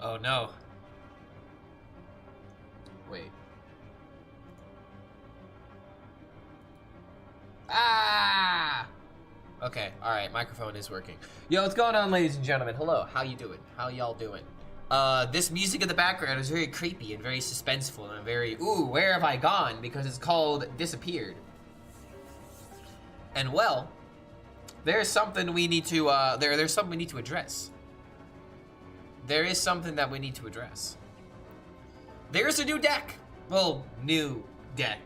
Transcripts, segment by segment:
Oh no. Wait. Ah! Okay, alright, microphone is working. Yo, what's going on, ladies and gentlemen? Hello, how you doing? How y'all doing? This music in the background is very creepy and very suspenseful and very, ooh, where have I gone? Because it's called Disappeared. And well, there's something we need to, there's something we need to address. There is something that we need to address. There's a new deck. Well, new deck.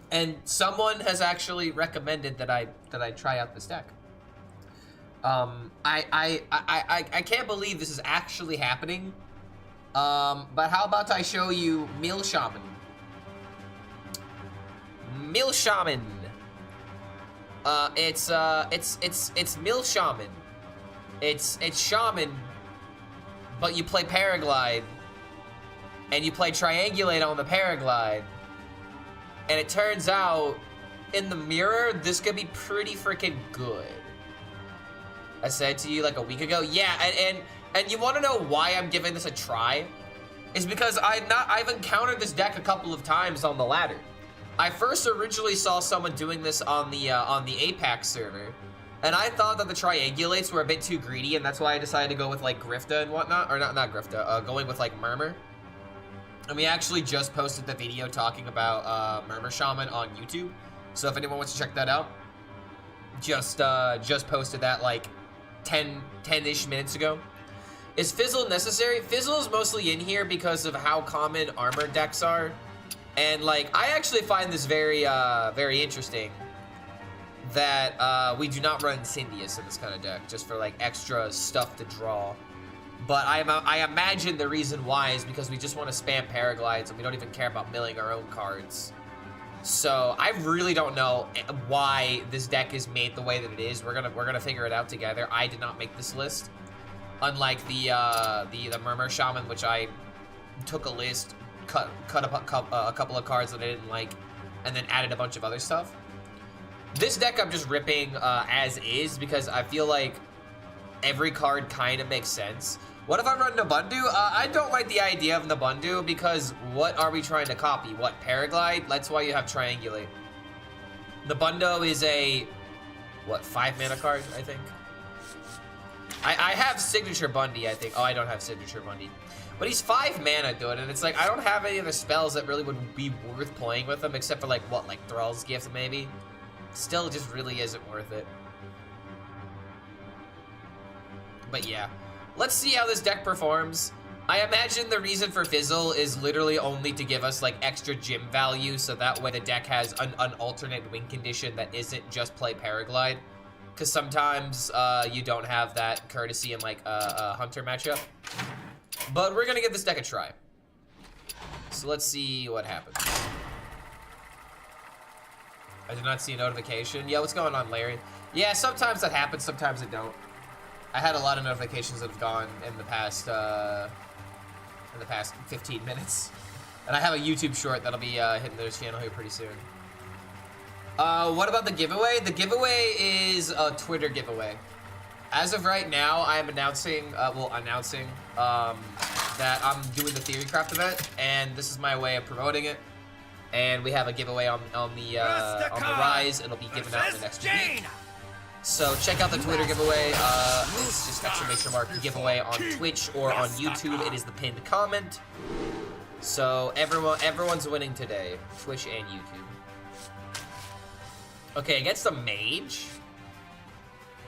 And someone has actually recommended that I try out this deck. I can't believe this is actually happening. But how about I show you Mill Shaman? Mill Shaman. It's Mill Shaman. It's Shaman, but you play Paraglide, and you play Triangulate on the Paraglide. And it turns out, in the mirror, this could be pretty freaking good. I said to you like a week ago, yeah, and you want to know why I'm giving this a try? Is because I've encountered this deck a couple of times on the ladder. I first originally saw someone doing this on the Apex server, and I thought that the Triangulates were a bit too greedy, and that's why I decided to go with like Grifta and whatnot, or not Grifta, going with like Murmur. And we actually just posted the video talking about Murmur Shaman on YouTube. So if anyone wants to check that out, just posted that like 10-ish minutes ago. Is Fizzle necessary? Fizzle is mostly in here because of how common armor decks are. And like, I actually find this very interesting that we do not run Syndius in this kind of deck, just for like extra stuff to draw. But I imagine the reason why is because we just want to spam Paraglides and we don't even care about milling our own cards. So I really don't know why this deck is made the way that it is. We're gonna figure it out together. I did not make this list, unlike the Murmur Shaman, which I took a list, cut a couple of cards that I didn't like, and then added a bunch of other stuff. This deck I'm just ripping as is because I feel like every card kind of makes sense. What if I run Nabundu? I don't like the idea of Nabundu because what are we trying to copy? What, Paraglide? That's why you have Triangulate. Nabundu is a, what, 5 mana card, I think? I have Signature Bundy, I think. Oh, I don't have Signature Bundy. But he's 5 mana, dude, and it's like, I don't have any other spells that really would be worth playing with him, except for like, what, like Thrall's Gift, maybe? Still just really isn't worth it. But yeah, let's see how this deck performs. I imagine the reason for Fizzle is literally only to give us like extra gym value, so that way the deck has an alternate win condition that isn't just play Paraglide. Because sometimes you don't have that courtesy in like a Hunter matchup. But we're gonna give this deck a try. So let's see what happens. I did not see a notification. Yeah, what's going on, Larry? Yeah, sometimes that happens, sometimes it don't. I had a lot of notifications that have gone in the past 15 minutes. And I have a YouTube short that'll be hitting their channel here pretty soon. What about the giveaway? The giveaway is a Twitter giveaway. As of right now, I am announcing, that I'm doing the TheoryCraft event, and this is my way of promoting it. And we have a giveaway on the Rise. It'll be given out in the next week. So check out the Twitter giveaway. It's just exclamation mark giveaway on Twitch or on YouTube. It is the pinned comment. So everyone's winning today, Twitch and YouTube. Okay, against the mage.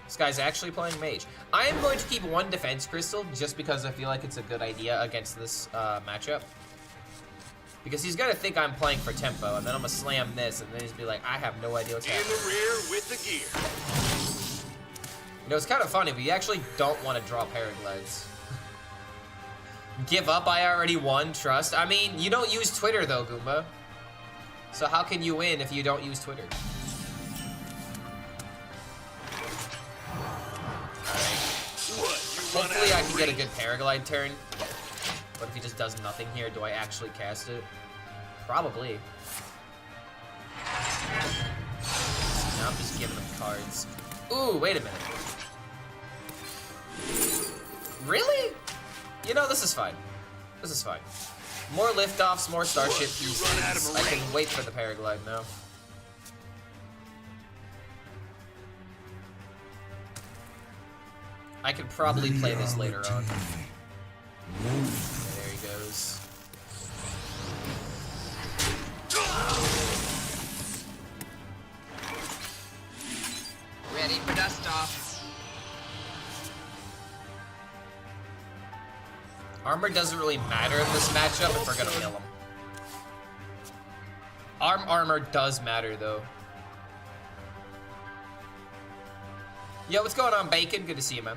This guy's actually playing mage. I am going to keep 1 defense crystal just because I feel like it's a good idea against this matchup. Because he's gonna think I'm playing for tempo, and then I'm gonna slam this, and then he's be like, I have no idea what's happening. In the rear with the gear. You know, it's kind of funny, but you actually don't want to draw Paraglides. Give up, I already won, trust. I mean, you don't use Twitter though, Goomba. So how can you win if you don't use Twitter? Hopefully I can get a good Paraglide turn. What if he just does nothing here? Do I actually cast it? Probably. Now I'm just giving him cards. Ooh, wait a minute. Really? You know this is fine. This is fine. More liftoffs, more starship pieces. I can wait for the paraglide now. I could probably play this later on. Okay, there he goes. Ready for dust off. Armor doesn't really matter in this matchup if we're gonna kill him. Armor does matter though. Yo, what's going on, Bacon? Good to see you, man.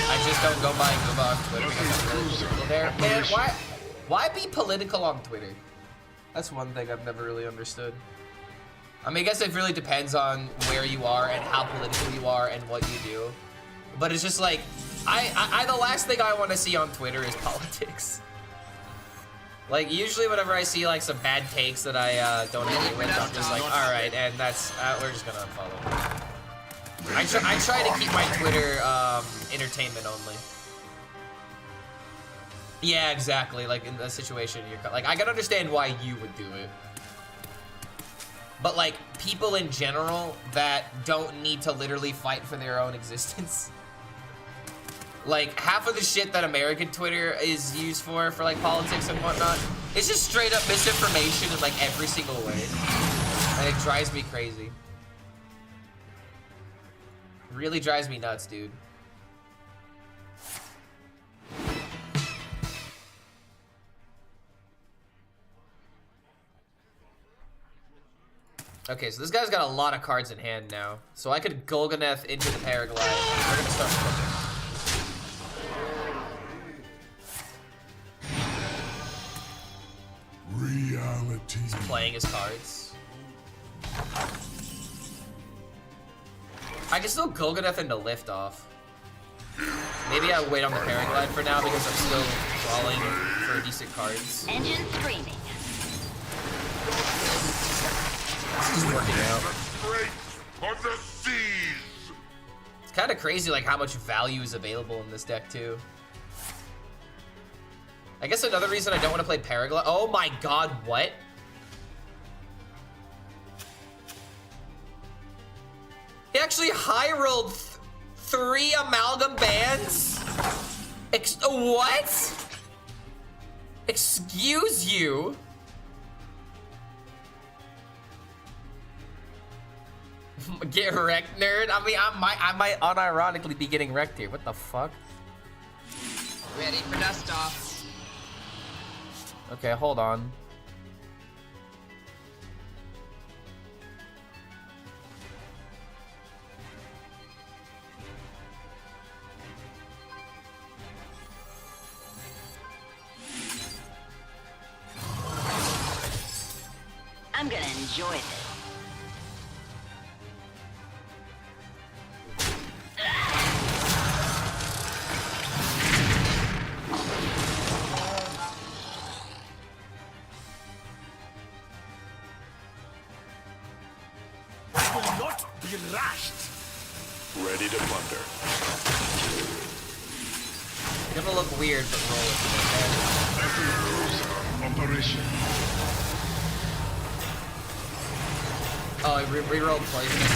I just don't go by and go on Twitter because I'm really political there. Man, why be political on Twitter? That's one thing I've never really understood. I mean, I guess it really depends on where you are and how political you are and what you do. But it's just like, the last thing I want to see on Twitter is politics. Like, usually whenever I see, like, some bad takes that I don't agree with, I'm just like, alright, and that's, we're just gonna unfollow. I try to keep my Twitter, entertainment only. Yeah, exactly, like, in the situation you're, like, I can understand why you would do it. But, like, people in general that don't need to literally fight for their own existence. Like, half of the shit that American Twitter is used for like, politics and whatnot, it's just straight up misinformation in, like, every single way. And it drives me crazy. Really drives me nuts, dude. Okay, so this guy's got a lot of cards in hand now. So I could Golganeth into the paraglide. We're gonna start cooking. Reality. He's playing his cards. I can still Golganeth into liftoff. Maybe I wait on the paraglide for now because I'm still crawling for decent cards. Engine screaming. This is working out. Of the seas. It's kind of crazy, like how much value is available in this deck too. I guess another reason I don't want to play paraglide. Oh my god, what? He actually high rolled 3 amalgam bands? What? Excuse you? Get wrecked, nerd? I mean, I might unironically be getting wrecked here. What the fuck? Ready for dust off. Okay, hold on. I'm gonna enjoy this. Ready to plunder. It's gonna look weird, but roll it. Operation. Oh, I re-rolled poisonous.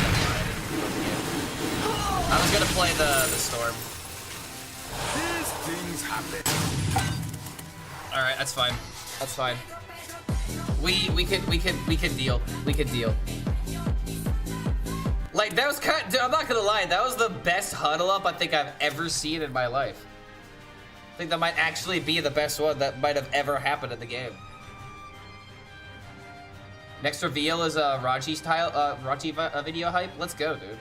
I was gonna play the storm. These things happen. All right, that's fine. That's fine. We can deal. We can deal. Like, that was kind of, I'm not gonna lie, that was the best huddle up I think I've ever seen in my life. I think that might actually be the best one that might have ever happened in the game. Next reveal is a Raji video hype. Let's go, dude.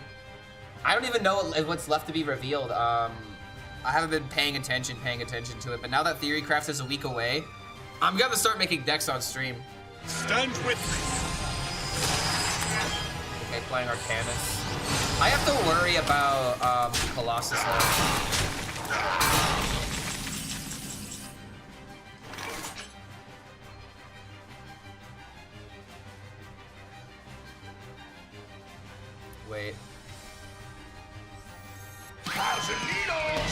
I don't even know what's left to be revealed. I haven't been paying attention to it, but now that Theorycraft is a week away, I'm gonna start making decks on stream. Stand with me. Okay, playing Arcanus. I have to worry about Colossus though. Wait. How's it, Nino?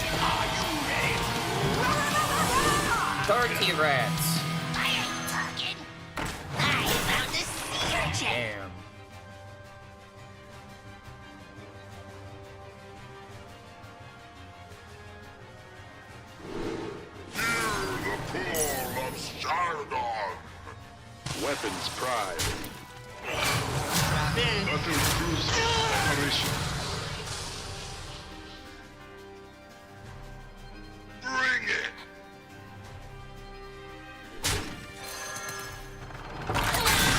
turkey rats. I ain't talking. I found the sea urchin. Damn. Hear the call of Stardom. Weapons pride. Strap in. Battle cruise operation. Bring it.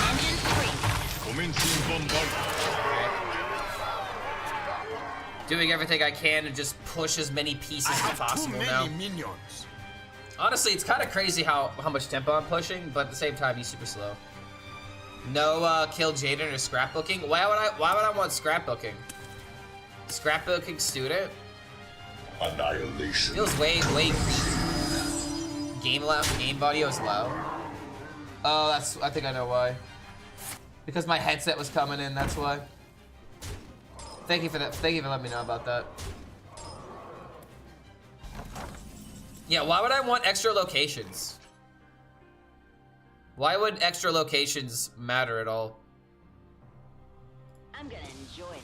Engine 3. Commencing bombardment. Doing everything I can to just push as many pieces I as have too possible many now. minions. Honestly, it's kind of crazy how much tempo I'm pushing, but at the same time, he's super slow. No kill Jaden or scrapbooking. Why would I want scrapbooking? Scrapbooking student Annihilation. feels way creepy. Game audio is low. Oh, I think I know why. Because my headset was coming in. That's why. Thank you for that. Thank you for letting me know about that. Yeah, why would I want extra locations? Why would extra locations matter at all? I'm gonna enjoy this.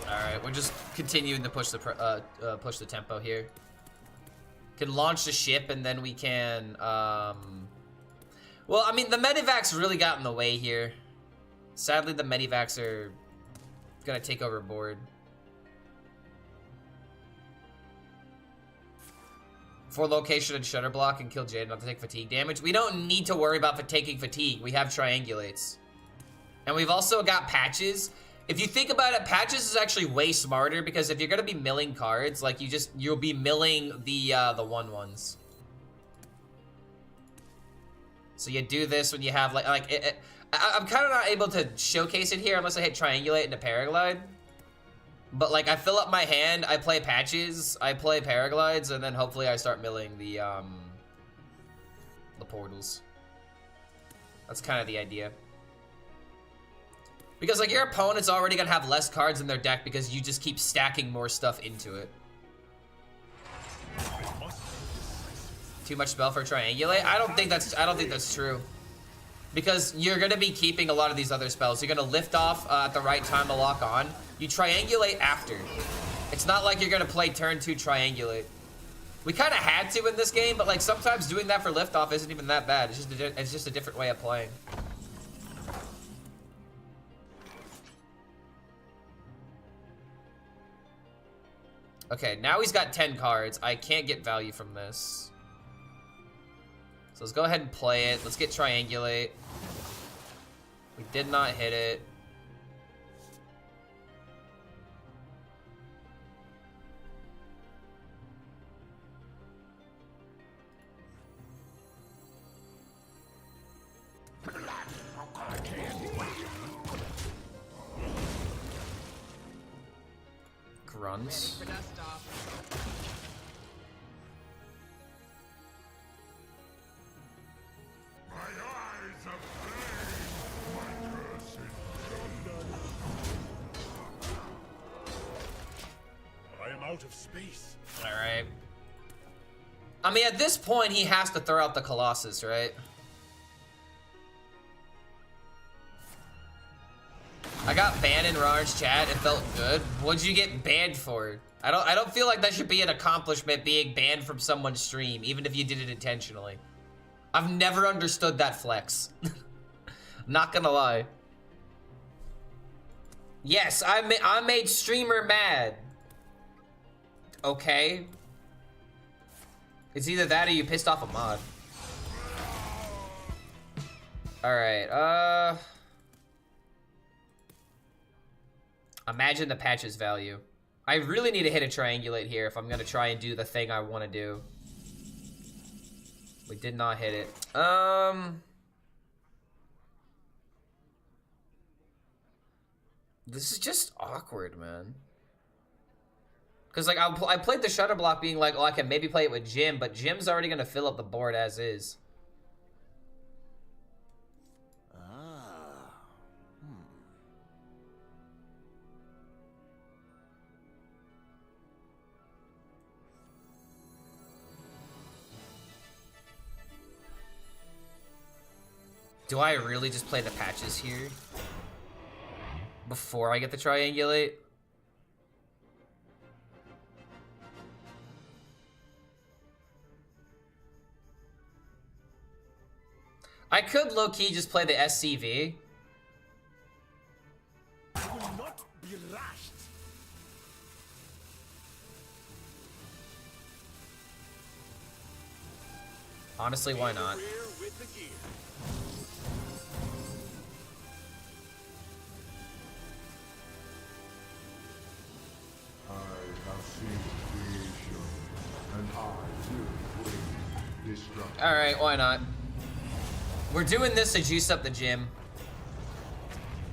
All right, we're just continuing to push the tempo here. Can launch the ship and then we can. Well, I mean, the medivacs really got in the way here. Sadly, the medivacs are gonna take over board. For location and shutter block and kill Jade not to take fatigue damage. We don't need to worry about taking fatigue. We have triangulates. And we've also got patches. If you think about it, patches is actually way smarter because if you're gonna be milling cards, like you'll be milling the 1/1s. So you do this when you have I'm kind of not able to showcase it here unless I hit triangulate into paraglide. But like I fill up my hand, I play patches, I play paraglides, and then hopefully I start milling the portals. That's kind of the idea. Because like your opponent's already gonna have less cards in their deck because you just keep stacking more stuff into it. Too much spell for triangulate? I don't think that's true. Because you're gonna be keeping a lot of these other spells. You're gonna lift off at the right time to lock on. You triangulate after. It's not like you're gonna play turn 2 triangulate. We kind of had to in this game, but like sometimes doing that for liftoff isn't even that bad. It's just a different way of playing. Okay, now he's got 10 cards. I can't get value from this. So let's go ahead and play it. Let's get triangulate. We did not hit it. Grunts. Ready for dust off. My eyes of flame, my cursed I am out of space. Alright. I mean, at this point, he has to throw out the Colossus, right? I got banned in Rar's chat. It felt good. What'd you get banned for? I don't feel like that should be an accomplishment, being banned from someone's stream, even if you did it intentionally. I've never understood that flex. Not gonna lie. Yes, I made streamer mad. Okay. It's either that or you pissed off a mod. Alright, imagine the patch's value. I really need to hit a triangulate here if I'm gonna try and do the thing I want to do. We did not hit it. This is just awkward, man. Cause like I played the shutter block being like, oh, I can maybe play it with Jim, but Jim's already gonna fill up the board as is. Do I really just play the patches here? Before I get the triangulate? I could low-key just play the SCV. I will not be rashed. Honestly, why not? Rear with the gear. I have seen creation, and I will bring destruction. Alright, why not? We're doing this to juice up the gym.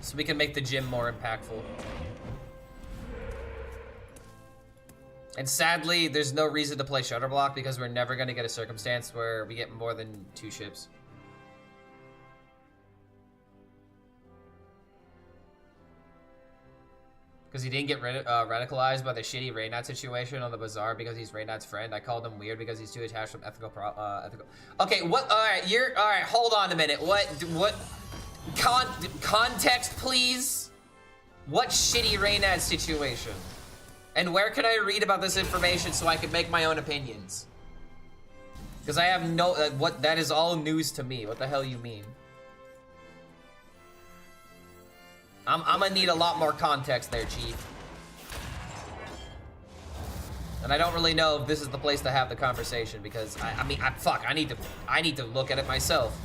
So we can make the gym more impactful. And sadly, there's no reason to play Shutter Block because we're never going to get a circumstance where we get more than 2 ships. Because he didn't get radicalized by the shitty Reynad situation on the bazaar because he's Reynad's friend. I called him weird because he's too attached from ethical. Okay, what? All right, all right. Hold on a minute. What? Context, please. What shitty Reynad situation? And where can I read about this information so I can make my own opinions? Because I have no. What? That is all news to me. What the hell you mean? I'm gonna need a lot more context there, Chief. And I don't really know if this is the place to have the conversation because I mean, fuck, I need to look at it myself.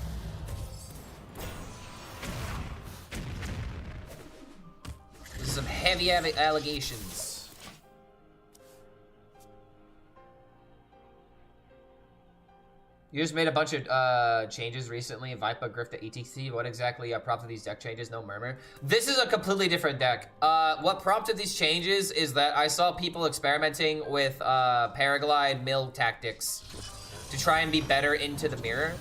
This is some heavy allegations. You just made a bunch of changes recently. Vipa, Grift to ETC. What exactly prompted these deck changes? No murmur. This is a completely different deck. What prompted these changes is that I saw people experimenting with Paraglide Mill tactics to try and be better into the mirror.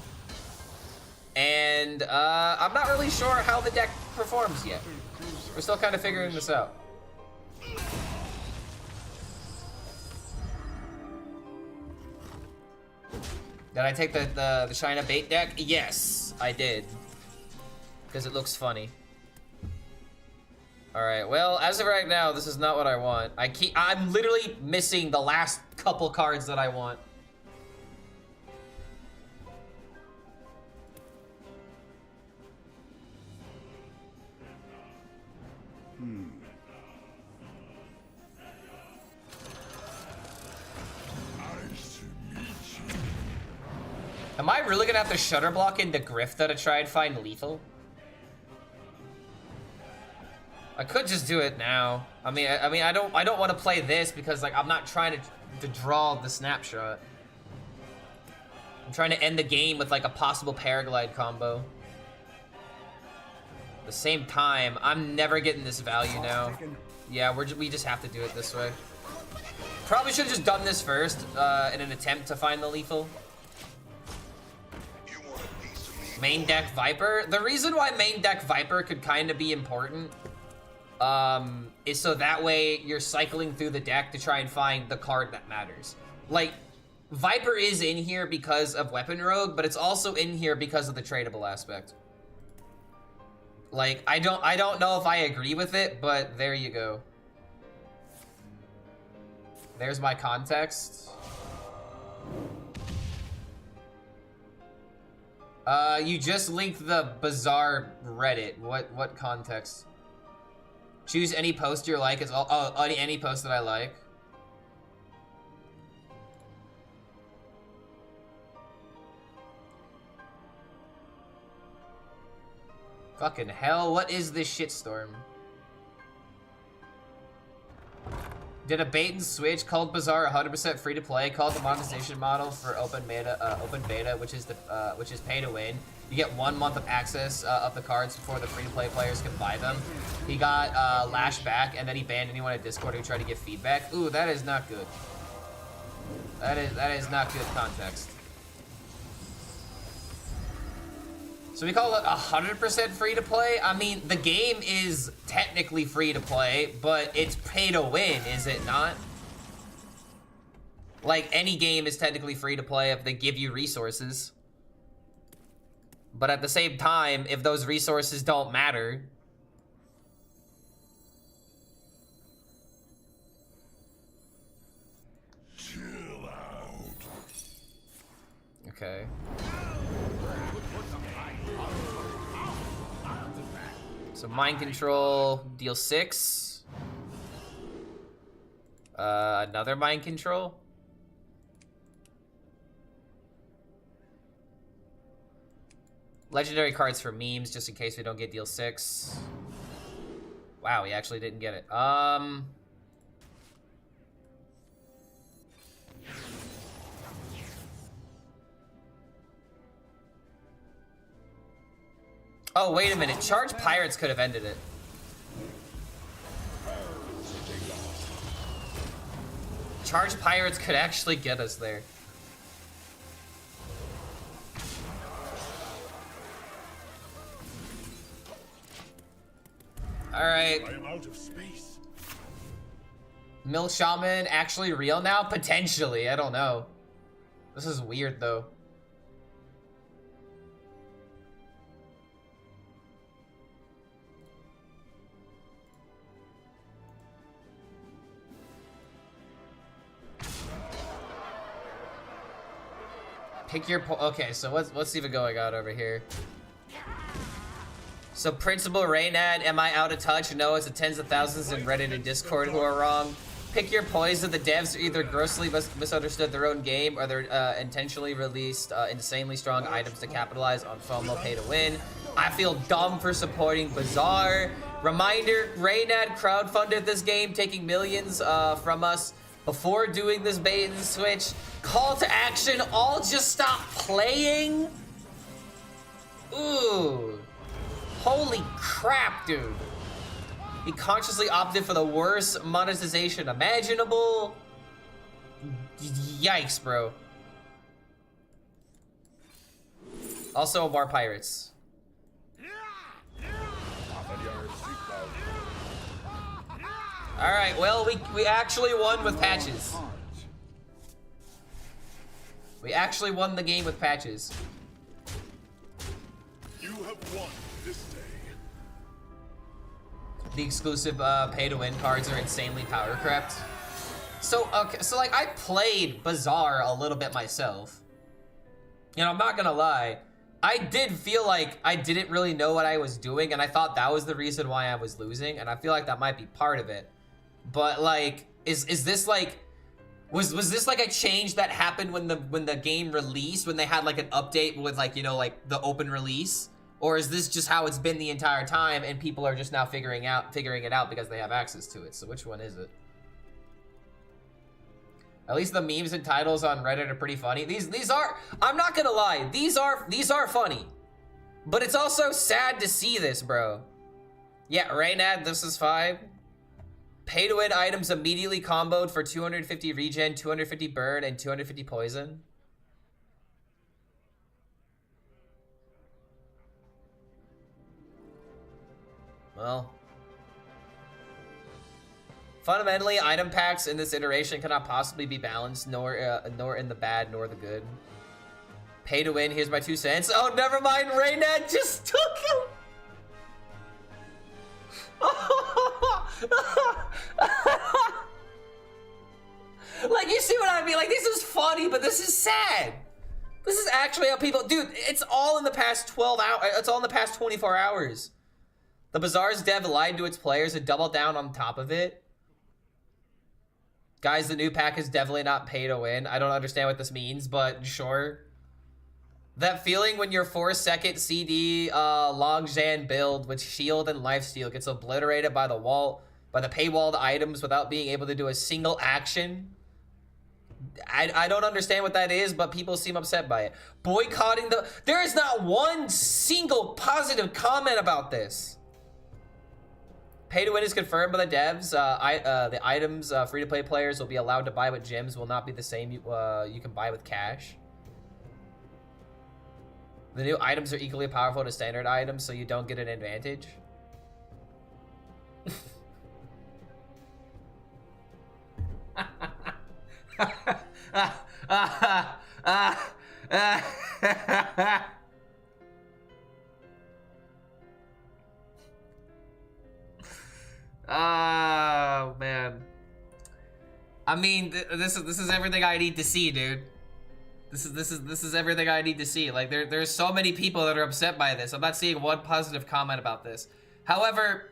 And I'm not really sure how the deck performs yet. We're still kind of figuring this out. Did I take the China bait deck? Yes, I did. Because it looks funny. Alright, well, as of right now, this is not what I want. I'm literally missing the last couple cards that I want. Am I really gonna have to Shutter Block into Grifta to try and find lethal? I could just do it now. I mean, I don't want to play this because like I'm not trying to draw the snapshot. I'm trying to end the game with like a possible Paraglide combo. At the same time, I'm never getting this value now. Yeah, we just have to do it this way. Probably should have just done this first in an attempt to find the lethal. Main deck Viper. The reason why main deck Viper could kind of be important is so that way you're cycling through the deck to try and find the card that matters. Like, Viper is in here because of Weapon Rogue, but it's also in here because of the tradable aspect. Like, I don't know if I agree with it, but there you go. There's my context. You just linked the Bazaar Reddit. What context? Choose any post you like. It's all any post that I like. Fucking hell, what is this shitstorm? Did a bait and switch called Bazaar 100% free to play, called the monetization model for open beta, which is pay to win. You get 1 month of access of the cards before the free to play players can buy them. He got lashed back and then he banned anyone at Discord who tried to give feedback. Ooh, that is not good. That is not good context. So we call it 100% free to play? I mean, the game is technically free to play, but it's pay to win, is it not? Like, any game is technically free to play if they give you resources. But at the same time, if those resources don't matter... Chill out. Okay. So mind control, deal 6. Another mind control. Legendary cards for memes, just in case we don't get deal 6. Wow, we actually didn't get it. Oh, wait a minute. Charge Pirates could have ended it. Charge Pirates could actually get us there. Alright. I am out of space. Mill Shaman actually real now? Potentially. I don't know. This is weird, though. Pick your okay, so what's even going on over here? So Principal Raynad, am I out of touch? No, it's the tens of thousands in Reddit and Discord who are wrong. Pick your poison. The devs are either grossly misunderstood their own game or they're intentionally released insanely strong items to capitalize on FOMO pay to win. I feel dumb for supporting Bazaar. Reminder, Raynad crowdfunded this game, taking millions from us before doing this bait and switch. Call to action, all just stop playing? Ooh. Holy crap, dude. He consciously opted for the worst monetization imaginable. Yikes, bro. Also, more pirates. Alright, well, we actually won with patches. We actually won the game with patches. You have won this day. The exclusive pay-to-win cards are insanely power-crept. So, okay, so like, I played Bazaar a little bit myself. You know, I'm not gonna lie. I did feel like I didn't really know what I was doing, and I thought that was the reason why I was losing, and I feel like that might be part of it. But like, is this like, was this like a change that happened when the game released, when they had like an update with like, you know, like the open release? Or is this just how it's been the entire time and people are just now figuring it out because they have access to it? So which one is it? At least the memes and titles on Reddit are pretty funny. These are, I'm not gonna lie, these are funny. But it's also sad to see this, bro. Yeah, Raynad, this is 5. Pay-to-win items immediately comboed for 250 regen, 250 burn, and 250 poison. Well. Fundamentally, item packs in this iteration cannot possibly be balanced, nor in the bad, nor the good. Pay to win, here's my 2 cents. Oh, never mind, Raynad just took him! Like, you see what I mean? Like, this is funny, but this is sad. This is actually how people... Dude, it's all in the past 12 hours. It's all in the past 24 hours. The Bazaar's dev lied to its players and doubled down on top of it. Guys, the new pack is definitely not pay to win. I don't understand what this means, but sure. That feeling when your 4-second CD Longzhan build with shield and lifesteal gets obliterated by the paywalled items without being able to do a single action. I don't understand what that is, but people seem upset by it. Boycotting the... There is not one single positive comment about this. Pay to win is confirmed by the devs. The items free-to-play players will be allowed to buy with gems will not be the same you can buy with cash. The new items are equally powerful to standard items, so you don't get an advantage. Oh man. I mean, this is everything I need to see, dude. This is everything I need to see. Like there's so many people that are upset by this. I'm not seeing one positive comment about this. However,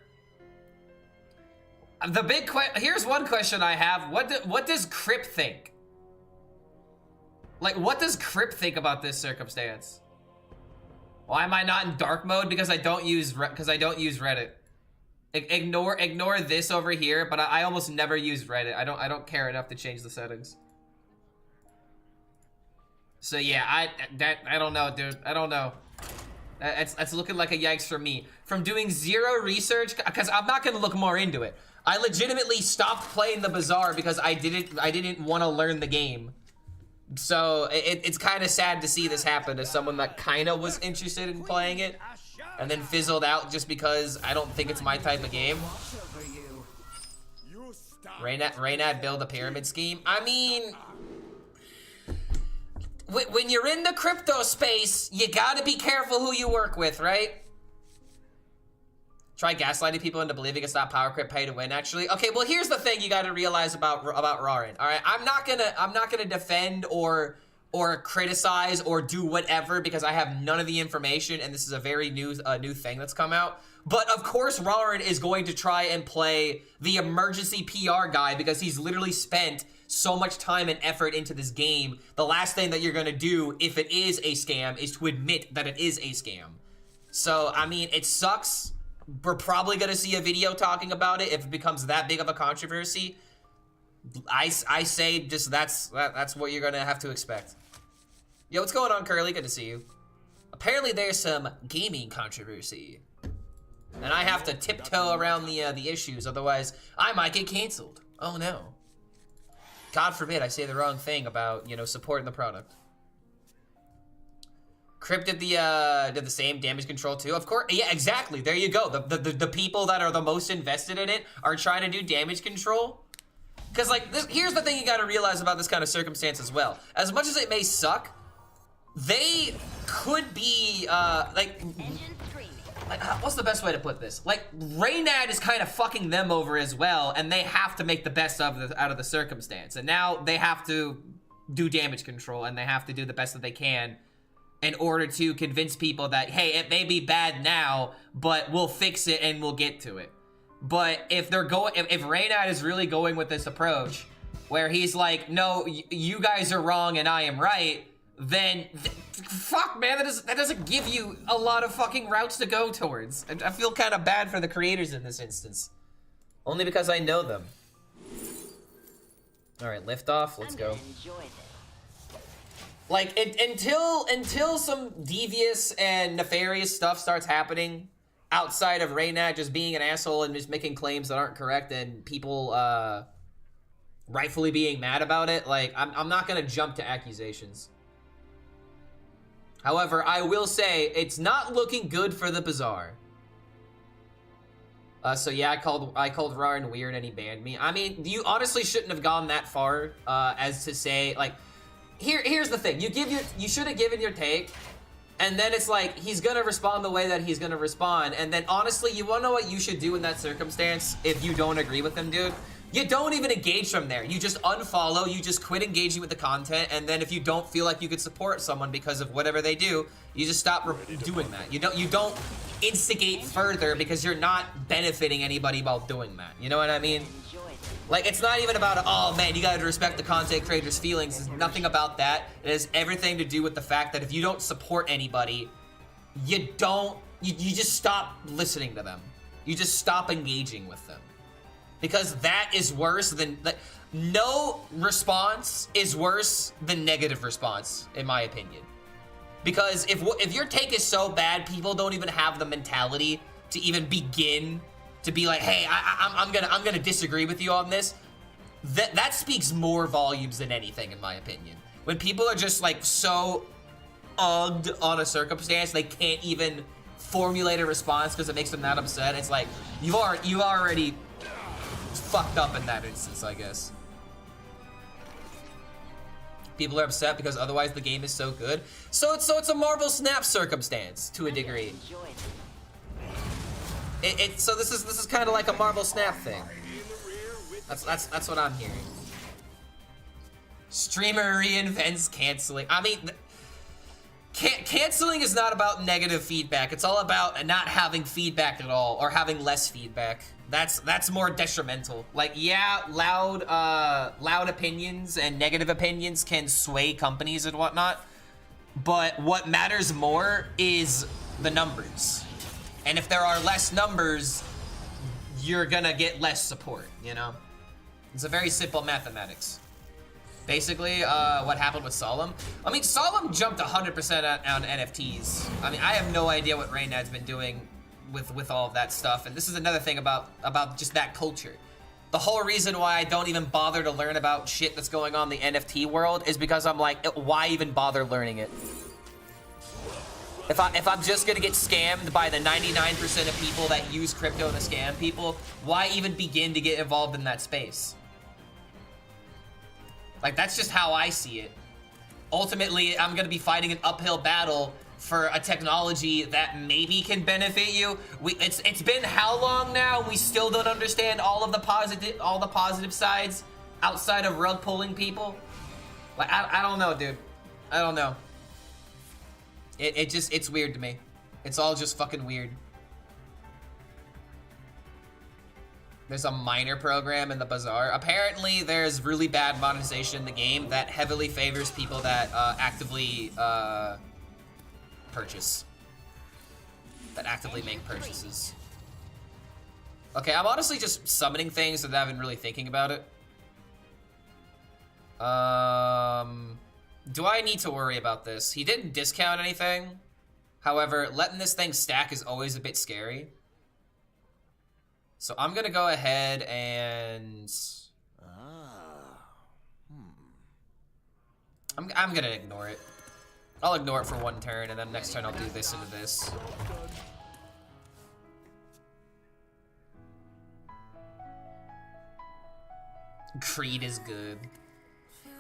the big here's one question I have. What does Crip think? Like, what does Crip think about this circumstance? Why am I not in dark mode? Because I don't use Reddit. Ignore this over here, but I almost never use Reddit. I don't care enough to change the settings. So yeah, I don't know, dude. I don't know. It's looking like a yikes for me. From doing zero research, because I'm not gonna look more into it. I legitimately stopped playing the Bazaar because I didn't want to learn the game. So it's kind of sad to see this happen to someone that kind of was interested in playing it, and then fizzled out just because I don't think it's my type of game. Reynad build a pyramid scheme. I mean, when you're in the crypto space, you gotta be careful who you work with, right? Try gaslighting people into believing it's not power crypt pay to win, actually. Okay, well, here's the thing you gotta realize about Rarin, all right? I'm not gonna defend or criticize or do whatever because I have none of the information and this is a very new thing that's come out. But of course, Rarin is going to try and play the emergency PR guy because he's literally spent so much time and effort into this game. The last thing that you're gonna do if it is a scam is to admit that it is a scam. So, I mean, it sucks. We're probably gonna see a video talking about it if it becomes that big of a controversy. I say just that's what you're gonna have to expect. Yo, what's going on, Curly? Good to see you. Apparently there's some gaming controversy. And I have to tiptoe around the issues, otherwise I might get canceled. Oh no. God forbid I say the wrong thing about, you know, supporting the product. Crypt did the same damage control too. Of course, yeah, exactly. There you go. The people that are the most invested in it are trying to do damage control. Because like, here's the thing you got to realize about this kind of circumstance as well. As much as it may suck, they could be like what's the best way to put this? Like, Reynad is kind of fucking them over as well, and they have to make the best out of the circumstance. And now they have to do damage control, and they have to do the best that they can in order to convince people that, hey, it may be bad now, but we'll fix it and we'll get to it. But if they're going, if Reynad is really going with this approach, where he's like, no, you guys are wrong and I am right, then fuck, man, that doesn't give you a lot of fucking routes to go towards. I feel kind of bad for the creators in this instance, only because I know them. All right, lift off. Let's go. Like, until some devious and nefarious stuff starts happening outside of Reynad just being an asshole and just making claims that aren't correct and people rightfully being mad about it, like, I'm not gonna jump to accusations. However, I will say it's not looking good for the Bazaar. So yeah, I called Rarin weird and he banned me. I mean, you honestly shouldn't have gone that far as to say, like, here's the thing. You should have given your take, and then it's like, he's gonna respond the way that he's gonna respond, and then honestly, you wanna know what you should do in that circumstance if you don't agree with him, dude? You don't even engage from there. You just unfollow, you just quit engaging with the content, and then if you don't feel like you could support someone because of whatever they do, you just stop doing that. You don't instigate further because you're not benefiting anybody while doing that. You know what I mean? Like, it's not even about, oh man, you gotta respect the content creator's feelings. It's nothing about that. It has everything to do with the fact that if you don't support anybody, you just stop listening to them. You just stop engaging with them. Because that is worse than, like, no response is worse than negative response, in my opinion. Because if your take is so bad, people don't even have the mentality to even begin to be like, hey, I'm gonna disagree with you on this. That speaks more volumes than anything, in my opinion. When people are just like so ugged on a circumstance, they can't even formulate a response because it makes them that upset. It's like, you already fucked up in that instance, I guess. People are upset because otherwise the game is so good. So it's a Marvel Snap circumstance to a degree. So this is kind of like a Marvel Snap thing. That's what I'm hearing. Streamer reinvents canceling. I mean, canceling is not about negative feedback. It's all about not having feedback at all, or having less feedback. That's more detrimental. Like, yeah, loud opinions and negative opinions can sway companies and whatnot, but what matters more is the numbers. And if there are less numbers, you're gonna get less support, you know? It's a very simple mathematics. Basically, what happened with Solemn? I mean, Solemn jumped 100% on NFTs. I mean, I have no idea what Reynad's been doing with all of that stuff. And this is another thing about just that culture. The whole reason why I don't even bother to learn about shit that's going on in the NFT world is because I'm like, why even bother learning it? If I'm just gonna get scammed by the 99% of people that use crypto to scam people, why even begin to get involved in that space? Like, that's just how I see it. Ultimately, I'm gonna be fighting an uphill battle for a technology that maybe can benefit you. It's been how long now? We still don't understand all the positive sides outside of rug pulling people. Like, I don't know, dude. I don't know. It's weird to me. It's all just fucking weird. There's a minor program in the bazaar. Apparently, there's really bad monetization in the game that heavily favors people that actively purchase. That actively make purchases. Okay, I'm honestly just summoning things without even really thinking about it. Do I need to worry about this? He didn't discount anything. However, letting this thing stack is always a bit scary. So I'm gonna go ahead and... I'm gonna ignore it. I'll ignore it for one turn, and then next turn I'll do this into this. Creed is good.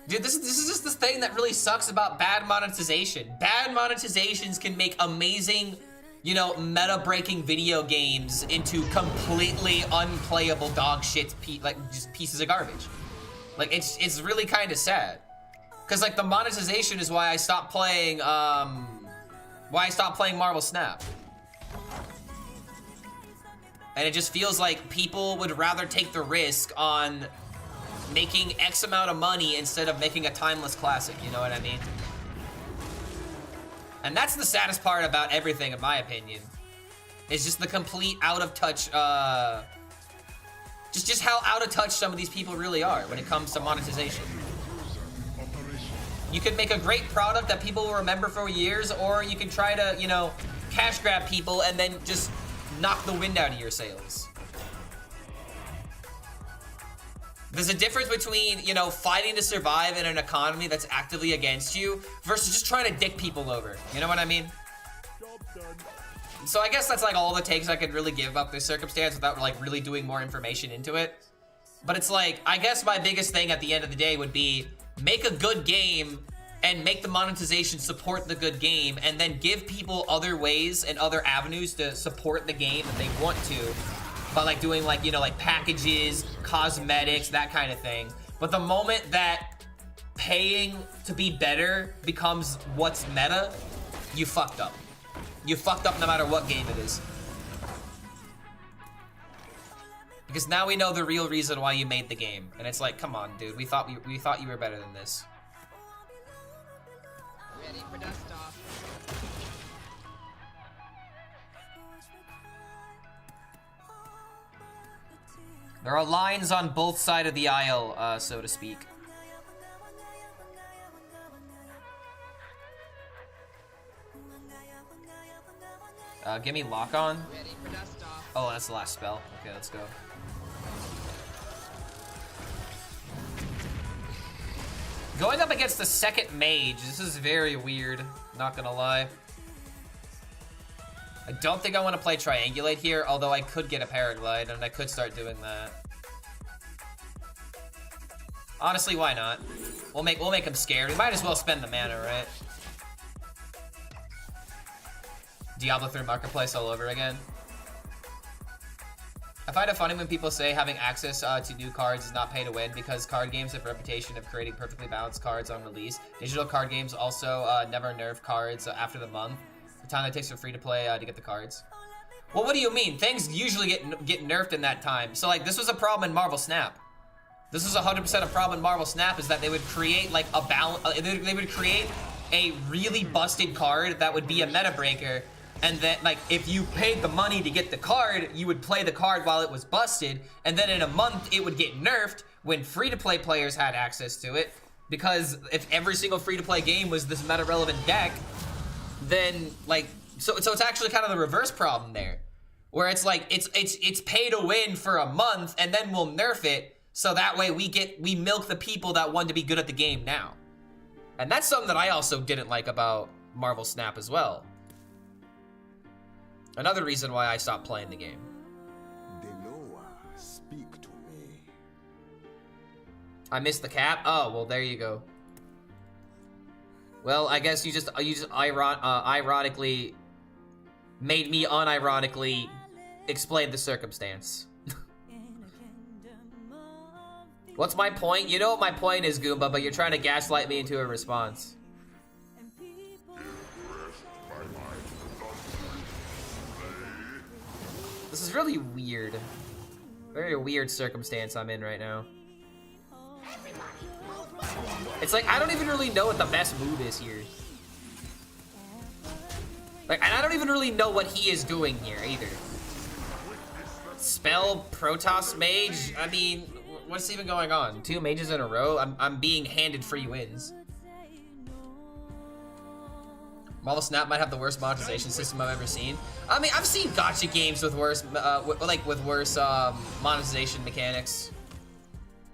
Dude, this is just the thing that really sucks about bad monetization. Bad monetizations can make amazing, you know, meta-breaking video games into completely unplayable dog shit, like just pieces of garbage. Like, it's really kind of sad. Cause like the monetization is why I stopped playing, Marvel Snap. And it just feels like people would rather take the risk on making X amount of money instead of making a timeless classic, you know what I mean? And that's the saddest part about everything, in my opinion. Is just the complete out of touch, just how out of touch some of these people really are when it comes to monetization. You could make a great product that people will remember for years, or you can try to, you know, cash grab people and then just knock the wind out of your sails. There's a difference between, you know, fighting to survive in an economy that's actively against you versus just trying to dick people over. You know what I mean? So I guess that's like all the takes I could really give about this circumstance without like really doing more information into it. But it's like, I guess my biggest thing at the end of the day would be make a good game and make the monetization support the good game, and then give people other ways and other avenues to support the game if they want to. By like doing like, you know, like packages, cosmetics, that kind of thing. But the moment that paying to be better becomes what's meta, you fucked up. You fucked up no matter what game it is. Because now we know the real reason why you made the game. And it's like, come on, dude, we thought you were better than this. Ready for dust off. There are lines on both sides of the aisle, so to speak. Give me lock on. Ready for dust off. Oh, that's the last spell. Okay, let's go. Going up against the second mage, this is very weird, not gonna lie. I don't think I want to play Triangulate here, although I could get a Paraglide, and I could start doing that. Honestly, why not? We'll make him scared. We might as well spend the mana, right? Diablo 3 Marketplace all over again. I find it funny when people say having access to new cards is not pay to win because card games have a reputation of creating perfectly balanced cards on release. Digital card games also never nerf cards after the month. The time it takes for free to play to get the cards. Well, what do you mean? Things usually get nerfed in that time. So like this was a problem in Marvel Snap. This was 100% a problem in Marvel Snap is that they would create like a balance. They would create a really busted card that would be a meta breaker. And then, like, if you paid the money to get the card, you would play the card while it was busted, and then in a month, it would get nerfed when free-to-play players had access to it, because if every single free-to-play game was this meta-relevant deck, then, like, so it's actually kind of the reverse problem there, where it's like, it's pay to win for a month, and then we'll nerf it, so that way we milk the people that want to be good at the game now. And that's something that I also didn't like about Marvel Snap as well. Another reason why I stopped playing the game. Denoa, speak to me. I missed the cap? Oh, well, there you go. Well, I guess you just ironically made me unironically explain the circumstance. What's my point? You know what my point is, Goomba, but you're trying to gaslight me into a response. This is really weird. Very weird circumstance I'm in right now. It's like, I don't even really know what the best move is here. Like, and I don't even really know what he is doing here, either. Spell Protoss Mage? I mean, what's even going on? 2 mages in a row? I'm being handed free wins. Marvel Snap might have the worst monetization system I've ever seen. I mean, I've seen gacha games with worse, monetization mechanics.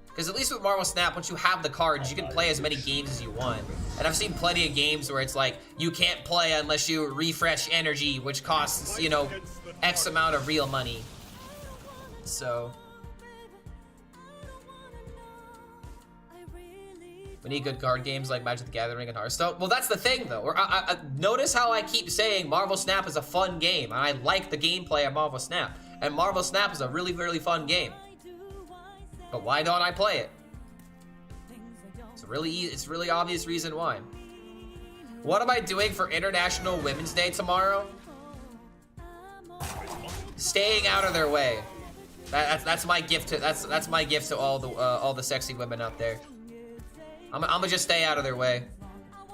Because at least with Marvel Snap, once you have the cards, you can play as many games as you want. And I've seen plenty of games where it's like, you can't play unless you refresh energy, which costs, you know, X amount of real money. So... we need good card games like Magic the Gathering and Hearthstone. Well, that's the thing, though. Notice how I keep saying Marvel Snap is a fun game, and I like the gameplay of Marvel Snap. And Marvel Snap is a really, really fun game. But why don't I play it? It's really obvious reason why. What am I doing for International Women's Day tomorrow? Staying out of their way. That's my gift to that's my gift to all the sexy women out there. I'm gonna just stay out of their way.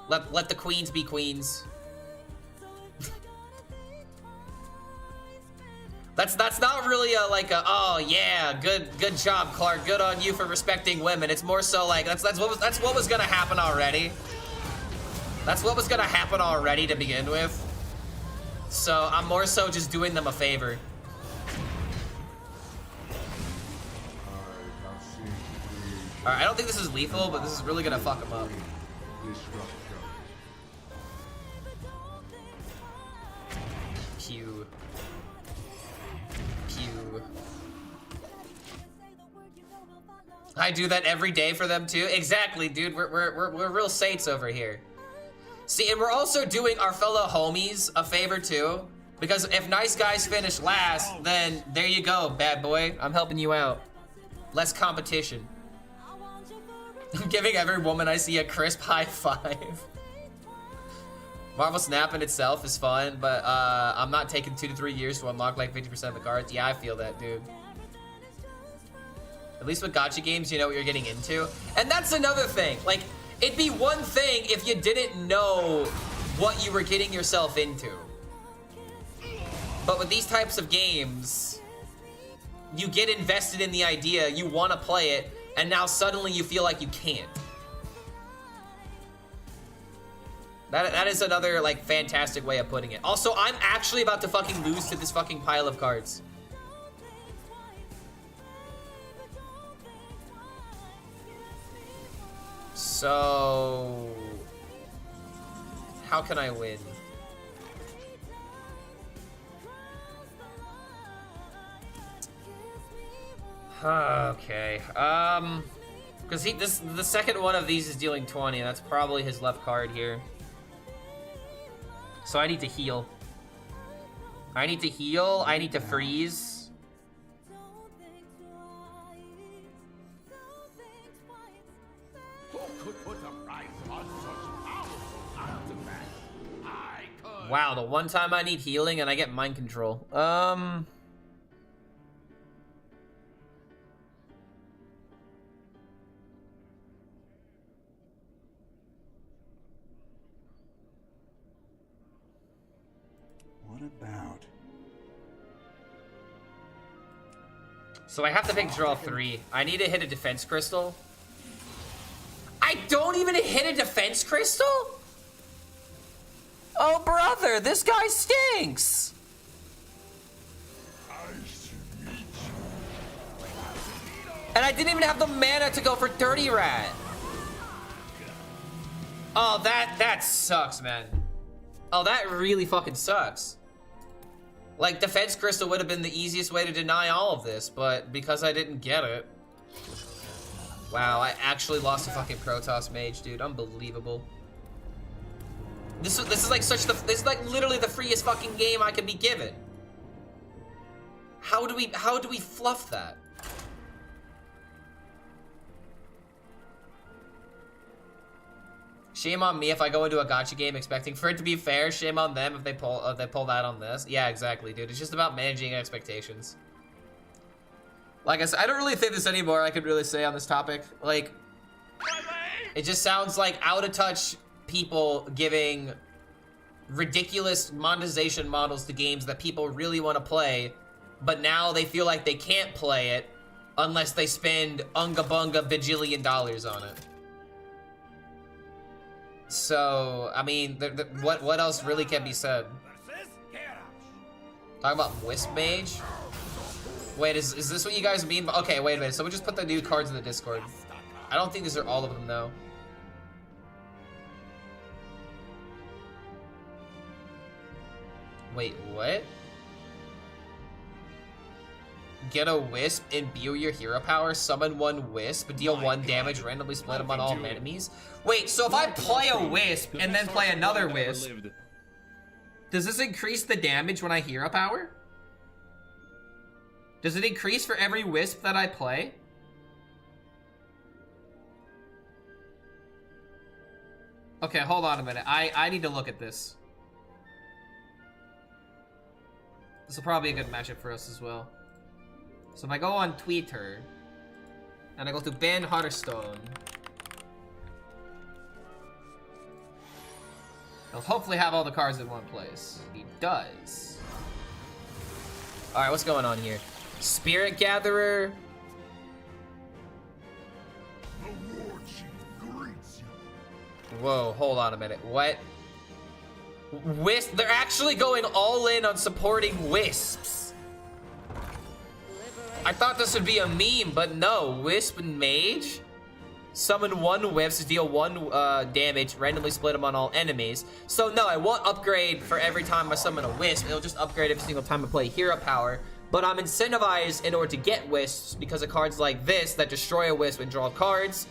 Let the queens be queens. That's not really oh yeah, good job, Clark, good on you for respecting women. It's more so like that's what was gonna happen already. That's what was gonna happen already to begin with. So I'm more so just doing them a favor. Alright, I don't think this is lethal, but this is really gonna fuck him up. Pew. Pew. I do that every day for them too. Exactly, dude. We're real saints over here. See, and we're also doing our fellow homies a favor too, because if nice guys finish last, then there you go, bad boy. I'm helping you out. Less competition. I'm giving every woman I see a crisp high five. Marvel Snap in itself is fun, but I'm not taking 2 to 3 years to unlock like 50% of the cards. Yeah, I feel that, dude. At least with gacha games, you know what you're getting into. And that's another thing. Like, it'd be one thing if you didn't know what you were getting yourself into. But with these types of games, you get invested in the idea, you want to play it, and now suddenly you feel like you can't. That is another, like, fantastic way of putting it. Also, I'm actually about to fucking lose to this fucking pile of cards. So... how can I win? Okay, because the second one of these is dealing 20, and that's probably his left card here. So I need to heal. I need to heal, I need to freeze. could put a price on such powerful artifacts. I could. Wow, the one time I need healing and I get mind control. What about? So I have to pick draw 3. I need to hit a defense crystal. I don't even hit a defense crystal? Oh, brother, this guy stinks. And I didn't even have the mana to go for Dirty Rat. Oh, that sucks, man. Oh, that really fucking sucks. Like, defense crystal would have been the easiest way to deny all of this, but because I didn't get it. Wow, I actually lost a fucking Protoss mage, dude. Unbelievable. This is like this is like literally the freest fucking game I could be given. How do we fluff that? Shame on me if I go into a gacha game expecting for it to be fair. Shame on them if they pull that on this. Yeah, exactly, dude. It's just about managing expectations. Like I said, I don't really think there's any more I could really say on this topic. Like, it just sounds like out of touch people giving ridiculous monetization models to games that people really want to play, but now they feel like they can't play it unless they spend unga bunga bajillion dollars on it. So, I mean, what else really can be said? Talk about wisp mage? Wait, is this what you guys mean? Okay, wait a minute. So we just put the new cards in the Discord. I don't think these are all of them, though. Wait, what? Get a wisp, imbue your hero power, summon one wisp, deal 1 damage, randomly split them on all enemies. Wait, so if I play a wisp and then play another wisp, does this increase the damage when I hero power? Does it increase for every wisp that I play? Okay, hold on a minute. I need to look at this. This will probably be a good matchup for us as well. So if I go on Twitter, and I go to Ben Hearthstone, he'll hopefully have all the cards in one place. He does. Alright, what's going on here? Spirit Gatherer. The war chief greets you. Whoa, hold on a minute. What? Wisp? They're actually going all in on supporting wisps. I thought this would be a meme, but no. Wisp and mage? Summon 1 wisp, deal 1 damage, randomly split them on all enemies. So no, I won't upgrade for every time I summon a wisp. It'll just upgrade every single time I play hero power. But I'm incentivized in order to get wisps because of cards like this that destroy a wisp and draw cards.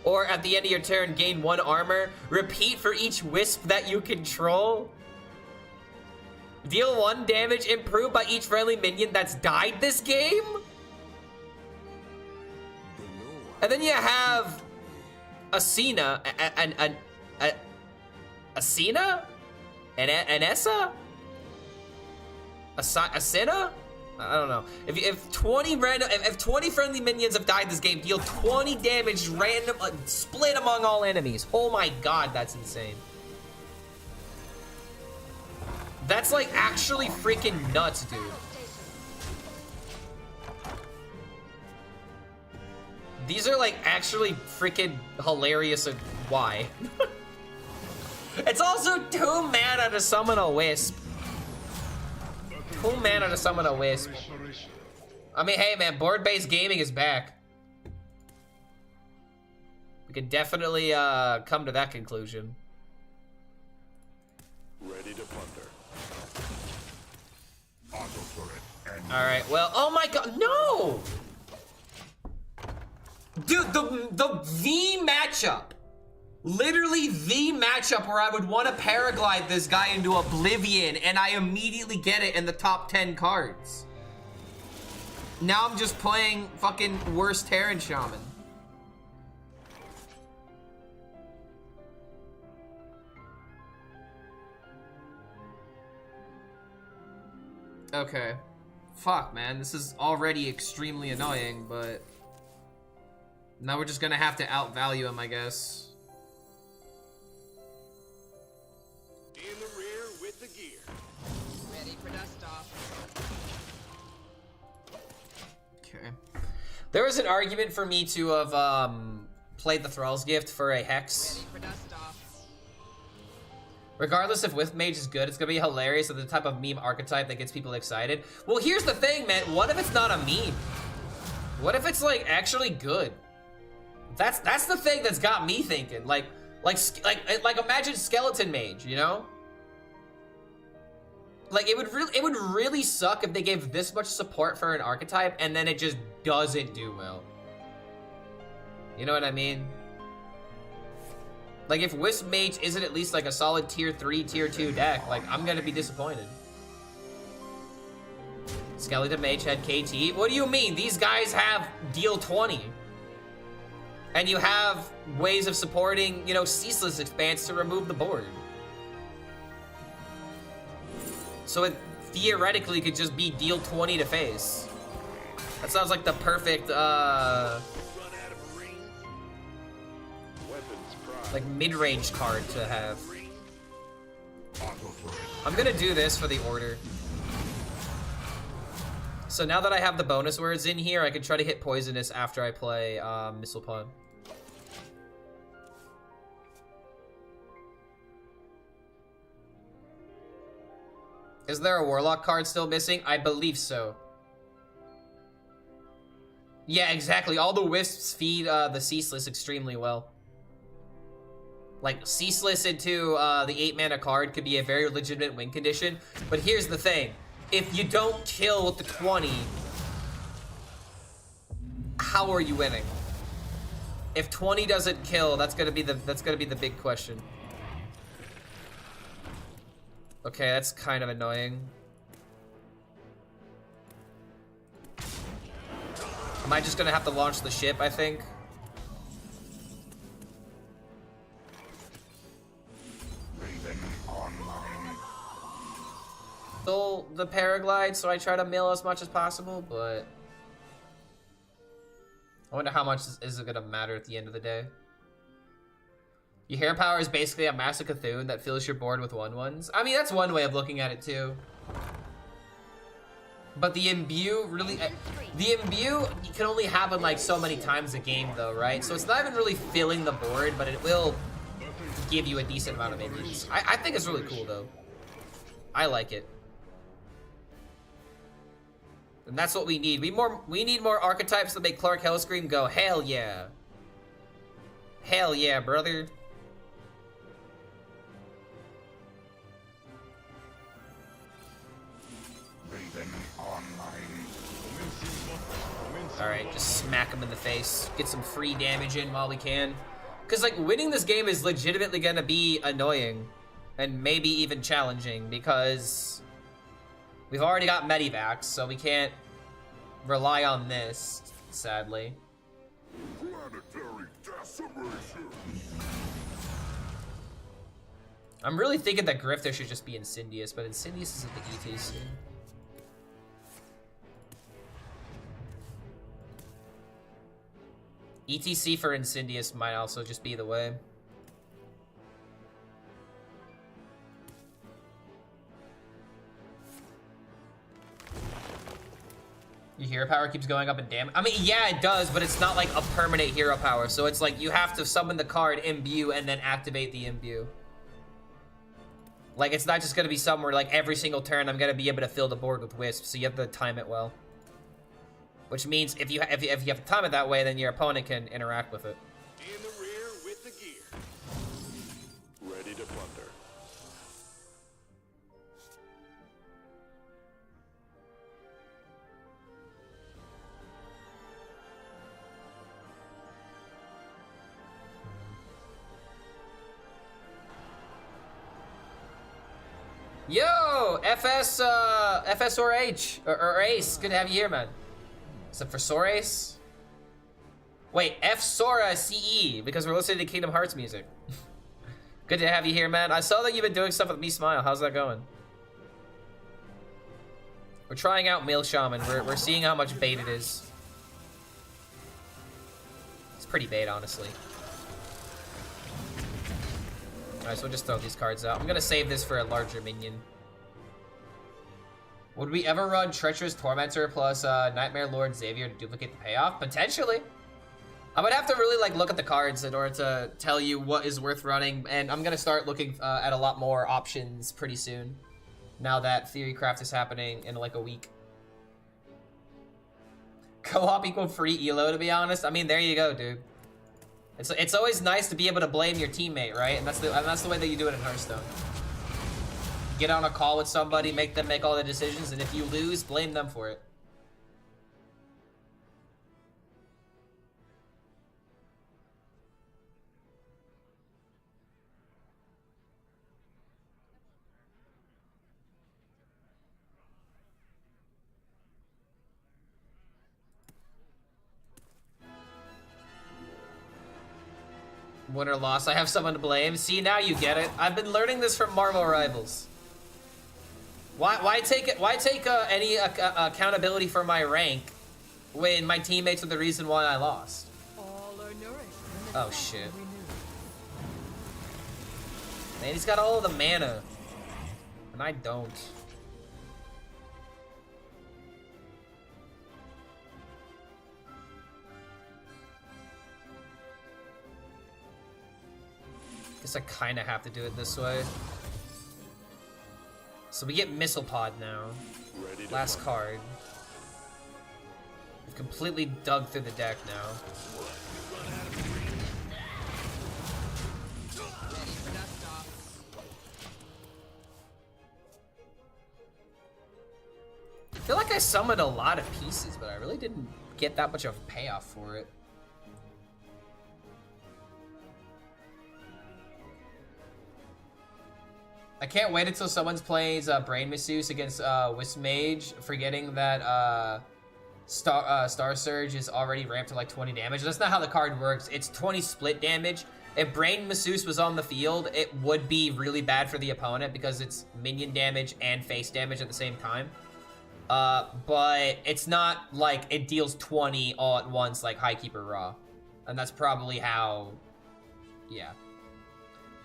Or at the end of your turn, gain 1 armor. Repeat for each wisp that you control. Deal 1 damage, improved by each friendly minion that's died this game. And then you have Asina, Asina? Anessa? Asina? I don't know. If 20 friendly minions have died this game, deal 20 damage random, split among all enemies. Oh my god, that's insane. That's like actually freaking nuts, dude. These are like actually freaking hilarious and why. It's also 2 mana to summon a wisp. 2 mana to summon a wisp. I mean, hey man, board-based gaming is back. We can definitely come to that conclusion. Ready to plunder. Auto turret. Alright, well, oh my god, no! Dude, the matchup. Literally the matchup where I would want to paraglide this guy into oblivion and I immediately get it in the top 10 cards. Now I'm just playing fucking worse Terran Shaman. Okay. Fuck, man. This is already extremely annoying, but... now we're just gonna have to outvalue him, I guess. In the rear with the gear. Ready for dust off. Okay. There was an argument for me to have, played the Thrall's Gift for a Hex. Ready for dust off. Regardless if Wisp Mage is good, it's gonna be hilarious and the type of meme archetype that gets people excited. Well, here's the thing, man. What if it's not a meme? What if it's, like, actually good? That's the thing that's got me thinking. Like imagine Skeleton Mage, you know? Like, it would really suck if they gave this much support for an archetype and then it just doesn't do well. You know what I mean? Like, if Wisp Mage isn't at least like a solid tier 3, tier 2 deck, like, I'm gonna be disappointed. Skeleton Mage had KT. What do you mean? These guys have deal 20. And you have ways of supporting, you know, Ceaseless Expanse to remove the board. So it theoretically could just be deal 20 to face. That sounds like the perfect, Run out of range. Weapons prime. like mid-range card to have. Auto throw. I'm gonna do this for the order. So now that I have the bonus words in here, I can try to hit Poisonous after I play Missile Pod. Is there a Warlock card still missing? I believe so. Yeah, exactly. All the Wisps feed the Ceaseless extremely well. Like, Ceaseless into the 8-mana card could be a very legitimate win condition. But here's the thing. If you don't kill with the 20, how are you winning? If 20 doesn't kill, that's gonna be the big question. Okay, that's kind of annoying. Am I just gonna have to launch the ship, I think? Raven online. Still the paraglide, so I try to mill as much as possible, but I wonder how much is it gonna matter at the end of the day. Your hair power is basically a Massive Cthulhu that fills your board with 1/1s. I mean, that's one way of looking at it too. But the imbue really, the imbue can only happen like so many times a game though, right? So it's not even really filling the board, but it will give you a decent amount of minions. I think it's really cool though. I like it. And that's what we need. We need more archetypes that make Clark Hellscream go, hell yeah. Hell yeah, brother. Raven online. Alright, just smack him in the face. Get some free damage in while we can. Because, like, winning this game is legitimately gonna be annoying. And maybe even challenging, because we've already got Medivacs, so we can't rely on this, sadly. Planetary decimation. I'm really thinking that Grifter should just be Incendious, but Incendious is at the ETC. ETC for Incendious might also just be the way. Your hero power keeps going up in damage. I mean, yeah, it does, but it's not like a permanent hero power. So it's like you have to summon the card Imbue and then activate the Imbue. Like, it's not just gonna be somewhere like every single turn I'm gonna be able to fill the board with Wisp, so you have to time it well. Which means if you have to time it that way, then your opponent can interact with it. In the rear with the gear. Ready to plunder. Yo, FS or H or Ace, good to have you here, man. Except for Sorace. Wait, F Sora CE, because we're listening to Kingdom Hearts music. Good to have you here, man. I saw that you've been doing stuff with Me Smile. How's that going? We're trying out Mill Shaman. We're seeing how much bait it is. It's pretty bait, honestly. Alright, so we'll just throw these cards out. I'm gonna save this for a larger minion. Would we ever run Treacherous Tormentor plus Nightmare Lord Xavier to duplicate the payoff? Potentially. I would have to really like look at the cards in order to tell you what is worth running, and I'm gonna start looking at a lot more options pretty soon. Now that Theory Craft is happening in like a week. Co-op equal free elo, to be honest. I mean, there you go, dude. It's always nice to be able to blame your teammate, right? And that's the way that you do it in Hearthstone. Get on a call with somebody, make them make all the decisions, and if you lose, blame them for it. Win or loss, I have someone to blame. See, now you get it. I've been learning this from Marvel Rivals. Why take any accountability for my rank when my teammates are the reason why I lost? Oh shit. Man, he's got all of the mana, and I don't. Guess I kind of have to do it this way. So we get Missile Pod now. Last card. We've completely dug through the deck now. Ready for dust off. I feel like I summoned a lot of pieces, but I really didn't get that much of a payoff for it. I can't wait until someone plays Brain Masseuse against Wisp Mage, forgetting that Star Surge is already ramped to like 20 damage. That's not how the card works. It's 20 split damage. If Brain Masseuse was on the field, it would be really bad for the opponent because it's minion damage and face damage at the same time. But it's not like it deals 20 all at once like Highkeeper Raw. And that's probably how, yeah.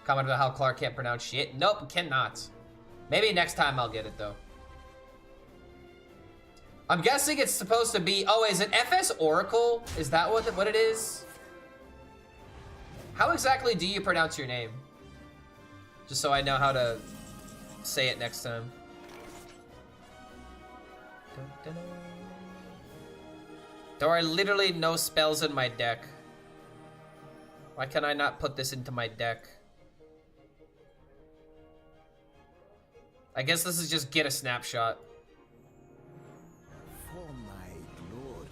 Comment about how Clark can't pronounce shit. Nope, cannot. Maybe next time I'll get it, though. I'm guessing it's supposed to be... Oh, is it FS Oracle? Is that what it is? How exactly do you pronounce your name? Just so I know how to say it next time. There are literally no spells in my deck. Why can I not put this into my deck? I guess this is just get a snapshot. For my glory.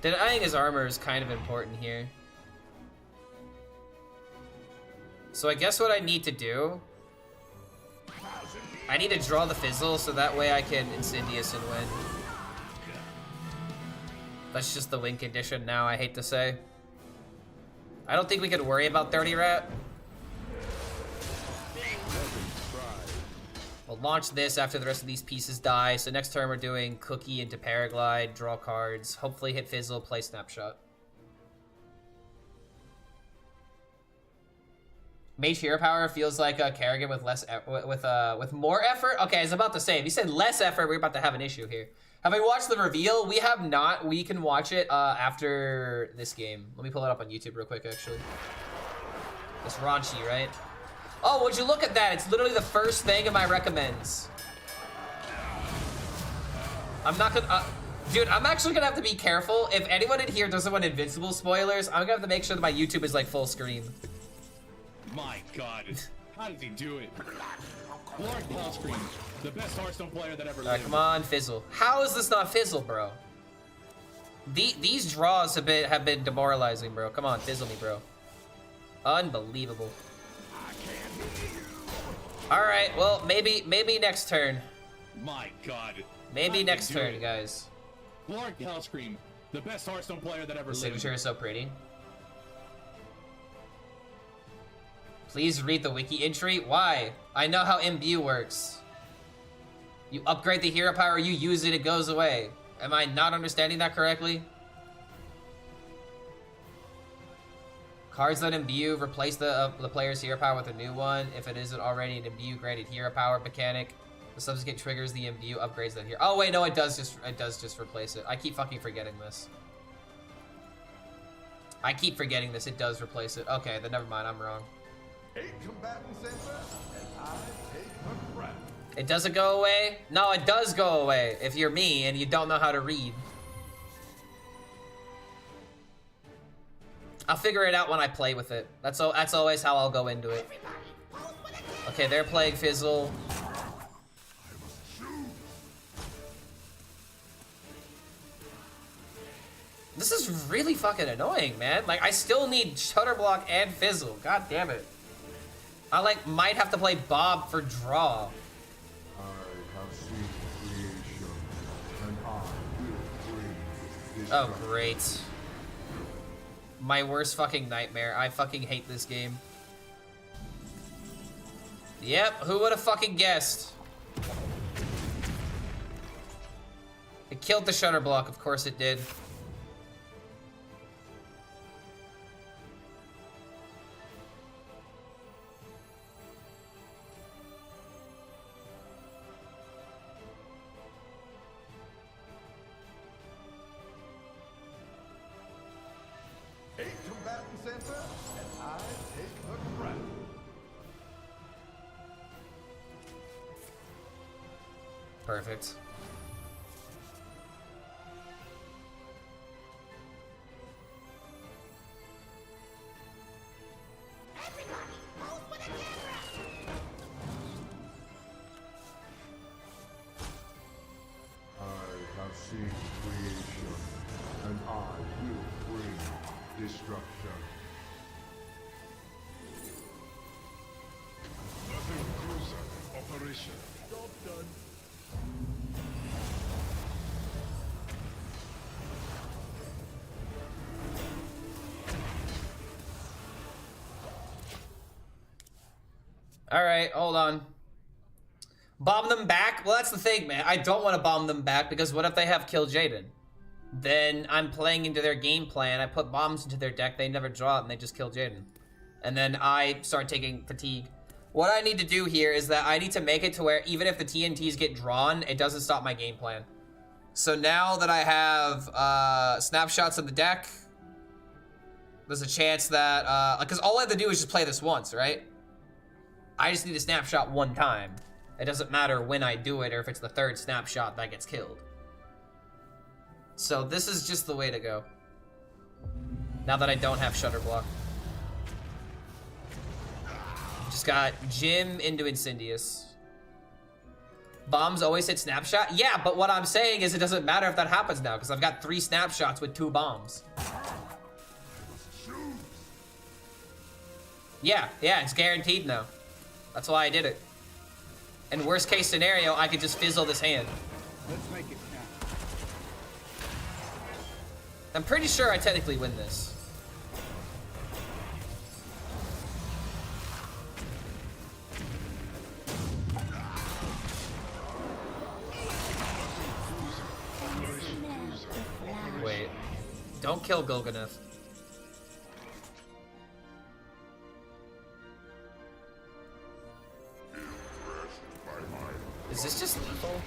Denying his armor is kind of important here. So I guess what I need to do... I need to draw the fizzle so that way I can Insidious and win. That's just the win condition now, I hate to say. I don't think we could worry about 30 Rat. We'll launch this after the rest of these pieces die. So next turn we're doing Cookie into Paraglide, draw cards, hopefully hit Fizzle, play Snapshot. Mage Hero Power feels like a Kerrigan with less with more effort. Okay, I was about to say, if you said less effort, we're about to have an issue here. Have we watched the reveal? We have not. We can watch it after this game. Let me pull it up on YouTube real quick, actually. It's raunchy, right? Oh, would you look at that? It's literally the first thing in my recommends. I'm not gonna... dude, I'm actually gonna have to be careful. If anyone in here doesn't want Invincible spoilers, I'm gonna have to make sure that my YouTube is like full screen. My God, how did he do it? Lord HELLSCREAM, the best Hearthstone player that ever lived. Alright, come on, Fizzle. How is this not Fizzle, bro? These draws have been demoralizing, bro. Come on, Fizzle me, bro. Unbelievable. Alright, well, maybe next turn. My God. Maybe next turn, guys. Lord HELLSCREAM, the best Hearthstone player that ever The lived. signature is so pretty. Please read the wiki entry. Why? I know how imbue works. You upgrade the hero power, you use it, it goes away. Am I not understanding that correctly? Cards that imbue replace the player's hero power with a new one. If it isn't already an imbue granted hero power mechanic, the subsequent triggers the imbue upgrades that hero. Oh wait, no, it does just replace it. I keep fucking forgetting this. I keep forgetting this. It does replace it. Okay, then never mind. I'm wrong. 8 combatants enter, and I take the crown. It doesn't go away? No, it does go away if you're me and you don't know how to read. I'll figure it out when I play with it. That's always how I'll go into it. Okay, they're playing Fizzle. This is really fucking annoying, man. Like, I still need Shutterblock and Fizzle. God damn it. I, like, might have to play Bob for draw. I have seen creation, and I will bring Oh, destruction. great. My worst fucking nightmare. I fucking hate this game. Yep, who would have fucking guessed? It killed the Shutterblock, of course it did. Combatants enter, and I take the crown. Perfect. Everybody, pose for the camera! I have seen creation, and I will bring destruction. Nothing cruiser operation. Job done. Alright, hold on. Bomb them back? Well, that's the thing, man. I don't want to bomb them back because what if they have Kill Jaden? Then I'm playing into their game plan. I put bombs into their deck, they never draw it, and they just kill Jaden. And then I start taking fatigue. What I need to do here is that I need to make it to where even if the TNTs get drawn, it doesn't stop my game plan. So now that I have snapshots in the deck, there's a chance that, because all I have to do is just play this once, right? I just need a snapshot one time. It doesn't matter when I do it or if it's the third snapshot that gets killed. So this is just the way to go. Now that I don't have Shutterblock. Just got Jim into Incendious. Bombs always hit snapshot? Yeah, but what I'm saying is it doesn't matter if that happens now because I've got 3 snapshots with 2 bombs. Yeah, it's guaranteed now. That's why I did it. In worst case scenario, I could just fizzle this hand. Let's make it count. I'm pretty sure I technically win this. Wait. Don't kill Golganeth. Is this just lethal?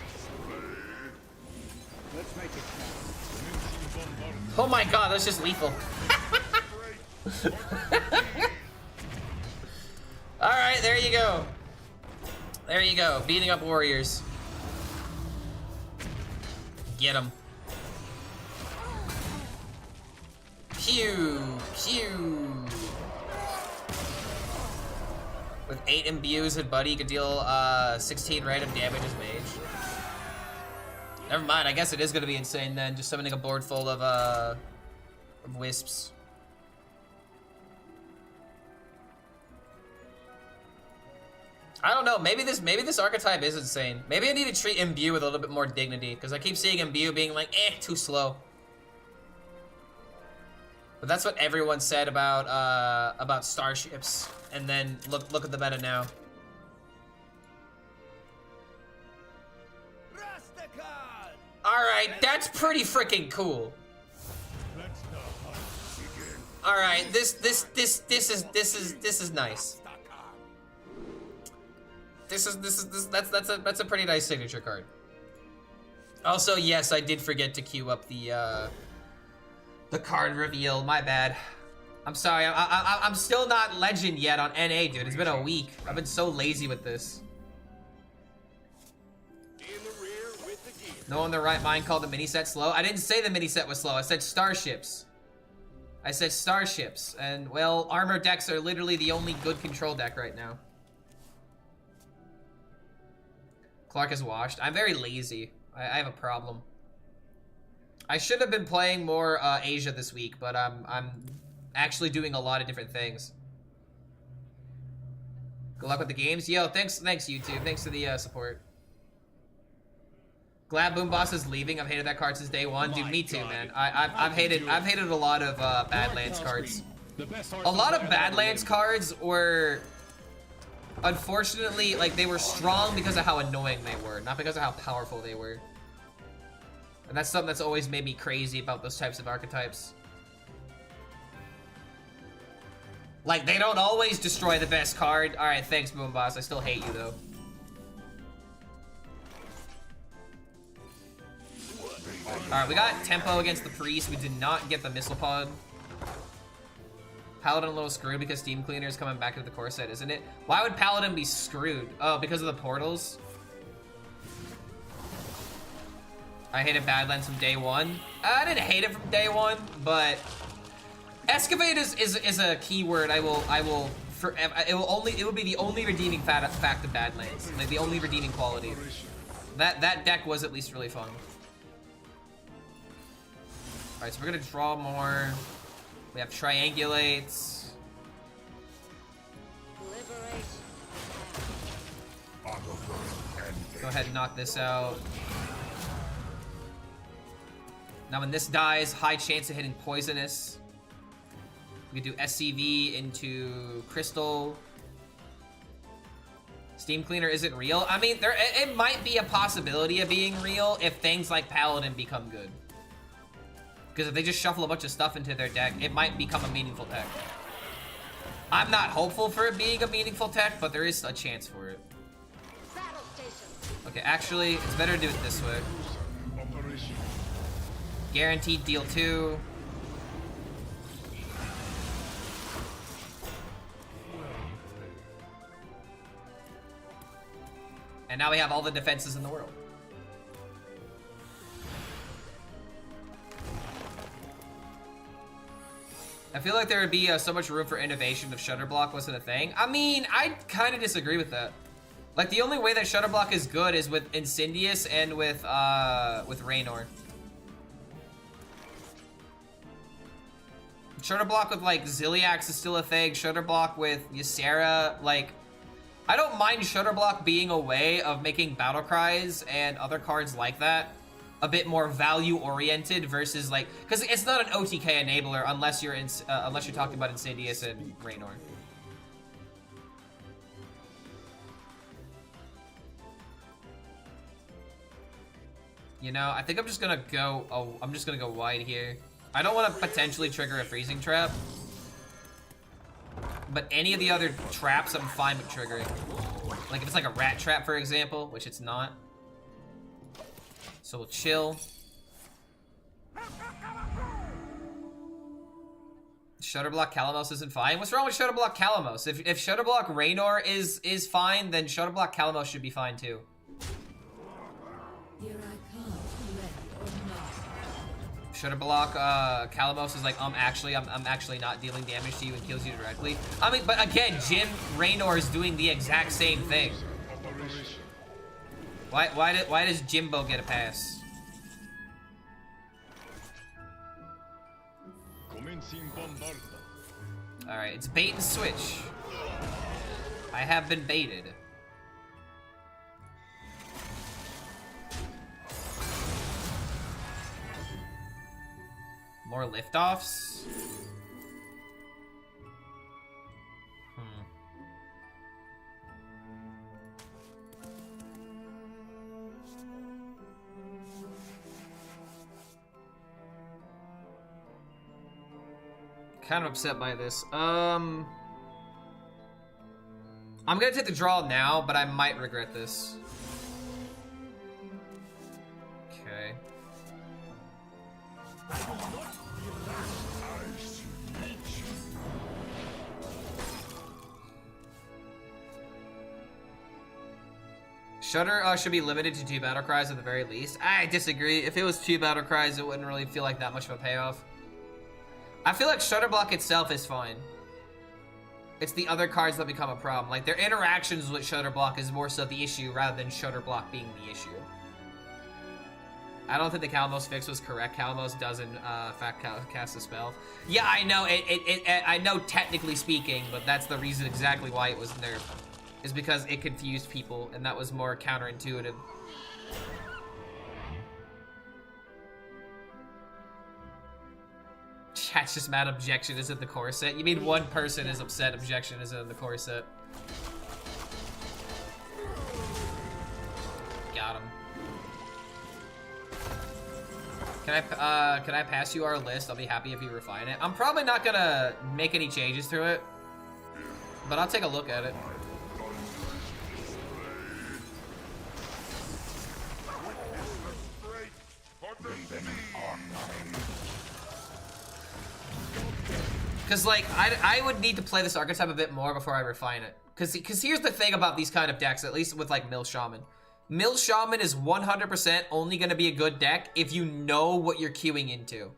Let's make it count. Oh my god, that's just lethal. Alright, there you go. There you go. Beating up warriors. Get him. Pew! Pew! With 8 imbues, his buddy could deal 16 random damage as mage. Never mind, I guess it is gonna be insane then, just summoning a board full of wisps. I don't know, maybe this archetype is insane. Maybe I need to treat imbue with a little bit more dignity, because I keep seeing imbue being like, too slow. But that's what everyone said about starships. And then look at the meta now. Alright, that's pretty freaking cool. Alright, this is nice. That's a pretty nice signature card. Also, yes, I did forget to queue up the card reveal. My bad. I'm sorry. I'm still not legend yet on NA, dude. It's been a week. I've been so lazy with this. No one in their right mind called the mini set slow. I didn't say the mini set was slow. I said starships. I said starships, and well, armor decks are literally the only good control deck right now. Clark is washed. I'm very lazy. I have a problem. I should have been playing more Asia this week, but I'm actually doing a lot of different things. Good luck with the games. Yo, thanks YouTube. Thanks for the support. Glad Boom Boss is leaving. I've hated that card since day one. Dude, me too, man. I've hated a lot of Badlands cards. A lot of Badlands cards were, unfortunately, like, they were strong because of how annoying they were, not because of how powerful they were. And that's something that's always made me crazy about those types of archetypes. Like, they don't always destroy the best card. Alright, thanks, Boom Boss. I still hate you, though. Alright, we got tempo against the priest. We did not get the missile pod. Paladin a little screwed because Steam Cleaner is coming back into the core set, isn't it? Why would Paladin be screwed? Oh, because of the portals? I hated Badlands from day one. I didn't hate it from day one, but excavate is a keyword. It will be the only redeeming fact of Badlands. Like the only redeeming quality. That deck was at least really fun. Alright, so we're gonna draw more. We have triangulates. Go ahead and knock this out. Now when this dies, high chance of hitting poisonous. We can do SCV into crystal. Steam Cleaner isn't real. I mean, it might be a possibility of being real if things like Paladin become good. Because if they just shuffle a bunch of stuff into their deck, it might become a meaningful tech. I'm not hopeful for it being a meaningful tech, but there is a chance for it. Okay, actually, it's better to do it this way. Guaranteed deal 2. And now we have all the defenses in the world. I feel like there would be so much room for innovation if Shutter Block wasn't a thing. I mean, I kind of disagree with that. Like, the only way that Shutter Block is good is with Incendious and with Raynor. Shutter Block with, like, Ziliax is still a thing. Shutter Block with Ysera, like... I don't mind Shutter Block being a way of making Battle Cries and other cards like that a bit more value-oriented versus, like... Because it's not an OTK enabler unless you're talking about Incendious and Raynor. You know, I think I'm just gonna go... Oh, I'm just gonna go wide here. I don't want to potentially trigger a freezing trap. But any of the other traps, I'm fine with triggering. Like if it's like a rat trap, for example, which it's not. So we'll chill. Shutterblock Calamos isn't fine. What's wrong with Shutterblock Calamos? If Shutterblock Raynor is fine, then Shutterblock Calamos should be fine too. Here I come, ready or not. Shutterblock Calamos is like, I'm actually not dealing damage to you and kills you directly. I mean, but again, Jim Raynor is doing the exact same thing. Why does Jimbo get a pass? Alright, it's bait and switch. I have been baited. More liftoffs? Kind of upset by this. I'm gonna take the draw now, but I might regret this. Okay. Shudder should be limited to 2 battle cries at the very least. I disagree. If it was 2 battle cries, it wouldn't really feel like that much of a payoff. I feel like Shudder Block itself is fine. It's the other cards that become a problem. Like, their interactions with Shudder Block is more so the issue rather than Shudder Block being the issue. I don't think the Calamos fix was correct. Calamos doesn't fact cast a spell. Yeah, I know. I know technically speaking, but that's the reason exactly why it was nerfed. Is because it confused people, and that was more counterintuitive. Chat's just mad objection is in the core set. You mean one person is upset objection is in the core set. Got him. Can I pass you our list? I'll be happy if you refine it. I'm probably not gonna make any changes to it, but I'll take a look at it. Because, like, I would need to play this archetype a bit more before I refine it. Because here's the thing about these kind of decks, at least with, like, Mill Shaman. Mill Shaman is 100% only going to be a good deck if you know what you're queuing into.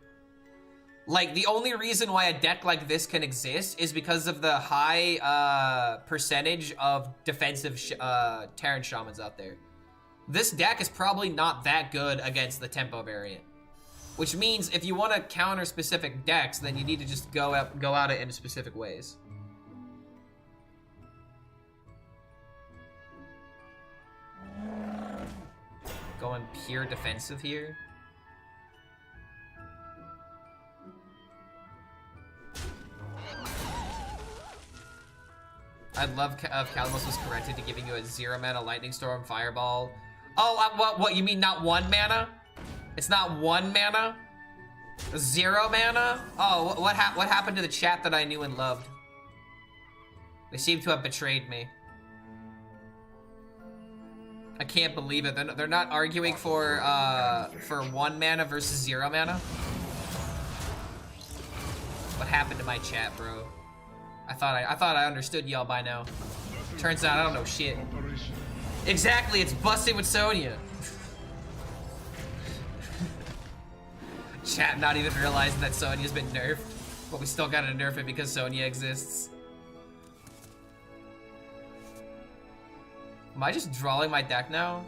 Like, the only reason why a deck like this can exist is because of the high percentage of defensive Terran Shamans out there. This deck is probably not that good against the tempo variant. Which means if you want to counter specific decks, then you need to just go at it in specific ways. Going pure defensive here. I'd love if Calamos was corrected to giving you a 0 mana Lightning Storm Fireball. Oh, what? You mean not 1 mana? It's not 1 mana? 0 mana? Oh, what happened to the chat that I knew and loved? They seem to have betrayed me. I can't believe it. They're not arguing for 1 mana versus 0 mana? What happened to my chat, bro? I thought I understood y'all by now. Turns out I don't know shit. Exactly, it's busting with Sonya. Chat not even realizing that Sonya's been nerfed, but we still gotta nerf it because Sonya exists. Am I just drawing my deck now?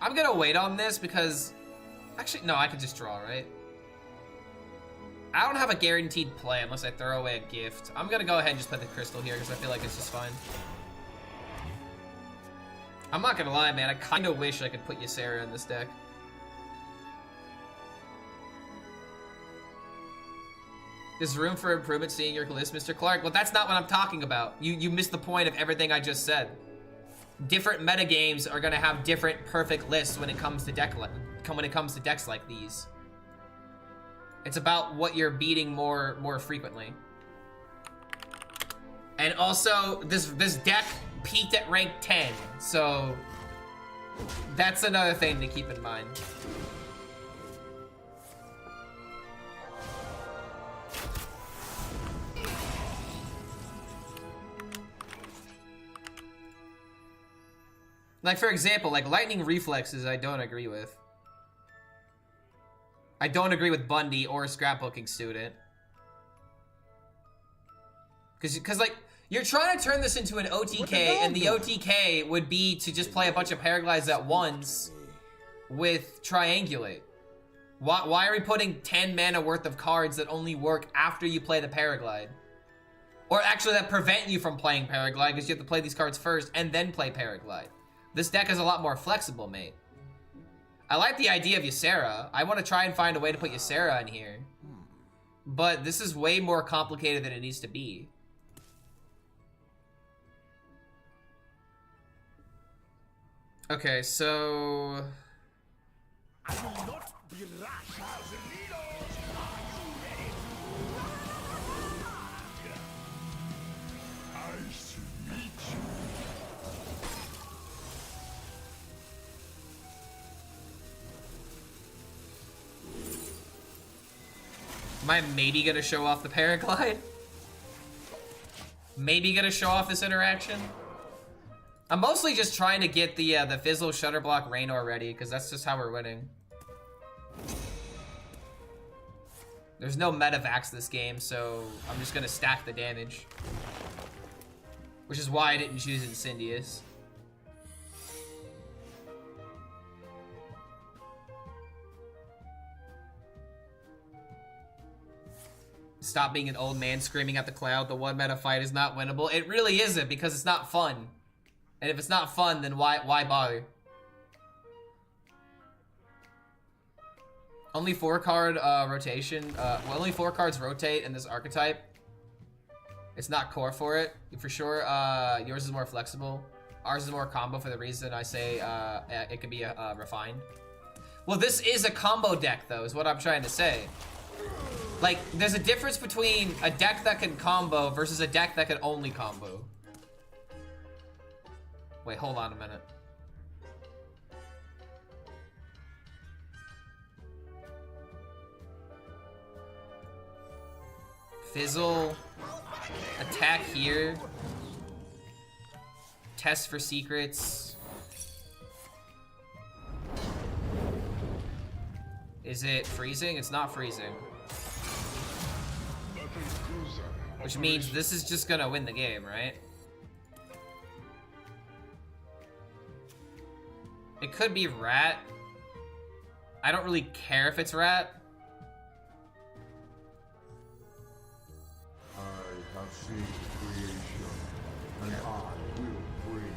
I'm gonna wait on this because... Actually, no, I could just draw, right? I don't have a guaranteed play unless I throw away a gift. I'm gonna go ahead and just put the crystal here because I feel like it's just fine. I'm not gonna lie, man. I kinda wish I could put Ysera in this deck. There's room for improvement seeing your list, Mr. Clark. Well, that's not what I'm talking about. You missed the point of everything I just said. Different metagames are gonna have different perfect lists when it comes to decks like these. It's about what you're beating more frequently. And also, this deck peaked at rank 10, so that's another thing to keep in mind. Like, for example, like lightning reflexes I don't agree with. I don't agree with Bundy or Scrapbooking Student. Cause like, you're trying to turn this into an OTK, and the OTK would be to just play a bunch of Paraglides at once with Triangulate. Why are we putting 10 mana worth of cards that only work after you play the Paraglide? Or actually that prevent you from playing Paraglide because you have to play these cards first and then play Paraglide. This deck is a lot more flexible, mate. I like the idea of Ysera. I want to try and find a way to put Ysera in here. But this is way more complicated than it needs to be. Okay, so... I will not be rash. Am I maybe gonna show off the paraglide? Maybe gonna show off this interaction? I'm mostly just trying to get the Fizzle, Shutterblock, Raynor ready, because that's just how we're winning. There's no metavax this game, so I'm just gonna stack the damage. Which is why I didn't choose Incendious. Stop being an old man screaming at the cloud. The one meta fight is not winnable. It really isn't, because it's not fun. And if it's not fun, then why bother? Only 4-card rotation. Well, only 4 cards rotate in this archetype. It's not core for it, for sure. Yours is more flexible. Ours is more combo for the reason I say it can be refined. Well, this is a combo deck, though, is what I'm trying to say. Like, there's a difference between a deck that can combo versus a deck that can only combo. Wait, hold on a minute. Fizzle. Attack here. Test for secrets. Is it freezing? It's not freezing. Which means this is just gonna win the game, right? It could be Rat. I don't really care if it's Rat. I have seen creation, and I will bring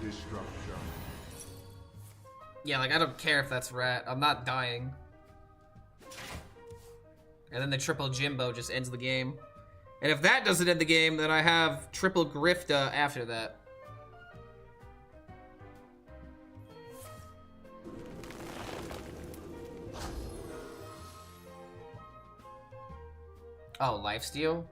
destruction. Yeah, like, I don't care if that's Rat. I'm not dying. And then the triple Jimbo just ends the game. And if that doesn't end the game, then I have triple Grifta after that. Oh, lifesteal?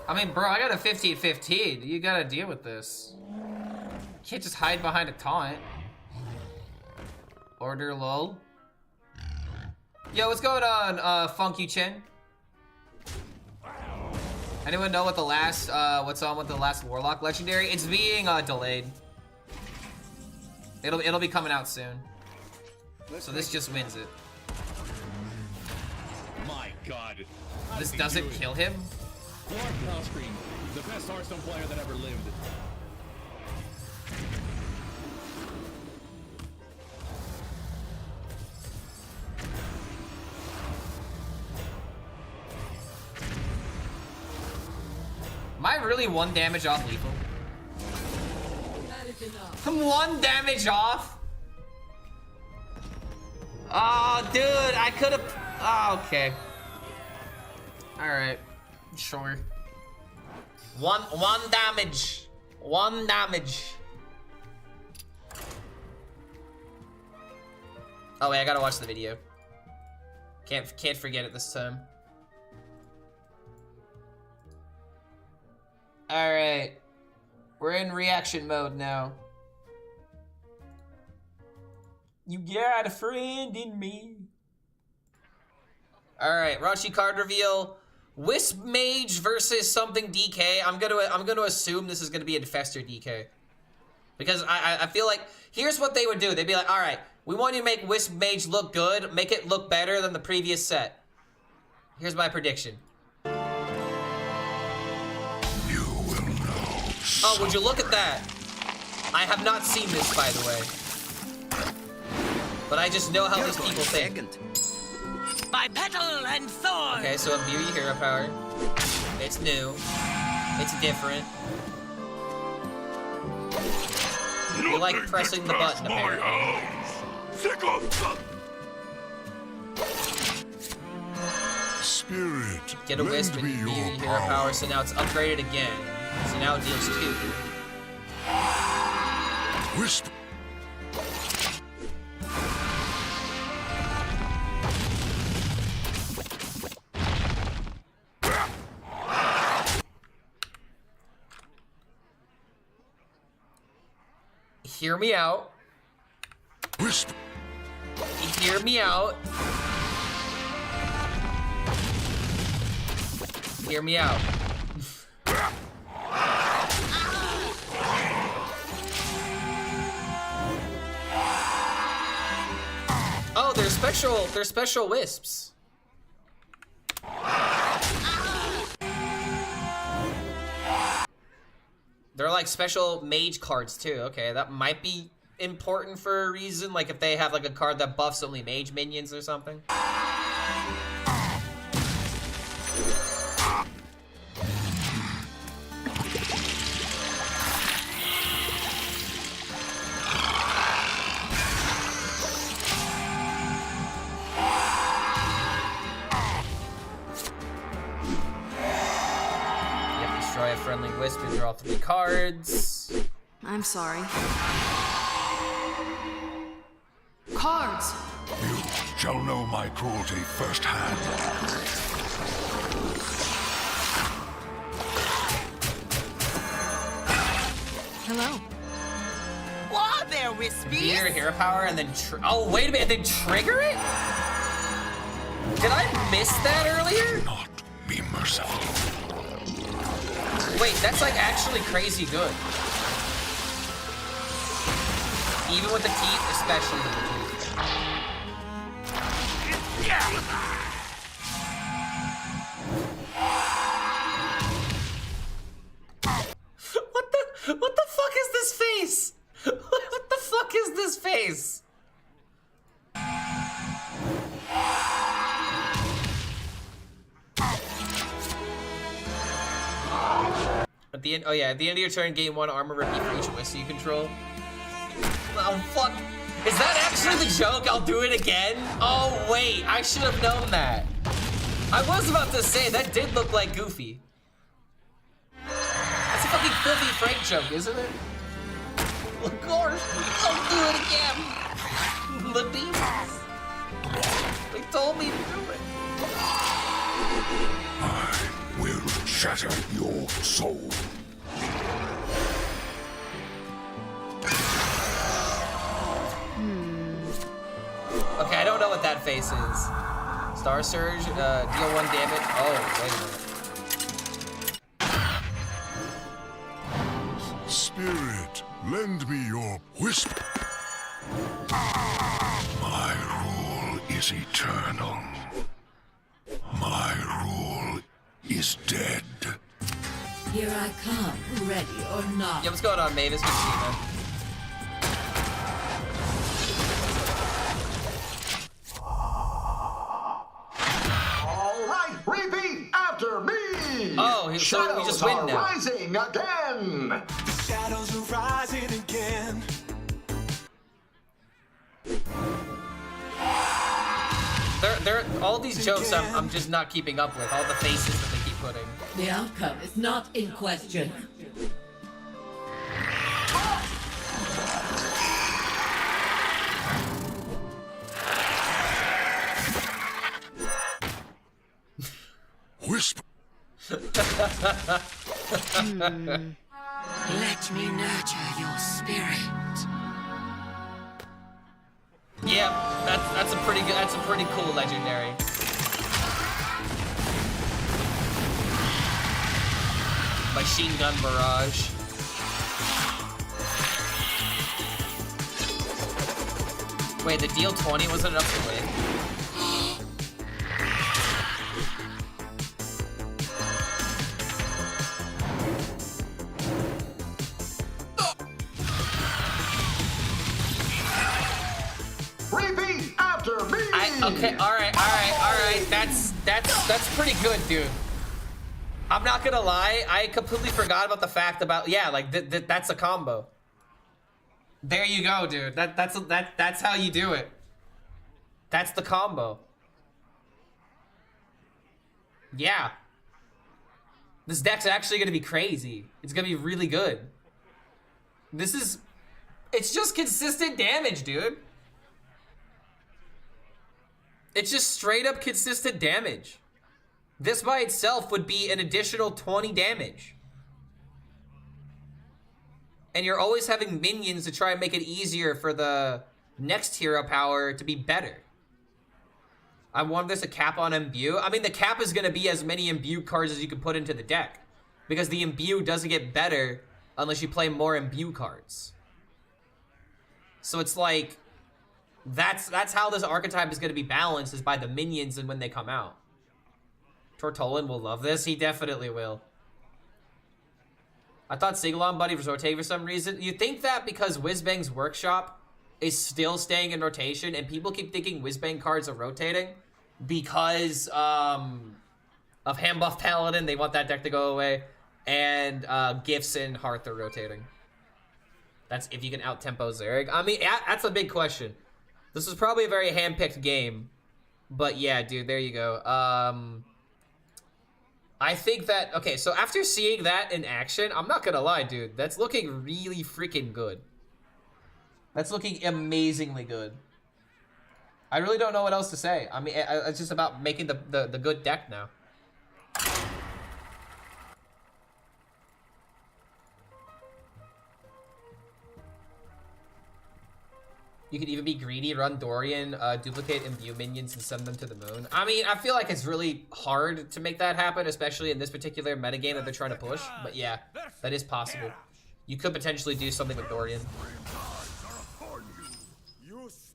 I mean, bro, I got a 15-15. You gotta deal with this. You can't just hide behind a taunt. Order lol. Yo, what's going on, Funky Chin? Anyone know what the last, what's on with the last Warlock Legendary? It's being, delayed. It'll be coming out soon. So this just wins it. My God. This doesn't kill him? Lord HELLSCREAM, the best Hearthstone player that ever lived. Am I really 1 damage off lethal? That is enough. I'm 1 damage off? Oh, dude, I could've... Oh, okay. Alright. Sure. One damage. 1 damage. Oh, wait, I gotta watch the video. Can't forget it this time. Alright. We're in reaction mode now. You got a friend in me. Alright, raunchy card reveal. Wisp Mage versus something DK. I'm gonna assume this is gonna be Infestor DK. Because I feel like, here's what they would do. They'd be like, alright, we want you to make Wisp Mage look good, make it look better than the previous set. Here's my prediction. Oh, would you look at that? I have not seen this, by the way. But I just know how these people think. Bipedal and thorn. Okay, so imbue your hero power. It's new. It's different. You like pressing the button, apparently. Spirit, Get a wisp and imbue your hero power, so now it's upgraded again. So now it deals 2. Wisp. Hear me out. Wisp. hear me out. Hear me out. Oh, they're special wisps. They're like special mage cards too. Okay, that might be important for a reason, like if they have like a card that buffs only mage minions or something. Destroy a friendly wisp and draw 3 cards. I'm sorry. Cards! You shall know my cruelty firsthand. Hello. Whoa there, Wispy. Beat hero power and then oh wait a minute, then trigger it? Did I miss that earlier? Not be merciful. Wait, that's like actually crazy good. Even with the teeth, especially with the teeth. What the fuck is this face? What the fuck is this face? At the end, oh yeah, at the end of your turn, gain 1 armor repeat for each wisp you control. Oh fuck. Is that actually the joke? I'll do it again? Oh wait, I should have known that. I was about to say, that did look like Goofy. That's a fucking Filthy Frank joke, isn't it? Of course, I'll do it again. The demons. They told me to do it. I will shatter your soul. Okay, I don't know what that face is. Star Surge, deal 1 damage. Oh, wait a minute. Spirit, lend me your wisp. My rule is eternal. My rule is dead. Here I come, ready or not. Yeah, what's going on, Mavis? Good to see you, man. Repeat after me! Oh, so we just win now. Rising again! Shadows are rising again. They're all these jokes I'm just not keeping up with, all the faces that they keep putting. The outcome is not in question. Wisp. Let me nurture your spirit. Yeah, that's a pretty good, that's a pretty cool legendary. Machine gun barrage. Wait, the deal 20 wasn't enough to win? Repeat after me! Okay, alright. That's pretty good, dude. I'm not gonna lie, I completely forgot about the fact about, yeah, like, that's a combo. There you go, dude. That's how you do it. That's the combo. Yeah. This deck's actually gonna be crazy. It's gonna be really good. It's just consistent damage, dude. It's just straight up consistent damage. This by itself would be an additional 20 damage. And you're always having minions to try and make it easier for the next hero power to be better. I want there's a cap on imbue. I mean, the cap is going to be as many imbue cards as you can put into the deck. Because the imbue doesn't get better unless you play more imbue cards. So it's like, that's how this archetype is going to be balanced, is by the minions and when they come out. Tortolan will love this. He definitely will. I thought Sing-Along Buddy was rotating for some reason. You think that because Whizbang's Workshop is still staying in rotation and people keep thinking Whizbang cards are rotating because of Hand Buff Paladin, they want that deck to go away, and Gifts and Hearth are rotating. That's if you can out-tempo Zerg. I mean, that's a big question. This was probably a very hand-picked game, but yeah, dude, there you go. I think that, okay, so after seeing that in action, I'm not gonna lie, dude, that's looking really freaking good. That's looking amazingly good. I really don't know what else to say. I mean, it's just about making the good deck now. You could even be greedy, run Dorian, duplicate imbue minions, and send them to the moon. I mean, I feel like it's really hard to make that happen, especially in this particular metagame that they're trying to push. But yeah, that is possible. You could potentially do something with Dorian.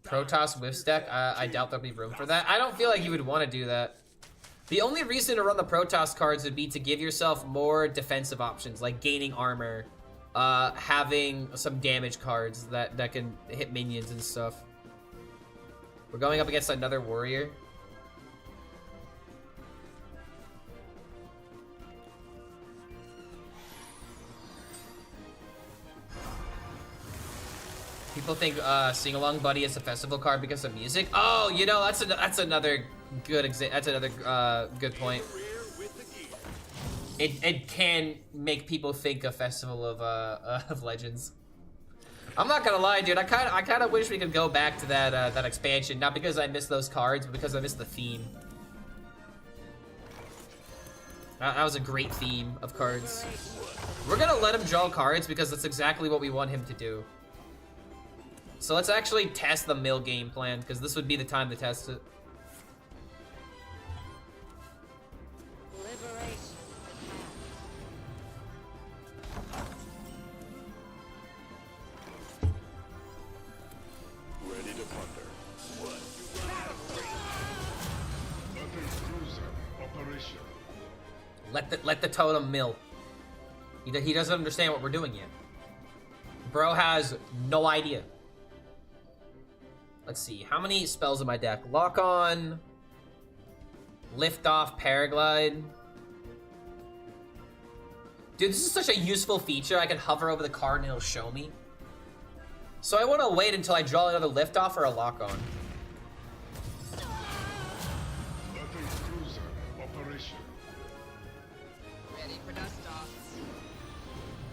Protoss Wisp deck, I doubt there'll be room for that. I don't feel like you would want to do that. The only reason to run the Protoss cards would be to give yourself more defensive options, like gaining armor, having some damage cards that can hit minions and stuff. We're going up against another warrior. People think Sing-Along Buddy is a festival card because of music. Oh, you know, that's another good good point. It can make people think a festival of legends. I'm not gonna lie, dude. I kind of wish we could go back to that expansion, not because I miss those cards, but because I miss the theme. That was a great theme of cards. We're gonna let him draw cards because that's exactly what we want him to do. So let's actually test the Mill game plan, because this would be the time to test it. Ready to plunder. Battle cruiser operation. Let the totem mill. He doesn't understand what we're doing yet. Bro has no idea. Let's see, how many spells in my deck? Lock on, lift off, paraglide. Dude, this is such a useful feature. I can hover over the card and it'll show me. So I want to wait until I draw another lift off or a lock on. Battle cruiser operation. Ready for dust offs.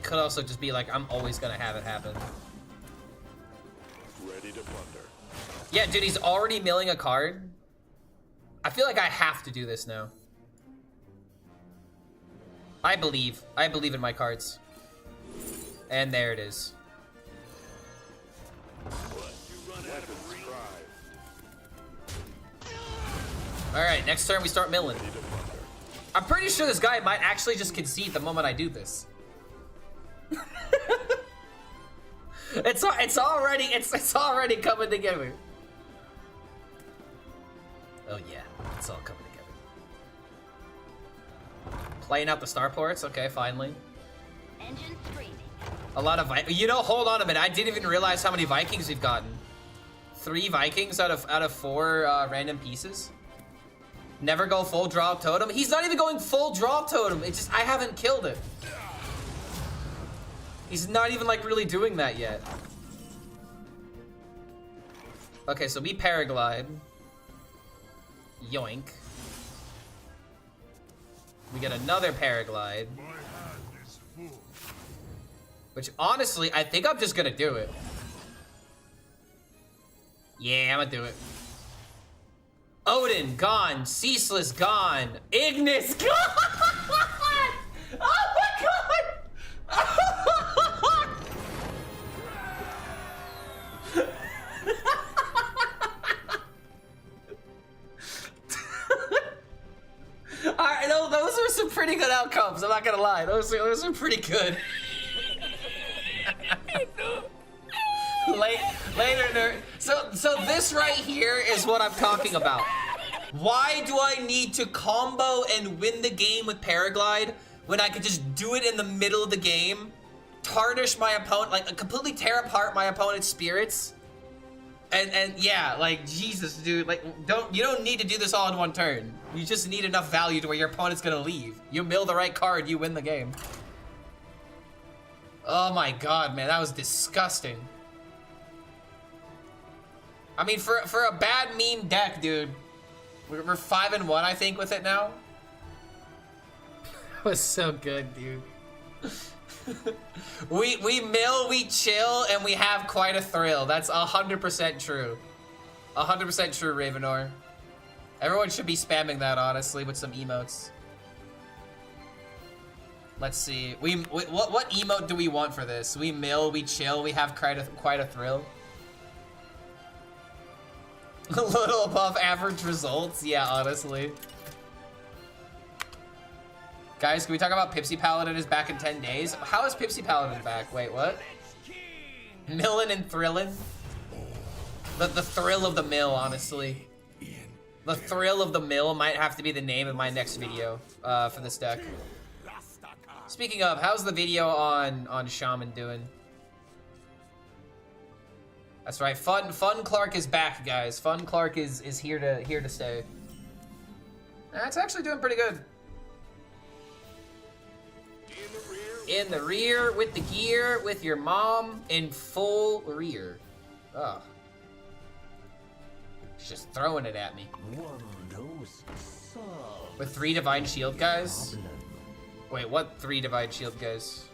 Could also just be like, I'm always gonna have it happen. Ready to plunder. Yeah, dude, he's already milling a card. I feel like I have to do this now. I believe in my cards. And there it is. Alright, next turn we start milling. I'm pretty sure this guy might actually just concede the moment I do this. It's already coming together. Oh yeah, it's all coming together. Playing out the starports, okay, finally. Engine screaming. A lot of you know, hold on a minute. I didn't even realize how many Vikings we've gotten. 3 Vikings out of 4 random pieces. Never go full draw totem. He's not even going full draw totem. It's just I haven't killed it. He's not even like really doing that yet. Okay, so we paraglide. Yoink. We get another paraglide. My hand is full. Which honestly, I think I'm just gonna do it. Yeah, I'm gonna do it. Odin gone. Ceaseless gone. Ignis gone. Oh my god. outcomes. I'm not gonna lie. Those are pretty good. Later, nerd. So this right here is what I'm talking about. Why do I need to combo and win the game with Paraglide when I could just do it in the middle of the game, tarnish my opponent, like completely tear apart my opponent's spirits, and yeah, like Jesus, dude, like you don't need to do this all in one turn. You just need enough value to where your opponent's gonna leave. You mill the right card, you win the game. Oh my god, man, that was disgusting. I mean, for a bad meme deck, dude, we're 5-1, I think, with it now. That was so good, dude. we mill, we chill, and we have quite a thrill. That's 100% true. 100% true, Ravenor. Everyone should be spamming that, honestly, with some emotes. Let's see. What emote do we want for this? We mill, we chill, we have quite a thrill. A little above average results, yeah, honestly. Guys, can we talk about Pipsy Paladin is back in 10 days? How is Pipsy Paladin back? Wait, what? Millin' and thrillin'? The thrill of the mill, honestly. The thrill of the mill might have to be the name of my next video for this deck. Speaking of, how's the video on Shaman doing? That's right, Fun Clark is back, guys. Fun Clark is here to stay. That's actually doing pretty good. In the rear, with the gear, with your mom, in full rear. Ugh. She's just throwing it at me. With 3 Divine Shield, guys? Wait, what 3 Divine Shield, guys?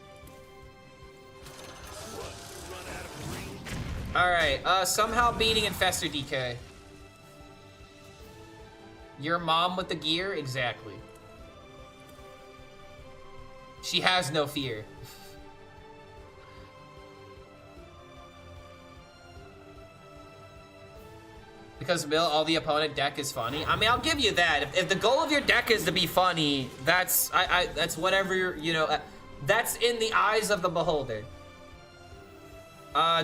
Alright, somehow beating Infestor DK. Your mom with the gear? Exactly. She has no fear. Because mill all the opponent deck is funny. I mean, I'll give you that. If the goal of your deck is to be funny, that's that's whatever, you know, that's in the eyes of the beholder.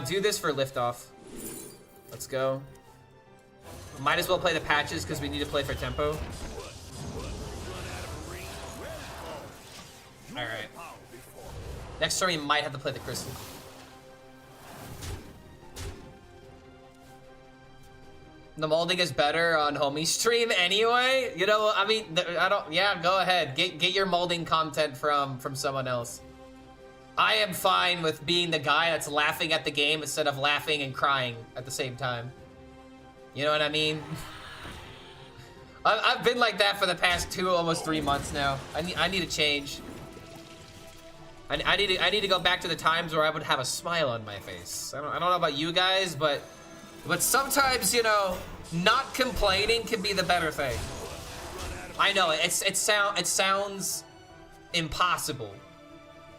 Do this for liftoff. Let's go. Might as well play the patches because we need to play for tempo. Alright. Next turn we might have to play the crystal. The molding is better on homie stream anyway. You know, I mean, I don't. Yeah, go ahead. Get your molding content from someone else. I am fine with being the guy that's laughing at the game instead of laughing and crying at the same time. You know what I mean? I've been like that for the past 2, almost 3 months now. I need to change. I need to go back to the times where I would have a smile on my face. I don't know about you guys, but sometimes, you know, not complaining can be the better thing. I know it sounds impossible.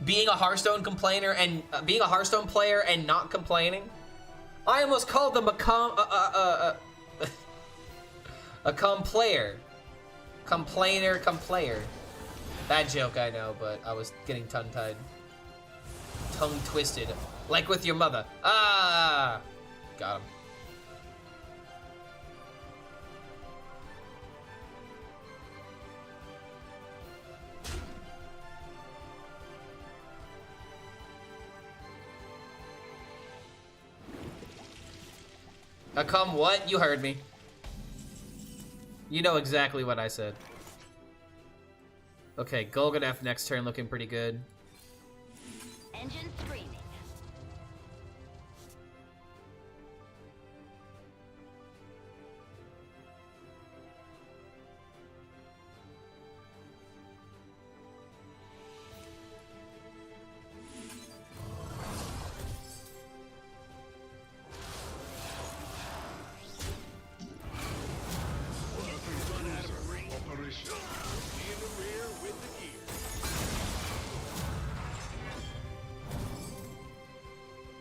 Being a Hearthstone complainer and being a Hearthstone player and not complaining. I almost called them a complayer. Complainer. Bad joke, I know, but I was getting tongue-tied. Tongue twisted. Like with your mother. Ah! Got him. Come what? You heard me. You know exactly what I said. Okay, Golgadef next turn looking pretty good. Engine screaming.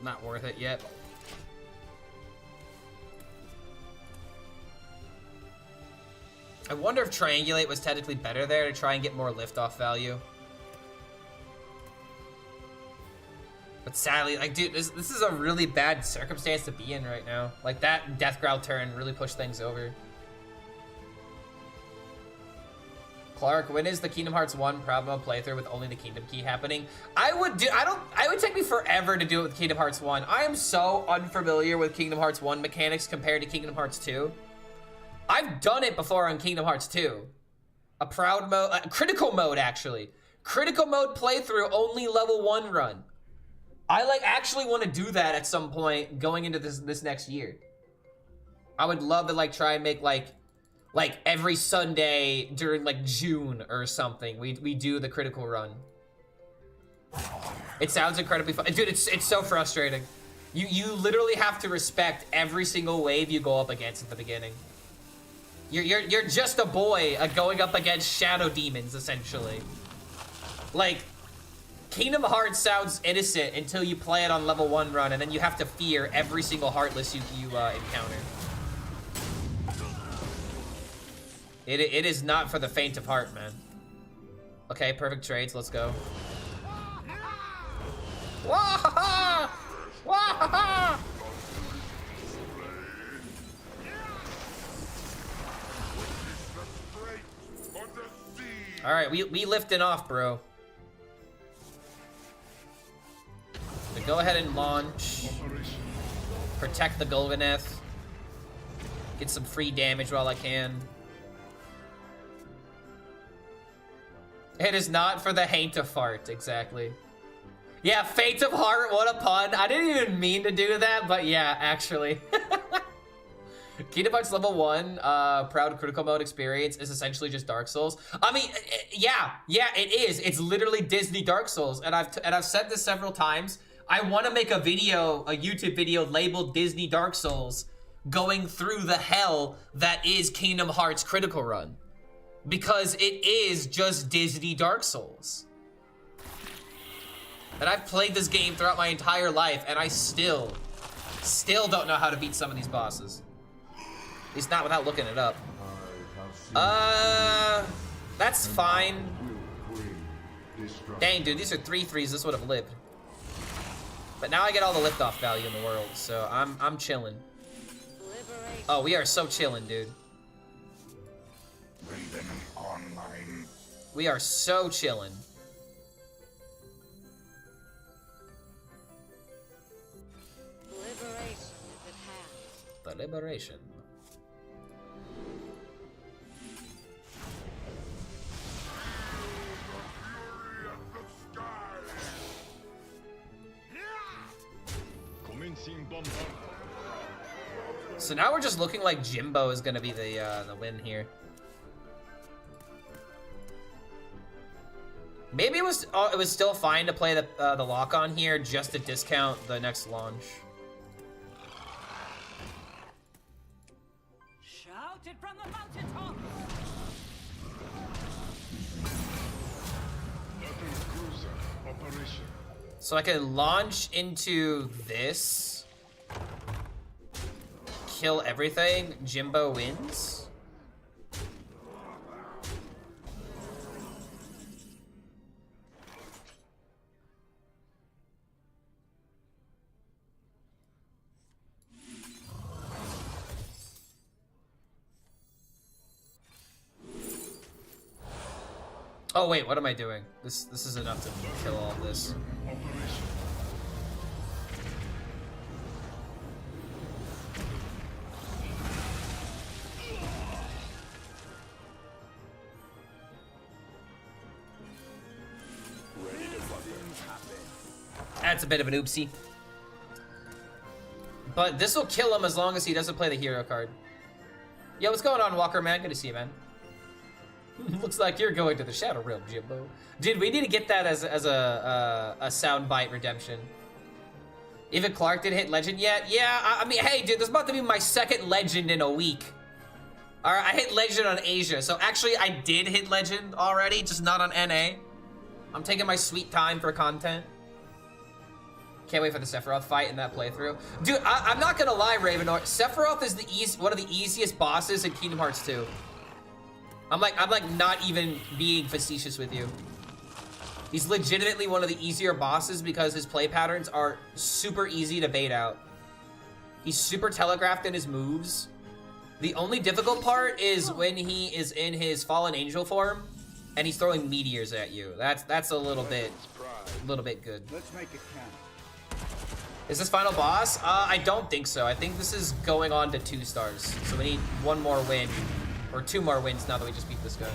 Not worth it yet. I wonder if Triangulate was technically better there to try and get more liftoff value. But sadly, like, dude, this is a really bad circumstance to be in right now. Like, that Death Growl turn really pushed things over. Clark, when is the Kingdom Hearts 1 Proud Mode playthrough with only the Kingdom Key happening? It would take me forever to do it with Kingdom Hearts 1. I am so unfamiliar with Kingdom Hearts 1 mechanics compared to Kingdom Hearts 2. I've done it before on Kingdom Hearts 2. A Proud Mode, Critical Mode, actually. Critical Mode playthrough, only level 1 run. I, like, actually want to do that at some point going into this next year. I would love to, like, try and make, like every Sunday during like June or something, we do the critical run. It sounds incredibly fun, dude. It's so frustrating. You literally have to respect every single wave you go up against at the beginning. You're just a boy going up against shadow demons essentially. Like, Kingdom Hearts sounds innocent until you play it on level 1 run, and then you have to fear every single Heartless you encounter. It is not for the faint of heart, man. Okay, perfect trades. Let's go. Wah-ha-ha! Wah-ha-ha! All right, we lifting off, bro. So go ahead and launch. Protect the Golganeth. Get some free damage while I can. It is not for the haint of fart, exactly. Yeah, faint of heart, what a pun. I didn't even mean to do that, but yeah, actually. Kingdom Hearts level 1, Proud Critical Mode experience is essentially just Dark Souls. I mean, yeah, it is. It's literally Disney Dark Souls, and I've said this several times. I want to make a YouTube video labeled Disney Dark Souls, going through the hell that is Kingdom Hearts Critical Run. Because it is just Disney Dark Souls. And I've played this game throughout my entire life, and I still don't know how to beat some of these bosses. At least not without looking it up. That's fine. Dang, dude, these are 3/3s. This would have lived. But now I get all the liftoff value in the world, so I'm chilling. Oh, we are so chilling, dude. We are so chillin'. The liberation. So now we're just looking like Jimbo is gonna be the win here. Maybe it was still fine to play the lock on here just to discount the next launch. Shout it from the mountaintop. So I can launch into this, kill everything, Jimbo wins. Oh wait, what am I doing? This is enough to kill all of this. That's a bit of an oopsie. But this will kill him as long as he doesn't play the hero card. Yo, what's going on, Walker, man? Good to see you, man. Looks like you're going to the Shadow Realm, Jimbo. Dude, we need to get that as a soundbite redemption. Even Clark didn't hit Legend yet? Yeah, I mean, hey, dude, this is about to be my second Legend in a week. Alright, I hit Legend on Asia. So actually, I did hit Legend already, just not on NA. I'm taking my sweet time for content. Can't wait for the Sephiroth fight in that playthrough. Dude, I'm not gonna lie, Ravenor. Sephiroth is one of the easiest bosses in Kingdom Hearts 2. I'm like not even being facetious with you. He's legitimately one of the easier bosses because his play patterns are super easy to bait out. He's super telegraphed in his moves. The only difficult part is when he is in his fallen angel form and he's throwing meteors at you. That's a little bit good. Let's make it count. Is this final boss? I don't think so. I think this is going on to 2 stars. So we need 1 more win, or 2 more wins now that we just beat this guy.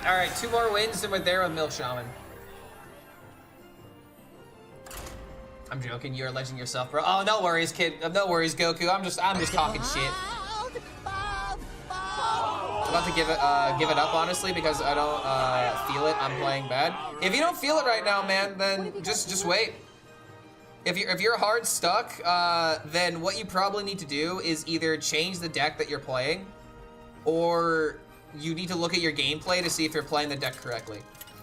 All right, 2 more wins and we're there with Mill Shaman. I'm joking. You're alleging yourself, bro. Oh, no worries, kid. No worries, Goku. I'm just talking shit. I'm about to give it up, honestly, because I don't feel it. I'm playing bad. If you don't feel it right now, man, then just wait. If you're hard stuck, then what you probably need to do is either change the deck that you're playing, or you need to look at your gameplay to see if you're playing the deck correctly.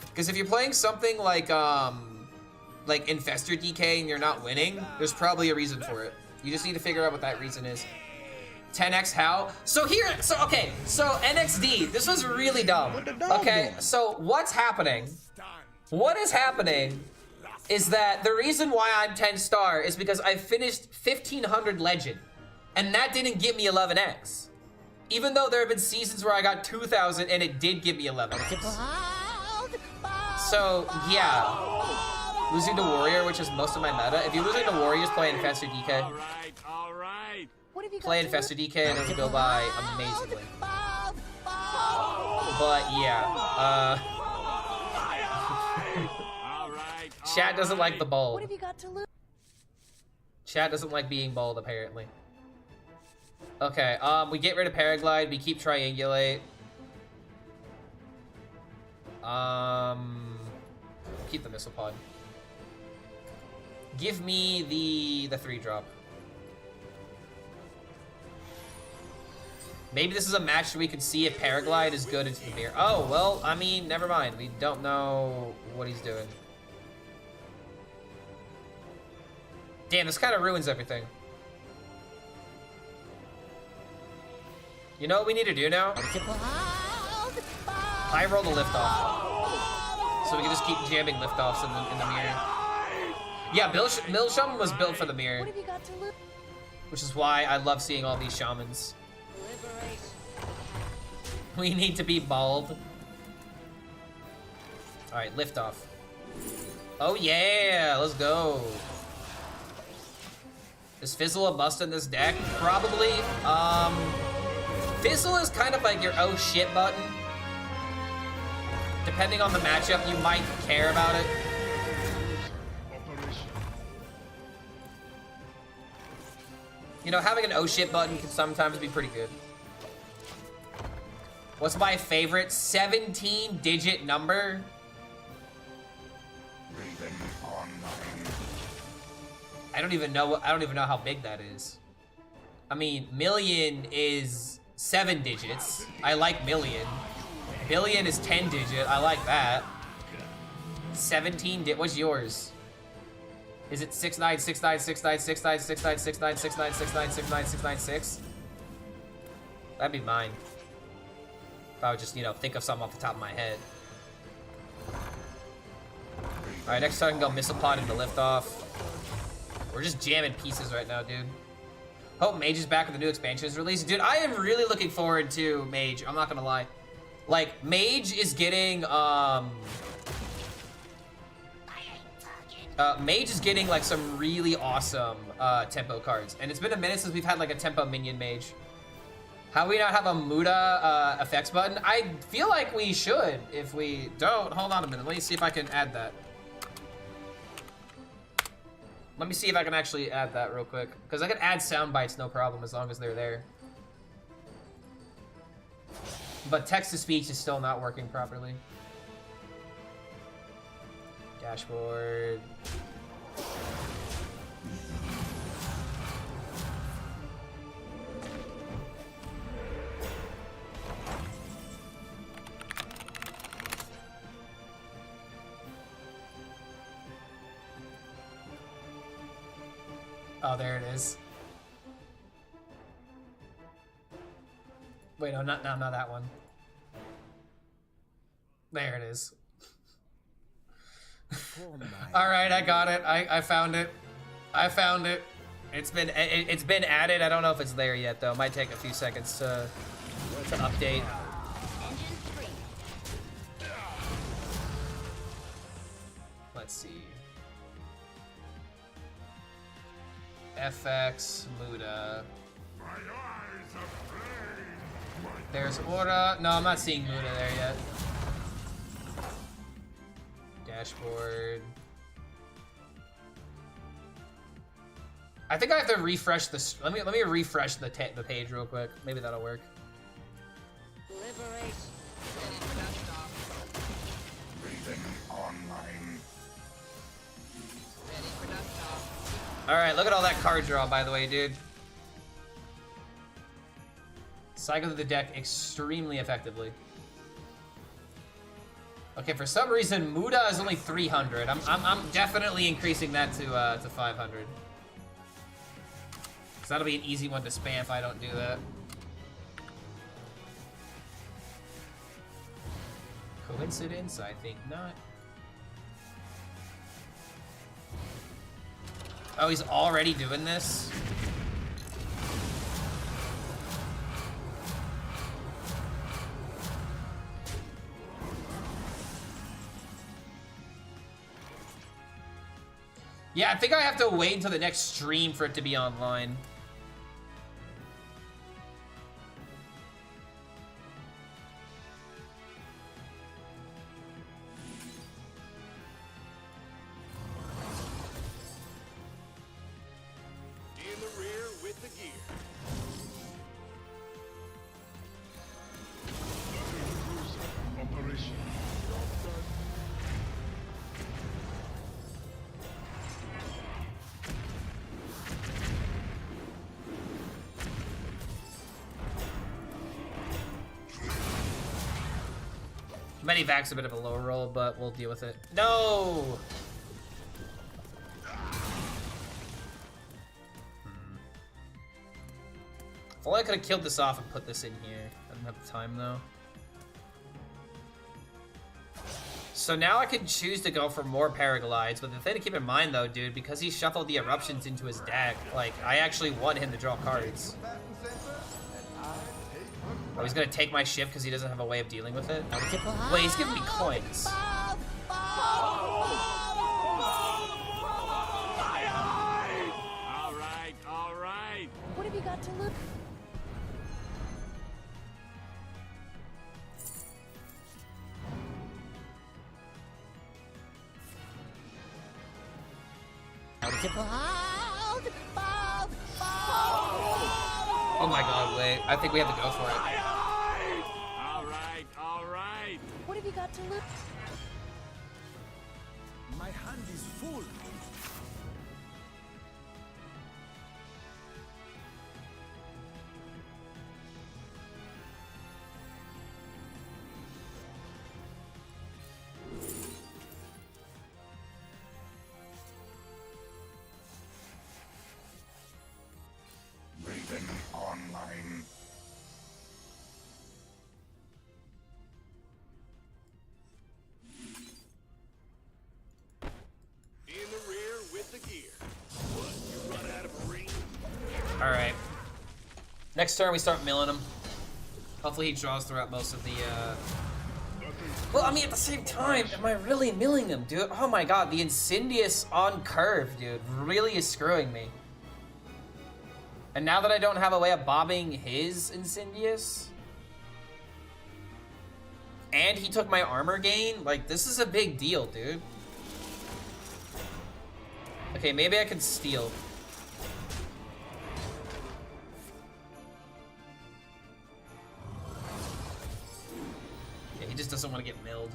Because if you're playing something like Infestor DK and you're not winning, there's probably a reason for it. You just need to figure out what that reason is. 10x how? So NXD, this was really dumb. Okay, so what's happening? What is happening is that the reason why I'm 10 star is because I finished 1500 legend, and that didn't give me 11x. Even though there have been seasons where I got 2000 and it did give me 11x. So yeah, losing to Warrior, which is most of my meta. If you're losing to Warriors, play Infestor DK. All right. Play Infestor DK and it'll go by amazingly. But yeah, Chat doesn't like the bold. What have you got to lose? Chat doesn't like being bold, apparently. Okay, we get rid of Paraglide, we keep Triangulate. Keep the Missile Pod. Give me the 3-drop. Maybe this is a match where we could see if Paraglide is good into the mirror. Oh, well, I mean, never mind. We don't know what he's doing. Damn, this kind of ruins everything. You know what we need to do now? I roll the liftoff. So we can just keep jamming liftoffs in the mirror. Yeah, Mill Shaman was built for the mirror. What have you got to lose? Which is why I love seeing all these shamans. We need to be bald. Alright, liftoff. Oh yeah, let's go. Is Fizzle a must in this deck? Probably. Fizzle is kind of like your oh shit button. Depending on the matchup, you might care about it. You know, having an oh shit button can sometimes be pretty good. What's my favorite 17-digit number? I don't even know how big that is. I mean, million is 7 digits. I like million. Billion is 10 digit. I like that. 17 what's yours? Is it 69696969696969696969696? That'd be mine. If I would just, you know, think of something off the top of my head. Alright, next time I can go Missile Pod into Liftoff. We're just jamming pieces right now, dude. Hope Mage is back when the new expansion is released. Dude, I am really looking forward to Mage. I'm not gonna lie. Like, Mage is getting, Mage is getting, like, some really awesome, tempo cards. And it's been a minute since we've had, like, a tempo minion Mage. How do we not have a Muda, effects button? I feel like we should. If we don't, hold on a minute. Let me see if I can add that. Let me see if I can actually add that real quick. Because I can add sound bites, no problem, as long as they're there. But text-to-speech is still not working properly. Dashboard. Oh, there it is. Wait, no, not that one. There it is. All right, I got it. I found it. I found it. It's been added. I don't know if it's there yet though. It might take a few seconds to update. Engine 3. Let's see. FX Muda. There's Aura. No, I'm not seeing Muda there yet. Dashboard. I think I have to refresh this. Let me refresh the page real quick. Maybe that'll work. Liberation. All right, look at all that card draw, by the way, dude. Cycle through the deck extremely effectively. Okay, for some reason, Muda is only 300. I'm definitely increasing that to 500. Cause that'll be an easy one to spam if I don't do that. Coincidence? I think not. Oh, he's already doing this? Yeah, I think I have to wait until the next stream for it to be online. In the rear with the gear. Operation. Medivac's a bit of a lower roll, but we'll deal with it. No! If only I could have killed this off and put this in here. I don't have the time though. So now I can choose to go for more paraglides, but the thing to keep in mind though, dude, because he shuffled the eruptions into his deck, like, I actually want him to draw cards. Oh, he's gonna take my ship because he doesn't have a way of dealing with it? Wait, he's giving me coins. All right. What have you got to look? Oh my god, wait. I think we have to go for it. All right. What have you got to look? My hand is full. Raven online. In the rear with the gear. What? You run out of ring? Alright. Next turn we start milling him. Hopefully he draws throughout most of the, Well, I mean, at the same time, am I really milling him, dude? Oh my god, the Incendious on curve, dude, really is screwing me. And now that I don't have a way of bobbing his Incendious, and he took my armor gain, like, this is a big deal, dude. Okay, maybe I can steal. Yeah, he just doesn't want to get milled.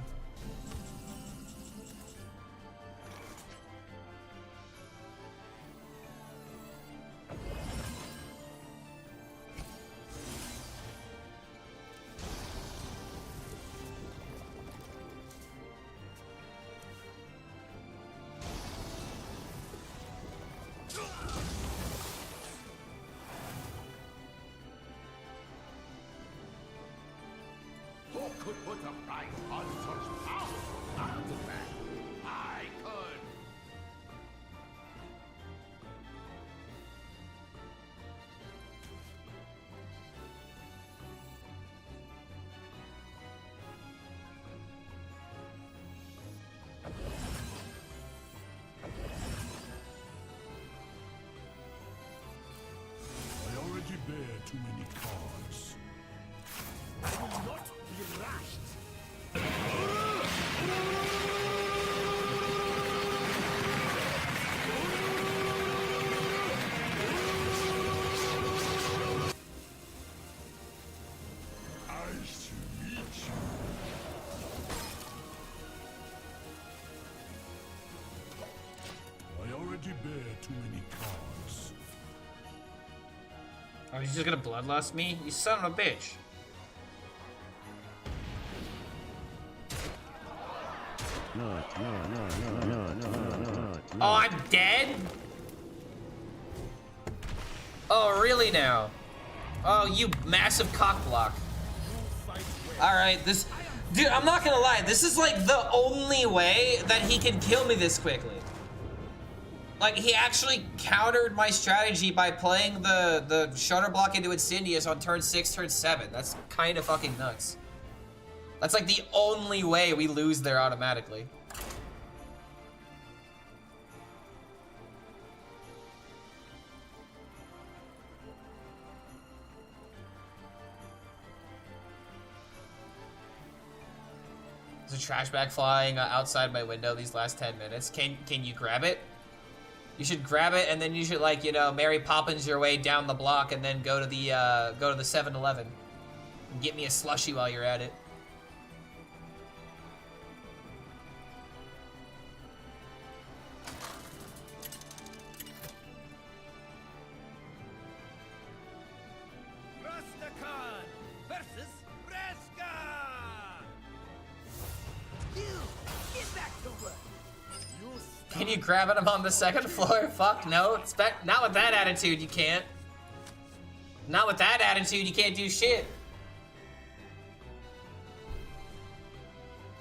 could put a price on such powerful artifacts. I could. I already bear too many cards. I will not be rushed. Nice to meet you. I already bear too many cards. Oh, he's just gonna bloodlust me? You son of a bitch. Oh, I'm dead? Oh, really now? Oh, you massive cock block. Alright, this... Dude, I'm not gonna lie. This is like the only way that he can kill me this quickly. Like, he actually countered my strategy by playing the shutter block into Incendius on turn 6, turn 7. That's kind of fucking nuts. That's like the only way we lose there automatically. There's a trash bag flying outside my window these last 10 minutes. Can you grab it? You should grab it, and then you should, like, you know, Mary Poppins your way down the block, and then go to the 7-Eleven and get me a slushie while you're at it. Rusticon versus Reska! You, get back to work. You Can you grab it? I'm on the second floor. Fuck no. Not with that attitude, you can't. Not with that attitude, you can't do shit.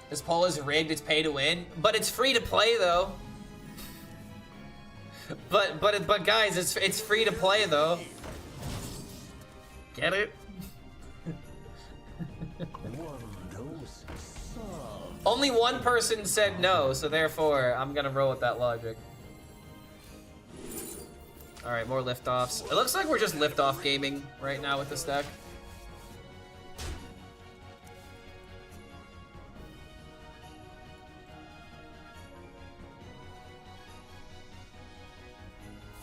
This poll is rigged, it's pay to win. But it's free to play though. But guys, it's free to play though. Get it? Only one person said no, so therefore I'm gonna roll with that logic. Alright, more liftoffs. It looks like we're just liftoff gaming right now with this deck.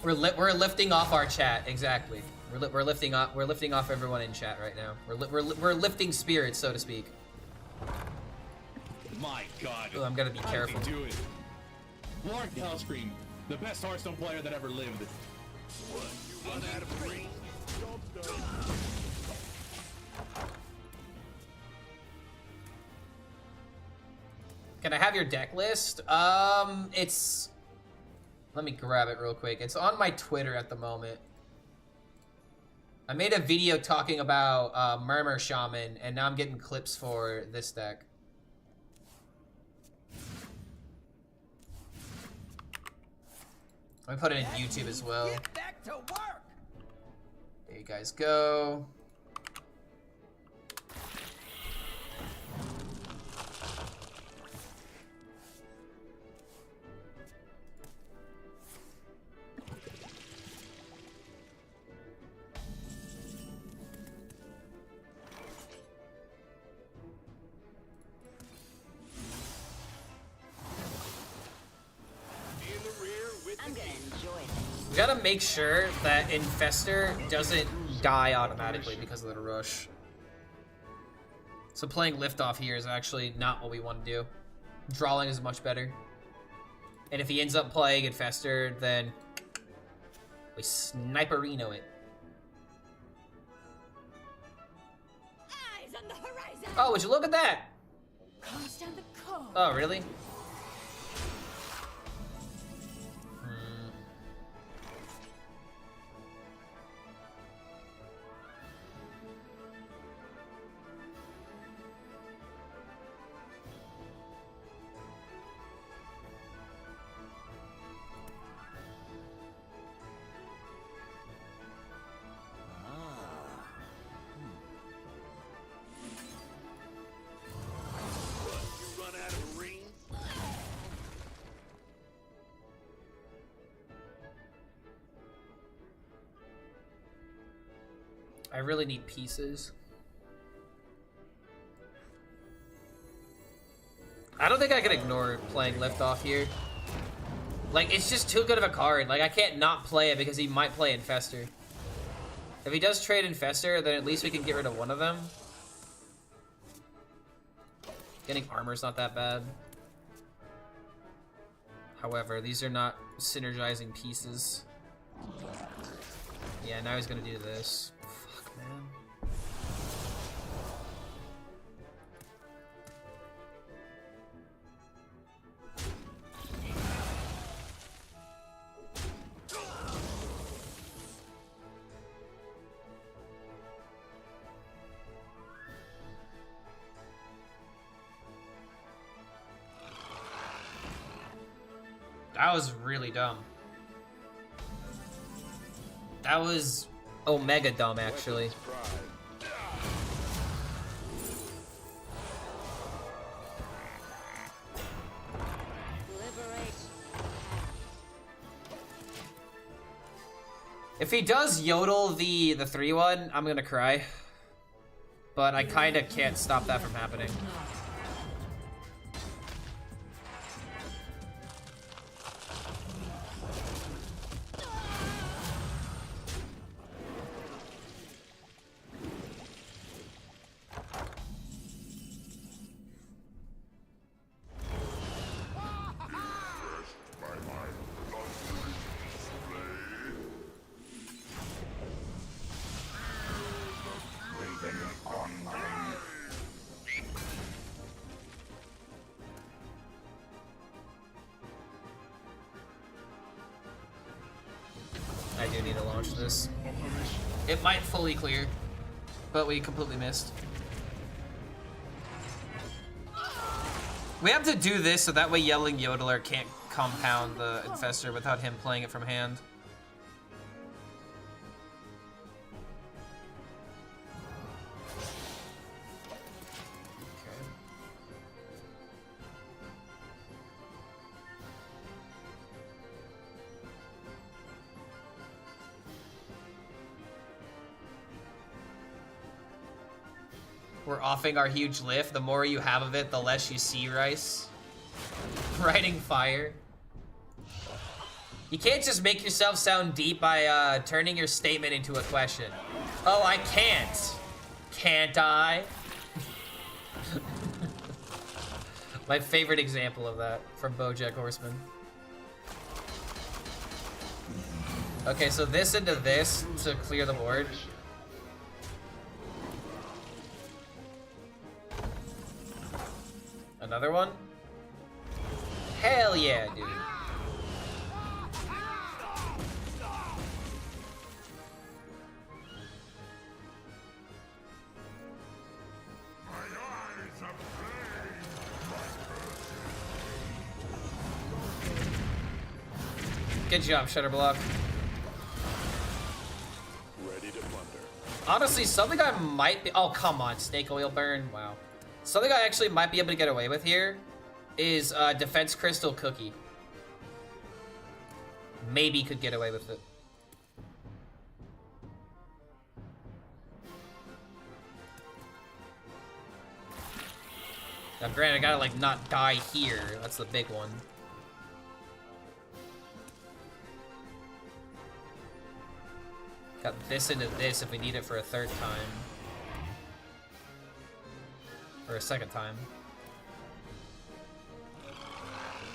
We're lifting off our chat, exactly. We're lifting off everyone in chat right now. We're lifting spirits, so to speak. My God. Ooh, I'm gonna be careful. How did he do it? Lord HELLSCREAM, the best Hearthstone player that ever lived. run out of breath. Can I have your deck list? It's... Let me grab it real quick. It's on my Twitter at the moment. I made a video talking about Mill Shaman, and now I'm getting clips for this deck. Let me put it in YouTube as well. Get back to work. There you guys go. I'm gonna enjoy this. We gotta make sure that Infestor doesn't die automatically because of the rush. So playing Liftoff here is actually not what we want to do. Drawing is much better. And if he ends up playing Infestor, then we sniperino it. Eyes on the horizon. Oh, would you look at that? Cast down the code. Oh, really? I really need pieces. I don't think I can ignore playing Liftoff here. Like, it's just too good of a card. Like, I can't not play it because he might play Infestor. If he does trade Infestor, then at least we can get rid of one of them. Getting armor's not that bad. However, these are not synergizing pieces. Yeah, now he's gonna do this. Fuck, man. That was really dumb. That was Omega dumb, actually. If he does yodel the 3-1, I'm gonna cry. But I kinda can't stop that from happening. I do need to launch this. It might fully clear, but we completely missed. We have to do this so that way Yelling Yodeler can't compound the Infestor without him playing it from hand. We're offing our huge lift. The more you have of it, the less you see, Rice. Writing fire. You can't just make yourself sound deep by turning your statement into a question. Oh, I can't. Can't I? My favorite example of that from BoJack Horseman. Okay, so this into this to clear the board. Another one? Hell yeah, dude. Good job, Shutterblock. Ready to plunder. Honestly, something I might be... Oh, come on, Snake Oil Burn. Wow. Something I actually might be able to get away with here is Defense Crystal Cookie. Maybe could get away with it. Now, granted, I gotta, like, not die here. That's the big one. Got this into this if we need it for a third time. Or a second time.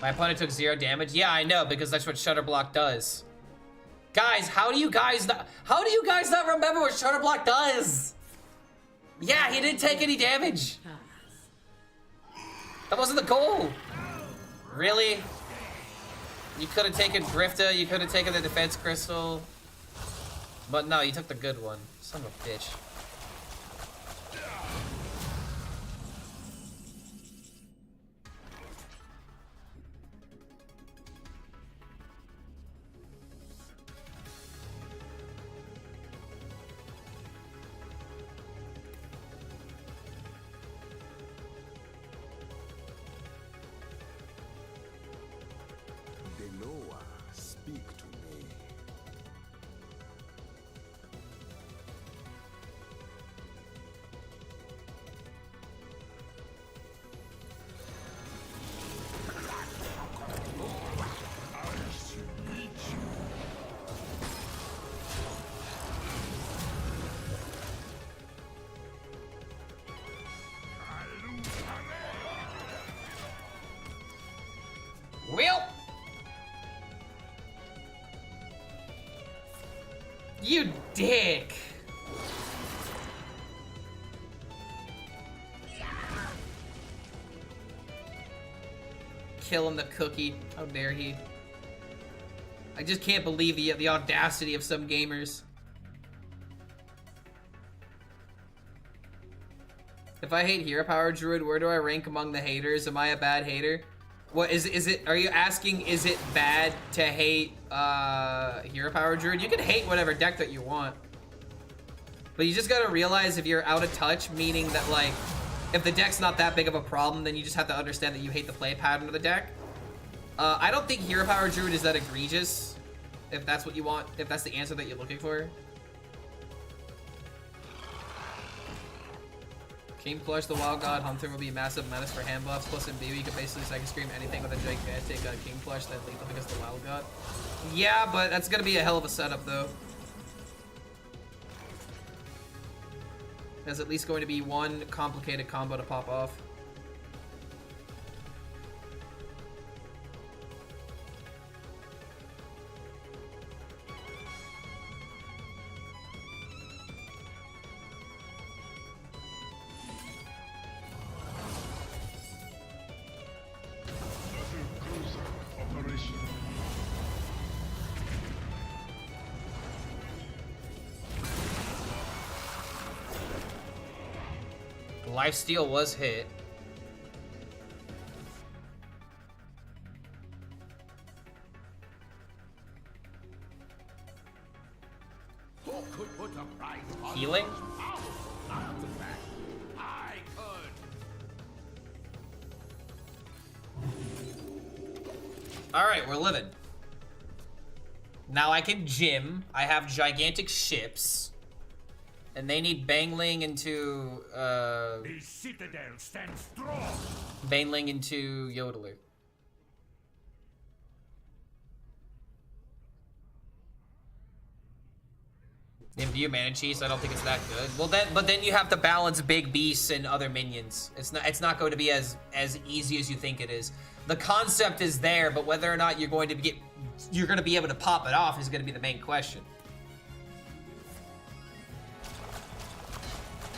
My opponent took 0 damage. Yeah, I know, because that's what Shutterblock does. Guys, how do you guys not remember what Shutterblock does? Yeah, he didn't take any damage. That wasn't the goal. Really? You could have taken Grifta, you could have taken the Defense Crystal. But no, you took the good one. Son of a bitch. kill him the cookie. How dare he? I just can't believe the audacity of some gamers. If I hate Hero Power Druid, where do I rank among the haters? Am I a bad hater? What is it? Are you asking, is it bad to hate Hero Power Druid? You can hate whatever deck that you want. But you just gotta realize if you're out of touch, meaning that like, if the deck's not that big of a problem, then you just have to understand that you hate the play pattern of the deck. I don't think Hero Power Druid is that egregious, if that's what you want, if that's the answer that you're looking for. King Plush, the Wild God Hunter will be a massive menace for hand buffs. Plus in BB, you can basically second scream anything with a gigantic King Plush that lethal because the Wild God. Yeah, but that's gonna be a hell of a setup though. There's at least going to be one complicated combo to pop off. Lifesteal was hit. Who could put a price on Healing? such power? Not the fact I could. Alright, we're living. Now I can gym. I have gigantic ships. And they need Bangling into, The citadel stands strong. Bangling into Yodeler. Imbue Mana Cheese, I don't think it's that good. Well then, but then you have to balance big beasts and other minions. It's not going to be as easy as you think it is. The concept is there, but whether or not you're going to be able to pop it off is going to be the main question.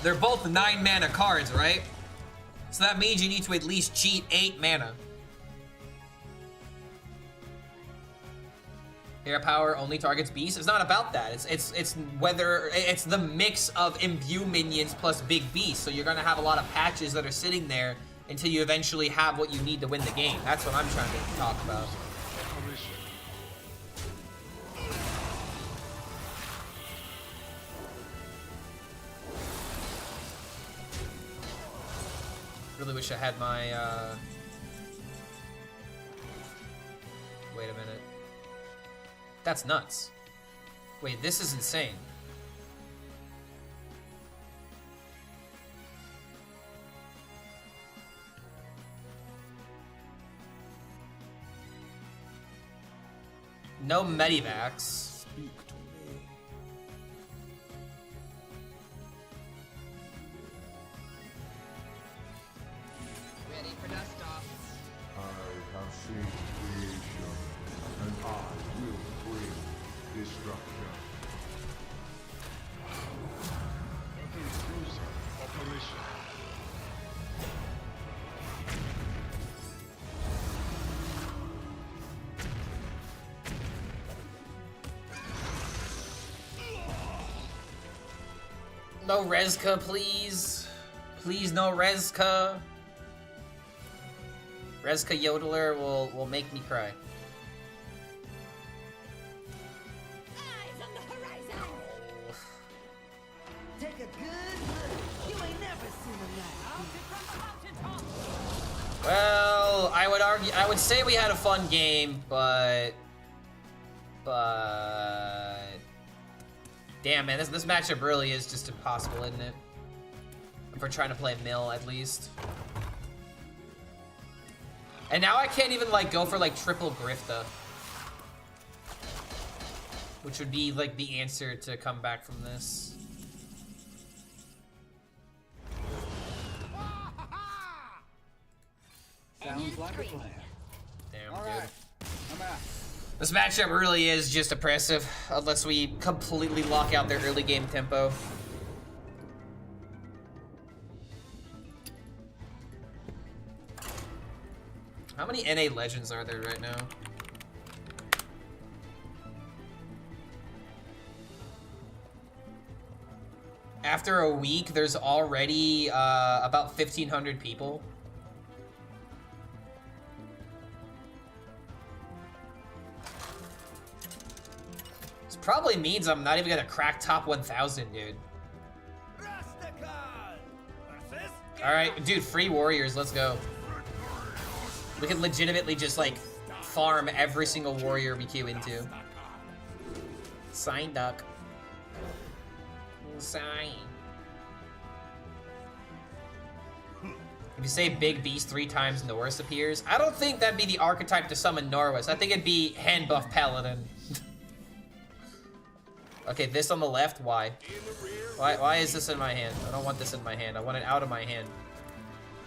They're both 9 mana cards, right? So that means you need to at least cheat 8 mana. Hero Power only targets beasts. It's not about that. It's whether it's the mix of imbue minions plus big beasts. So you're gonna have a lot of patches that are sitting there until you eventually have what you need to win the game. That's what I'm trying to talk about. Really wish I had my, wait a minute. That's nuts. Wait, this is insane. No Medivacs. I have seen creation, and I will bring destruction. Operation. No Rezka, please. Please, no Rezka. Rezka Yodeler will make me cry. Eyes on the horizon. Take a good look. You ain't never seen a light. Well, I would say we had a fun game, but damn, man, this matchup really is just impossible, isn't it? If we're trying to play Mill, at least. And now I can't even like go for like triple Grifta, which would be like the answer to come back from this. Sounds like a plan. Damn, All dude. right, I'm out. This matchup really is just oppressive, unless we completely lock out their early game tempo. How many NA legends are there right now? After a week, there's already about 1,500 people. This probably means I'm not even gonna crack top 1,000, dude. Alright, dude, free warriors, let's go. We can legitimately just, like, farm every single warrior we queue into. Sign duck. Sign. If you say Big Beast 3 times, Norris appears. I don't think that'd be the archetype to summon Norris. I think it'd be hand buff Paladin. Okay, this on the left, why? Why is this in my hand? I don't want this in my hand. I want it out of my hand.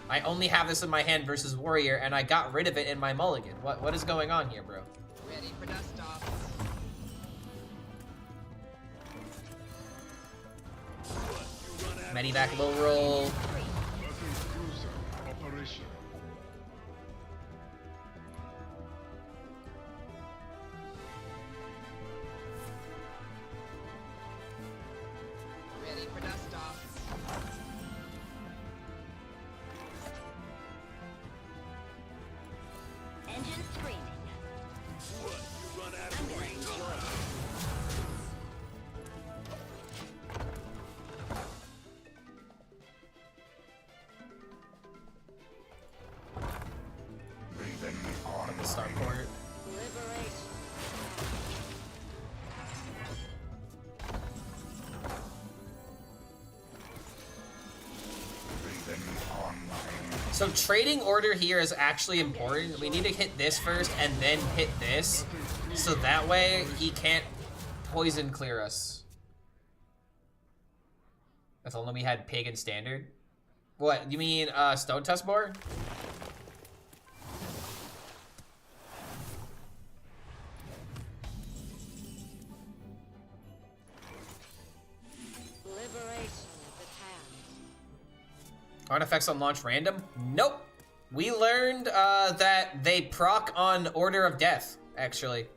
I only have this in my hand versus Warrior, and I got rid of it in my mulligan. What is going on here, bro? Ready for dust off. Medivac low roll. Ready for dust off. Engine screaming. What? You run out of range? On the starport. Liberation. So trading order here is actually important. We need to hit this first and then hit this. So that way he can't poison clear us. If only we had pig and standard. What, you mean Stone Tusk Boar? Liberation is at hand. Artifacts on launch random? Nope. We learned that they proc on Order of Death, actually.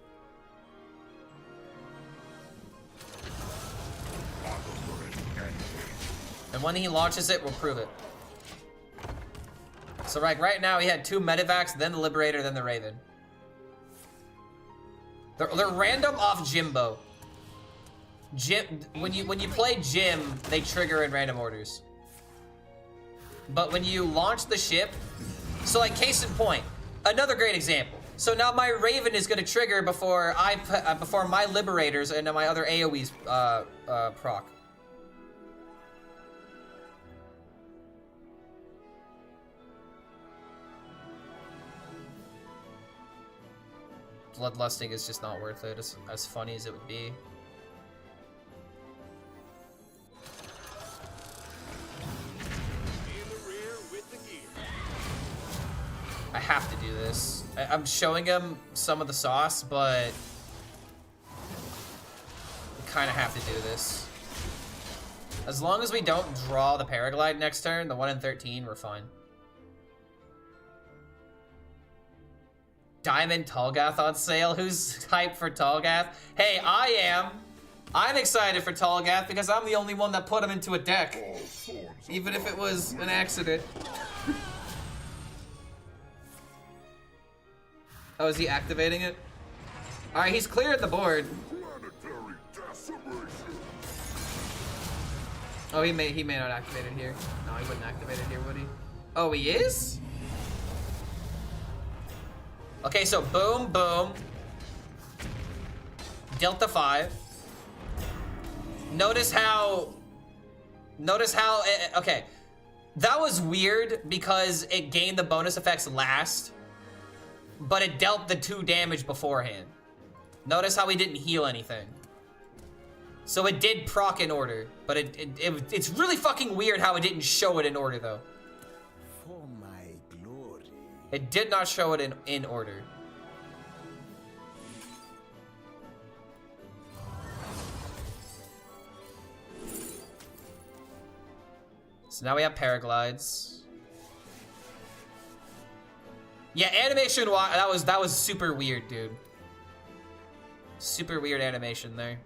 And when he launches it, we'll prove it. So right now, he had 2 Medivacs, then the Liberator, then the Raven. They're random off Jimbo. When you play Jim, they trigger in random orders. But when you launch the ship, so like case in point, another great example. So now my Raven is gonna trigger before before my Liberators and my other AoEs proc. Bloodlusting is just not worth it, as funny as it would be. I have to do this. I'm showing him some of the sauce, but we kind of have to do this. As long as we don't draw the Paraglide next turn, the 1 in 13, we're fine. Diamond Tallgath on sale. Who's hyped for Tallgath? Hey, I am. I'm excited for Tallgath because I'm the only one that put him into a deck. Even if it was an accident. Oh, is he activating it? Alright, he's cleared the board. Oh, he may not activate it here. No, he wouldn't activate it here, would he? Oh, he is? Okay, so boom, boom. Delta 5. Notice how, okay. That was weird because it gained the bonus effects last, but it dealt the 2 damage beforehand. Notice how he didn't heal anything. So it did proc in order, but it's really fucking weird how it didn't show it in order though. For my glory. It did not show it in order. So now we have paraglides. Yeah, animation, that was super weird, dude. Super weird animation there.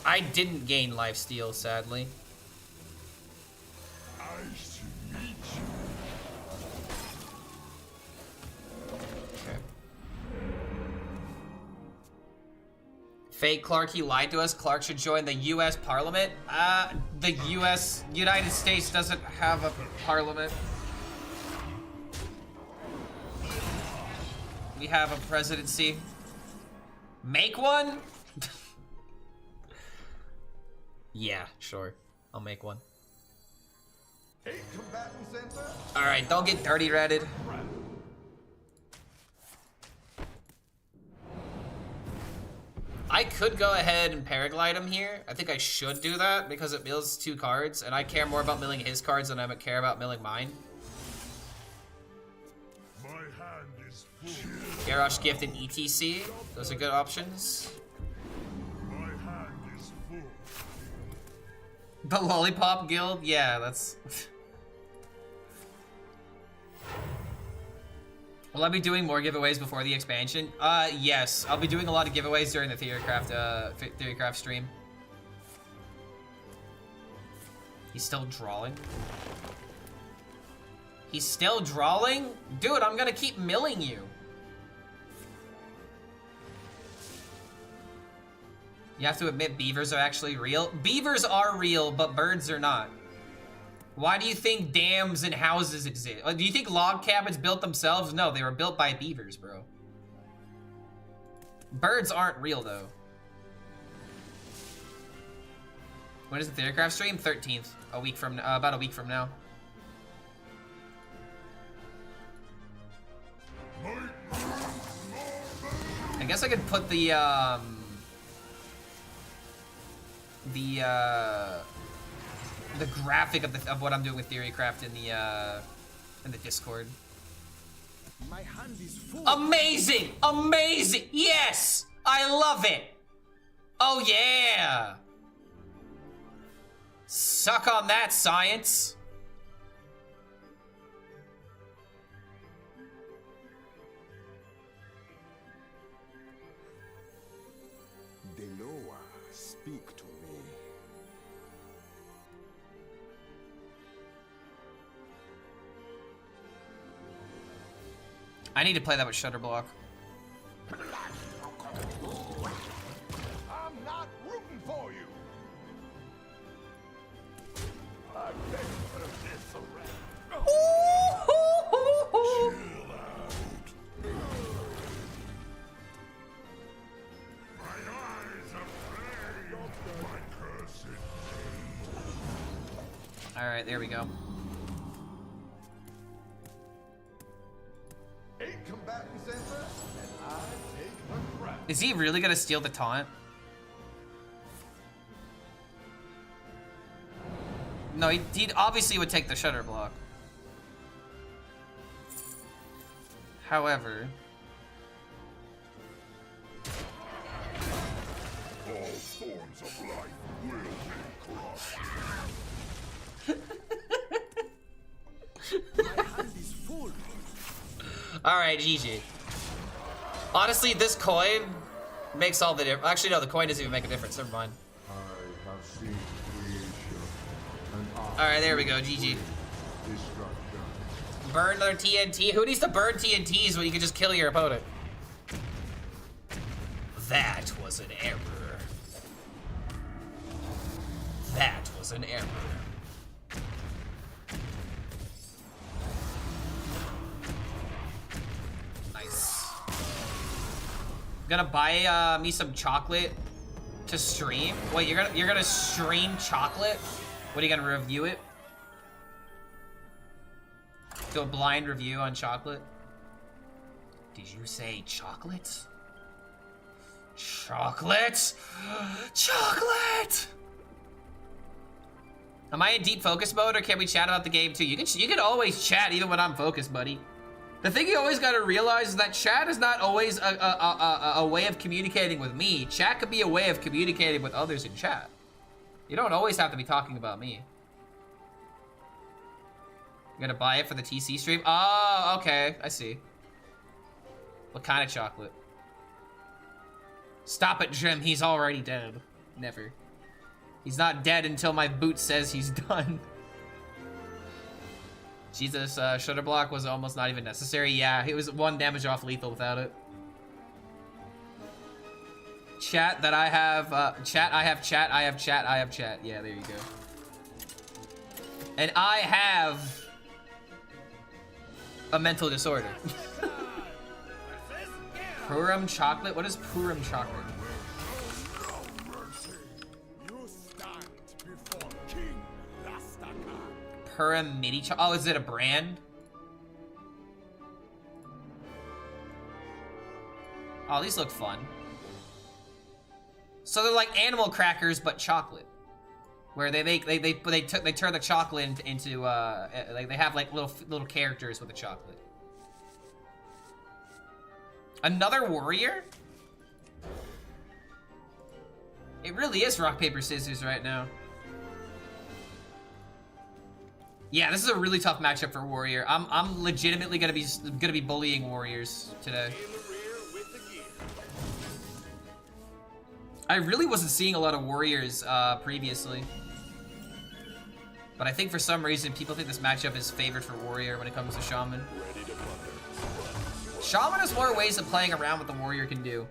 I didn't gain lifesteal, sadly. Okay. Fake Clark, he lied to us. Clark should join the U.S. Parliament. The United States doesn't have a parliament. We have a presidency. Make one? Yeah, sure. I'll make one. Alright, don't get dirty redded. I could go ahead and paraglide him here. I think I should do that because it mills 2 cards, and I care more about milling his cards than I care about milling mine. My hand is full. Garrosh Gift and ETC. Those are good options. My hand is full. The Lollipop Guild? Yeah, that's... Will I be doing more giveaways before the expansion? Yes. I'll be doing a lot of giveaways during the Theorycraft stream. He's still drawing? He's still drawing? Dude, I'm gonna keep milling you. You have to admit beavers are actually real. Beavers are real, but birds are not. Why do you think dams and houses exist? Do you think log cabins built themselves? No, they were built by beavers, bro. Birds aren't real, though. When is the Theorycraft stream? 13th. A week from, about a week from now. I guess I could put the graphic of what I'm doing with Theorycraft in the Discord. My hand is full. Amazing! Amazing! Yes! I love it! Oh yeah! Suck on that, science! Deloa, speak to me. I need to play that with Shutterblock. I'm not rooting for you. I beg for this already. Chill out. My eyes are prey. My cursed pain. Alright, there we go. 8 combatant center, and I take the crown. Is he really gonna steal the taunt? No, he obviously would take the shutter block. However... All forms of life will be crushed. My hand is full. Alright, GG. Honestly, this coin makes all the difference. Actually, no, the coin doesn't even make a difference. Never mind. I have seen creation, and Alright, there we go. GG. destruction. Burn another TNT? Who needs to burn TNTs when you can just kill your opponent? That was an error. That was an error. Nice. Gonna buy me some chocolate to stream. Wait, you're gonna stream chocolate? What, are you gonna review it? Do a blind review on chocolate? Did you say chocolate? Chocolate? Chocolate! Am I in deep focus mode, or can we chat about the game too? You can always chat even when I'm focused, buddy. The thing you always gotta realize is that chat is not always a way of communicating with me. Chat could be a way of communicating with others in chat. You don't always have to be talking about me. You gonna buy it for the TC stream? Oh, okay, I see. What kind of chocolate? Stop it, Jim, he's already dead. Never. He's not dead until my boot says he's done. Jesus, Shutter Block was almost not even necessary. Yeah, he was 1 damage off lethal without it. Chat that I have, chat, I have chat, I have chat, I have chat. Yeah, there you go. And I have a mental disorder. Purim chocolate? What is Purim chocolate? Purim mini chocolate? Oh, is it a brand? Oh, these look fun. So they're like animal crackers, but chocolate. Where they turn the chocolate into like they have like little characters with the chocolate. Another warrior? It really is rock paper scissors right now. Yeah, this is a really tough matchup for warrior. I'm legitimately gonna be bullying warriors today. I really wasn't seeing a lot of warriors previously. But I think for some reason people think this matchup is favored for warrior when it comes to shaman. Shaman has more ways of playing around what the warrior can do.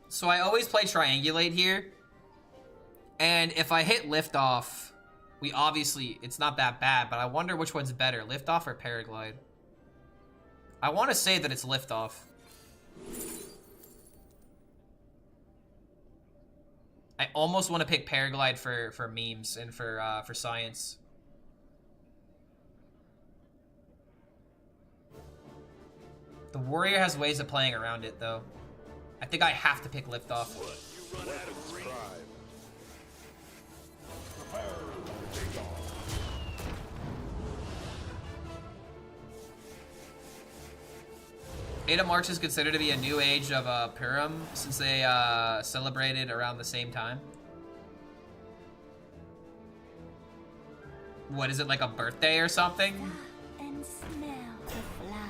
So I always play triangulate here, and if I hit liftoff, we obviously, it's not that bad, but I wonder which one's better, liftoff or paraglide. I want to say that it's liftoff. I almost want to pick paraglide for memes and for science. The warrior has ways of playing around it though. I think I have to pick liftoff. Ada March is considered to be a new age of Purim since they celebrated around the same time. What is it, like a birthday or something? And smell the flowers.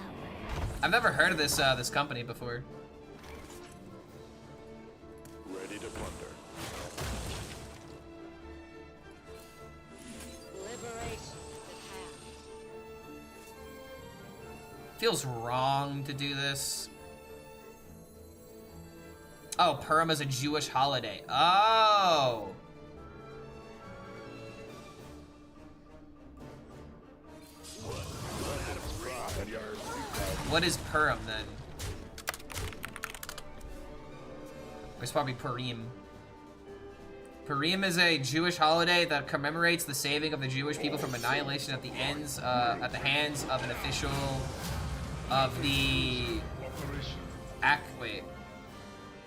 I've never heard of this this company before. Ready to plunder. Liberation at hand. Feels wrong to do this. Oh, Purim is a Jewish holiday. Oh. What is Purim then? It's probably Purim. Purim is a Jewish holiday that commemorates the saving of the Jewish people from annihilation at the hands of an official of the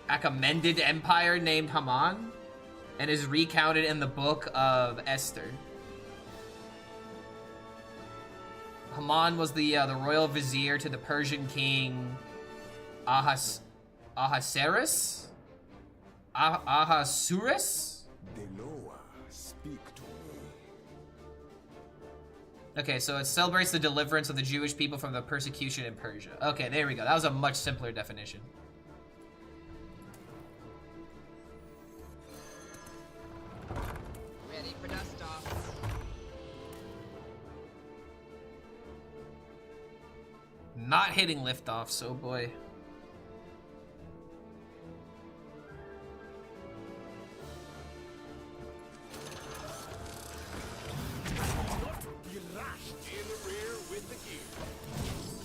Achaemenid Empire named Haman, and is recounted in the book of Esther. Haman was the royal vizier to the Persian king Ahasuerus. Deloa, speak to me. Okay, so it celebrates the deliverance of the Jewish people from the persecution in Persia. Okay, there we go. That was a much simpler definition. Ready for dust off. Not hitting liftoff, so boy.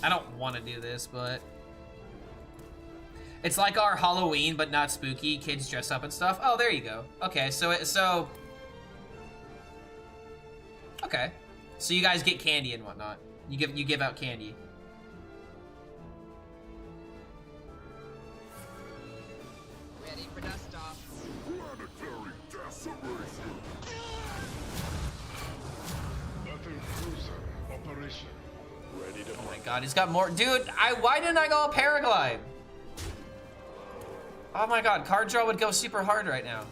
I don't want to do this, but It's like our Halloween, but not spooky. Kids dress up and stuff. Oh, there you go. Okay, so okay, so you guys get candy and whatnot. You give out candy. Ready for dust off. Planetary decimation. Battle cruiser operation. Ready to Oh my god, he's got more. Dude, why didn't I go paraglide? Oh my god, card draw would go super hard right now.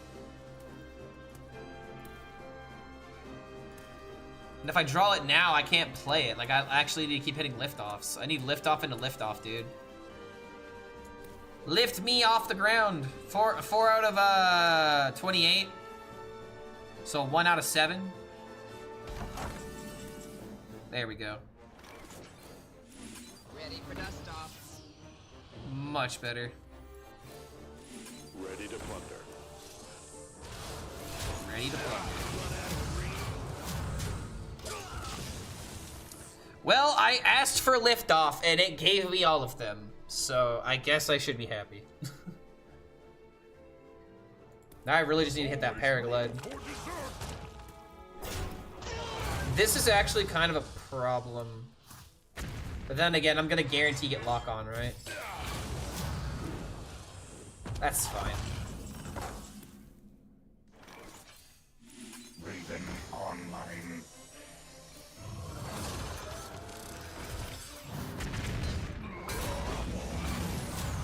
And if I draw it now, I can't play it. Like, I actually need to keep hitting liftoffs. I need liftoff into liftoff, dude. Lift me off the ground. 4 out of 28. So 1 out of 7. There we go. Ready for dust off. Much better. Ready to plunder. Ready to plunder. Well, I asked for liftoff, and it gave me all of them. So, I guess I should be happy. Now I really just need to hit that paraglide. This is actually kind of a problem. But then again, I'm gonna guarantee get lock on, right? That's fine. Raven online.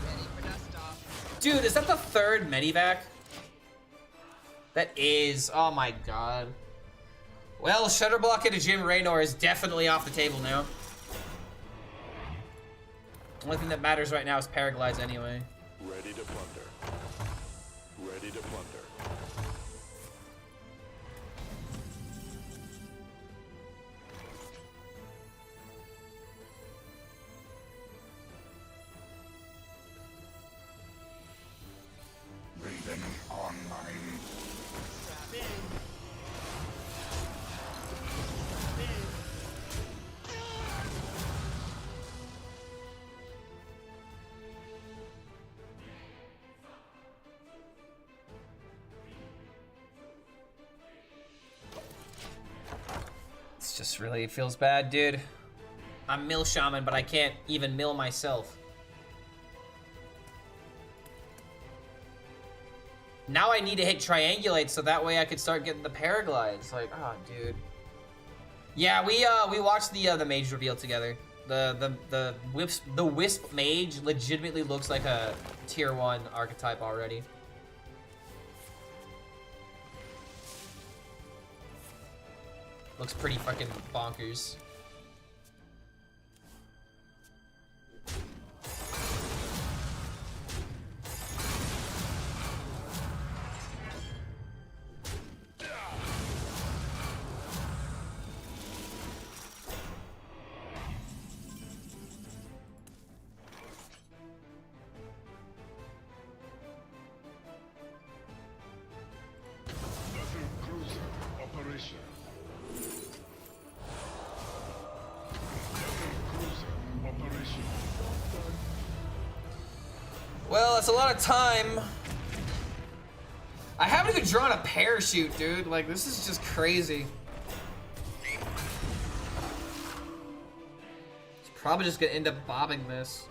Ready for dust off. Dude, is that the 3rd medivac? That is. Oh my god. Well, Shutter Block into Jim Raynor is definitely off the table now. The only thing that matters right now is paraglides anyway. Ready to plunder. Ready to plunder. Raven online. It's just really, it feels bad, dude. I'm Mill Shaman, but I can't even mill myself. Now I need to hit triangulate so that way I could start getting the paraglides. Like, oh, dude. Yeah, we watched the mage reveal together. The wisp mage legitimately looks like a tier 1 archetype already. Looks pretty fucking bonkers. Battle cruiser operation. Operation. Well, that's a lot of time. I haven't even drawn a parachute, dude. Like, this is just crazy. It's probably just gonna end up bobbing this.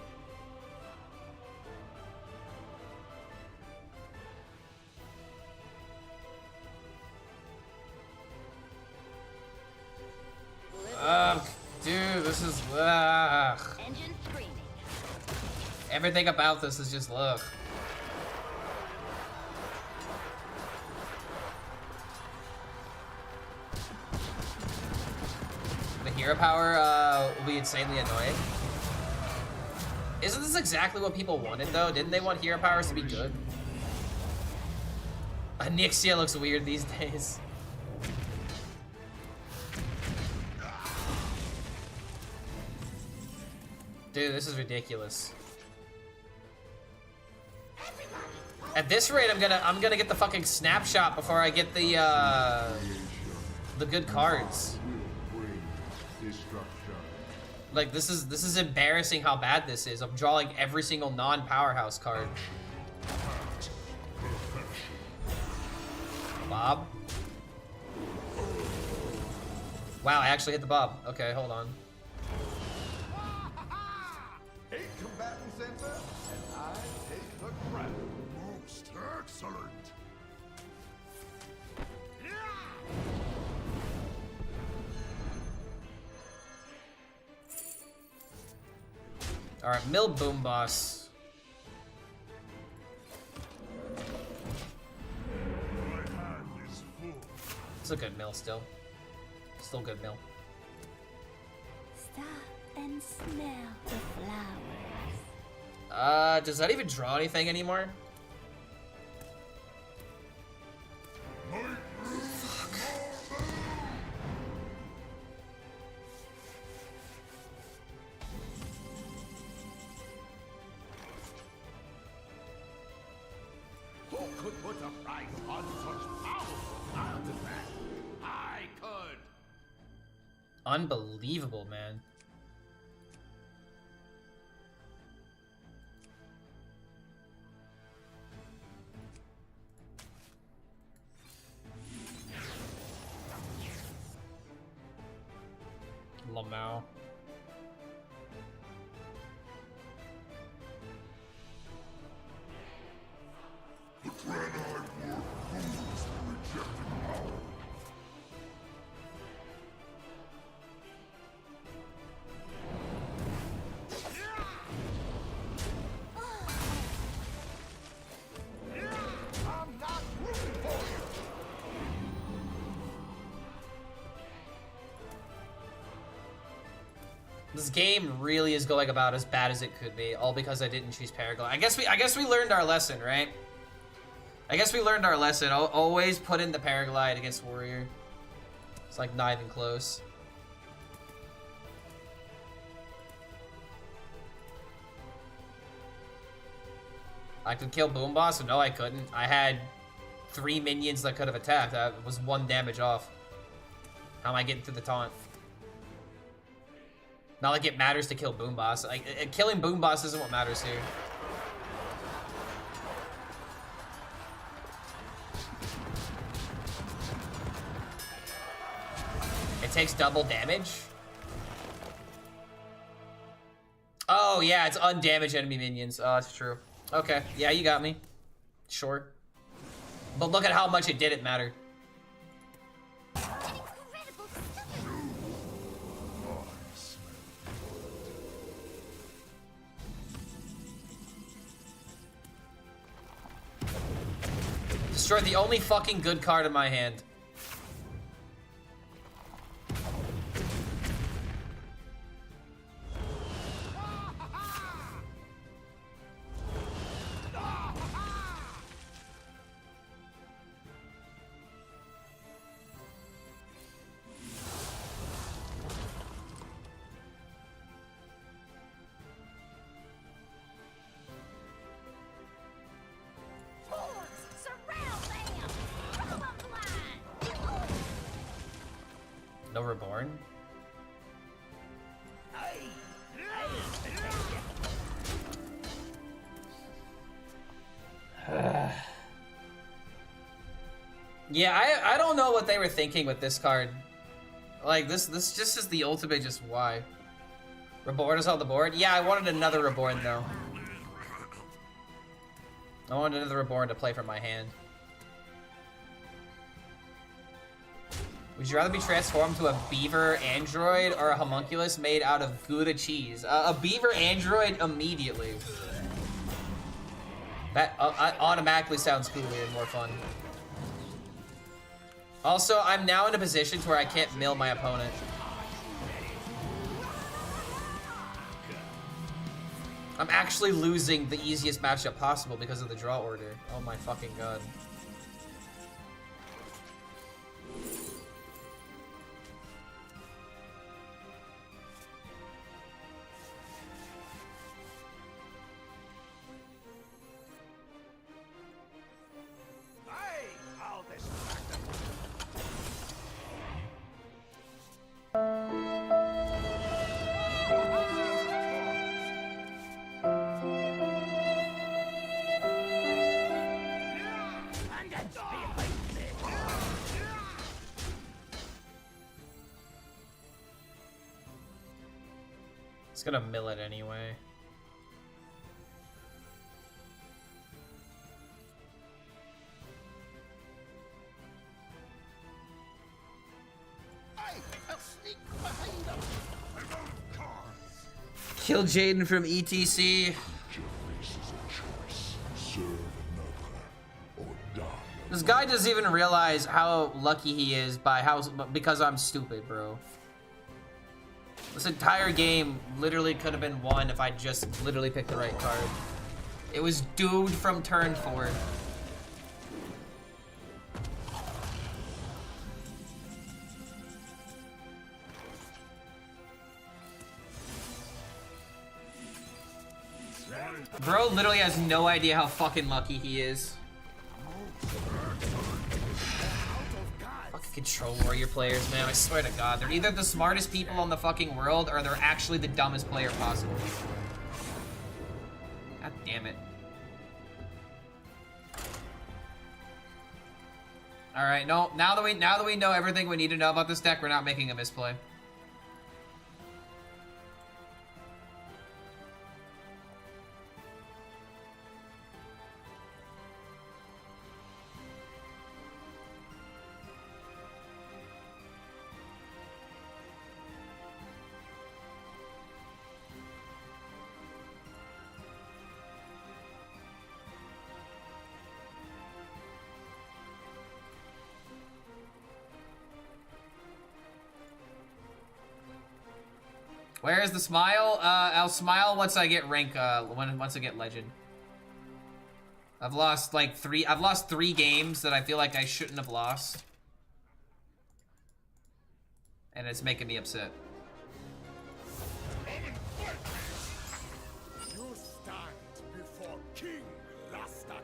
Dude, this is Engine screaming. everything about this is just The hero power will be insanely annoying. Isn't this exactly what people wanted though? Didn't they want hero powers to be good? Anixia looks weird these days. Dude, this is ridiculous. At this rate, I'm gonna get the fucking snapshot before I get the good cards. Will bring destruction. Like, this is embarrassing how bad this is. I'm drawing every single non-powerhouse card. Bob? Wow, I actually hit the bob. Okay, hold on. 8 combatant center, and I take the crown. Most excellent. Alright, Mill Boom Boss. My hand is full. It's a good mill still. Still good mill. Stop and smell the flowers. Does that even draw anything anymore? Who could put a price on such powerful artifact? I could. Unbelievable, man. Lamau. The granite war fools for rejecting power. I'm not rooting for you. This game really is going about as bad as it could be, all because I didn't choose Paraglide. I guess we learned our lesson, right? I guess we learned our lesson. Always put in the Paraglide against Warrior. It's like not even close. I could kill Boom Boss? No, I couldn't. I had 3 minions that could have attacked. That was 1 damage off. How am I getting through the taunt? Not like it matters to kill Boom Boss. Like, killing Boom Boss isn't what matters here. It takes double damage? Oh, yeah, it's undamaged enemy minions. Oh, that's true. Okay, yeah, you got me. Sure. But look at how much it didn't matter. Destroyed the only fucking good card in my hand. No Reborn? Yeah, I don't know what they were thinking with this card. Like, this just is the ultimate just why. Reborn is on the board? Yeah, I wanted another Reborn, though. I wanted another Reborn to play from my hand. Would you rather be transformed to a beaver android or a homunculus made out of Gouda cheese? A beaver android immediately. That automatically sounds cooler and more fun. Also, I'm now in a position to where I can't mill my opponent. I'm actually losing the easiest matchup possible because of the draw order. Oh my fucking god. He's gonna mill it anyway. Kill Jaden from ETC. This guy doesn't even realize how lucky he is because I'm stupid, bro. This entire game literally could have been won if I just literally picked the right card. It was doomed from turn 4. Bro literally has no idea how fucking lucky he is. Fucking control warrior players, man. I swear to God. They're either the smartest people on the fucking world or they're actually the dumbest player possible. God damn it. Alright, no, now that we know everything we need to know about this deck, we're not making a misplay. Where is the smile? I'll smile once I get rank, once I get legend. I've lost like 3 games that I feel like I shouldn't have lost. And it's making me upset. You stand before King Rastakhan.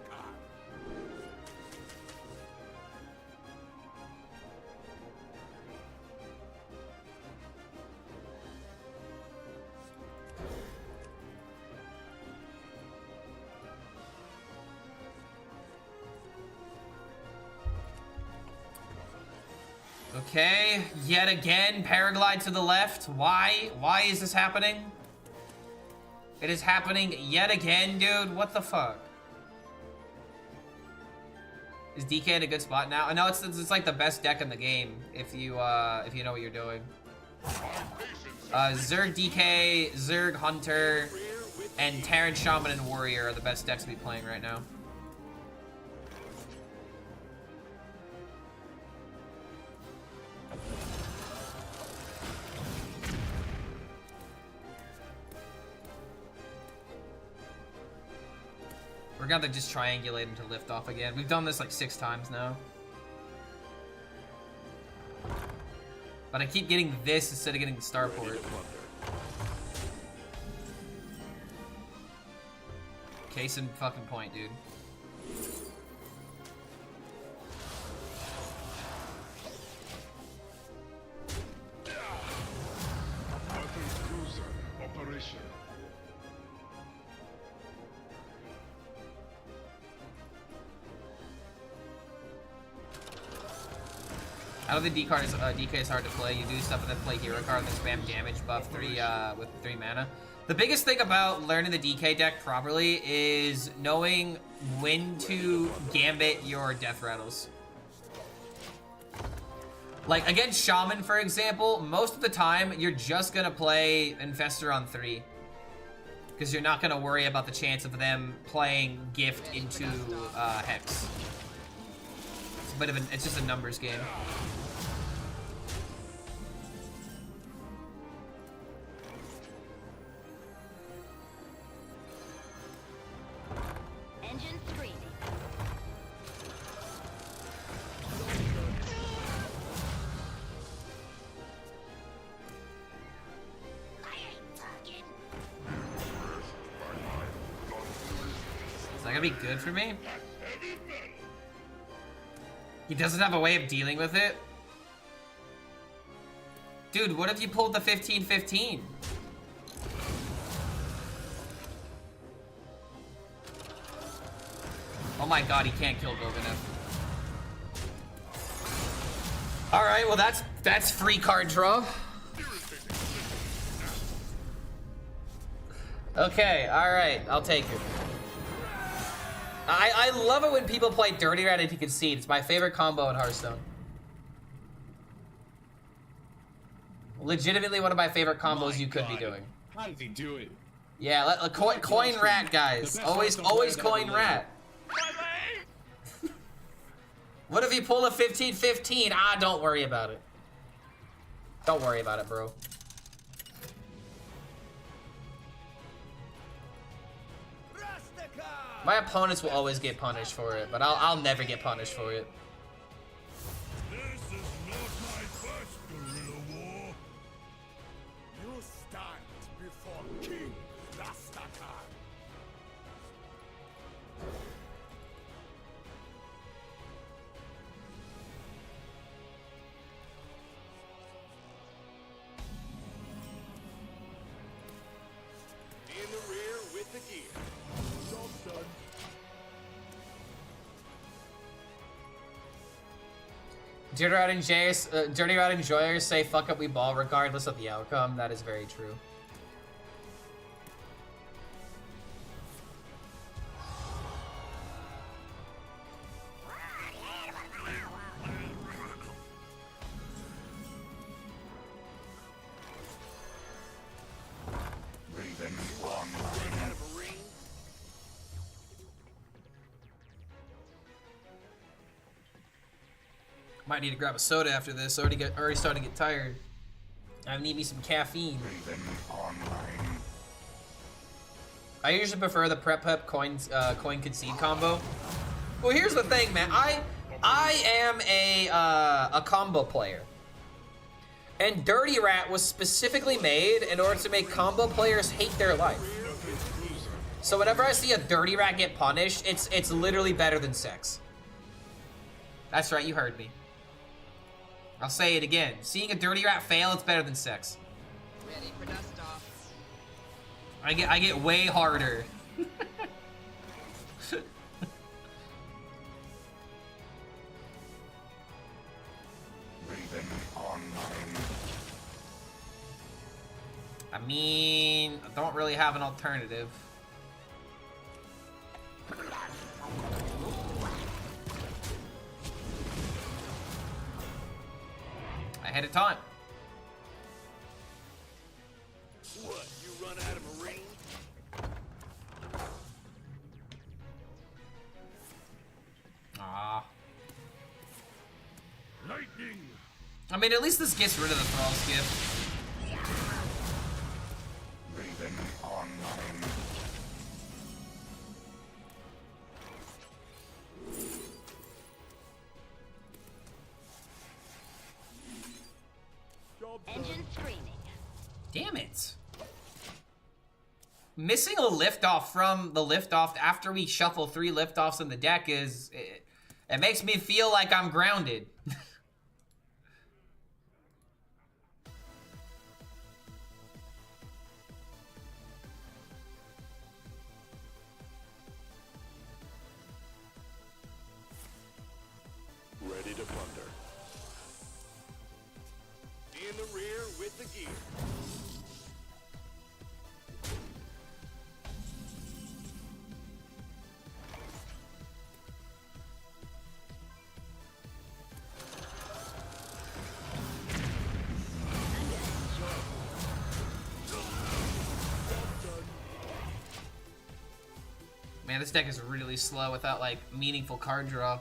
Okay, yet again, paraglide to the left. Why? Why is this happening? It is happening yet again, dude. What the fuck? Is DK in a good spot now? I know it's like the best deck in the game if you know what you're doing. Zerg DK, Zerg Hunter, and Terran Shaman and Warrior are the best decks to be playing right now. We're gonna just triangulate him to lift off again. We've done this like 6 times now. But I keep getting this instead of getting the starport. Case in fucking point, dude. Operation. I don't think DK is hard to play. You do stuff and then play hero card and then spam damage buff with 3 mana. The biggest thing about learning the DK deck properly is knowing when to gambit your death rattles. Like against Shaman, for example, most of the time you're just gonna play Infestor on 3. Because you're not gonna worry about the chance of them playing Gift into Hex. It's a bit of it's just a numbers game. Engine screaming. I ain't talking. Is that gonna be good for me? He doesn't have a way of dealing with it? Dude, what if you pulled the 15-15? Oh my god, he can't kill Goganev. Alright, well that's free card draw. Okay, alright, I'll take it. I love it when people play Dirty Rat into Concede. It's my favorite combo in Hearthstone. Legitimately one of my favorite combos you could be doing. How does he do it? Yeah, coin rat, guys. Always coin rat. What if you pull a 15-15? Ah, don't worry about it. Don't worry about it, bro. My opponents will always get punished for it, but I'll never get punished for it. This is not my first guerrilla war. You stand before King Rastakhan. In the rear with the gear. Job done. Dirty Rat enjoyers say fuck up we ball regardless of the outcome. That is very true. Raven online. Out of a ring. Might need to grab a soda after this. Already starting to get tired. I need me some caffeine. Raven online. I usually prefer the prep coin concede combo. Well, here's the thing, man. I am a combo player, and Dirty Rat was specifically made in order to make combo players hate their life. So whenever I see a Dirty Rat get punished, it's literally better than sex. That's right, you heard me. I'll say it again. Seeing a Dirty Rat fail, it's better than sex. Ready for dust off. I get way harder. Raven online. I mean, I don't really have an alternative. Ahead of time. What, you run out of a ring? Ah. Lightning! I mean, at least this gets rid of the Thrall's Gift. Raven online. Engine screaming. Damn it. Missing a liftoff from the liftoff after we shuffle 3 liftoffs in the deck it makes me feel like I'm grounded. Ready to plunder. In the rear with the gear. Man, this deck is really slow without, like, meaningful card draw.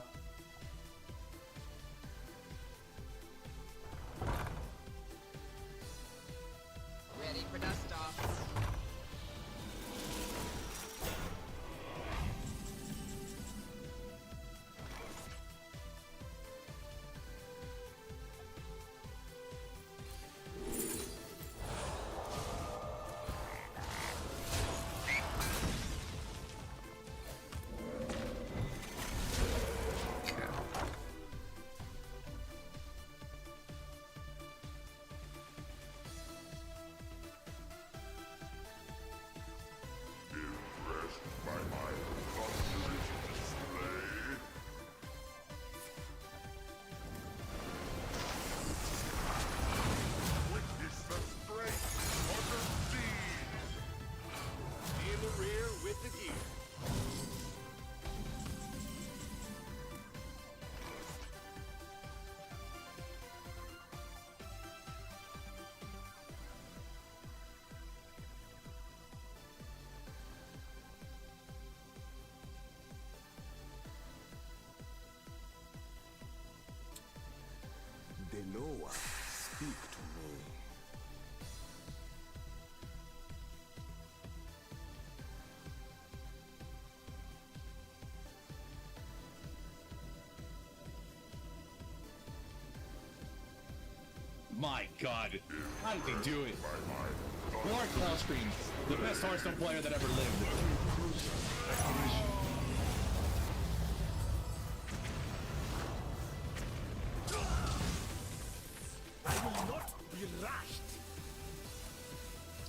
Ready for dust off. Noah, speak to me. My God, how did they do it? Lord HELLSCREAM, the best Hearthstone player that ever lived.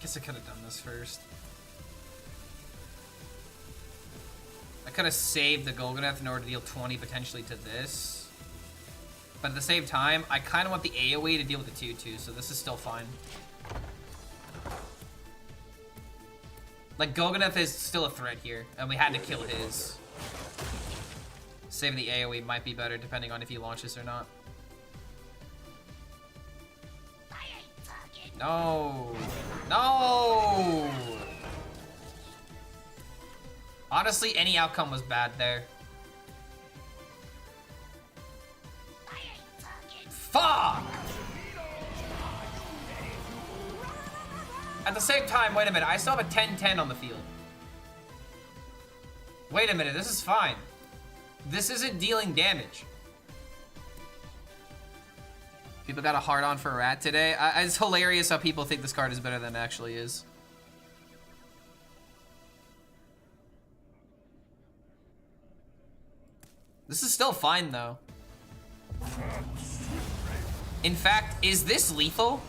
Guess I could have done this first. I could have saved the Golgoneth in order to deal 20 potentially to this. But at the same time, I kind of want the AoE to deal with the 2-2, so this is still fine. Like, Golgoneth is still a threat here, and we had to kill his. Saving the AoE might be better, depending on if he launches or not. No! No! Honestly, any outcome was bad there. Fuck! At the same time, wait a minute, I still have a 10-10 on the field. Wait a minute, this is fine. This isn't dealing damage. People got a hard-on for Rat today. It's hilarious how people think this card is better than it actually is. This is still fine, though. In fact, is this lethal?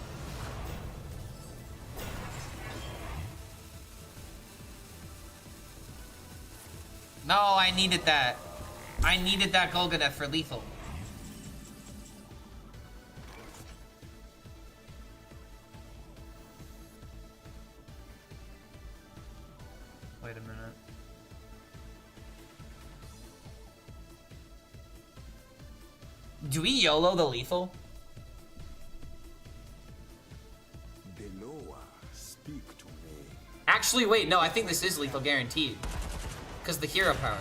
No, I needed that. I needed that Golgoneth for lethal. Wait a minute. Do we YOLO the lethal? Speak to me. Actually, wait, no, I think this is lethal guaranteed. Because the hero power.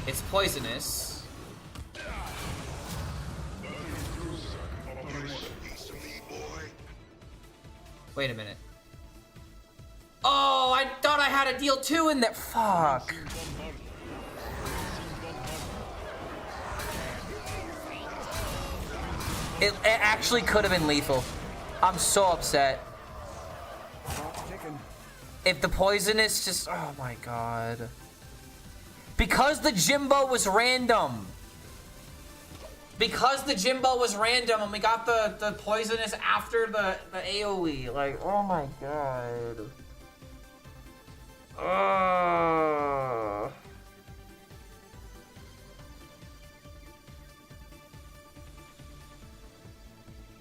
It's poisonous. Wait a minute. Oh, I thought I had a deal 2 in there. Fuck. It actually could have been lethal. I'm so upset. If the poisonous just... Oh my god. Because the Jimbo was random. Because the Jimbo was random and we got the poisonous after the AoE. Like, oh my god. Ugh.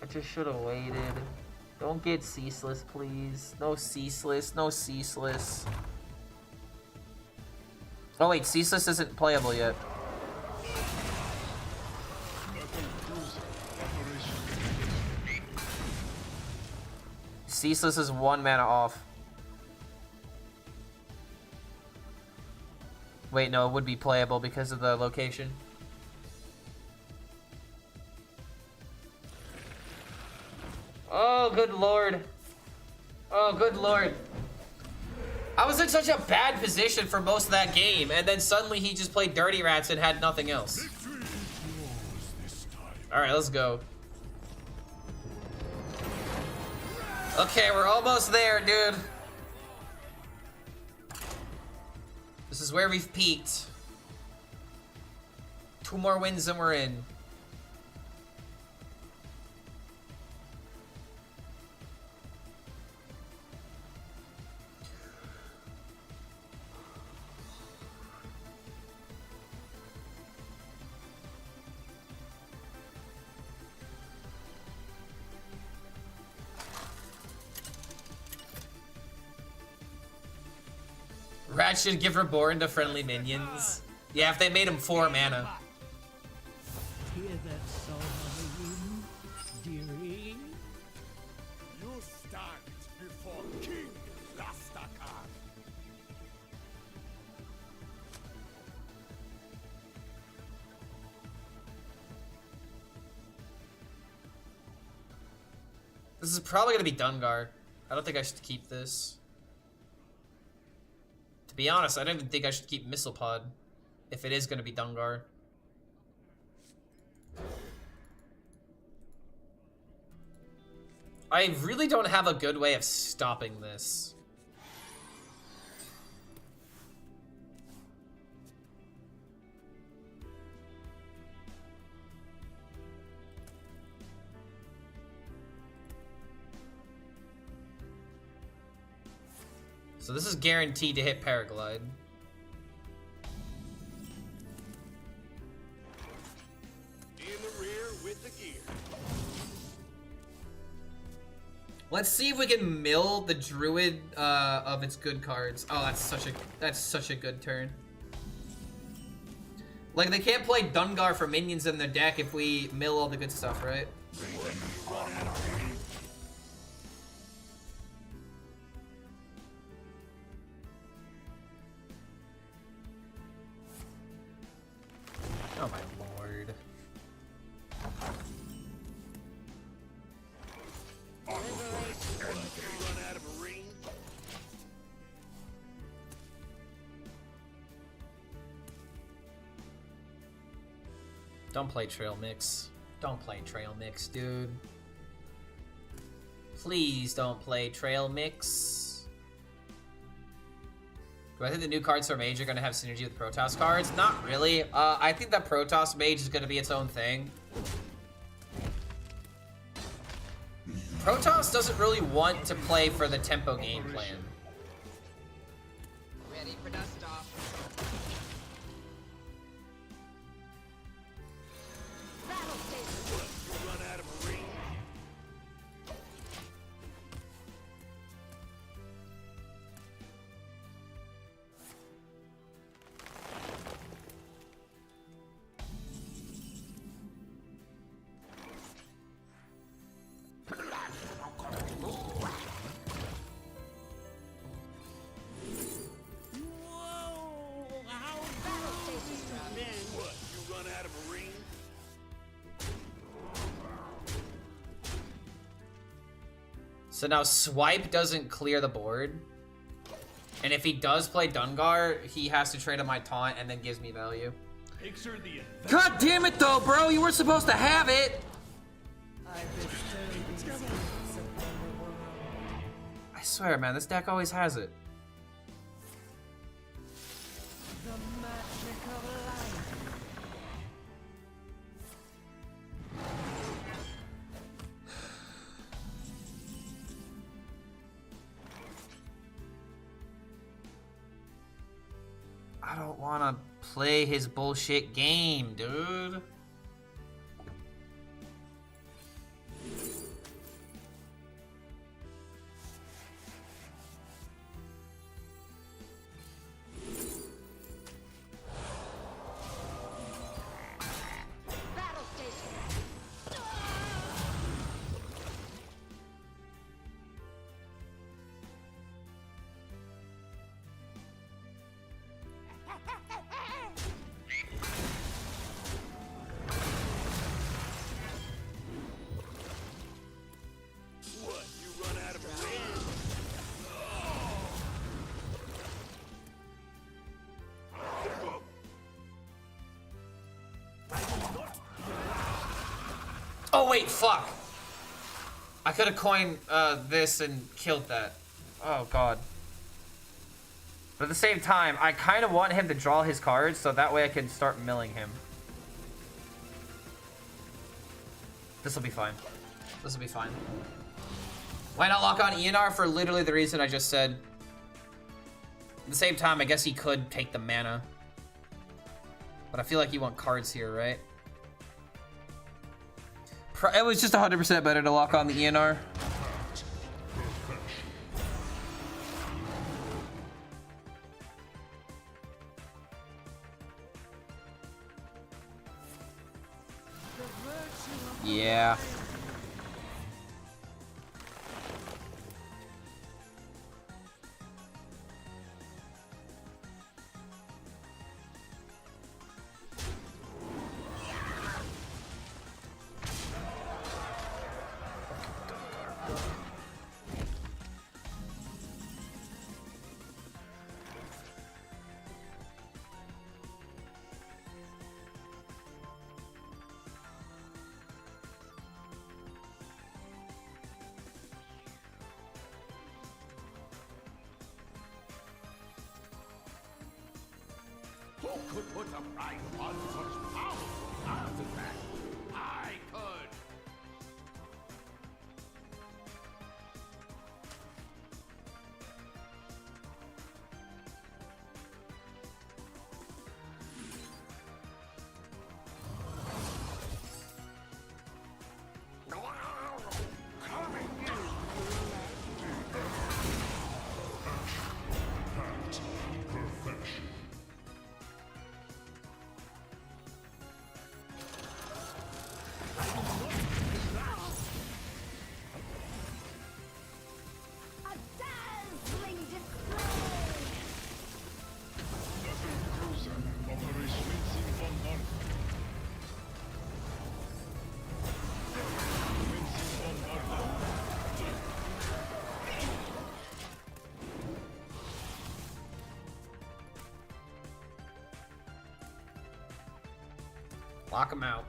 I just should have waited. Don't get ceaseless, please. No ceaseless, no ceaseless. Oh wait, ceaseless isn't playable yet. Ceaseless is 1 mana off. Wait, no, it would be playable because of the location. Oh, good lord. Oh, good lord. I was in such a bad position for most of that game, and then suddenly he just played Dirty Rats and had nothing else. Alright, let's go. Okay, we're almost there, dude. This is where we've peaked. 2 more wins and we're in. Rat should give Reborn to friendly minions. Yeah, if they made him 4 mana. Hear that song on the wind, dearie? You stand before King Rastakhan. This is probably gonna be Dungar. I don't think I should keep this. To be honest, I don't even think I should keep Missile Pod if it is gonna be Dungar. I really don't have a good way of stopping this. So this is guaranteed to hit Paraglide. In the rear with the gear. Let's see if we can mill the Druid of its good cards. Oh, that's such a good turn. Like, they can't play Dungar for minions in their deck if we mill all the good stuff, right? Oh my lord. Run out of a ring. Don't play Trail Mix. Don't play Trail Mix, dude. Please don't play Trail Mix. Do I think the new cards for Mage are going to have synergy with Protoss cards? Not really. I think that Protoss Mage is going to be its own thing. Protoss doesn't really want to play for the tempo game plan. Ready for dust off. Battle station. You run out of a ring. Battle station strapped in. What? You run out of a ring? So now Swipe doesn't clear the board. And if he does play Dungar, he has to trade on my taunt and then gives me value. Picture the God damn it though, bro! You weren't supposed to have it! I swear, man, this deck always has it. The magic of life. I don't want to play his bullshit game, dude. Battle station. what? You run out of a ring. Oh wait, fuck! I could have coined this and killed that. Oh god. But at the same time, I kind of want him to draw his cards so that way I can start milling him. This will be fine. This will be fine. Why not lock on ENR for literally the reason I just said? At the same time, I guess he could take the mana. But I feel like you want cards here, right? It was just 100% better to lock on the ENR. Yeah. could put a price on such powerful artifacts. I could. A dazzling display. Lock him out.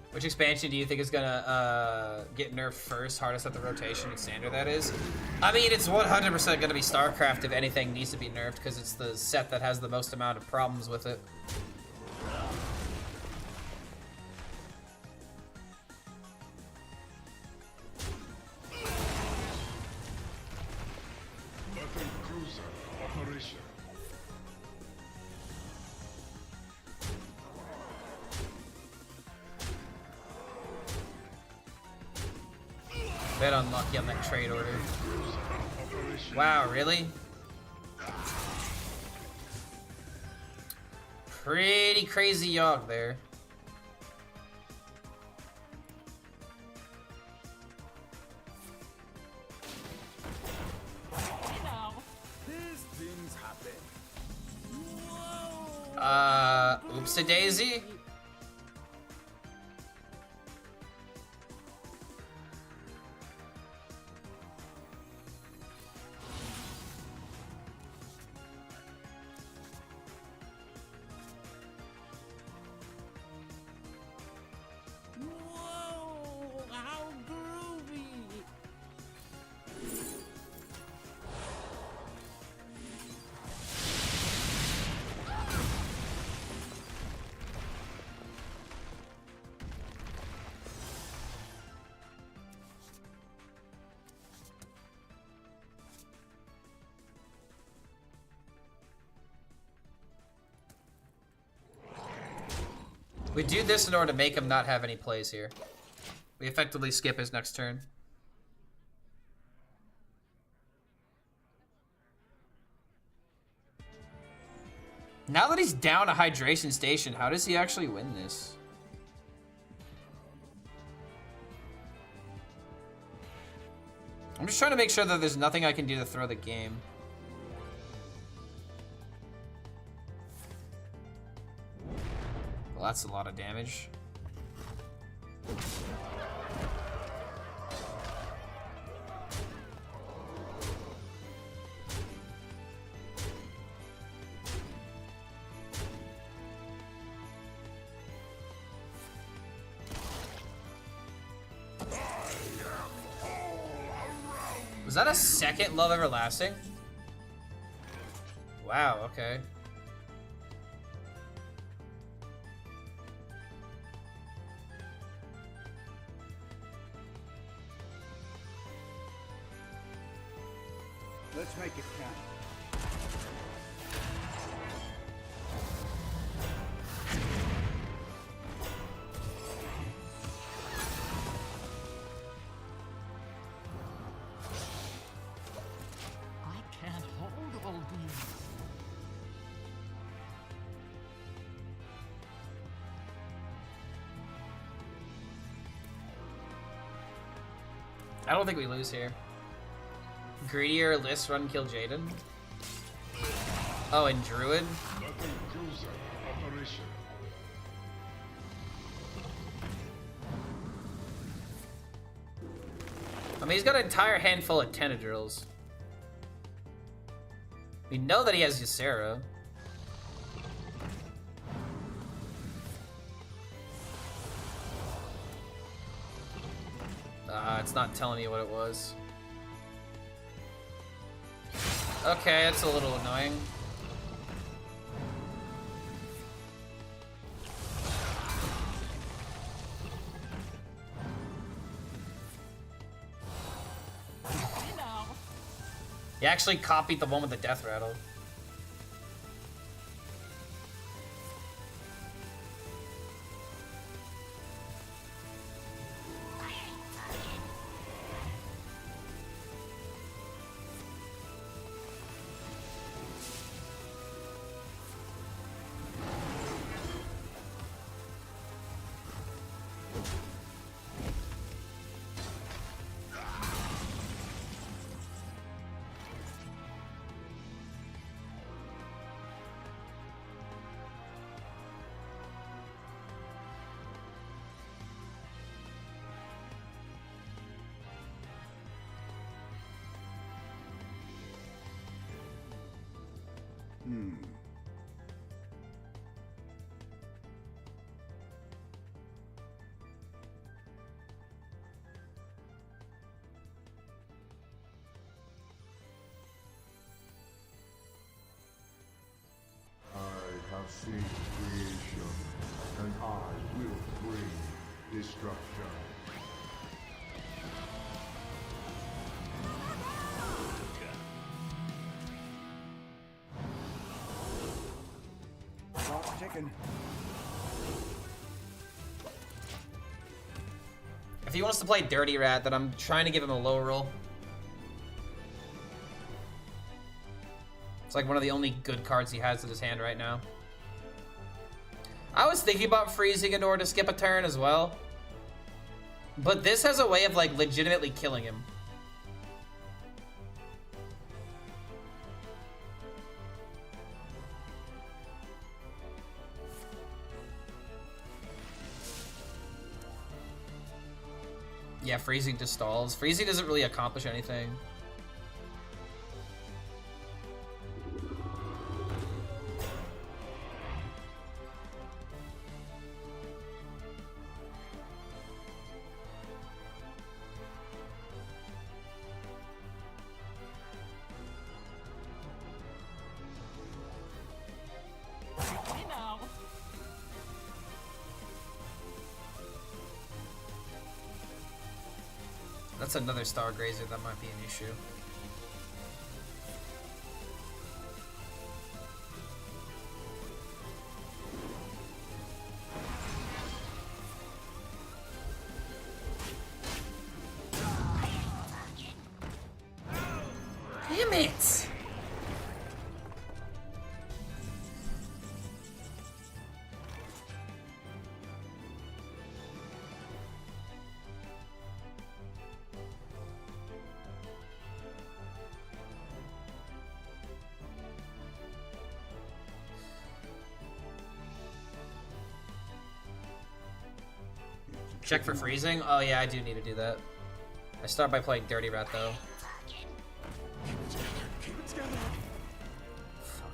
Which expansion do you think is gonna get nerfed first? Hardest at the rotation and standard, that is? I mean, it's 100% gonna be StarCraft if anything needs to be nerfed, because it's the set that has the most amount of problems with it. Bit unlucky on that trade order. Wow, really? Pretty crazy Yogg there. Oopsie daisy. We do this in order to make him not have any plays here. We effectively skip his next turn. Now that he's down a hydration station, how does he actually win this? I'm just trying to make sure that there's nothing I can do to throw the game. Well, that's a lot of damage. Was that a second Love Everlasting? Wow, okay. Let's make it count. I can't hold all these. I don't think we lose here. Greedier list run kill Jaden. Oh, and Druid. I mean, he's got an entire handful of Tentadrills. We know that he has Ysera. It's not telling me what it was. Okay, that's a little annoying. You actually copied the one with the death rattle. I have seen creation, and I will bring destruction. Clock ticking. If he wants to play Dirty Rat, then I'm trying to give him a low roll. It's like one of the only good cards he has in his hand right now. I was thinking about freezing in order to skip a turn as well. But this has a way of like legitimately killing him. Yeah, freezing just stalls. Freezing doesn't really accomplish anything. That's another Star Grazer, that might be an issue. Damn it! Check for freezing? Oh yeah, I do need to do that. I start by playing Dirty Rat though. Fuck.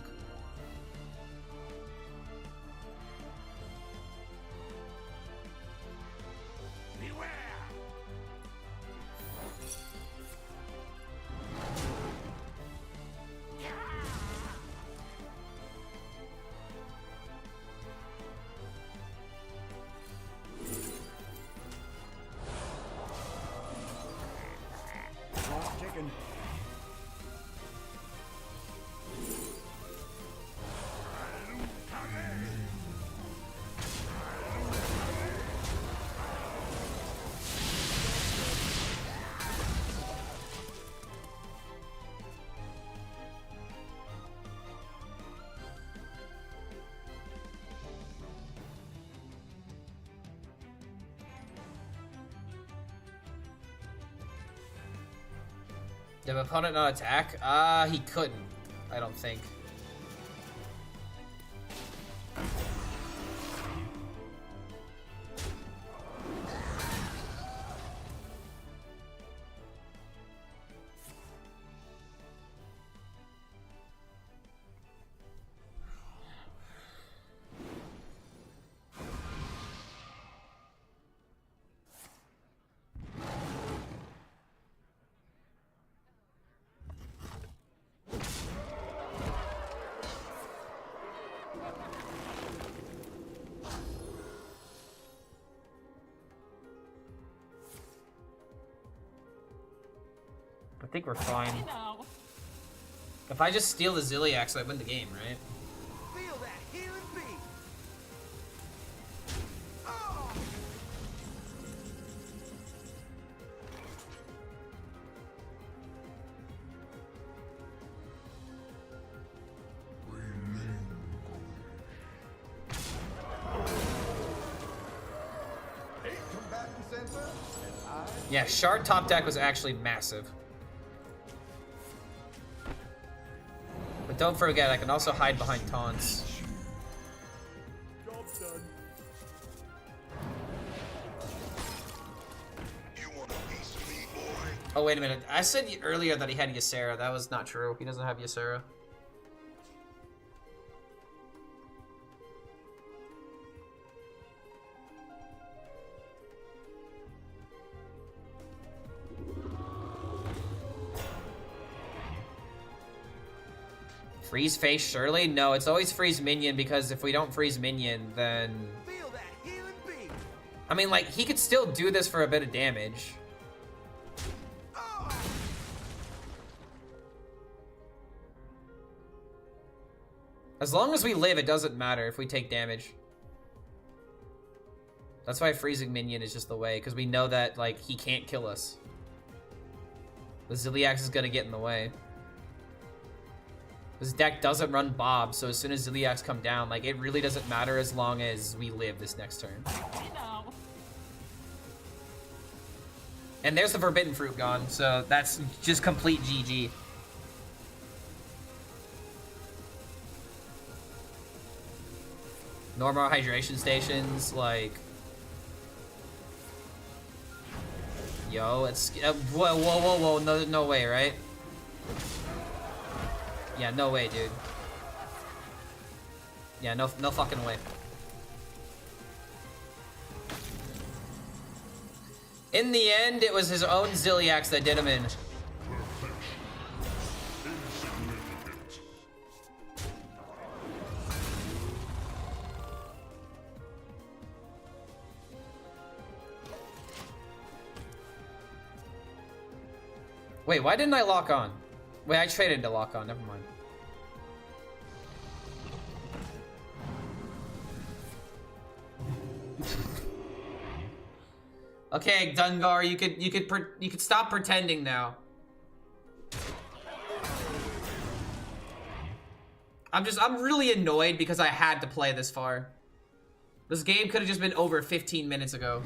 Clock ticking. Did my opponent not attack? He couldn't. I don't think. I think we're fine. If I just steal the Ziliax, I win the game, right? Feel that healing beat. Yeah, Shard top deck was actually massive. But don't forget, I can also hide behind taunts. Job done. Oh, wait a minute. I said earlier that he had Ysera. That was not true. He doesn't have Ysera. Freeze face, surely? No, it's always freeze minion, because if we don't freeze minion, then... Feel that healing beat. I mean, like, he could still do this for a bit of damage. As long as we live, it doesn't matter if we take damage. That's why freezing minion is just the way, because we know that, like, he can't kill us. The Ziliax is gonna get in the way. This deck doesn't run Bob, so as soon as Ziliax come down, like, it really doesn't matter as long as we live this next turn. And there's the Forbidden Fruit gone, so that's just complete GG. Normal hydration stations, like... Yo, it's... whoa, no way, right? Yeah, no way, dude. Yeah, no fucking way. In the end, it was his own Ziliax that did him in. Wait, why didn't I lock on? Wait, I traded to lock on, never mind. Okay, Dungar, you could stop pretending now. I'm really annoyed because I had to play this far. This game could have just been over 15 minutes ago.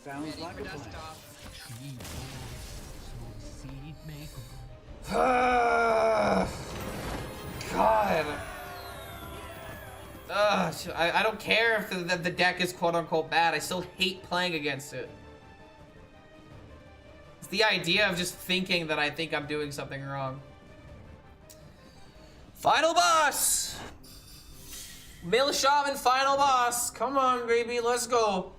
Sounds like a plan. God. I don't care if the deck is quote-unquote bad. I still hate playing against it. It's the idea of just thinking that I think I'm doing something wrong. Final boss! Mill Shaman final boss. Come on, baby, let's go.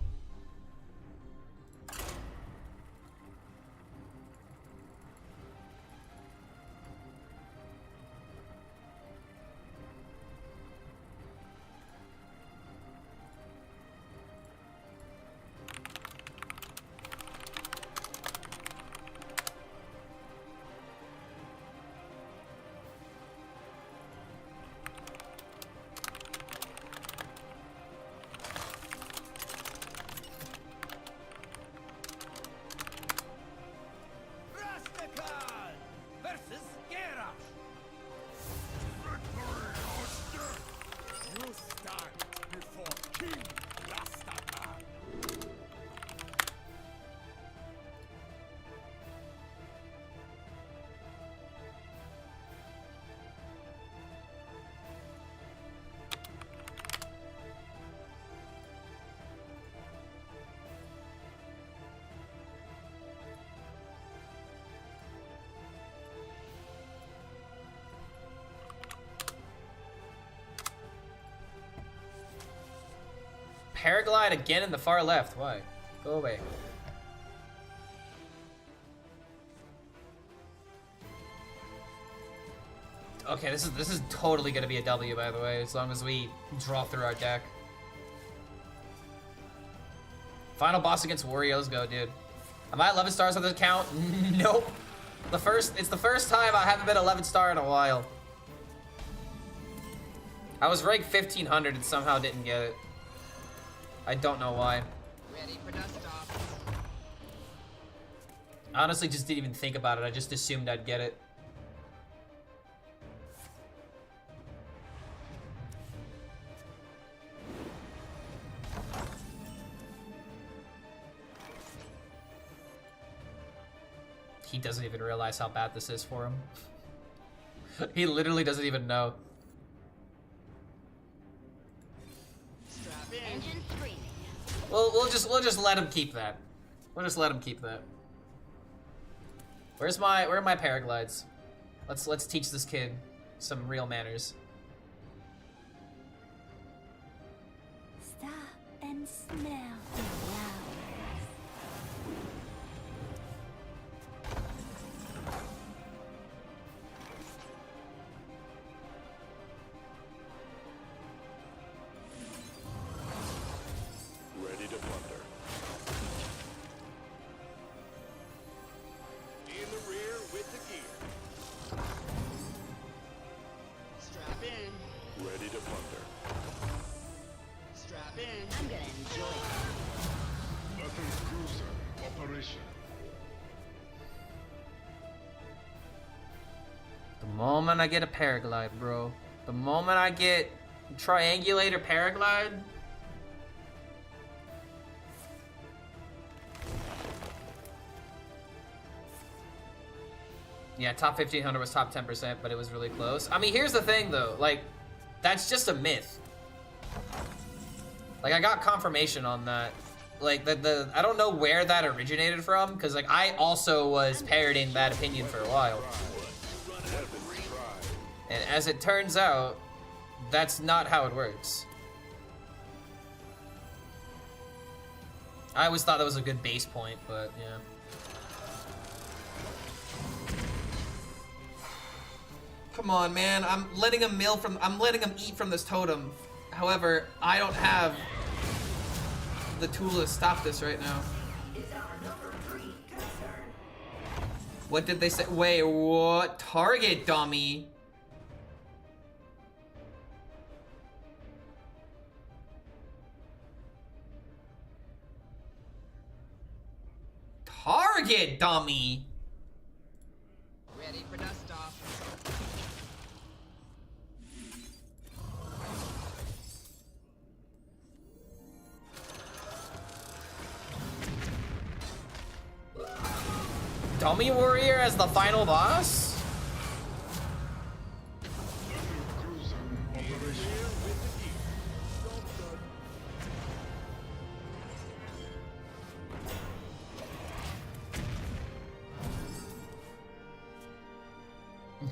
Paraglide again in the far left. Why? Go away. Okay, this is totally gonna be a W, by the way, as long as we draw through our deck. Final boss against Wario. Let's go, dude. Am I 11 stars on this account? Nope. It's the first time I haven't been 11 star in a while. I was ranked 1500 and somehow didn't get it. I don't know why. Ready for dust off. Honestly, just didn't even think about it. I just assumed I'd get it. He doesn't even realize how bad this is for him. He literally doesn't even know. Strap in. Engine screaming. We'll just let him keep that. We'll just let him keep that. Where are my paraglides? Let's teach this kid some real manners. Stop and smell the flowers. Ready to plunder. In the rear with the gear. Strap in. Ready to plunder. Strap in. I'm gonna enjoy it. Battle cruiser operation. The moment I get a paraglide, bro. The moment I get triangulator paraglide. Yeah, top 1500 was top 10%, but it was really close. I mean, here's the thing though, like, that's just a myth. Like, I got confirmation on that. Like, I don't know where that originated from, because, like, I also was parroting that opinion for a while. And as it turns out, that's not how it works. I always thought that was a good base point, but yeah. Come on, man. I'm letting him eat from this totem. However, I don't have the tool to stop this right now. What did they say? Wait, what? Target dummy. Target dummy. Ready for dust off. Dummy warrior as the final boss?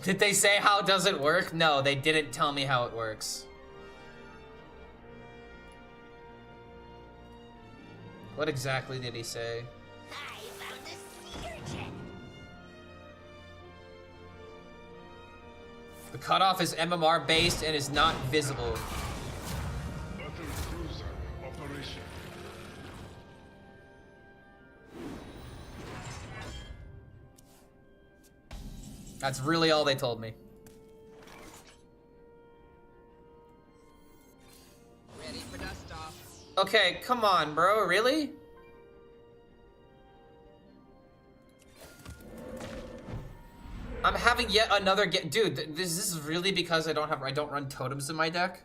Did they say how does it work? No, they didn't tell me how it works. What exactly did he say? I found the sea urchin. The cutoff is MMR based and is not visible. Battle cruiser operation. That's really all they told me. Ready for dust off. Okay, come on, bro. Really? I'm having yet another dude. This is really because I don't run totems in my deck.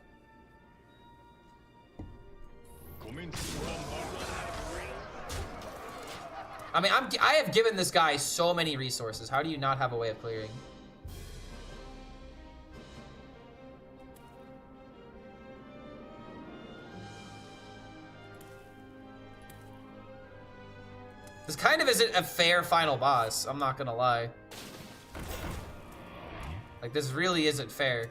I mean, I have given this guy so many resources. How do you not have a way of clearing? This kind of isn't a fair final boss, I'm not gonna lie. Like, this really isn't fair.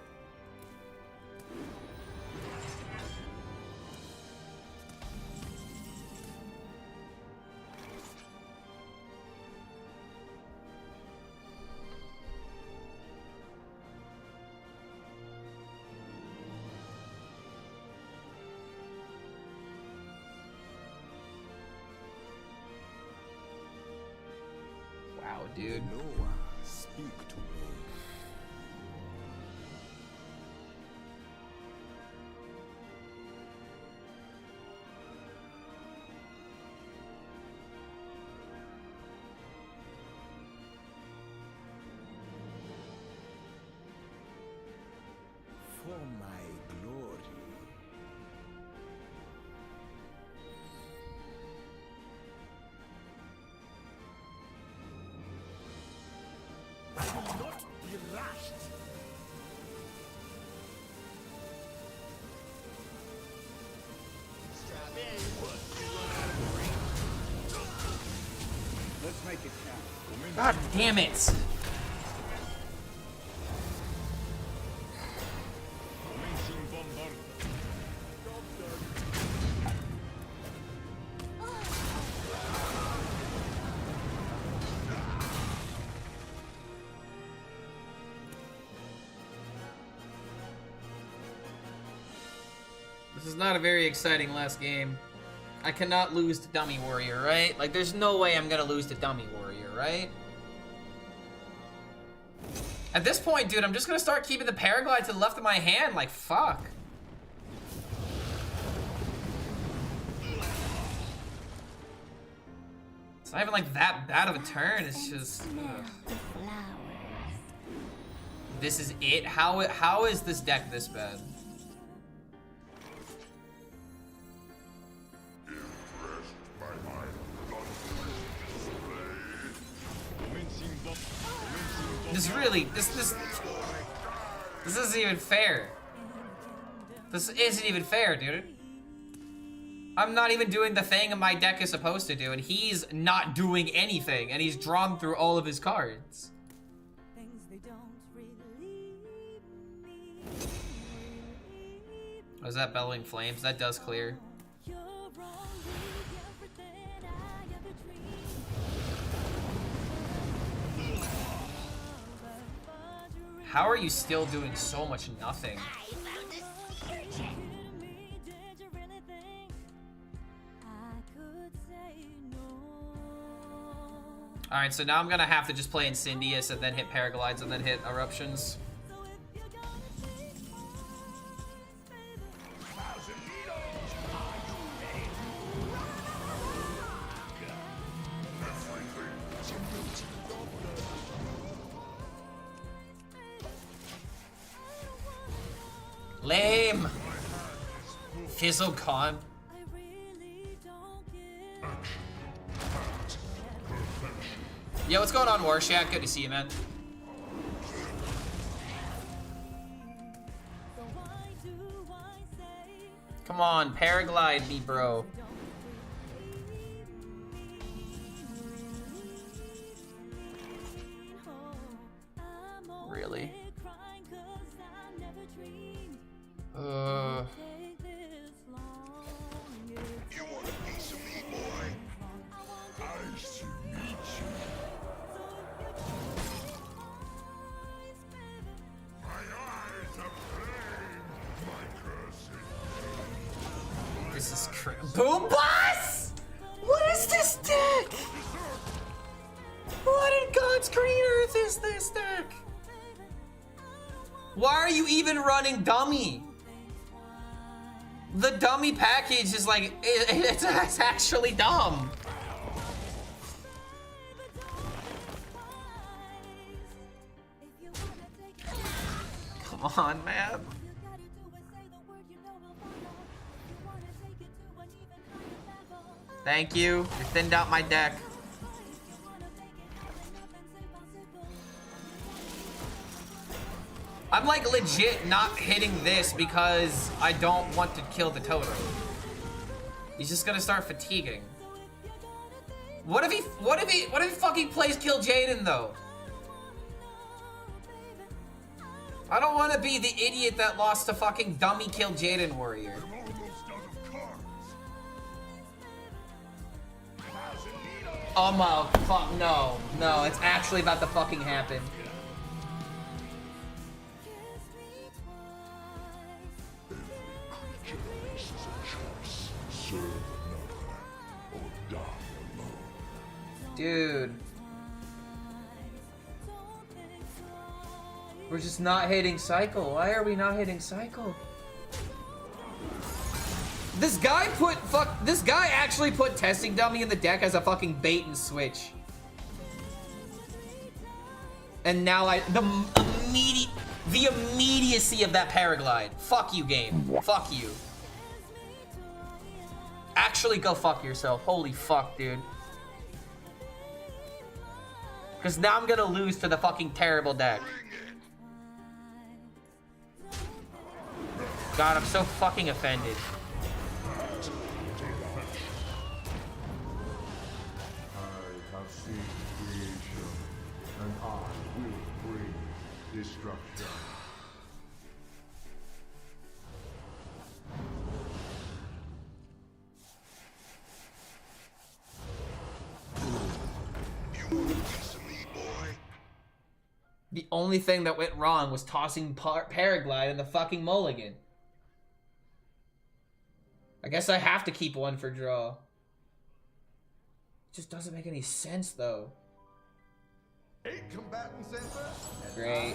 dude. Noah, speak to me. For my glory. I will not be rushed. Let's make it count. God damn it! This is not a very exciting last game. I cannot lose to Dummy Warrior, right? Like, there's no way I'm gonna lose to Dummy Warrior, right? At this point, dude, I'm just gonna start keeping the Paraglide to the left of my hand. Like, fuck. It's not even like that bad of a turn. It's just. This is it? How is this deck this bad? This isn't even fair. This isn't even fair, dude. I'm not even doing the thing my deck is supposed to do, and he's not doing anything, and he's drawn through all of his cards. Was that Bellowing Flames? That does clear. How are you still doing so much nothing? Alright, so now I'm gonna have to just play Incendious and then hit Paraglides and then hit Eruptions. Lame! Fizzle Con. Yo, what's going on, Warshat? Good to see you, man. Come on, Paraglide me, bro. Really? You want a piece of me, boy? Nice to meet you. My eyes are flame, my cursed. This is Boom Boss! What is this deck? What in God's green earth is this deck? Why are you even running Dummy? The Dummy package is like, it's actually dumb. Come on, man. Thank you. You thinned out my deck. I'm like legit not hitting this because I don't want to kill the Toto. He's just gonna start fatiguing. What if he fucking plays Kill Jaden though? I don't want to be the idiot that lost to fucking Dummy Kill Jaden Warrior. Oh my fuck, no, it's actually about to fucking happen. Dude. We're just not hitting cycle. Why are we not hitting cycle? This guy actually put testing dummy in the deck as a fucking bait and switch. And now the immediacy of that paraglide. Fuck you, game. Fuck you. Actually go fuck yourself. Holy fuck, dude. Because now I'm gonna lose to the fucking terrible deck. God, I'm so fucking offended. I have seen creation, and I will bring destruction. The only thing that went wrong was tossing Paraglide in the fucking mulligan. I guess I have to keep one for draw. It just doesn't make any sense, though. 8 combatant center. Great.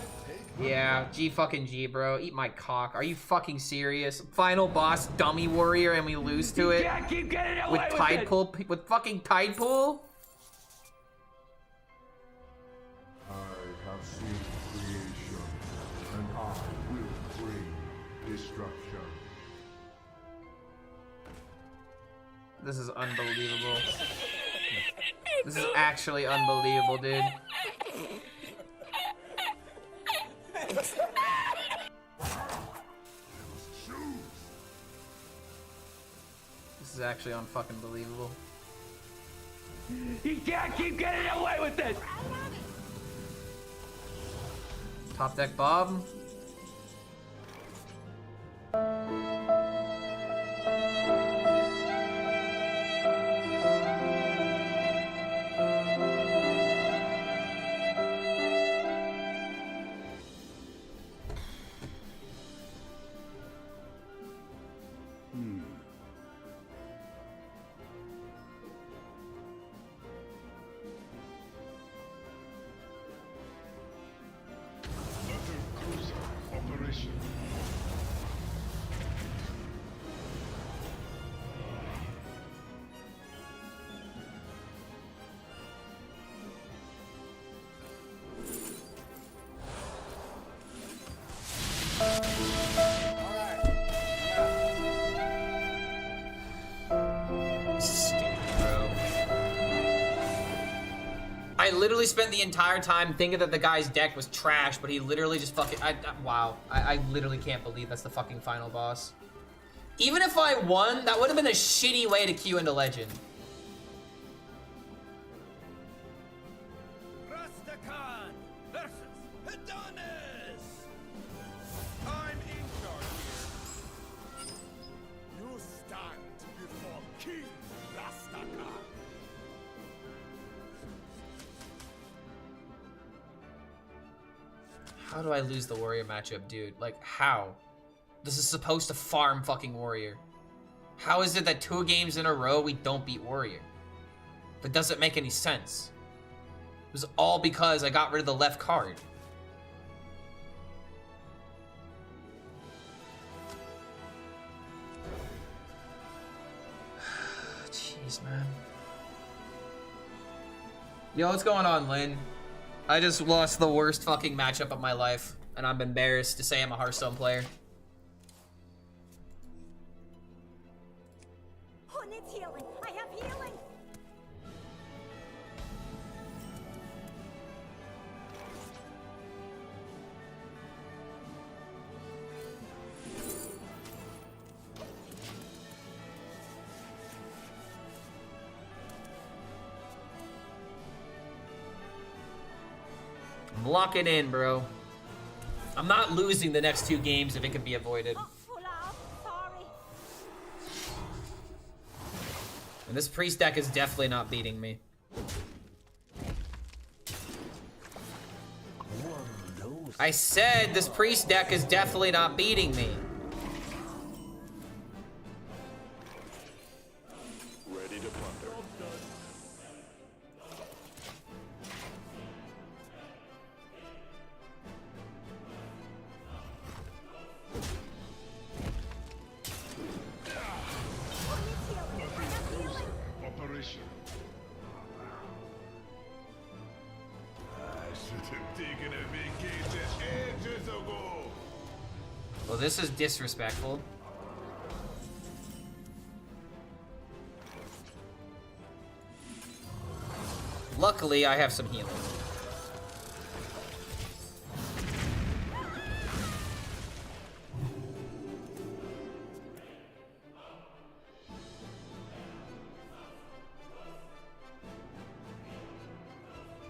Yeah, G fucking G, bro. Eat my cock. Are you fucking serious? Final boss, dummy warrior, and we lose to it? Keep getting away With Tide Pool? With fucking Tide Pool? I have seen creation, and I will bring destruction. This is unbelievable. This is actually unbelievable, dude. This is actually unfucking believable. You can't keep getting away with this! Top deck Bob. I literally spent the entire time thinking that the guy's deck was trash, but he literally just fucking... wow. I literally can't believe that's the fucking final boss. Even if I won, that would have been a shitty way to queue into Legend. Rastakhan versus Adonis! I'm in charge here. You stand before King Rastakhan. How do I lose the warrior matchup, dude? Like, how? This is supposed to farm fucking warrior. How is it that 2 games in a row we don't beat warrior? That doesn't make any sense. It was all because I got rid of the left card. Jeez, man. Yo, what's going on, Lynn? I just lost the worst fucking matchup of my life, and I'm embarrassed to say I'm a Hearthstone player. Who needs healing? I have healing. Lock it in, bro. I'm not losing the next 2 games if it can be avoided. Sorry. And this priest deck is definitely not beating me. I said this priest deck is definitely not beating me. Ready to plunder. should have taken a vacation ages ago. Well, this is disrespectful. Luckily, I have some healing.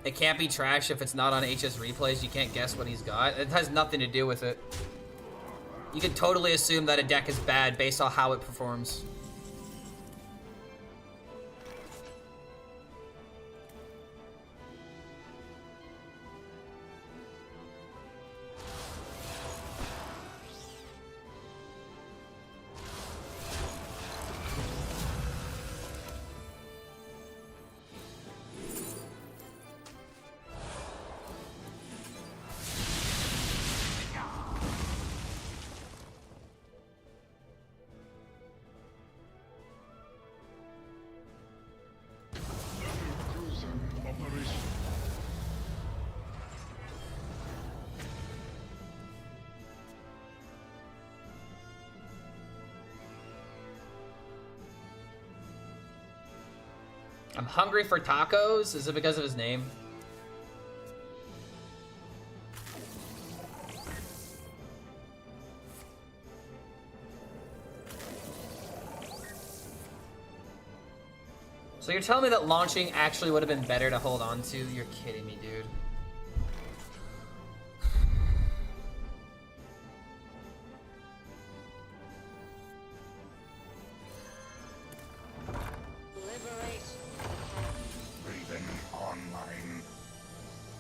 It can't be trash if it's not on HSReplays. You can't guess what he's got. It has nothing to do with it. You can totally assume that a deck is bad based on how it performs. I'm hungry for tacos. Is it because of his name? So you're telling me that launching actually would have been better to hold on to? You're kidding me, dude.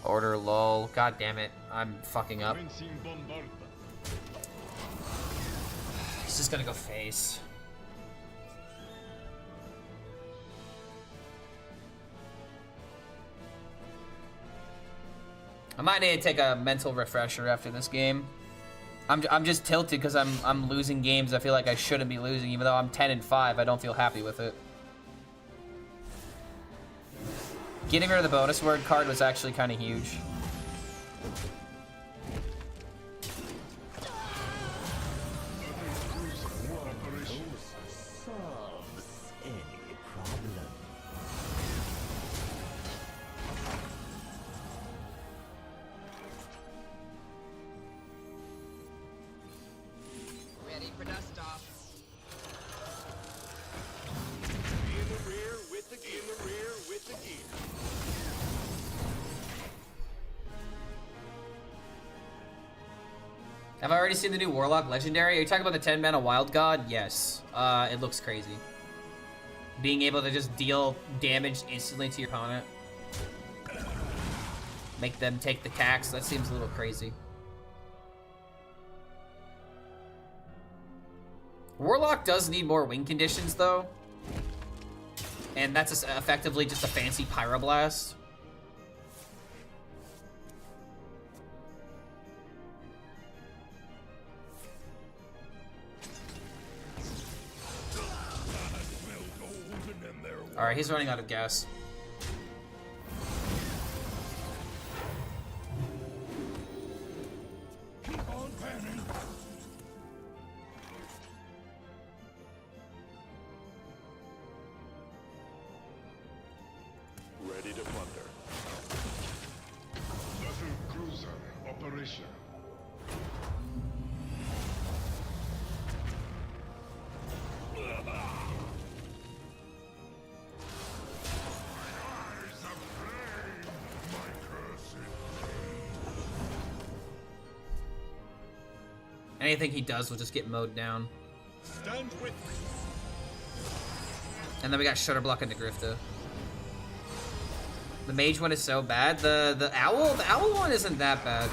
Order lol. God damn it. I'm fucking up. He's just gonna go face. I might need to take a mental refresher after this game. I'm just tilted because I'm losing games I feel like I shouldn't be losing, even though I'm 10-5. I don't feel happy with it. Getting rid of the bonus word card was actually kind of huge. Ready for dust off. In the rear with the gear. Have I already seen the new Warlock Legendary? Are you talking about the 10 mana Wild God? Yes. It looks crazy. Being able to just deal damage instantly to your opponent. Make them take the tax. That seems a little crazy. Warlock does need more win conditions, though. And that's effectively just a fancy Pyroblast. Alright, he's running out of gas. Ready to plunder. Battle cruiser operation. Anything he does will just get mowed down. Stand with me. And then we got Shutter Block into Grifta. The mage one is so bad. The owl one isn't that bad.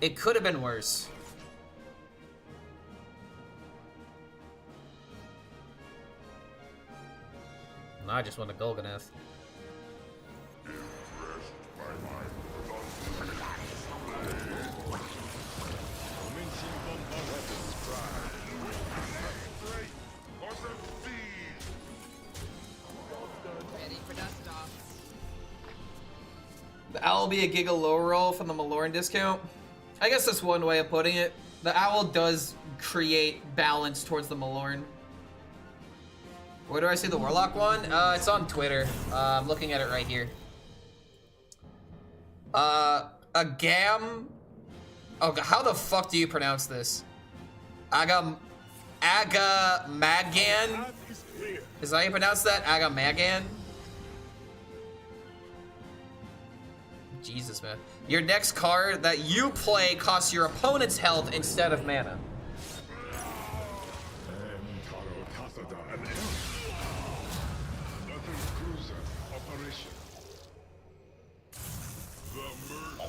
It could have been worse. No, I just want a Golganath. Ready for dust off. The owl will be a giga low roll from the Malorn discount. I guess that's one way of putting it. The owl does create balance towards the Malorn. Where do I see the Warlock one? It's on Twitter. I'm looking at it right here. Agam. Oh, how the fuck do you pronounce this? Agamagan? Is that how you pronounce that? Agamagan? Jesus, man. Your next card that you play costs your opponent's health instead of mana.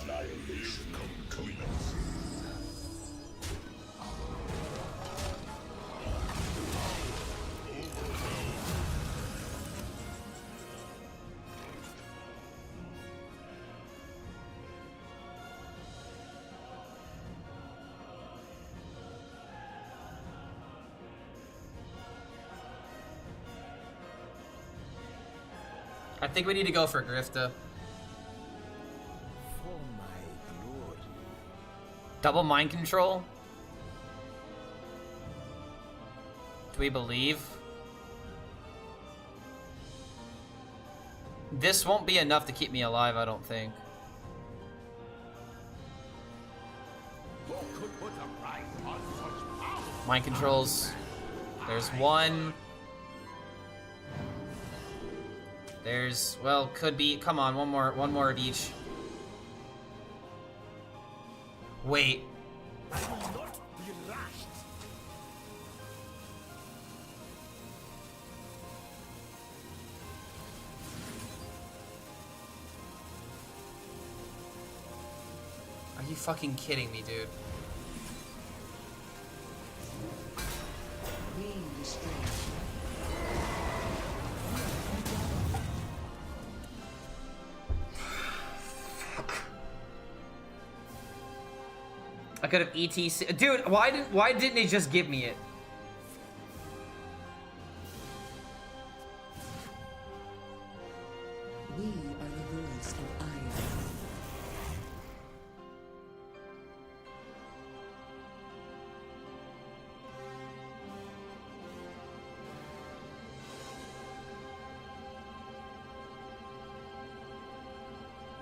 Annihilation complete. I think we need to go for Grifta. For my glory. Double mind control? Do we believe? This won't be enough to keep me alive, I don't think. Who could put a price on such power? Mind controls. There's one. There's, well, could be, come on, one more of each. Wait. I will not be rushed. Are you fucking kidding me, dude? I could have ETC. Dude, why didn't they just give me it? We are the voice of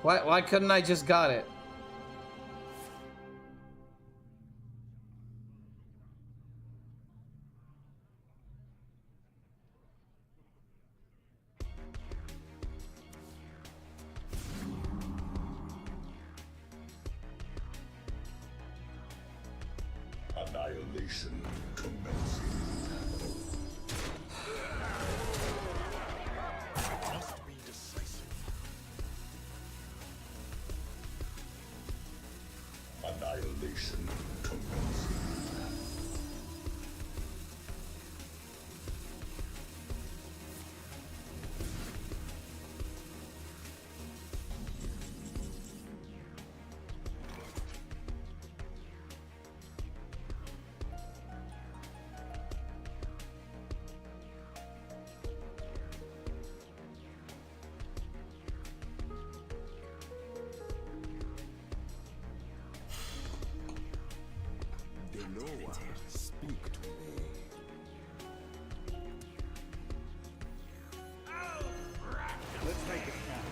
iron. Why couldn't I just got it? Annihilation commences. Must be decisive. Annihilation commences. Noah, speak to me. Let's make it count.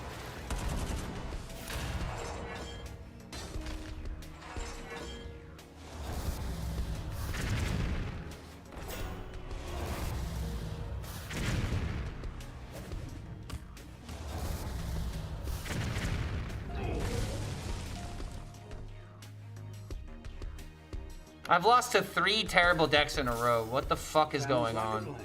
I've lost to 3 terrible decks in a row. What the fuck is going on?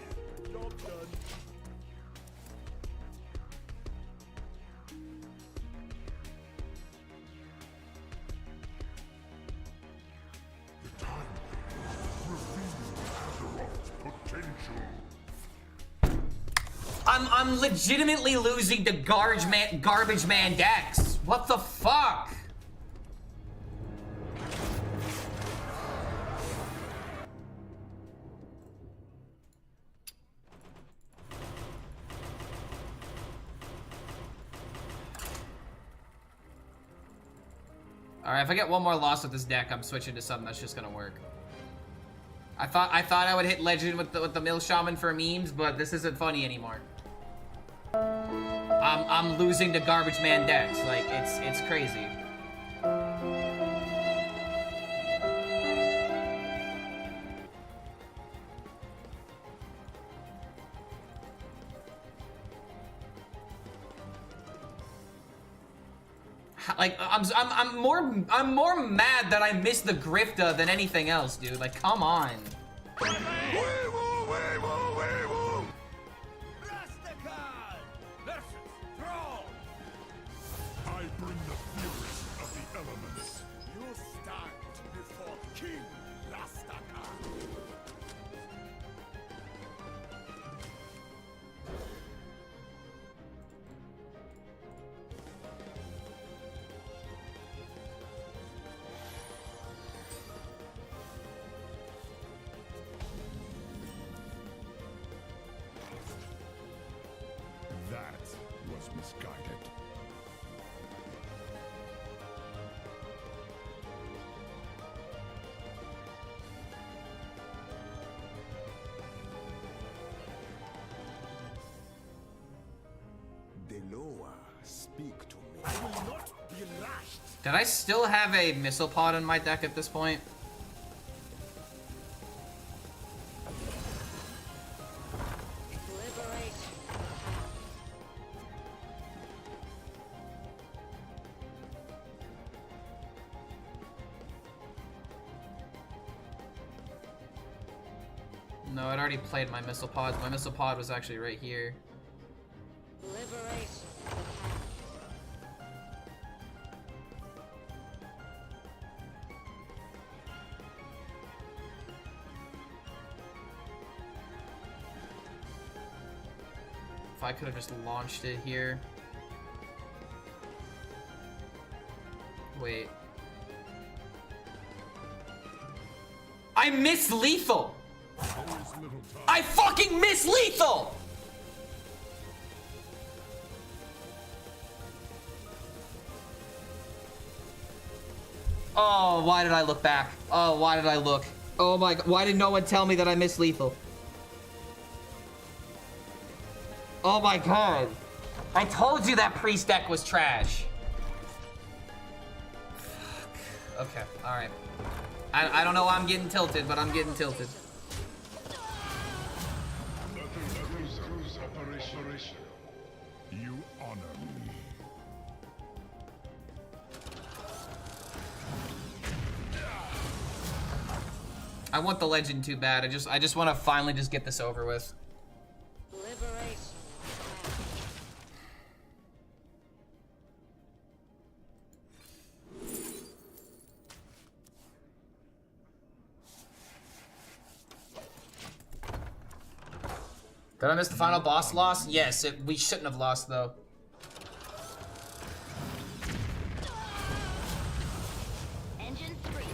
I'm legitimately losing to garbage man decks. What the fuck? Alright, if I get one more loss with this deck, I'm switching to something that's just gonna work. I thought I would hit Legend with the Mill Shaman for memes, but this isn't funny anymore. I'm losing to Garbage Man decks. Like, it's crazy. Like, I'm more mad that I missed the Grifta than anything else, dude. Like, come on. I bring the furies of the elements. You stand before King Rastakar. That was misguided. Deloa, speak to me. I will not be lashed. Did I still have a Missile Pod in my deck at this point? No, I'd already played my Missile Pods. My Missile Pod was actually right here. If I could have just launched it here. Wait. I miss lethal! I fucking miss lethal! Oh, why did I look back? Oh, why did I look? Oh my god, why did no one tell me that I missed lethal? Oh my god. I told you that priest deck was trash. Fuck. Okay, alright. I don't know why I'm getting tilted, but I'm getting tilted. You honor me. I want the legend too bad. I just want to finally just get this over with. Did I miss the final boss loss? Yes, we shouldn't have lost though. Engine 3.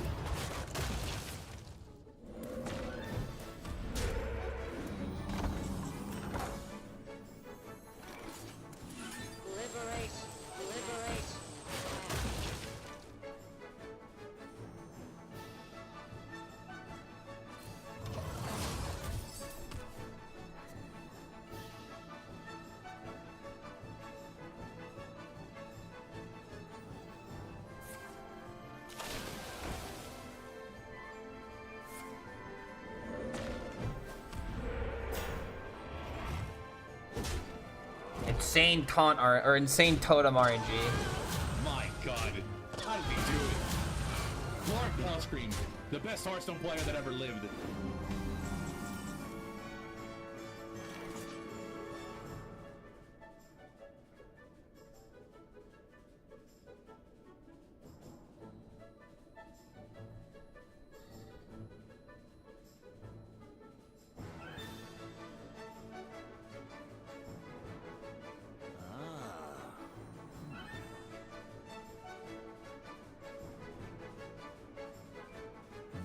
Insane taunt or insane totem RNG. My god, how did he do it? Lord HELLSCREAM, the best Hearthstone player that ever lived.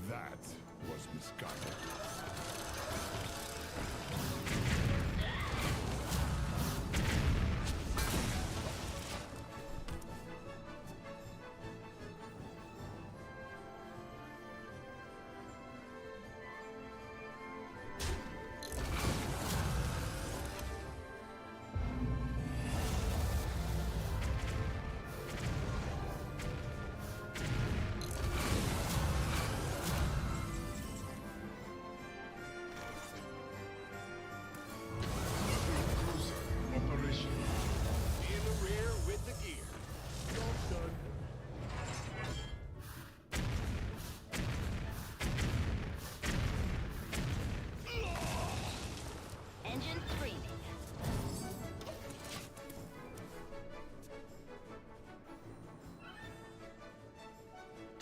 That was misguided.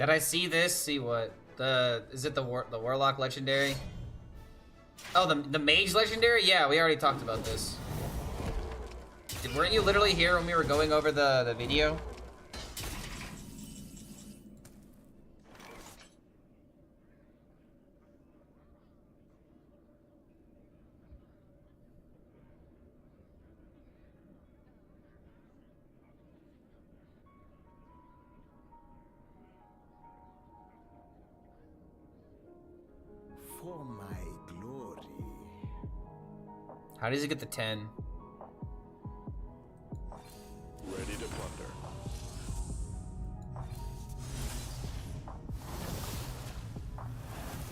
Did I see this? See what? Is it the Warlock legendary? Oh, the Mage legendary? Yeah, we already talked about this. Weren't you literally here when we were going over the video? For my glory. How does he get the 10? Ready to plunder.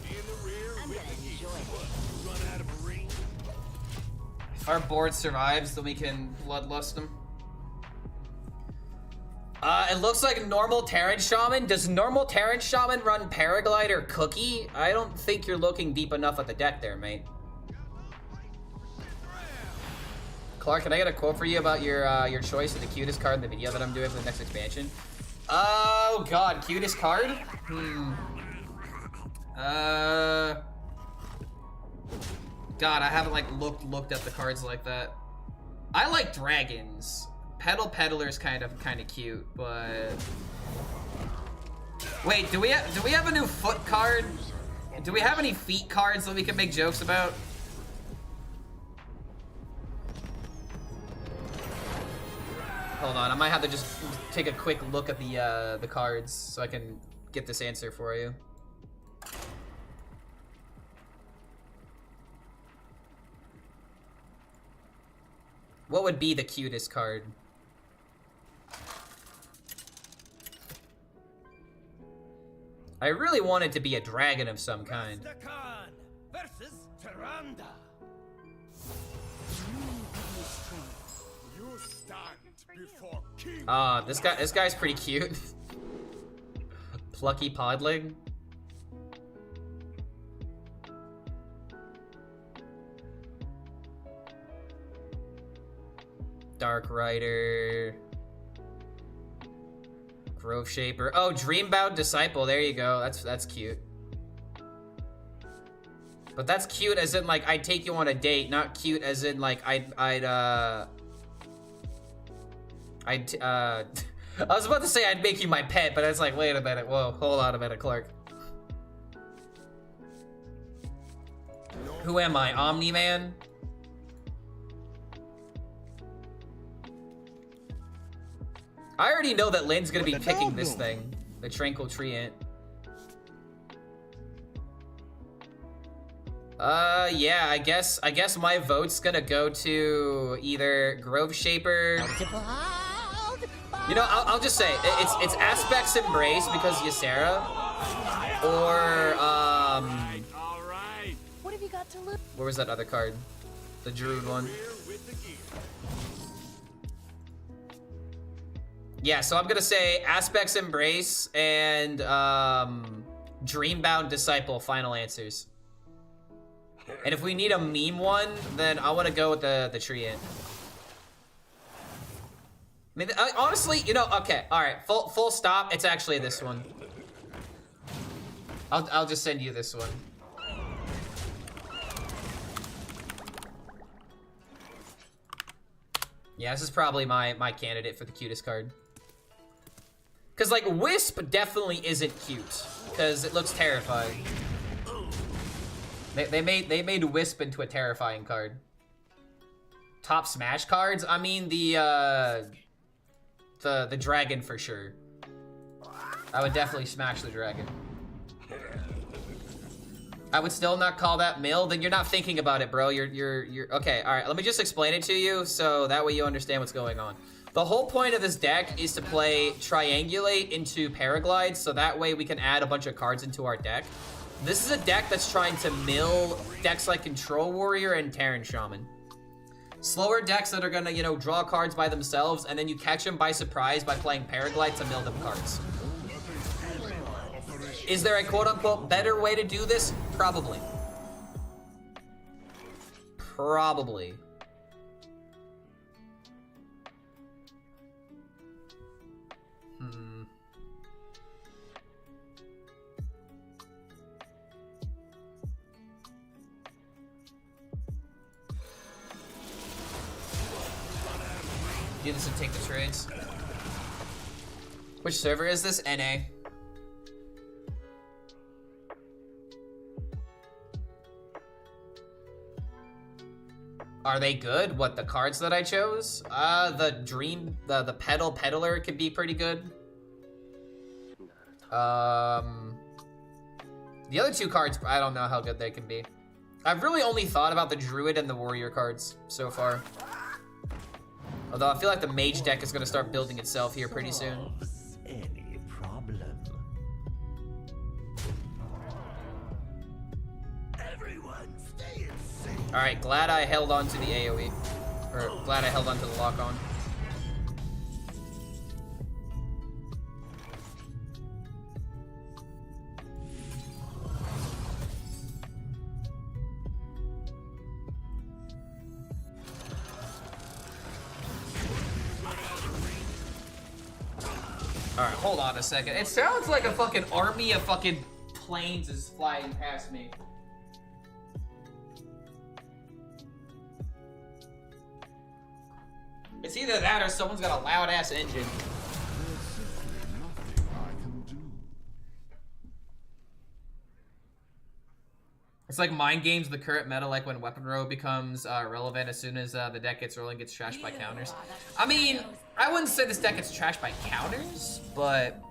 In the rear I'm with gonna the heat. enjoy this. Run out of a ring. If our board survives, then we can bloodlust him. It looks like normal Terran Shaman. Does normal Terran Shaman run Paraglider Cookie? I don't think you're looking deep enough at the deck there, mate. Clark, can I get a quote for you about your choice of the cutest card in the video that I'm doing for the next expansion? Oh god, cutest card? God, I haven't like looked at the cards like that. I like dragons. Peddler's kind of cute, but wait, do we have a new foot card? Do we have any feet cards that we can make jokes about? Hold on, I might have to just take a quick look at the cards so I can get this answer for you. What would be the cutest card? I really want it to be a dragon of some kind. Versus Tyrande. You stand before King. This guy's pretty cute. Plucky Podling. Dark Rider. Grove Shaper. Oh, Dreambound Disciple. There you go. That's cute. But that's cute as in like I'd take you on a date, not cute as in like I was about to say I'd make you my pet, but I was like, wait a minute. Whoa, hold on a minute, Clark. Who am I? Omni-Man? I already know that Lynn's gonna be picking this thing. The Tranquil Treant. Yeah, I guess my vote's gonna go to either Grove Shaper. You know, I'll just say it's Aspect's Embrace because Ysera, or All right. What have you got to lose? where was that other card? The Druid one. Rear with the gear. Yeah, so I'm gonna say Aspect's Embrace and Dreambound Disciple final answers. And if we need a meme one, then I want to go with the Treant. I mean, honestly, you know, okay, all right, full stop. It's actually this one. I'll just send you this one. Yeah, this is probably my candidate for the cutest card. Cause like Wisp definitely isn't cute, cause it looks terrifying. They made Wisp into a terrifying card. Top Smash cards? I mean the dragon for sure. I would definitely smash the dragon. I would still not call that Mill. Then you're not thinking about it, bro. You're okay. All right, let me just explain it to you so that way you understand what's going on. The whole point of this deck is to play Triangulate into Paraglide, so that way we can add a bunch of cards into our deck. This is a deck that's trying to mill decks like Control Warrior and Terran Shaman. Slower decks that are gonna, you know, draw cards by themselves, and then you catch them by surprise by playing Paraglide to mill them cards. Is there a quote-unquote better way to do this? Probably. Probably. do this and take the trades. Which server is this? NA. Are they good? What, the cards that I chose? The peddler could be pretty good. The other two cards, I don't know how good they can be. I've really only thought about the druid and the warrior cards so far. Although I feel like the mage deck is gonna start building itself here pretty soon. Any problem? Everyone, stay safe. Alright, glad I held on to the AoE. Or glad I held on to the lock-on. Alright, hold on a second. It sounds like a fucking army of fucking planes is flying past me. It's either that or someone's got a loud ass engine. There's simply nothing I can do. It's like mind games, the current meta, like when weapon row becomes relevant as soon as the deck gets rolling, gets trashed by counters. I mean, I wouldn't say this deck gets trashed by counters, but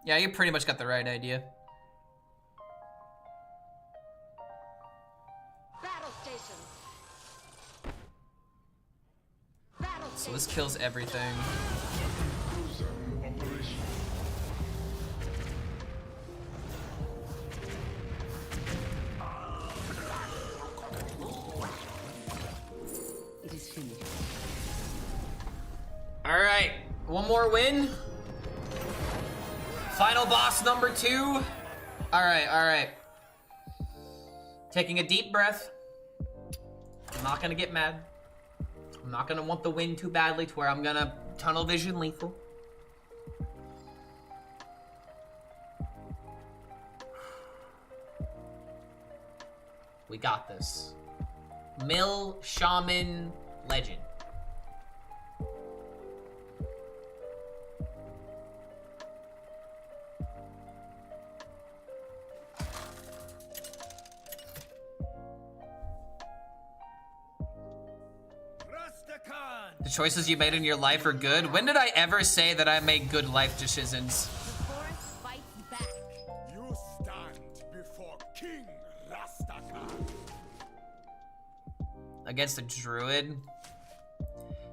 yeah, you pretty much got the right idea. Battle station. So this kills everything. Cruiser operation. It is finished. Alright, one more win. Final boss number 2. Alright. Taking a deep breath. I'm not gonna get mad. I'm not gonna want the win too badly to where I'm gonna tunnel vision lethal. We got this. Mill Shaman Legend. The choices you made in your life are good. When did I ever say that I make good life decisions? The forest fights back. You stand before King Rastakhan. Against a druid?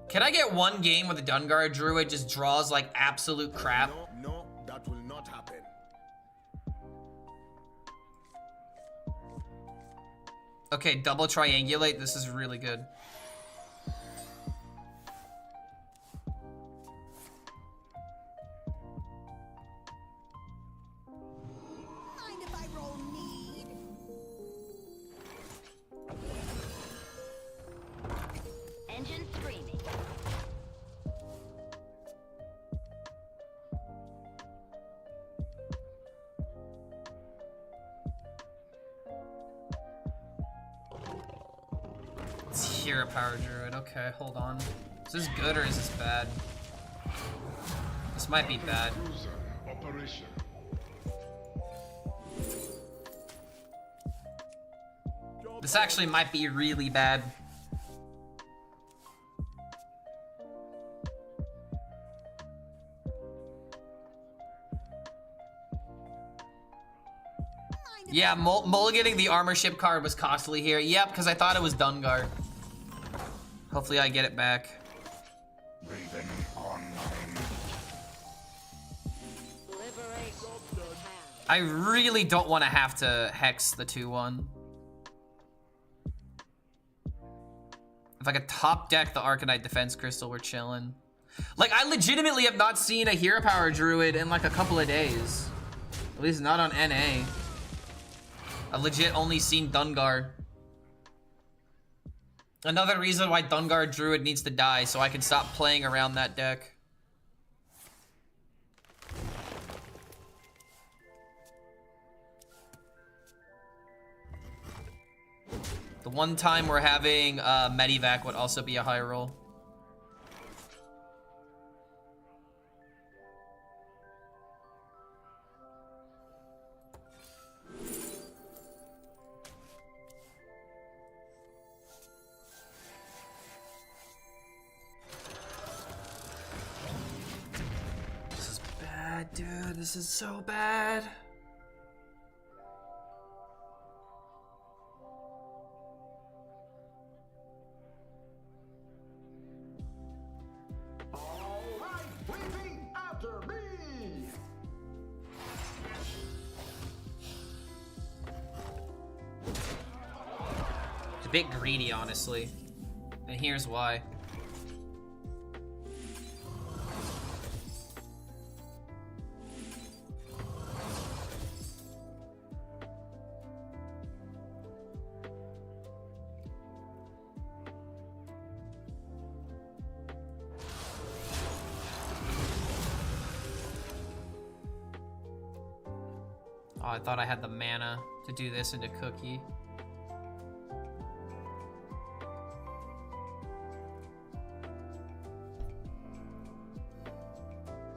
Can I get one game with a Dungar druid just draws like absolute crap? No, that will not happen. Okay, double triangulate. This is really good. Mind if I roll need? Engine screaming. It's Hero Power Druid. Okay, hold on. Is this good or is this bad? This might be bad. Cruiser operation. This actually might be really bad. Yeah, mulliganing the armor ship card was costly here. Yep, because I thought it was Dungar. Hopefully I get it back. Raven online. Liberate. I really don't want to have to hex the 2-1. If I could top deck the Arcanite Defense Crystal, we're chilling. Like, I legitimately have not seen a Hero Power Druid in like a couple of days. At least not on NA. I've legit only seen Dungar. Another reason why Dungar Druid needs to die, so I can stop playing around that deck. The one time we're having Medivac would also be a high roll. dude, this is so bad. Alright, baby, after me! It's a bit greedy, honestly. And here's why. Oh, I thought I had the mana to do this into Cookie.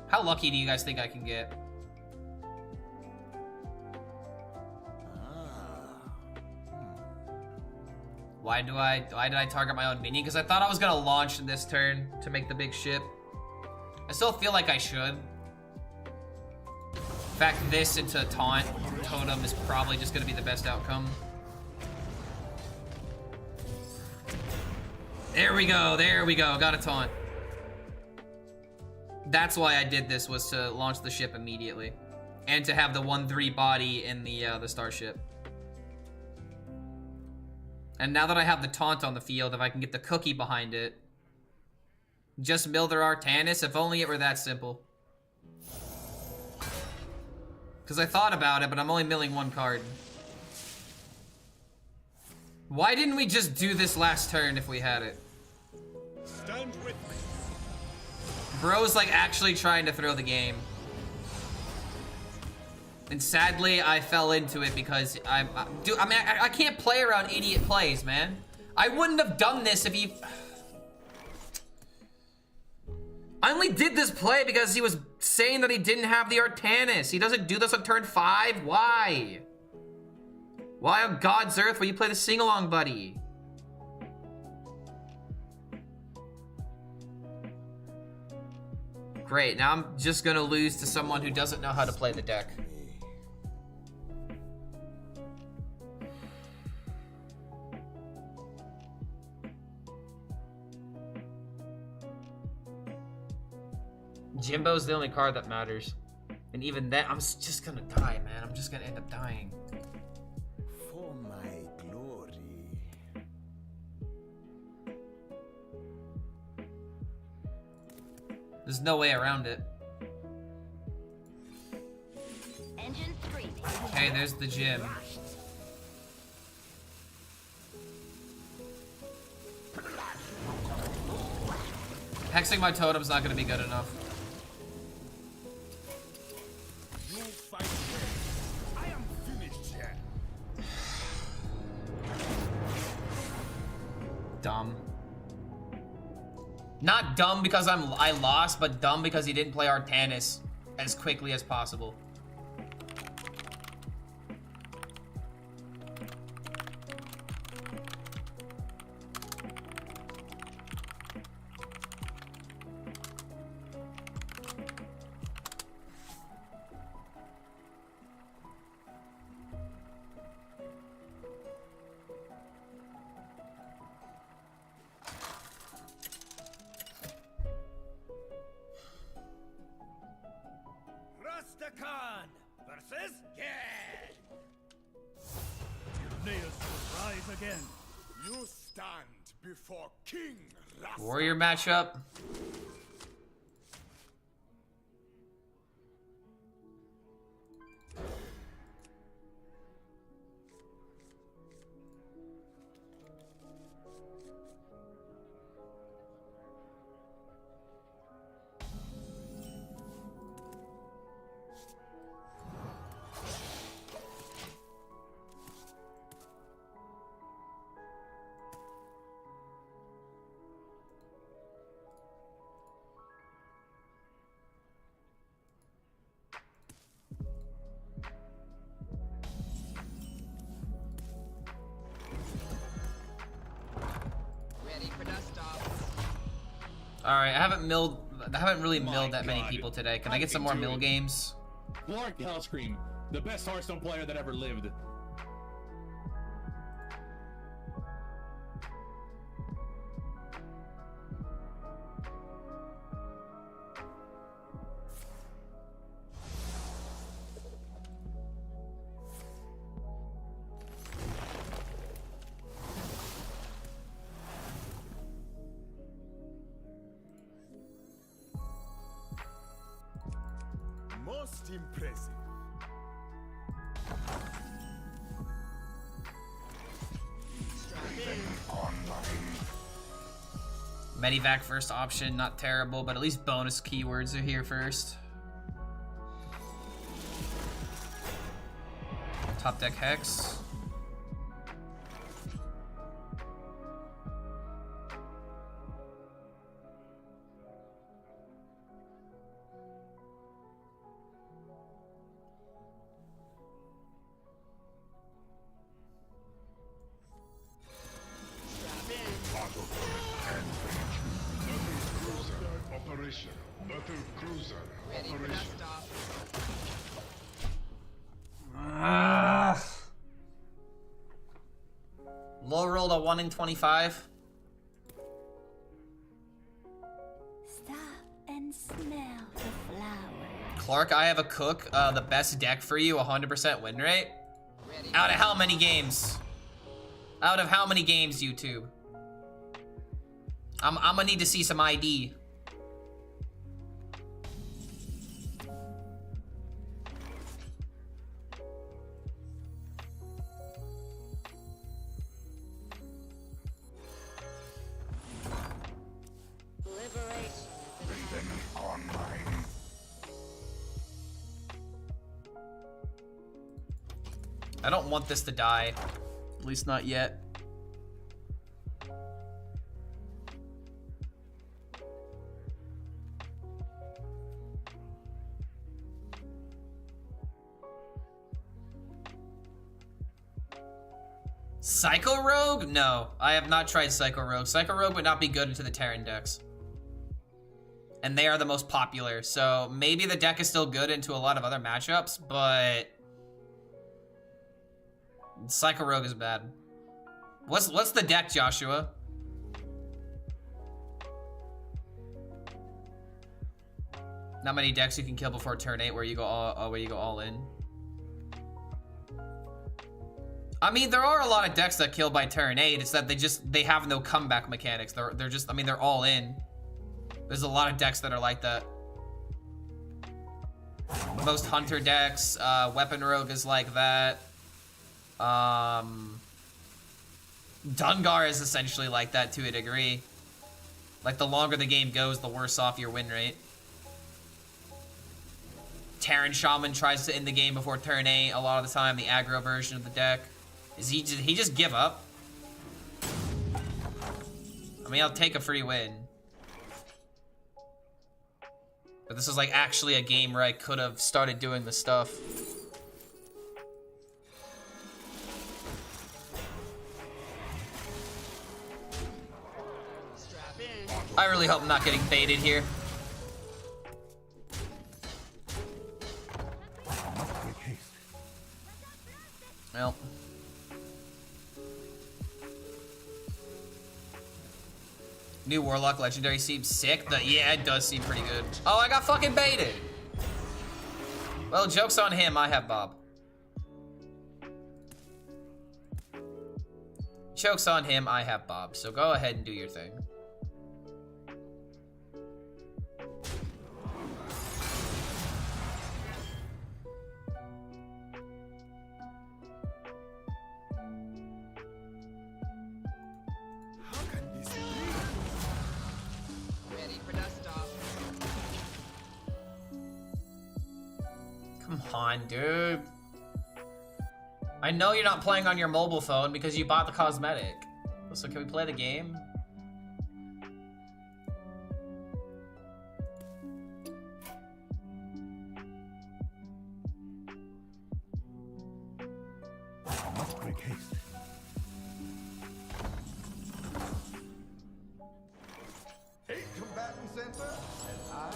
How lucky do you guys think I can get? Why did I target my own minion? Because I thought I was gonna launch in this turn to make the big ship. I still feel like I should. In fact, this into taunt totem is probably just gonna be the best outcome. There we go, got a taunt. That's why I did this, was to launch the ship immediately. And to have the 1/3 body in the starship. And now that I have the taunt on the field, if I can get the Cookie behind it, just mill their Artanis, if only it were that simple. Because I thought about it, but I'm only milling one card. Why didn't we just do this last turn if we had it? Stand with me. Bro's like actually trying to throw the game. And sadly, I fell into it because I can't play around idiot plays, man. I wouldn't have done this if he... I only did this play because he was saying that he didn't have the Artanis. He doesn't do this on turn 5. Why? Why on God's earth will you play the sing-along, buddy? Great, now I'm just gonna lose to someone who doesn't know how to play the deck. Jimbo's the only card that matters. And even then, I'm just gonna die, man. I'm just gonna end up dying. For my glory. There's no way around it. Engine screaming. Okay, there's the gym. Hexing my totem's not gonna be good enough. You fight well. I am finished yet. Dumb. Not dumb because I lost, but dumb because he didn't play Artanis as quickly as possible. Rastakan versus Gad. Tyranneus will rise again. You stand before King Rasta. Warrior matchup. Alright, I haven't milled haven't really milled that many people today. Can I get some more mill games? Clark HELLSCREAM, the best Hearthstone player that ever lived. Most impressive. Medivac first option, not terrible, but at least bonus keywords are here first. Top deck Hex. Battle cruiser operation. Low rolled a 1 in 25. Stop and smell the flowers. Clark, I have a cook. The best deck for you, 100% win rate. Out of how many games? Out of how many games, YouTube? I'm gonna need to see some ID. I don't want this to die. At least not yet. Psycho Rogue? No, I have not tried Psycho Rogue. Psycho Rogue would not be good into the Terran decks. And they are the most popular, so maybe the deck is still good into a lot of other matchups, but Psycho Rogue is bad. What's the deck, Joshua? Not many decks you can kill before turn 8 where you go all in. I mean, there are a lot of decks that kill by turn 8. It's that they have no comeback mechanics. They're just, I mean, they're all in. There's a lot of decks that are like that. Most hunter decks, Weapon Rogue is like that. Dungar is essentially like that to a degree. Like, the longer the game goes, the worse off your win rate. Terran Shaman tries to end the game before turn 8 a lot of the time, the aggro version of the deck. Is he just give up? I mean, I'll take a free win. But this is like actually a game where I could have started doing the stuff. I really hope I'm not getting baited here. Well. New Warlock Legendary seems sick. Yeah, it does seem pretty good. Oh, I got fucking baited. Well, joke's on him. I have Bob. Joke's on him. I have Bob. So go ahead and do your thing. Come on, dude. I know you're not playing on your mobile phone because you bought the cosmetic. So can we play the game? Must make haste. Eight combatant center, and I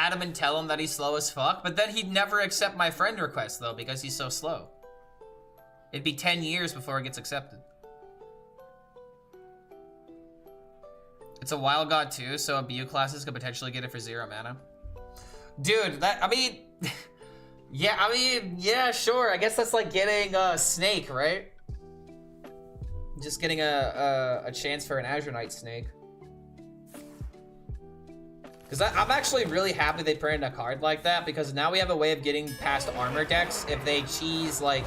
add him and tell him that he's slow as fuck, but then he'd never accept my friend request though because he's so slow. It'd be 10 years before it gets accepted. It's a wild god too, so BU classes could potentially get it for 0 mana. Dude, that, I mean, yeah, sure. I guess that's like getting a snake, right? Just getting a chance for an Azure Knight snake. Because I'm actually really happy they printed a card like that, because now we have a way of getting past armor decks if they cheese like,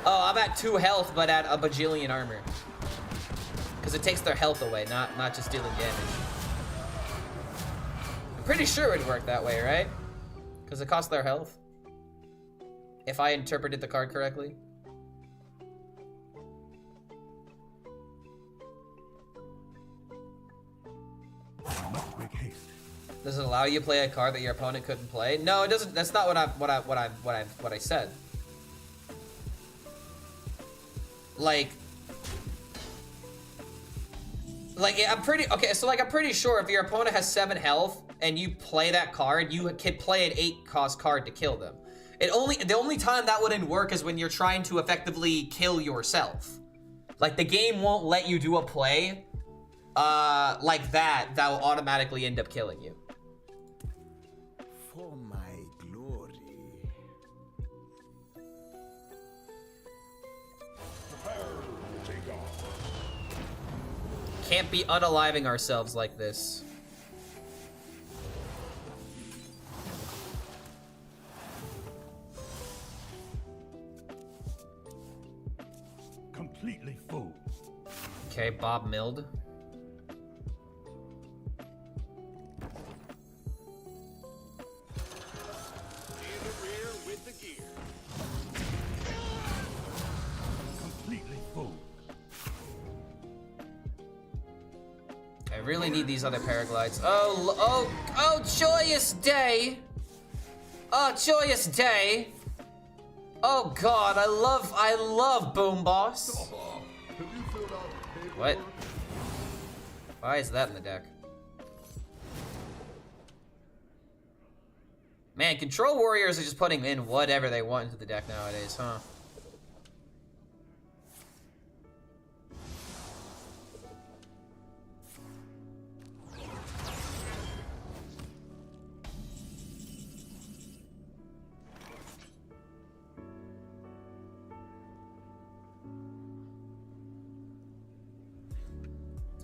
oh, I'm at 2 health but at a bajillion armor. Because it takes their health away, not just dealing damage. I'm pretty sure it would work that way, right? Because it costs their health. If I interpreted the card correctly. Does it allow you to play a card that your opponent couldn't play? No, it doesn't. That's not what I said. Like I'm pretty sure if your opponent has 7 health and you play that card, you can play an 8 cost card to kill them. The only time that wouldn't work is when you're trying to effectively kill yourself. Like the game won't let you do a play like that will automatically end up killing you. For my glory. Can't be unaliving ourselves like this. Completely full. Okay, Bob milled. Completely full. I really need these other paraglides. Oh, joyous day! Oh, joyous day! Oh God, I love Boom Boss. What? Why is that in the deck? Man, control warriors are just putting in whatever they want into the deck nowadays, huh?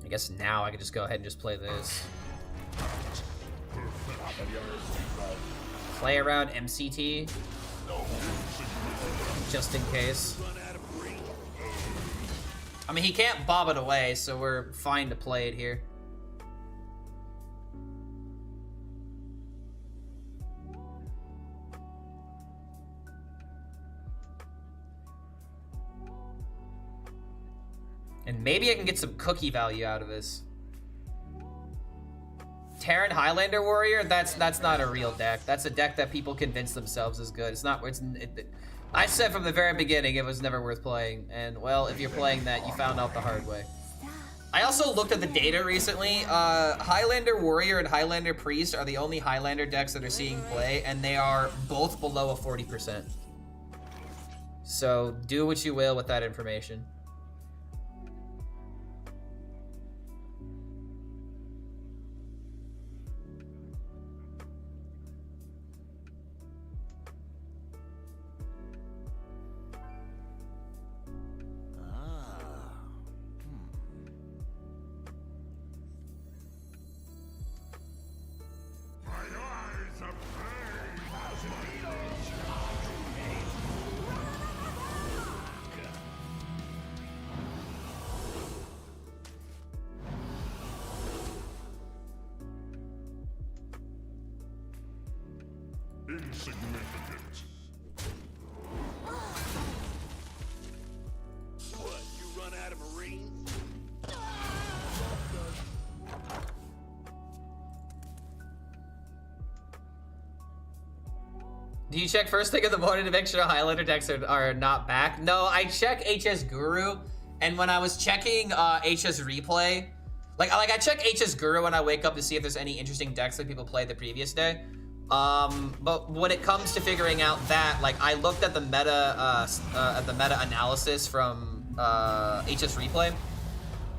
I guess now I can just go ahead and just play this. Play around MCT. Just in case. I mean, he can't bob it away, so we're fine to play it here. And maybe I can get some cookie value out of this. Terran Highlander Warrior, that's not a real deck. That's a deck that people convince themselves is good. It's not. I said from the very beginning it was never worth playing. And well, if you're playing that, you found out the hard way. I also looked at the data recently. Highlander Warrior and Highlander Priest are the only Highlander decks that are seeing play, and they are both below a 40%. So do what you will with that information. Insignificant. What, you run out of Marines? Do you check first thing in the morning to make sure Highlander decks are not back? No, I check HS Guru, and when I was checking HS Replay, like I check HS Guru when I wake up to see if there's any interesting decks that people played the previous day. But when it comes to figuring out that, like, I looked at the meta analysis from HSReplay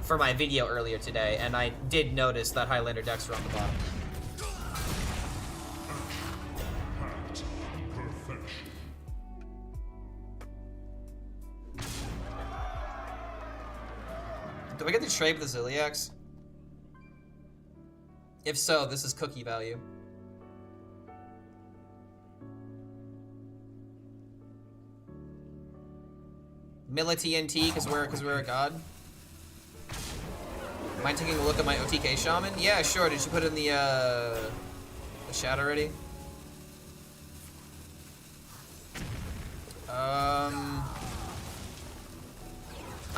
for my video earlier today, and I did notice that Highlander decks were on the bottom. Do I get to trade with the Ziliax? If so, this is cookie value. Milla TNT, because we're a god. Mind taking a look at my OTK Shaman? Yeah, sure. Did you put it in the chat already?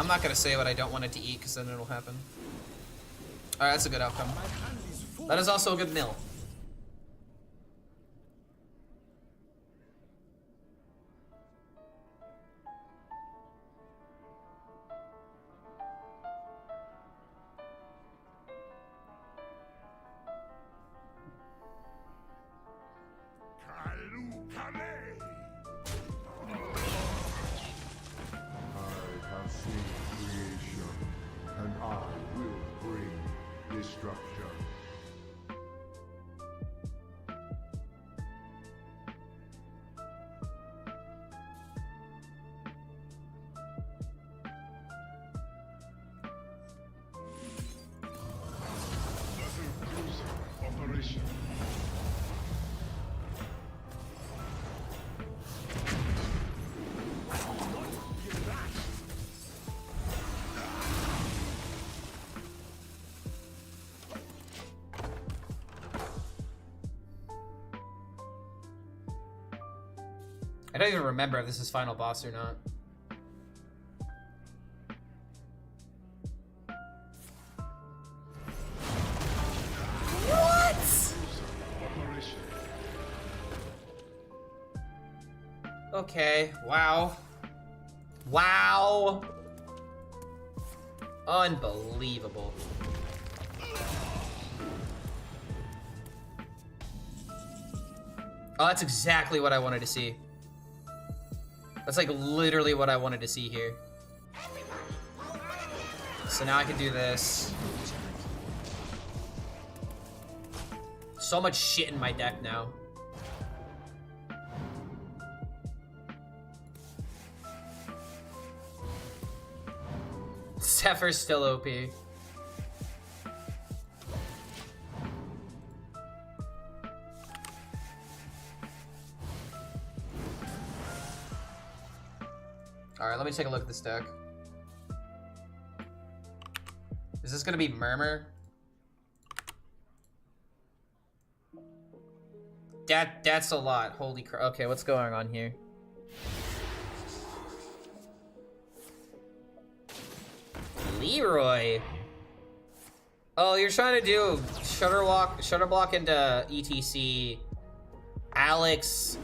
I'm not gonna say what I don't want it to eat, because then it'll happen. Alright, that's a good outcome. That is also a good mill. I don't even remember if this is final boss or not. What? Okay, wow. Wow. Unbelievable. Oh, that's exactly what I wanted to see. That's like literally what I wanted to see here. So now I can do this. So much shit in my deck now. Zephyr's still OP. Alright, let me take a look at this deck. Is this gonna be Murmur? That's a lot. Holy crap. Okay, what's going on here? Leroy. Oh, you're trying to do Shutter Block into ETC. Alex.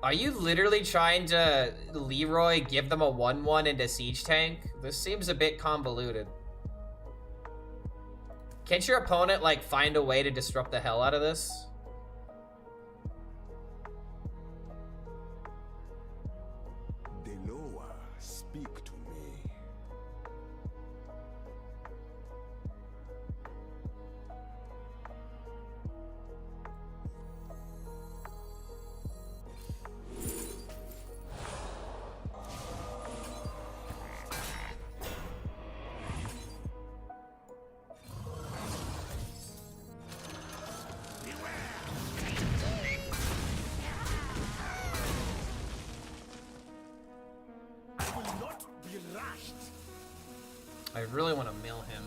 Are you literally trying to Leroy give them a 1-1 into Siege Tank? This seems a bit convoluted. Can't your opponent, like, find a way to disrupt the hell out of this? Deloa, speak to me. I really want to mill him.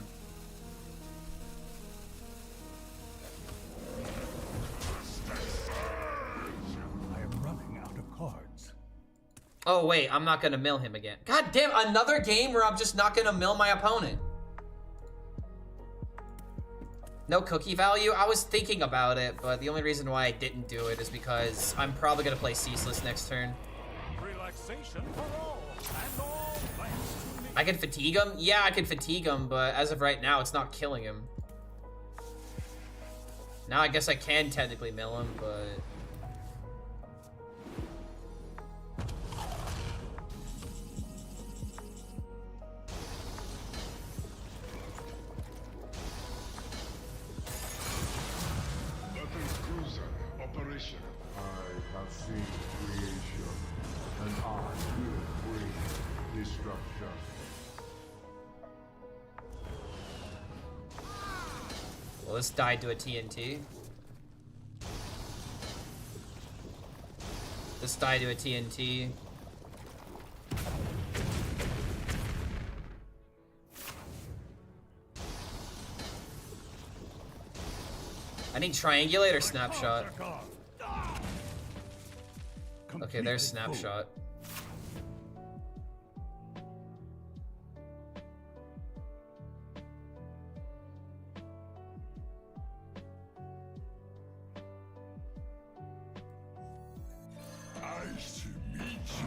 I am running out of cards. Oh wait, I'm not gonna mill him again. God damn, another game where I'm just not gonna mill my opponent. No cookie value? I was thinking about it, but the only reason why I didn't do it is because I'm probably gonna play Ceaseless next turn. Relaxation for all, and all thanks to me. I can fatigue him? Yeah, I can fatigue him, but as of right now, it's not killing him. Now I guess I can technically mill him, but... Weapons cruiser operational. I have seen creation, and I will bring destruction. Well, this died to a TNT. This died to a TNT. I need triangulate or snapshot. Okay, there's snapshot. Nice to meet you.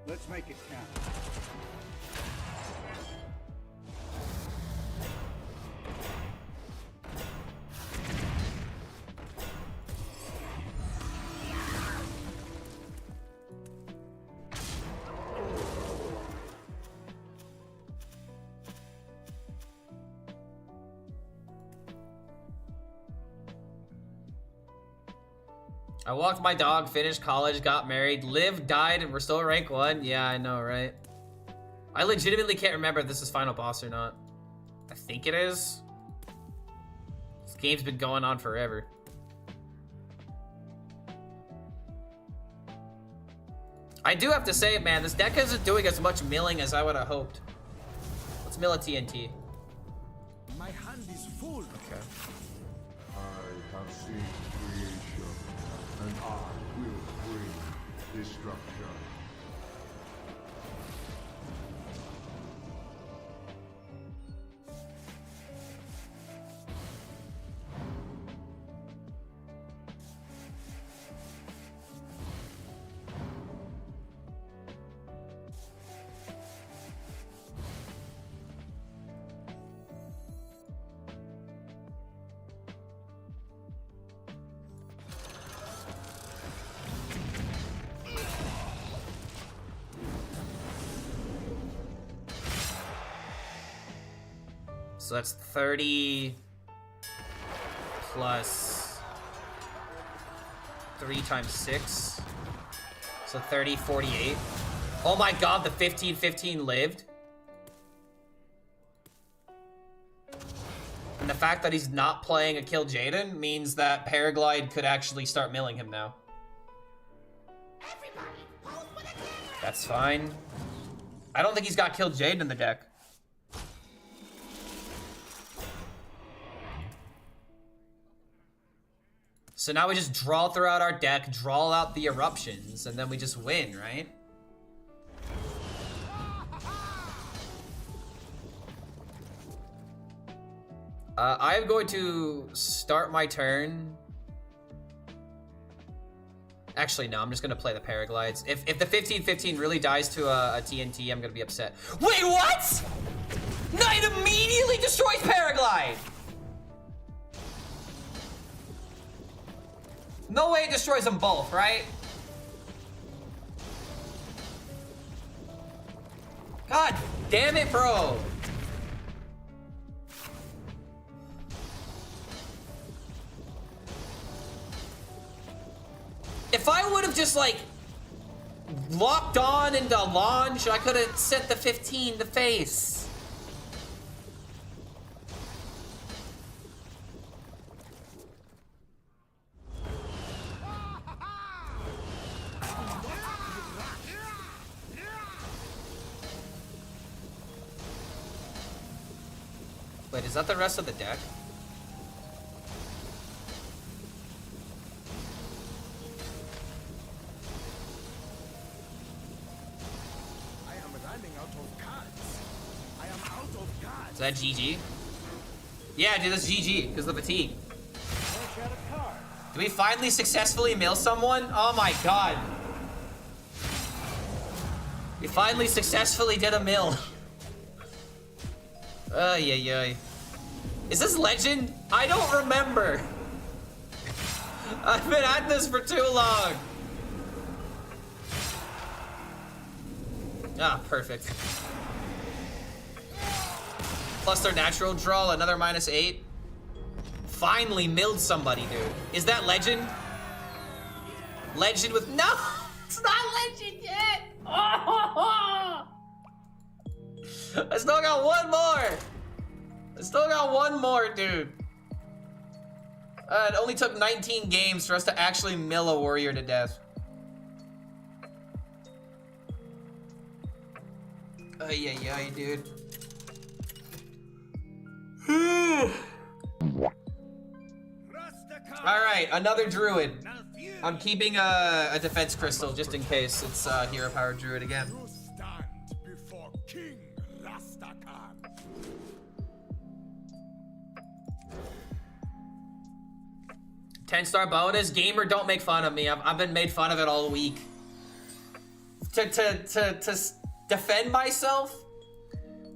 Let's make it count. I walked my dog, finished college, got married, lived, died, and we're still at rank 1. Yeah, I know, right? I legitimately can't remember if this is final boss or not. I think it is. This game's been going on forever. I do have to say, man, this deck isn't doing as much milling as I would have hoped. Let's mill a TNT. My hand is full. Okay. I have seen creation, and I will bring destruction. So that's 30 plus 3 times 6. So 30, 48. Oh my god, the 15-15 lived. And the fact that he's not playing a Kill Jaden means that Paraglide could actually start milling him now. That's fine. I don't think he's got Kill Jaden in the deck. So now we just draw throughout our deck, draw out the eruptions, and then we just win, right? I'm going to start my turn. Actually, no, I'm just gonna play the Paraglides. If the 15-15 really dies to a TNT, I'm gonna be upset. Wait, what? Knight immediately destroys Paraglide! No way it destroys them both, right? God damn it, bro. If I would have just, like, locked on into launch, I could have sent the 15 to face. Wait, is that the rest of the deck? Is that GG? Yeah, dude, that's GG, because of the fatigue. Did we finally successfully mill someone? Oh my god. We finally successfully did a mill. Ay, ay, ay. Is this legend? I don't remember. I've been at this for too long. Ah, perfect. Plus their natural draw, another -8. Finally milled somebody, dude. Is that legend? Legend with no, it's not legend yet. Oh! I still got one more. I still got one more, dude. It only took 19 games for us to actually mill a warrior to death. Ay, ay, ay, dude. Alright, another druid. I'm keeping a defense crystal just in case it's hero power druid again. You stand before King Rastakhan. 10-star bonus. Gamer, don't make fun of me. I've been made fun of it all week. To defend myself,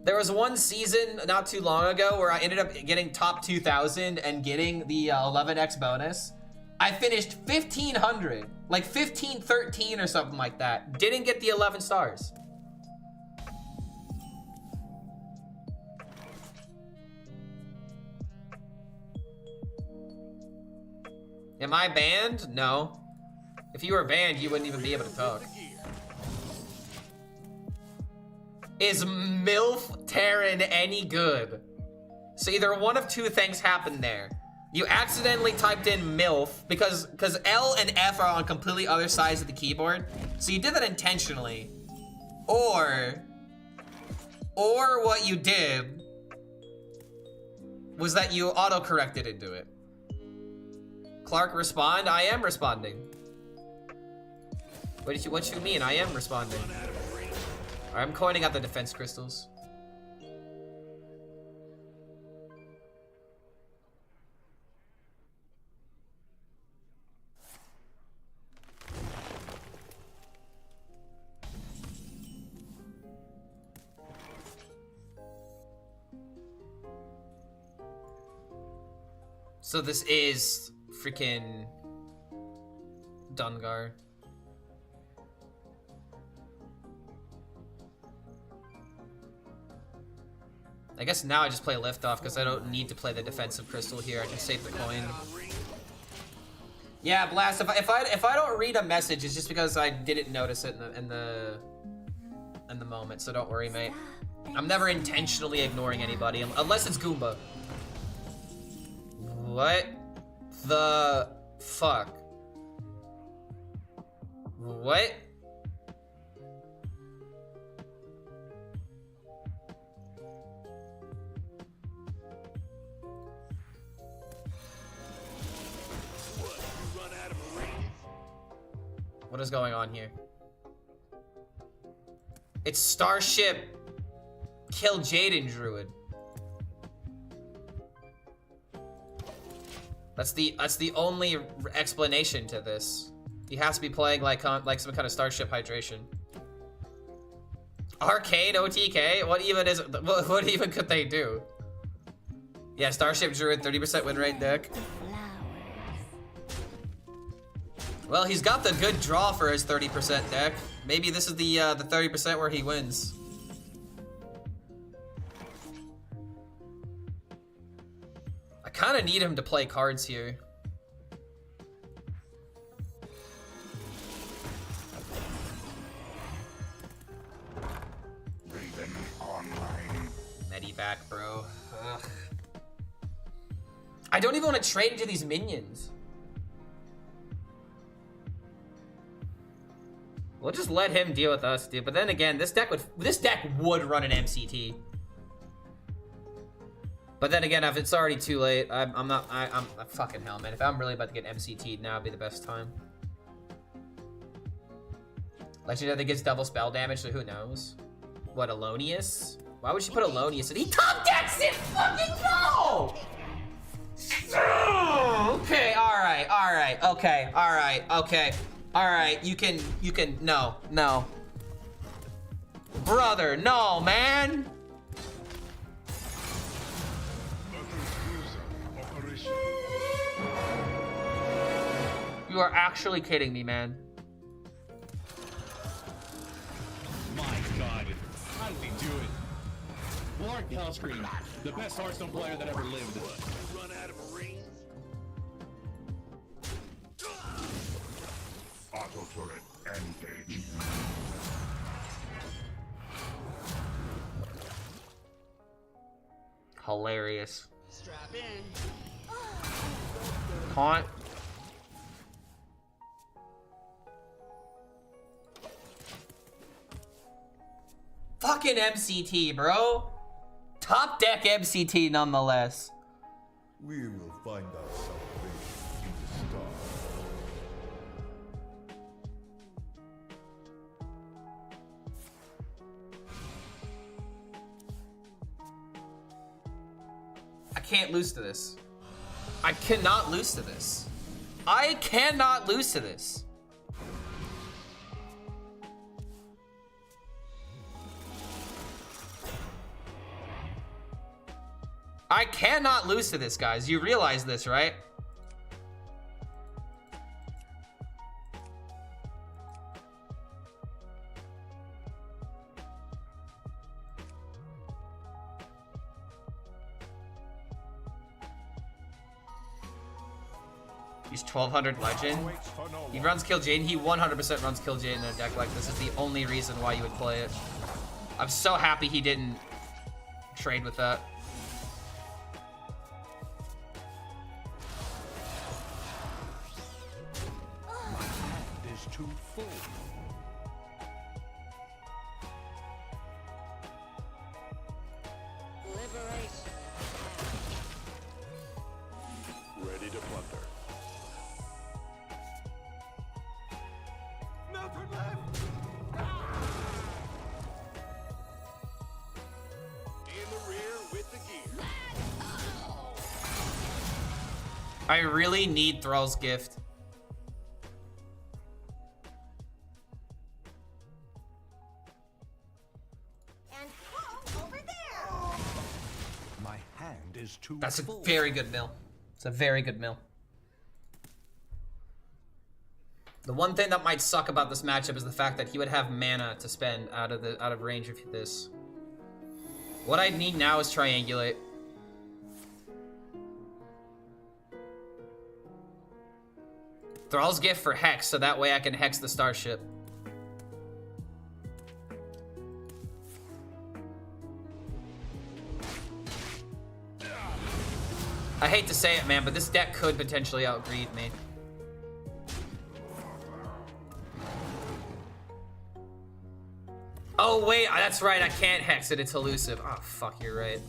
there was one season not too long ago where I ended up getting top 2,000 and getting the 11x bonus. I finished 1,500, like 1,513 or something like that. Didn't get the 11 stars. Am I banned? No. If you were banned, you wouldn't even be able to talk. Is MILF Terran any good? So either one of two things happened there. You accidentally typed in MILF because L and F are on completely other sides of the keyboard. So you did that intentionally. Or what you did was that you auto-corrected into it. Clark, respond? I am responding. What you mean? I am responding. I'm coining out the defense crystals. So this is freaking Dungar. I guess now I just play Liftoff because I don't need to play the defensive crystal here. I can save the coin. Yeah, Blast. If I don't read a message, it's just because I didn't notice it in the moment. So don't worry, mate. I'm never intentionally ignoring anybody unless it's Goomba. What the fuck? What? What is going on here? It's Starship Kill Jaden Druid. That's the only explanation to this. He has to be playing like some kind of Starship Hydration. Arcade OTK? What even is it? What even could they do? Yeah, Starship Druid, 30% win rate deck. Well, he's got the good draw for his 30% deck. Maybe this is the 30% where he wins. I kind of need him to play cards here. Raven online. Medivac, bro. Ugh. I don't even want to trade into these minions. We'll just let him deal with us, dude. But then again, this deck would run an MCT. But then again, if it's already too late, I'm fucking hell, man. If I'm really about to get MCT'd, now would be the best time. Legendary that gets double spell damage, so who knows? What, Alonius? Why would she put Alonius in? He top decks it! Fucking no! Okay, alright, okay, alright, okay. Alright, you can, no. Brother, no, man! You are actually kidding me, man. My God, how did he do it? Lord HELLSCREAM, the best Hearthstone player that ever lived. Run out of rings. Auto turret engage. Hilarious. Strap in. Taunt. Fucking MCT, bro. Top deck MCT nonetheless. We will find our salvation in the stars. I can't lose to this. I cannot lose to this. I cannot lose to this. I cannot lose to this, guys. You realize this, right? He's 1200 legend. He runs Kill Jade. He 100% runs Kill Jade in a deck like this. Is the only reason why you would play it. I'm so happy he didn't trade with that. Too full. Liberation. Ready to plunder. Nothing left. In the rear with the gear. I really need Thrall's Gift. That's a very good mill. It's a very good mill. The one thing that might suck about this matchup is the fact that he would have mana to spend out of range of this. What I need now is Triangulate. Thrall's Gift for Hex, so that way I can Hex the Starship. I hate to say it, man, but this deck could potentially outgreed me. Oh, wait, that's right, I can't Hex it, it's elusive. Oh, fuck, you're right.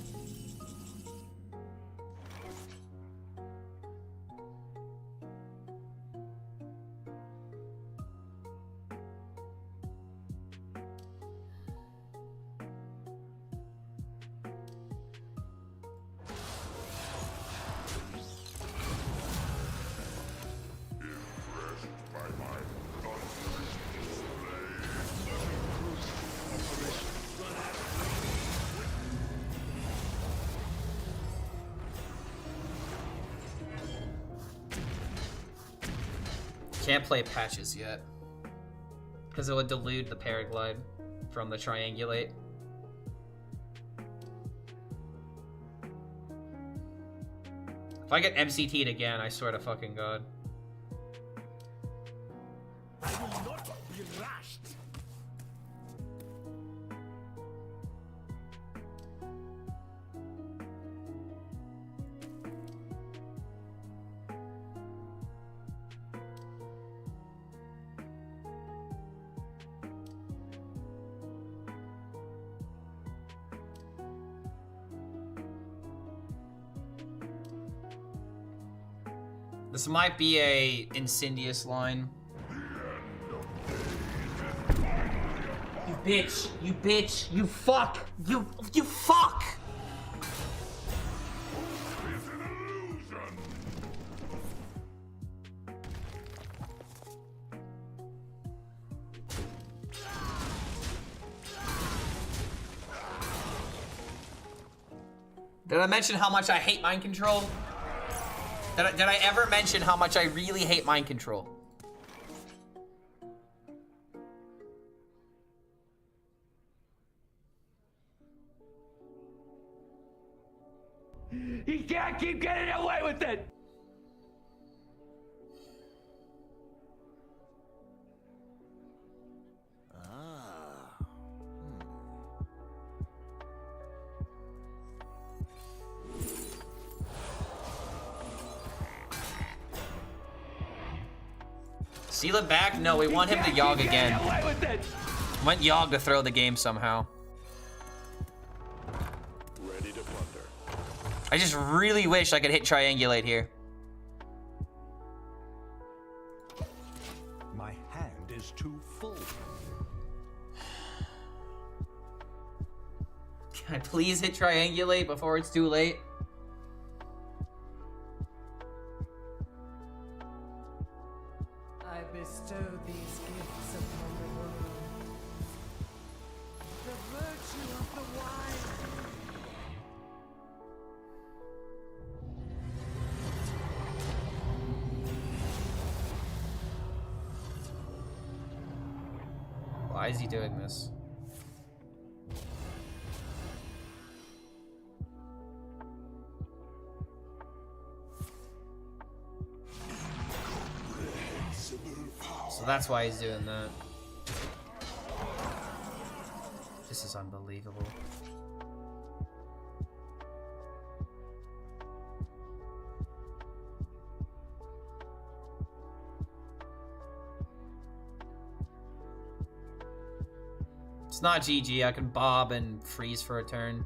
Can't play patches yet, because it would dilute the Paraglide from the Triangulate. If I get MCT'd again, I swear to fucking God. I will not be rashed. This might be a Incendious line. If bitch. You bitch. You fuck. You fuck. It's an illusion. Did I mention how much I hate mind control? Did I ever mention how much I really hate mind control? He can't keep getting away with it! Seal it back? No, we want him to Yogg again. Want Yogg to throw the game somehow. Ready to plunder. I just really wish I could hit triangulate here. My hand is too full. Can I please hit triangulate before it's too late? I bestow these gifts upon the world. The virtue of the wild. Why is he doing this? So that's why he's doing that. This is unbelievable. It's not GG. I can bob and freeze for a turn.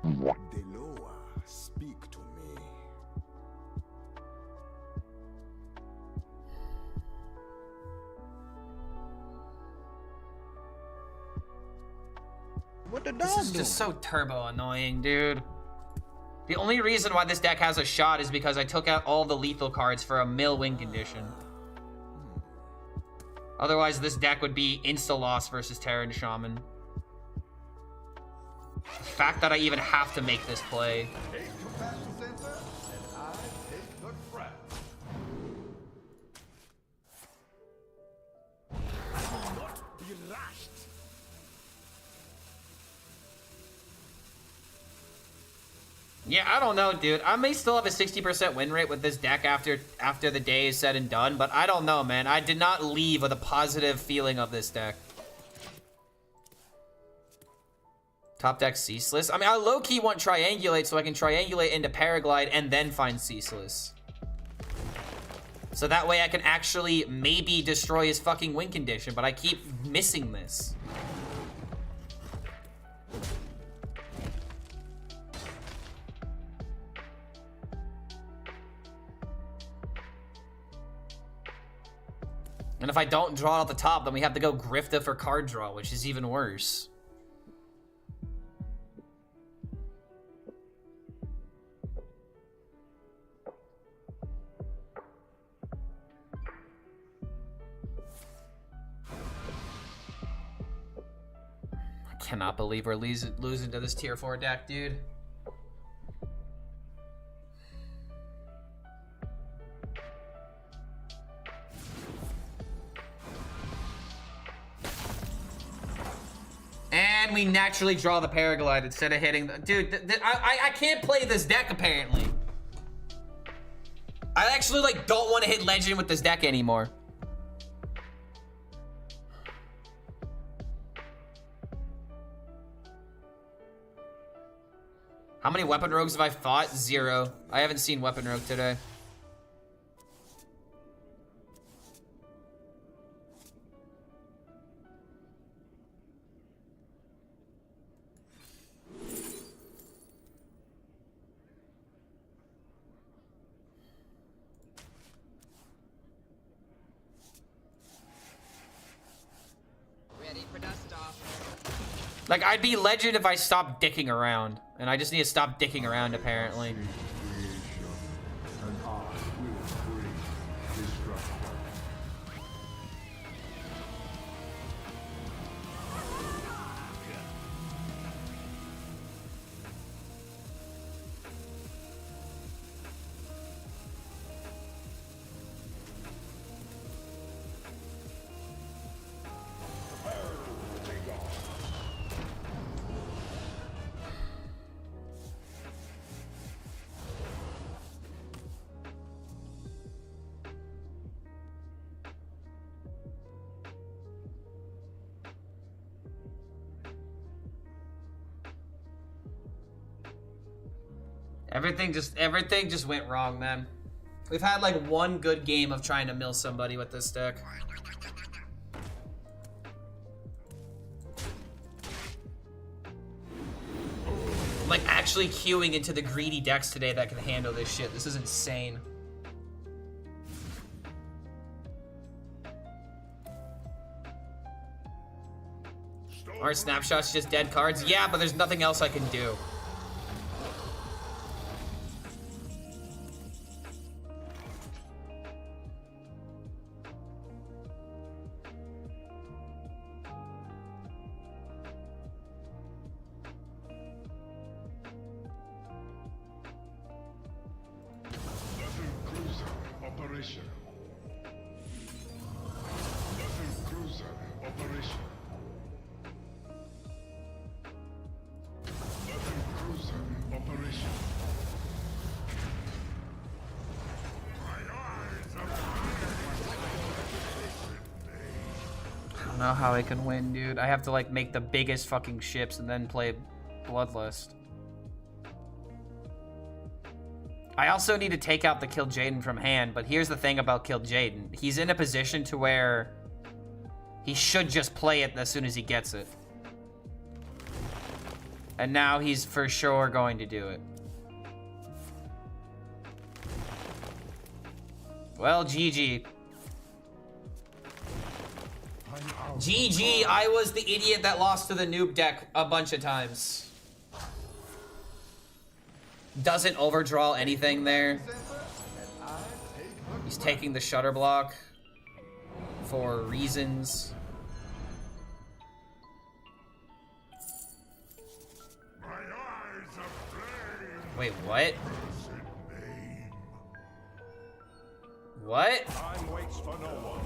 Deloa, speak to me. What the dog This is doing? just so turbo annoying, dude. The only reason why this deck has a shot is because I took out all the lethal cards for a mill win condition. Otherwise, this deck would be insta-loss versus Terran Shaman. The fact that I even have to make this play. Take compassion sensor, and I take the crap. Not be rushed. Yeah, I don't know, dude. I may still have a 60% win rate with this deck after the day is said and done, but I don't know, man. I did not leave with a positive feeling of this deck. Top deck Ceaseless. I mean, I low-key want Triangulate so I can Triangulate into Paraglide and then find Ceaseless. So that way I can actually maybe destroy his fucking win condition, but I keep missing this. And if I don't draw it at the top, then we have to go Grifta for card draw, which is even worse. I cannot believe we're losing to this tier 4 deck, dude. And we naturally draw the Paraglide instead of hitting the... Dude, I can't play this deck, apparently. I actually, like, don't want to hit Legend with this deck anymore. How many Weapon Rogues have I fought? 0. I haven't seen Weapon Rogue today. Ready for dust? Like, I'd be legend if I stopped dicking around. And I just need to stop dicking around, apparently. Creation, and I will bring destruction. Everything just went wrong, man. We've had like one good game of trying to mill somebody with this deck. Like actually queuing into the greedy decks today that can handle this shit. This is insane. Aren't snapshots just dead cards? Yeah, but there's nothing else I can do. Operation. Battle cruiser operation. Battle cruiser operation. My eyes I don't know how I can win, dude. I have to like make the biggest fucking ships and then play Bloodlust. I also need to take out the Kill Jaden from hand, but here's the thing about Kill Jaden. He's in a position to where he should just play it as soon as he gets it. And now he's for sure going to do it. Well, GG. GG, I was the idiot that lost to the noob deck a bunch of times. Doesn't overdraw anything there. He's taking the shutter block for reasons. My eyes are flame. Wait, what? What? Time waits for no one.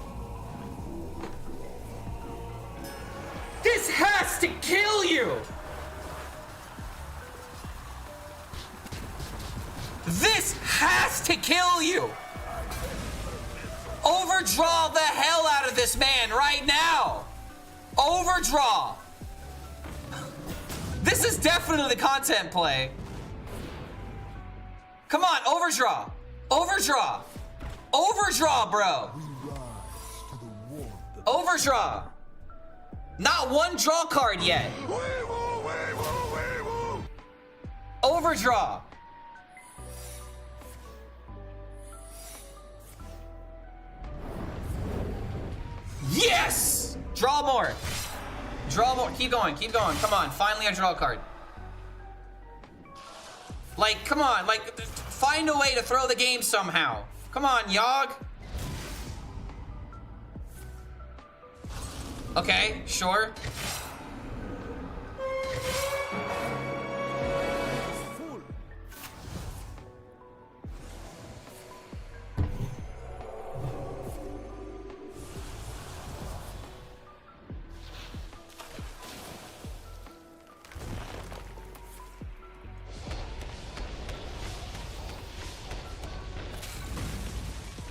This has to kill you! This has to kill you! Overdraw the hell out of this man right now! Overdraw! This is definitely content play. Come on, overdraw! Overdraw! Overdraw, bro! Overdraw! Not one draw card yet! Overdraw! Yes! Draw more. Draw more. Keep going. Keep going. Come on. Finally a draw card. Like, come on. Like, find a way to throw the game somehow. Come on, Yogg. Okay, sure.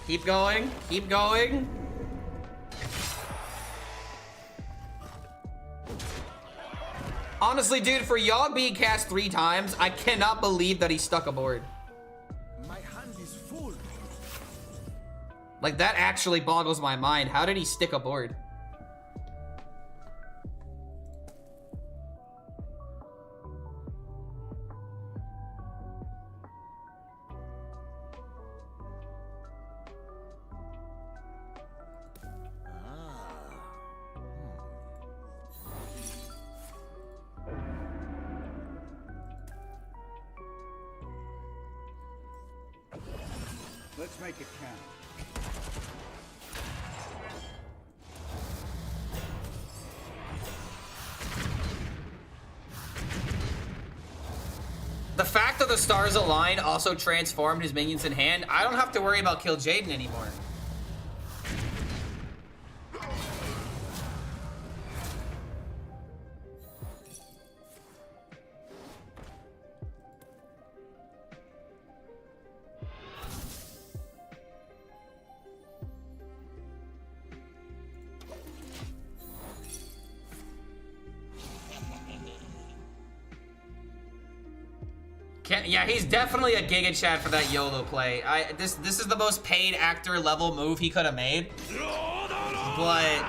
Keep going. Keep going. Honestly, dude, for Yogg being cast 3 times, I cannot believe that he stuck a board. My hand is full. Like, that actually boggles my mind. How did he stick a board? Let's make it count. The fact that the stars align also transformed his minions in hand. I don't have to worry about Kill Jaden anymore. Yeah, he's definitely a Giga Chad for that YOLO play. This is the most paid actor level move he could have made. But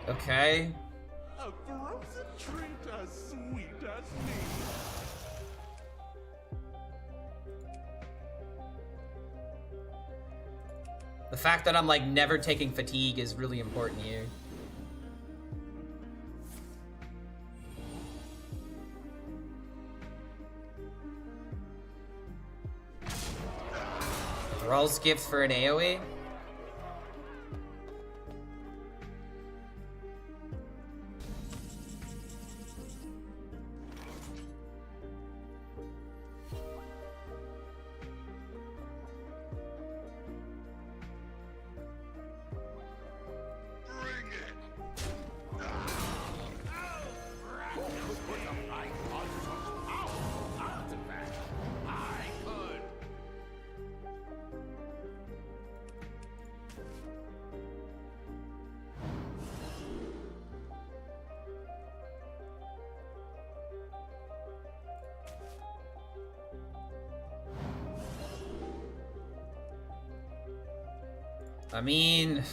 okay. A frozen treat as sweet as me. The fact that I'm like never taking fatigue is really important here. Thrall's gift for an AoE? I mean...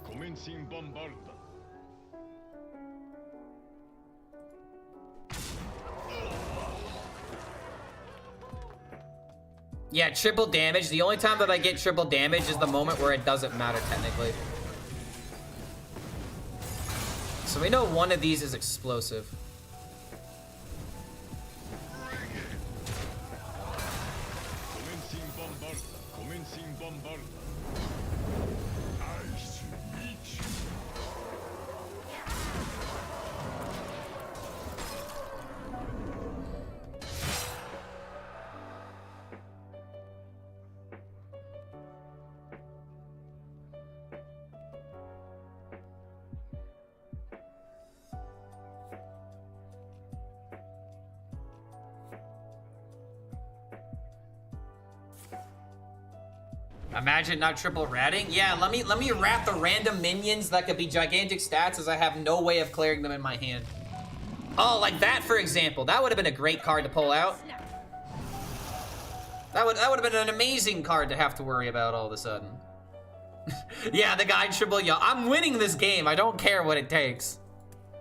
Commencing bombardment. Yeah, triple damage. The only time that I get triple damage is the moment where it doesn't matter, technically. So we know one of these is explosive. Commencing bombardment. Commencing bombardment. Nice to meet you. Imagine not triple ratting? Yeah, let me rat the random minions that could be gigantic stats as I have no way of clearing them in my hand. Oh, like that, for example. That would have been a great card to pull out. That would have been an amazing card to have to worry about all of a sudden. Yeah, the guy triple yo. I'm winning this game. I don't care what it takes.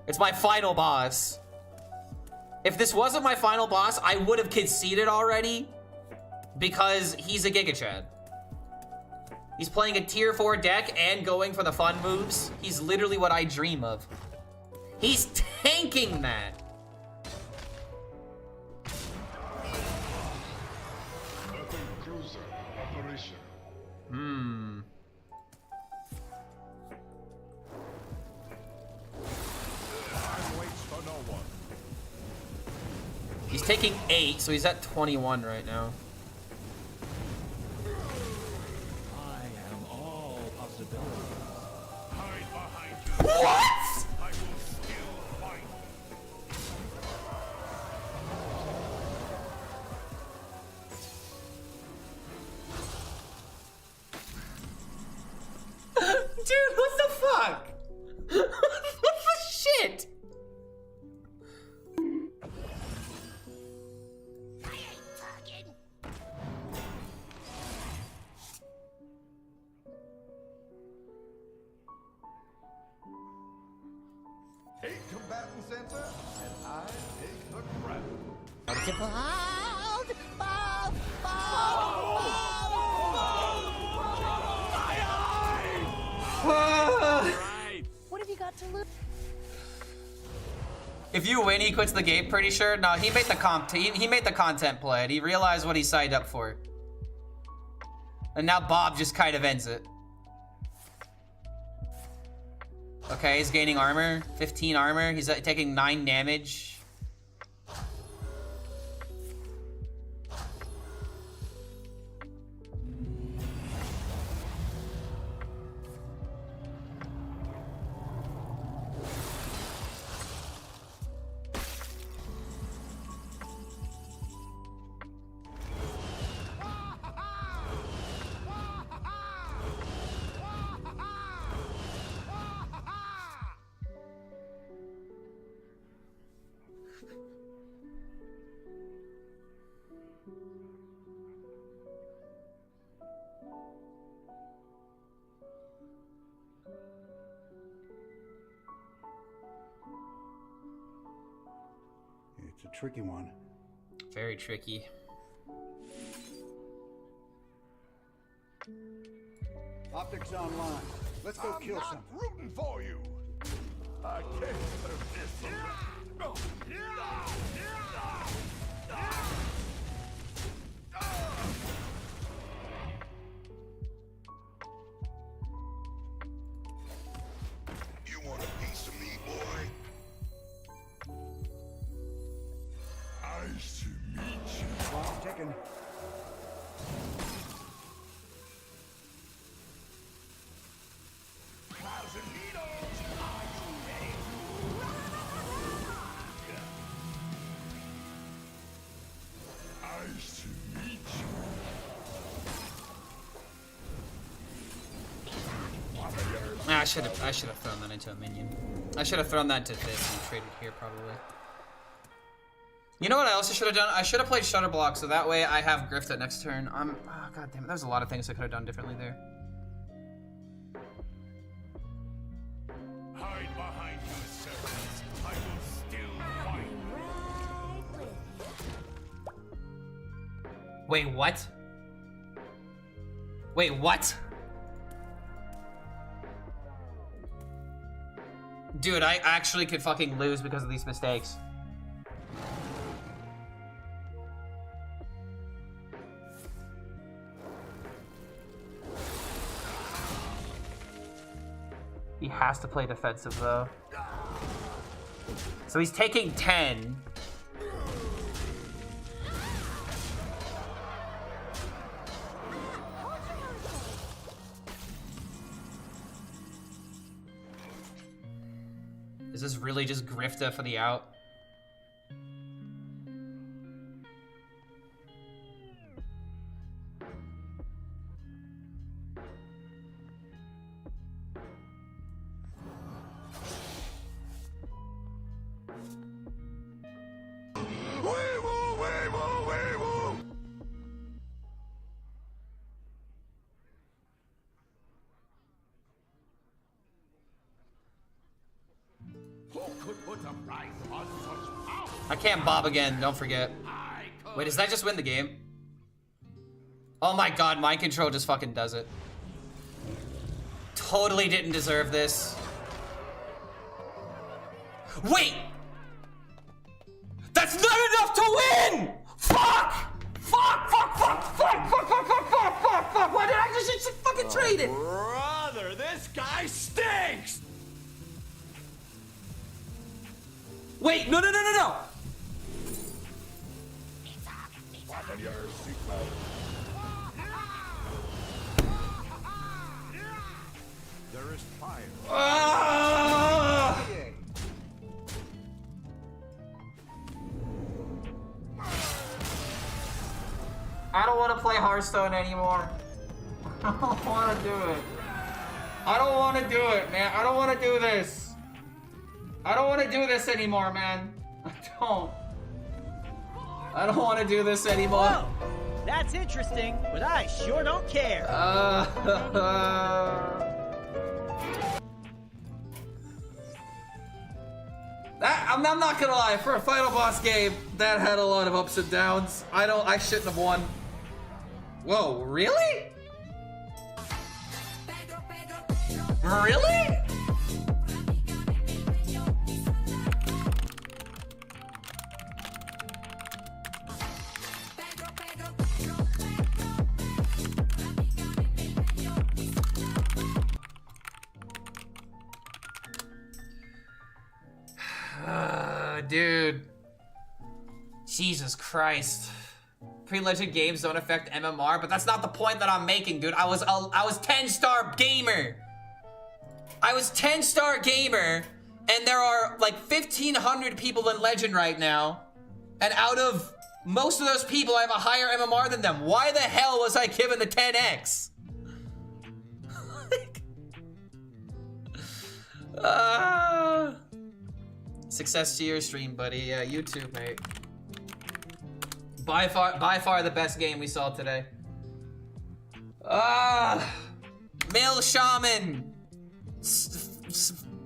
It's my final boss. If this wasn't my final boss, I would have conceded already because he's a Giga Chad. He's playing a tier 4 deck and going for the fun moves. He's literally what I dream of. He's tanking that. Battle cruiser operation. Hmm. Time waits for no one. He's taking 8, so he's at 21 right now. What? I will still fight. Dude, what the fuck? What the shit? Eight combatant center, and I take the crown. Hold, If you win, he quits the game, pretty sure. No, he made the he made the content play. And he realized what he signed up for. And now Bob just kind of ends it. Okay, he's gaining armor. 15 armor. He's taking 9 damage. It's a tricky one. Very tricky. Optics online. Let's go kill some. Rooting for you. I can't live this around. You want a piece of me, boy? Nice to meet you. Clock's ticking. Nice to meet you. I should have thrown that into a minion. I should have thrown that into this and traded here probably. You know what I also should have done? I should have played Shutter Block so that way I have Grift at next turn. Oh god damn it, there's a lot of things I could have done differently there. Hide behind your servants. I will still fight. Wait, what? Wait, what? Dude, I actually could fucking lose because of these mistakes. He has to play defensive though. So he's taking 10. Is this really just Grifta for the out? I can't bob again, don't forget. Wait, does that just win the game? Oh my god, mind control just fucking does it. Totally didn't deserve this. Wait! That's not enough to win! Fuck! Fuck, fuck, fuck, fuck, fuck, fuck, fuck, fuck, fuck, fuck! Why did I just fucking trade it? Brother, this guy stinks! Wait, no, no, no, no, no! There is fire. I don't want to play Hearthstone anymore. I don't want to do it. I don't want to do it, man. I don't want to do this. I don't want to do this anymore, man. I don't want to do this anymore. Whoa, that's interesting, but I sure don't care. I'm not gonna lie, for a final boss game, that had a lot of ups and downs. I shouldn't have won. Whoa, really? Really? Dude. Jesus Christ. Pre-legend games don't affect MMR, but that's not the point that I'm making, dude. I was 10-star gamer. I was 10-star gamer, and there are like 1,500 people in Legend right now. And out of most of those people, I have a higher MMR than them. Why the hell was I given the 10x? Success to your stream, buddy. Yeah, you too, mate. By far the best game we saw today. Mill Shaman.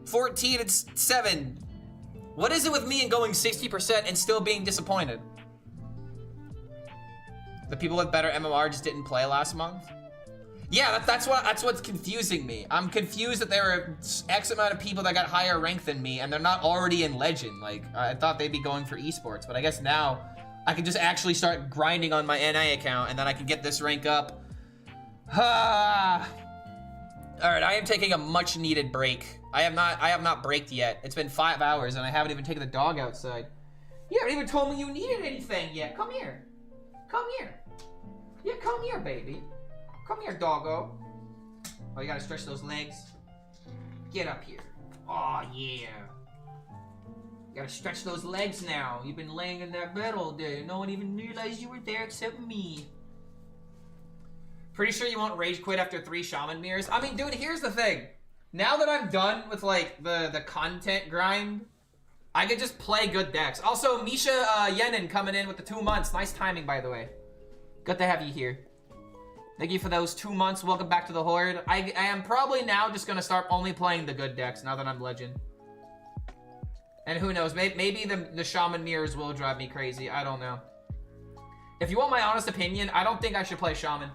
14 and 7. What is it with me and going 60% and still being disappointed? The people with better MMR just didn't play last month? Yeah, that's what's confusing me. I'm confused that there are X amount of people that got higher rank than me and they're not already in Legend. Like, I thought they'd be going for esports, but I guess now I can just actually start grinding on my NI account and then I can get this rank up. Alright, I am taking a much needed break. I have not braked yet. It's been 5 hours and I haven't even taken the dog outside. You haven't even told me you needed anything yet. Come here. Come here. Yeah, come here, baby. Come here, doggo. Oh, you gotta stretch those legs. Get up here. Oh, yeah. You gotta stretch those legs now. You've been laying in that bed all day. No one even realized you were there except me. Pretty sure you won't rage quit after 3 shaman mirrors. I mean, dude, here's the thing. Now that I'm done with, like, the content grind, I can just play good decks. Also, Misha Yenin coming in with the 2 months. Nice timing, by the way. Good to have you here. Thank you for those 2 months. Welcome back to the Horde. I am probably now just gonna start only playing the good decks now that I'm Legend. And who knows, maybe the Shaman Mirrors will drive me crazy. I don't know. If you want my honest opinion, I don't think I should play Shaman.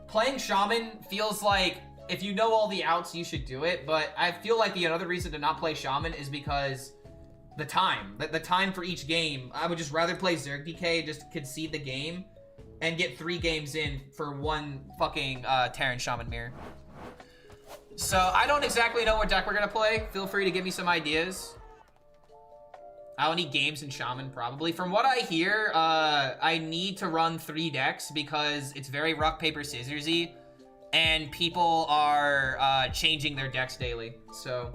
Playing Shaman feels like, if you know all the outs, you should do it. But I feel like the other reason to not play Shaman is because the time. The time for each game. I would just rather play Zerg DK, just concede the game, and get 3 games in for 1 fucking Terran Shaman Mirror. So, I don't exactly know what deck we're gonna play. Feel free to give me some ideas. How many games in Shaman? Probably. From what I hear, I need to run 3 decks because it's very rock, paper, scissorsy, and people are changing their decks daily. So,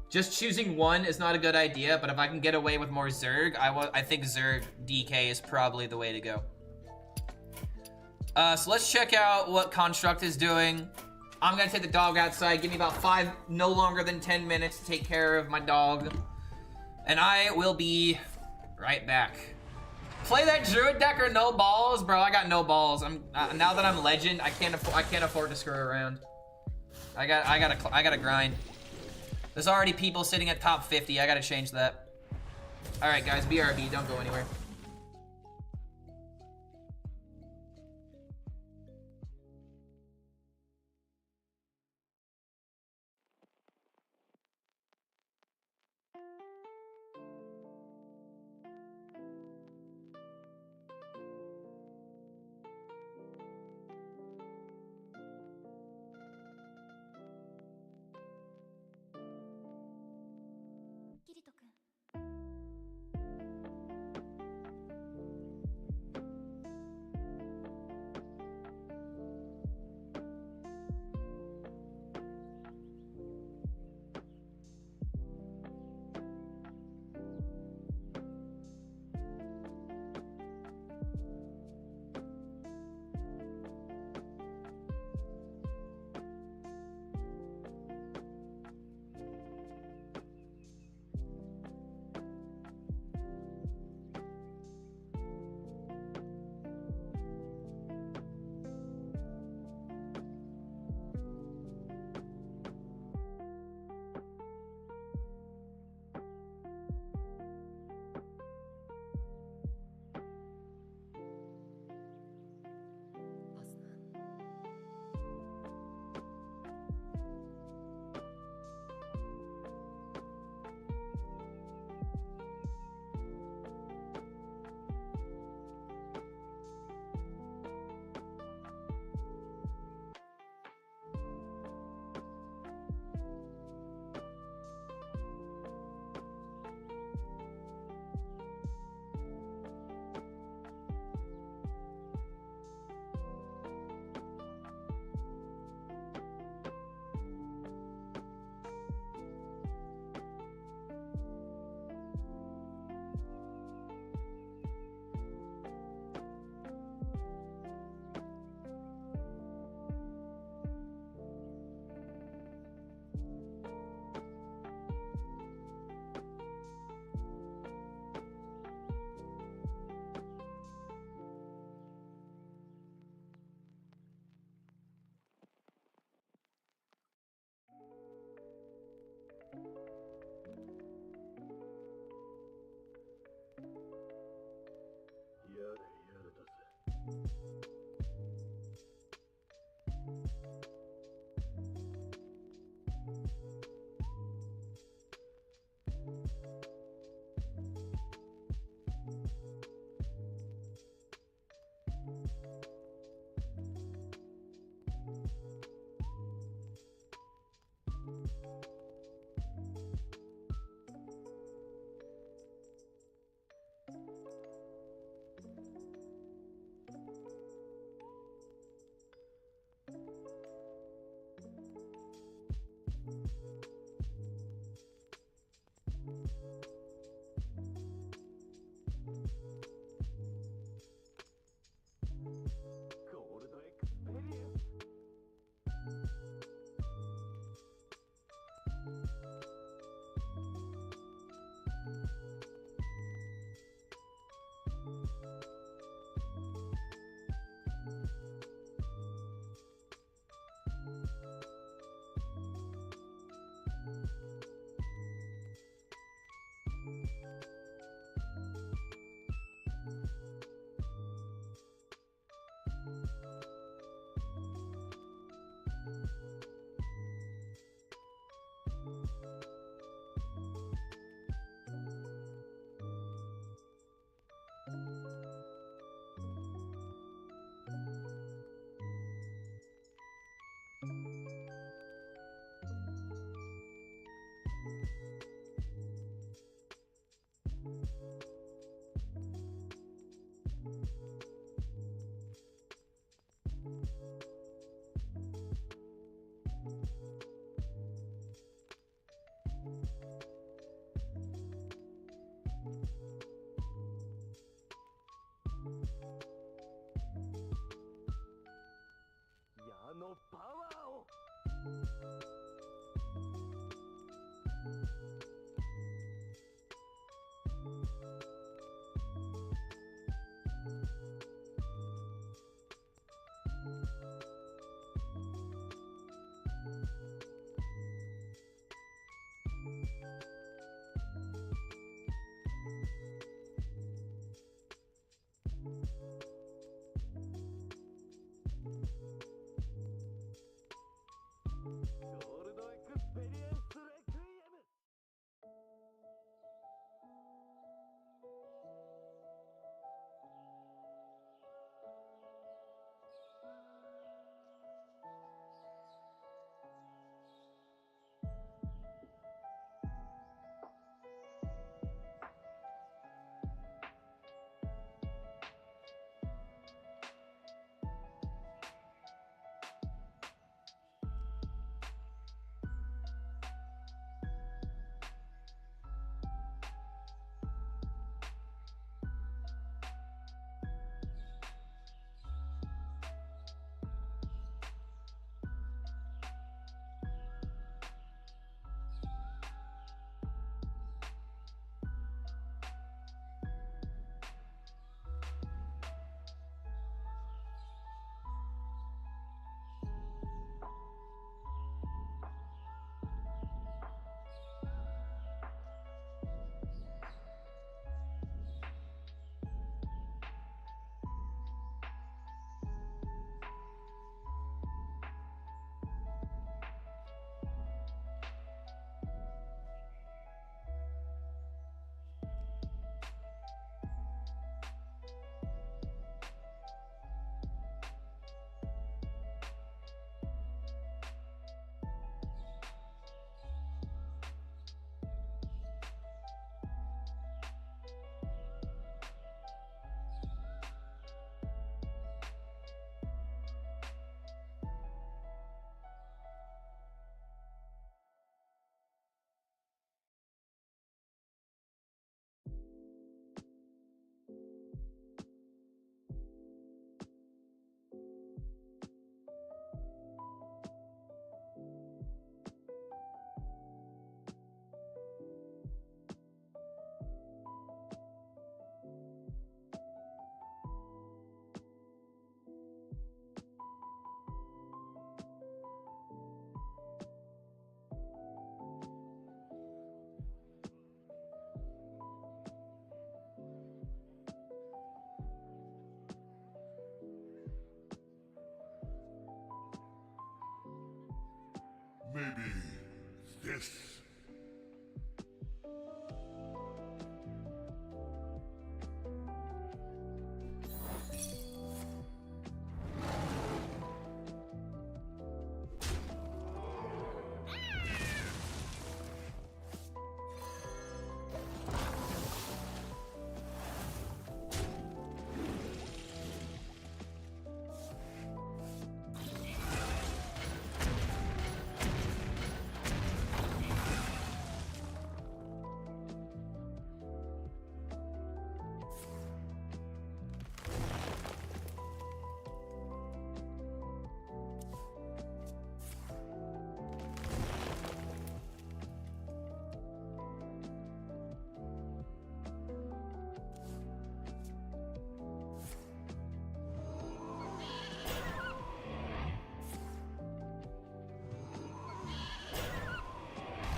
just choosing one is not a good idea, but if I can get away with more Zerg, I think Zerg DK is probably the way to go. So let's check out what Construct is doing. I'm gonna take the dog outside. Give me about no longer than 10 minutes to take care of my dog. And I will be right back. Play that Druid deck or no balls? Bro, I got no balls. Now that I'm Legend, I can't afford to screw around. I gotta grind. There's already people sitting at top 50. I gotta change that. Alright guys, BRB, don't go anywhere. Maybe this.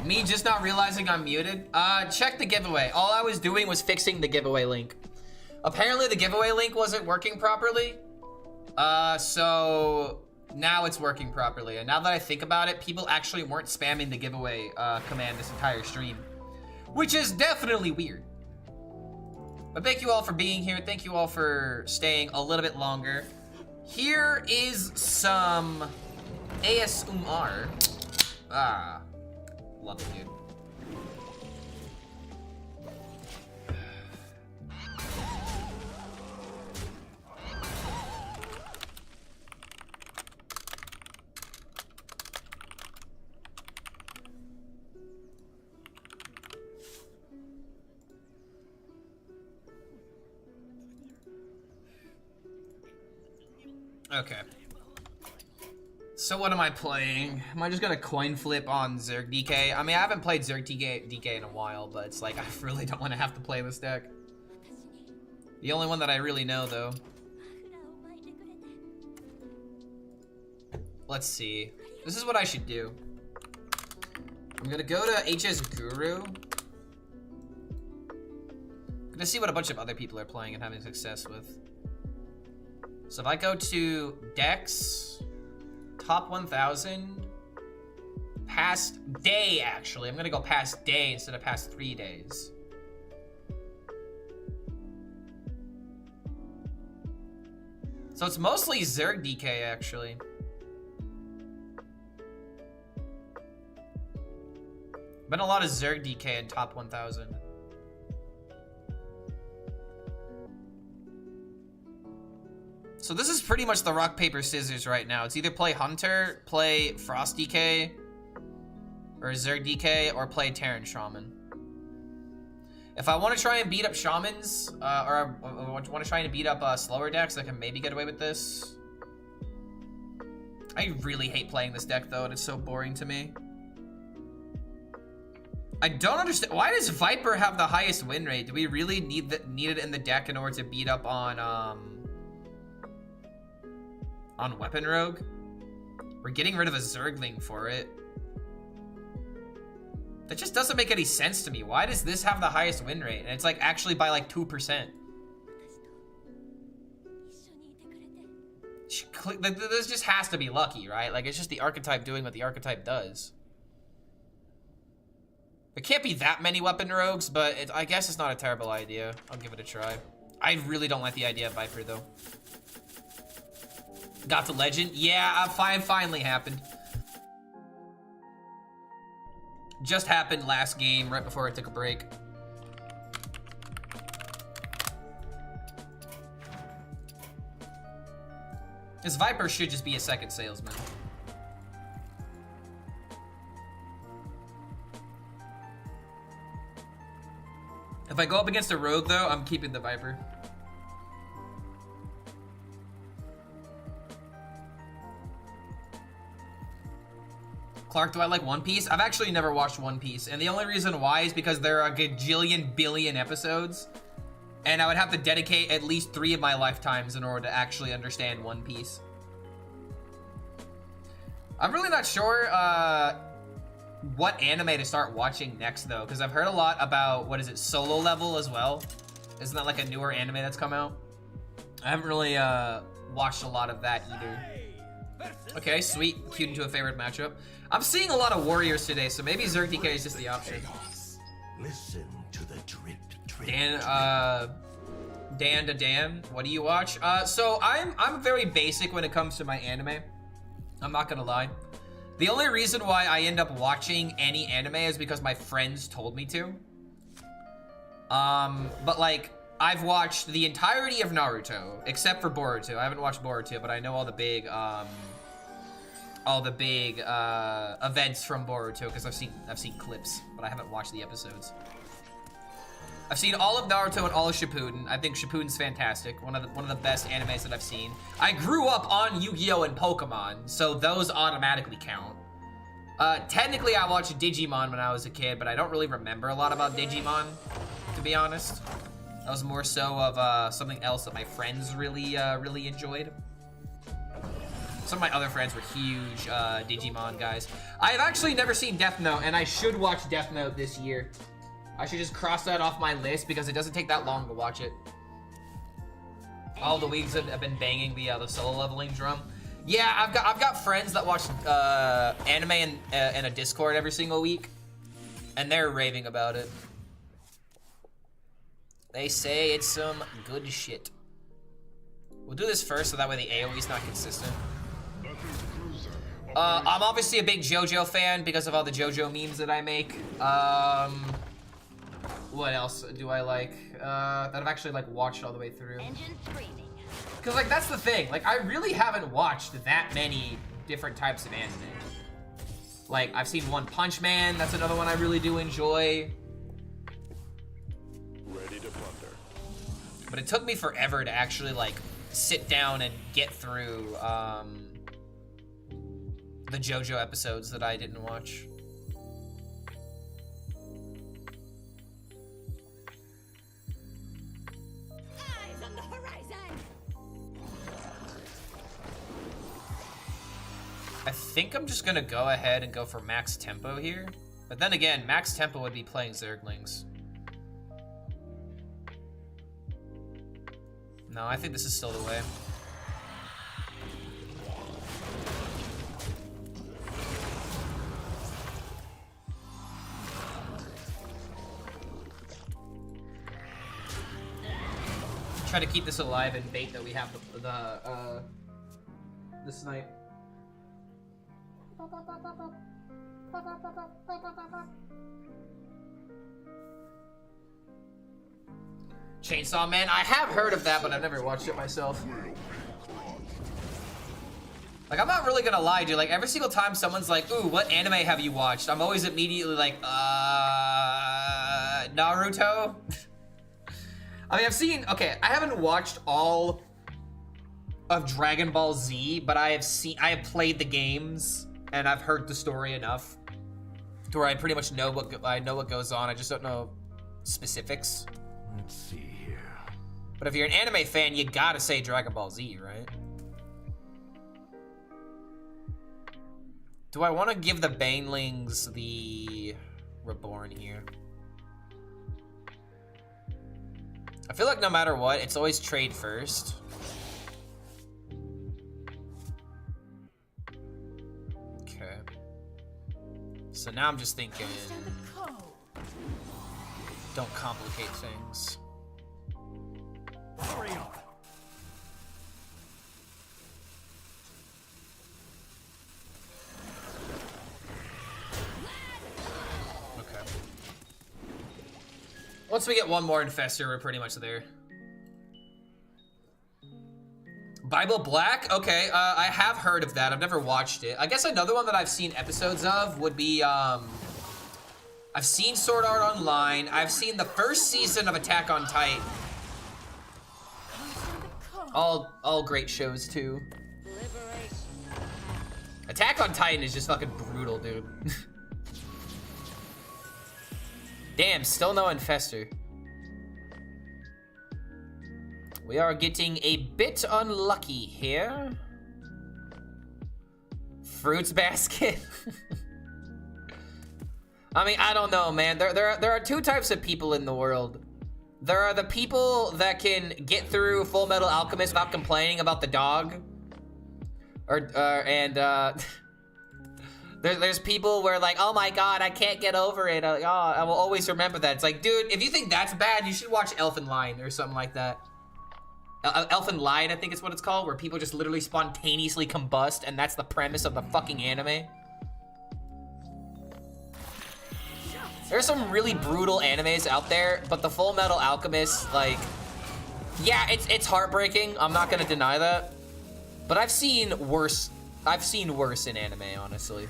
Me just not realizing I'm muted. Check the giveaway. All I was doing was fixing the giveaway link. Apparently the giveaway link wasn't working properly. So Now it's working properly. And now that I think about it, people actually weren't spamming the giveaway command this entire stream, which is definitely weird. But thank you all for being here. Thank you all for staying a little bit longer. Here is some ASMR. Ah, love it, dude. Okay. So what am I playing? Am I just gonna coin flip on Zerg DK? I mean, I haven't played Zerg DK in a while, but it's like I really don't want to have to play this deck. The only one that I really know, though. Let's see. This is what I should do. I'm gonna go to HS Guru. I'm gonna see what a bunch of other people are playing and having success with. So if I go to Dex, top 1000, past day, actually. I'm gonna go past day instead of past 3 days. So it's mostly Zerg DK, actually. Been a lot of Zerg DK in top 1000. So this is pretty much the rock, paper, scissors right now. It's either play Hunter, play Frost DK, or Zerg DK, or play Terran Shaman. If I want to try and beat up Shamans, or I want to try and beat up slower decks, I can maybe get away with this. I really hate playing this deck though, and it's so boring to me. I don't understand. Why does Viper have the highest win rate? Do we really need it in the deck in order to beat up on Weapon Rogue? We're getting rid of a Zergling for it. That just doesn't make any sense to me. Why does this have the highest win rate? And it's like actually by like 2%. This just has to be lucky, right? Like it's just the archetype doing what the archetype does. There can't be that many Weapon Rogues, but I guess it's not a terrible idea. I'll give it a try. I really don't like the idea of Viper though. Got to Legend? Yeah, finally happened. Just happened last game, right before I took a break. This Viper should just be a second salesman. If I go up against a Rogue though, I'm keeping the Viper. Clark, do I like One Piece? I've actually never watched One Piece, and the only reason why is because there are a gajillion billion episodes, and I would have to dedicate at least 3 of my lifetimes in order to actually understand One Piece. I'm really not sure what anime to start watching next, though, because I've heard a lot about, what is it, Solo Level as well? Isn't that like a newer anime that's come out? I haven't really watched a lot of that either. Okay, sweet. Queued into a favorite matchup. I'm seeing a lot of warriors today, so maybe Zerg DK is just the option. Listen to the drip, drip. Dan, what do you watch? So I'm very basic when it comes to my anime. I'm not gonna lie. The only reason why I end up watching any anime is because my friends told me to. But like, I've watched the entirety of Naruto, except for Boruto. I haven't watched Boruto, but I know all the big events from Boruto because I've seen clips, but I haven't watched the episodes. I've seen all of Naruto and all of Shippuden. I think Shippuden's fantastic. One of the best animes that I've seen. I grew up on Yu-Gi-Oh! And Pokemon, so those automatically count. Technically, I watched Digimon when I was a kid, but I don't really remember a lot about Digimon, to be honest. That was more so of something else that my friends really enjoyed. Some of my other friends were huge Digimon guys. I've actually never seen Death Note, and I should watch Death Note this year. I should just cross that off my list because it doesn't take that long to watch it. All the weeks have been banging the solo leveling drum. Yeah, I've got friends that watch anime in a Discord every single week, and they're raving about it. They say it's some good shit. We'll do this first so that way the AoE's not consistent. I'm obviously a big JoJo fan because of all the JoJo memes that I make. What else do I like? That I've actually like watched all the way through. Cause like that's the thing. Like I really haven't watched that many different types of anime. Like I've seen One Punch Man. That's another one I really do enjoy. Ready to plunder. But it took me forever to actually like sit down and get through the JoJo episodes that I didn't watch. Eyes on the horizon. I think I'm just gonna go ahead and go for max tempo here. But then again, max tempo would be playing Zerglings. No, I think this is still the way. Try to keep this alive and bait that we have the snipe. Chainsaw Man, I have heard of that, but I've never watched it myself. Like, I'm not really gonna lie, dude. Like, every single time someone's like, ooh, what anime have you watched? I'm always immediately like, Naruto? I mean, okay, I haven't watched all of Dragon Ball Z, but I have played the games, and I've heard the story enough to where I pretty much know what goes on. I just don't know specifics. Let's see here. But if you're an anime fan, you gotta say Dragon Ball Z, right? Do I want to give the Banelings the Reborn here? I feel like no matter what, it's always trade first. Okay. So now I'm just thinking, don't complicate things. Hurry up. Okay. Once we get one more Infestor, we're pretty much there. Bible Black? Okay, I have heard of that. I've never watched it. I guess another one that I've seen episodes of would be, I've seen Sword Art Online. I've seen the first season of Attack on Titan. All great shows, too. Attack on Titan is just fucking brutal, dude. Damn, still no Infestor. We are getting a bit unlucky here. Fruits basket. I mean, I don't know, man. There are two types of people in the world. There are the people that can get through Full Metal Alchemist without complaining about the dog. There's people where like, oh my god, I can't get over it. I will always remember that. It's like, dude, if you think that's bad, you should watch Elfen Lied or something like that. Elfen Lied, I think is what it's called, where people just literally spontaneously combust, and that's the premise of the fucking anime. There's some really brutal animes out there, but the Full Metal Alchemist, like, yeah, it's heartbreaking. I'm not gonna deny that, but I've seen worse in anime, honestly.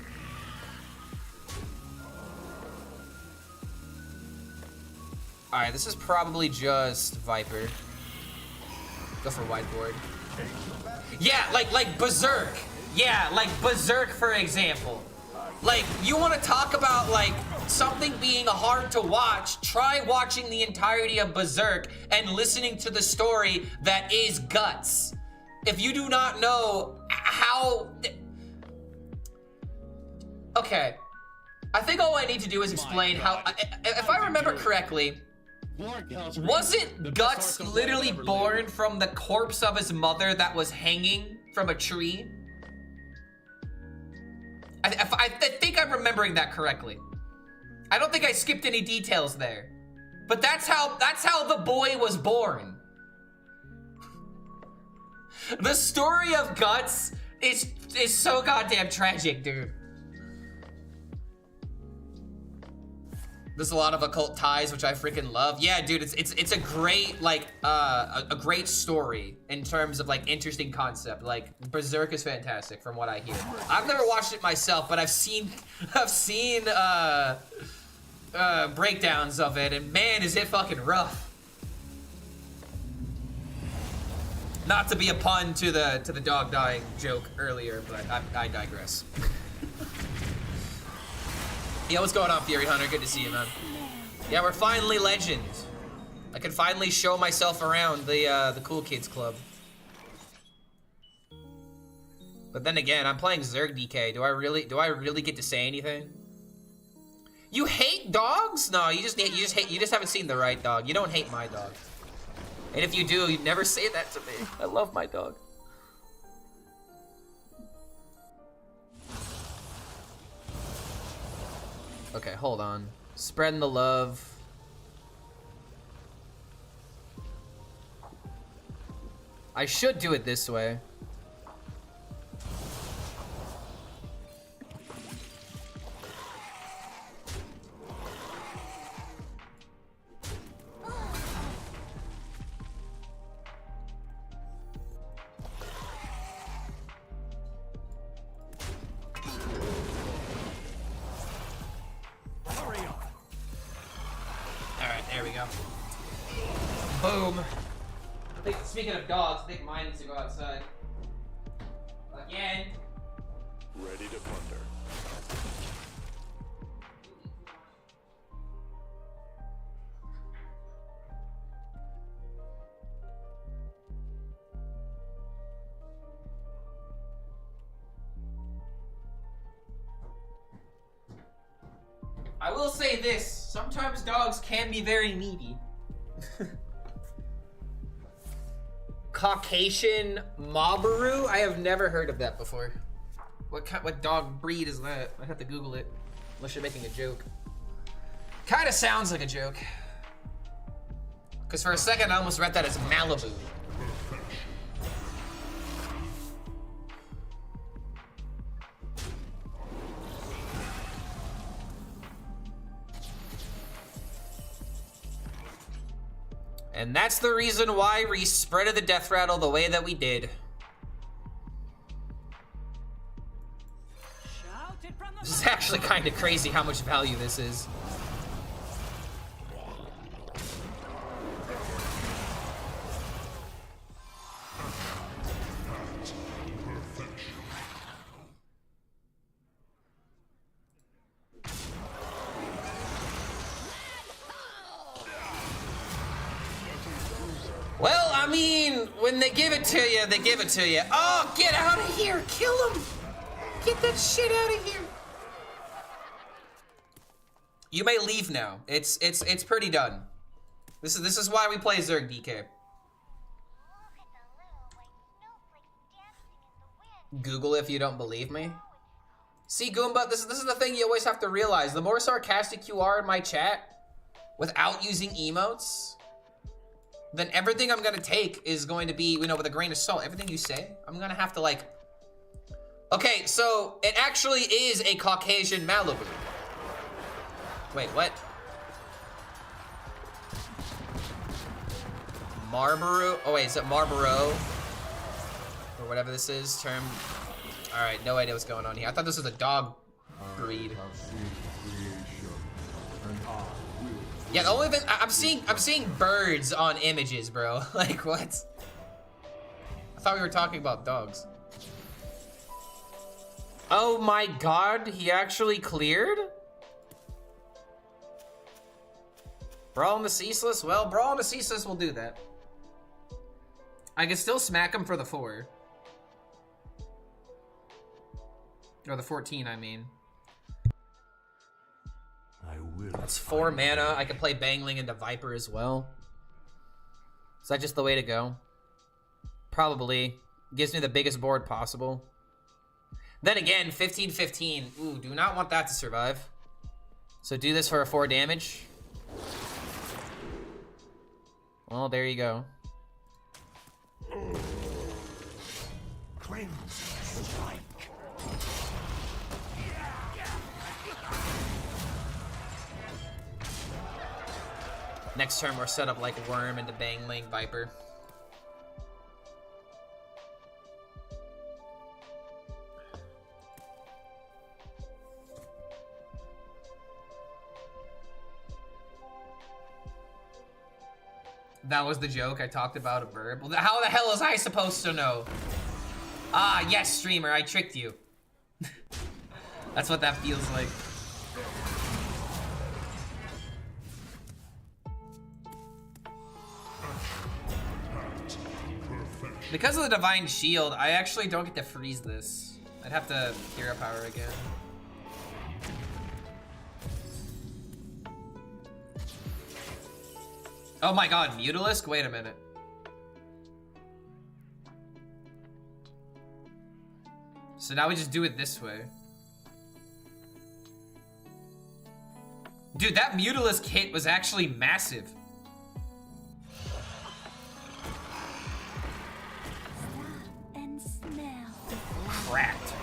All right, this is probably just Viper. Go for whiteboard. Yeah, like Berserk. Yeah, like Berserk, for example. Like, you want to talk about, like, something being hard to watch, try watching the entirety of Berserk and listening to the story that is Guts. If you do not know how... Okay. I think all I need to do is explain how... If I remember correctly... Wasn't Guts literally born from the corpse of his mother that was hanging from a tree? I think I'm remembering that correctly. I don't think I skipped any details there. But that's how the boy was born. The story of Guts is so goddamn tragic, dude. There's a lot of occult ties, which I freaking love. Yeah, dude, it's a great, like, a great story in terms of, like, interesting concept. Like, Berserk is fantastic from what I hear. I've never watched it myself, but I've seen breakdowns of it, and man, is it fucking rough. Not to be a pun to the dog dying joke earlier, but I digress. Yo, what's going on, Fury Hunter? Good to see you, man. Yeah, we're finally legends. I can finally show myself around the Cool Kids Club. But then again, I'm playing Zerg DK. Do I really get to say anything? You hate dogs? No, you just haven't seen the right dog. You don't hate my dog. And if you do, you'd never say that to me. I love my dog. Okay, hold on. Spreading the love. I should do it this way. Boom. I think, speaking of dogs, I think mine needs to go outside. Again. Ready to plunder. I will say this, sometimes dogs can be very needy. Caucasian Mabaru? I have never heard of that before. What dog breed is that? I have to Google it. Unless you're making a joke. Kinda sounds like a joke. Cause for a second I almost read that as Malibu. And that's the reason why we spreaded the death rattle the way that we did. This is actually kind of crazy how much value this is. Well, I mean, when they give it to you, they give it to you. Oh, get out of here! Kill him! Get that shit out of here! You may leave now. It's pretty done. This is why we play Zerg DK. Google if you don't believe me. See, Goomba, this is the thing you always have to realize. The more sarcastic you are in my chat, without using emotes, then everything I'm gonna take is going to be, you know, with a grain of salt. Everything you say, I'm gonna have to like... Okay, so it actually is a Caucasian Malibu. Wait, what? Marlboro? Oh wait, is it Marlboro? Or whatever this is, term. Alright, no idea what's going on here. I thought this was a dog breed. Yeah, the only thing I'm seeing birds on images, bro. Like what? I thought we were talking about dogs. Oh my god, he actually cleared? Brawl in the Ceaseless? Well, Brawl in the Ceaseless will do that. I can still smack him for the 4. Or the 14, I mean. That's 4 mana. I can play Bangling into Viper as well. Is that just the way to go? Probably. Gives me the biggest board possible. Then again, 15-15. Ooh, do not want that to survive. So do this for a 4 damage. Well, there you go. Cleanse, strike. Next turn, we're set up like Worm into Bangling Viper. That was the joke. I talked about a burb. Well, how the hell is I supposed to know? Ah, yes, streamer. I tricked you. That's what that feels like. Because of the Divine Shield, I actually don't get to freeze this. I'd have to Hero Power again. Oh my god, Mutalisk? Wait a minute. So now we just do it this way. Dude, that Mutalisk hit was actually massive. And smell. Cracked.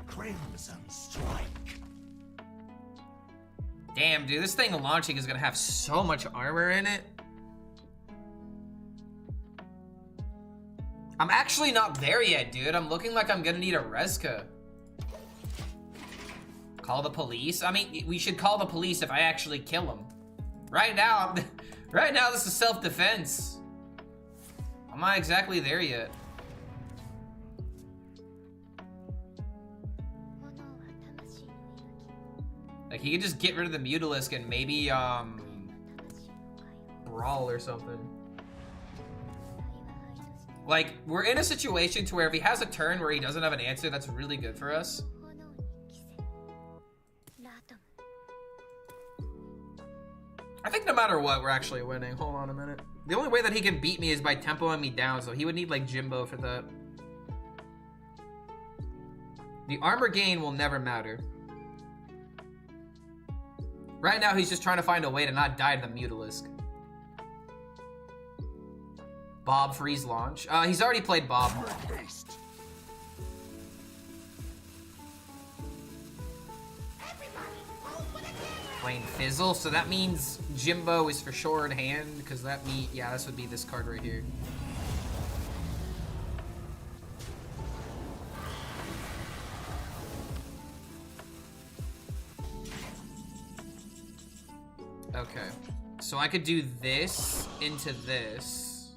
Crimson strike. Damn, dude, this thing launching is gonna have so much armor in it. I'm actually not there yet, dude. I'm looking like I'm gonna need a Reska. Call the police? I mean, we should call the police if I actually kill him. Right now, right now this is self-defense. I'm not exactly there yet. Like, he could just get rid of the Mutalisk and maybe, Brawl or something. Like, we're in a situation to where if he has a turn where he doesn't have an answer, that's really good for us. I think no matter what, we're actually winning. Hold on a minute. The only way that he can beat me is by tempoing me down, so he would need, like, Jimbo for that. The armor gain will never matter. Right now, he's just trying to find a way to not die to the Mutalisk. Bob freeze launch. He's already played Bob. Playing Fizzle, so that means Jimbo is for sure in hand, because that means, yeah, this would be this card right here. Okay, so I could do this into this.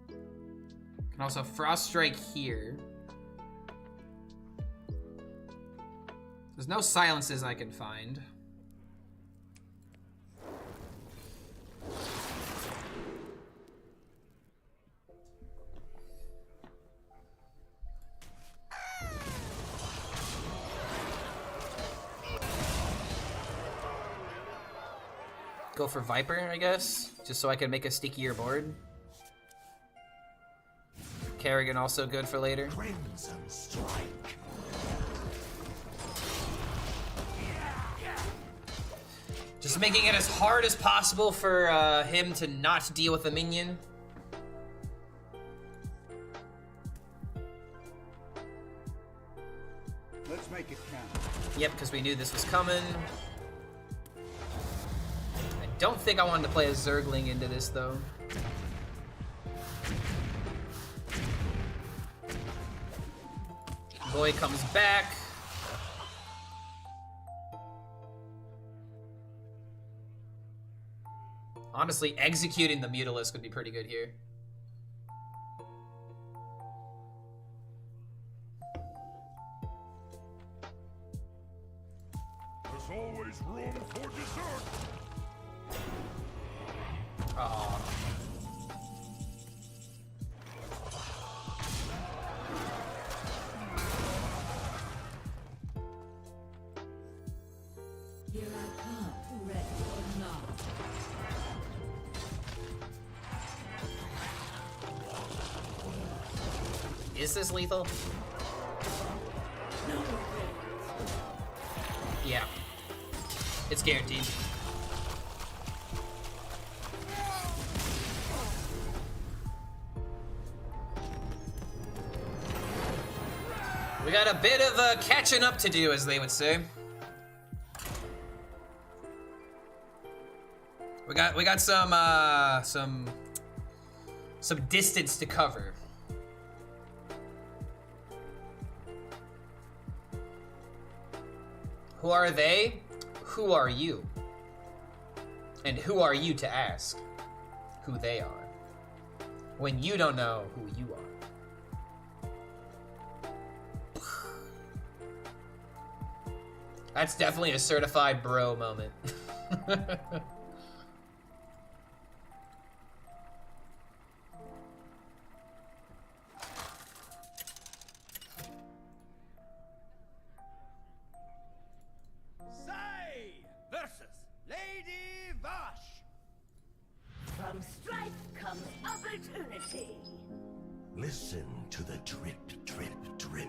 Can also Frost Strike here. There's no silences I can find. Go for Viper, I guess, just so I can make a stickier board. Kerrigan also good for later. Crimson strike. Just making it as hard as possible for him to not deal with a minion. Let's make it count. Yep, because we knew this was coming. Don't think I wanted to play a Zergling into this, though. Boy comes back. Honestly, executing the Mutalisk would be pretty good here. There's always room for dessert. Aww. Here I come, ready or not. Is this lethal? Yeah. It's guaranteed. We got a bit of catching up to do, as they would say. We got some distance to cover. Who are they? Who are you? And who are you to ask who they are when you don't know who you are? That's definitely a certified bro moment. Say versus Lady Vash. From strife comes opportunity. Listen to the drip, drip, drip.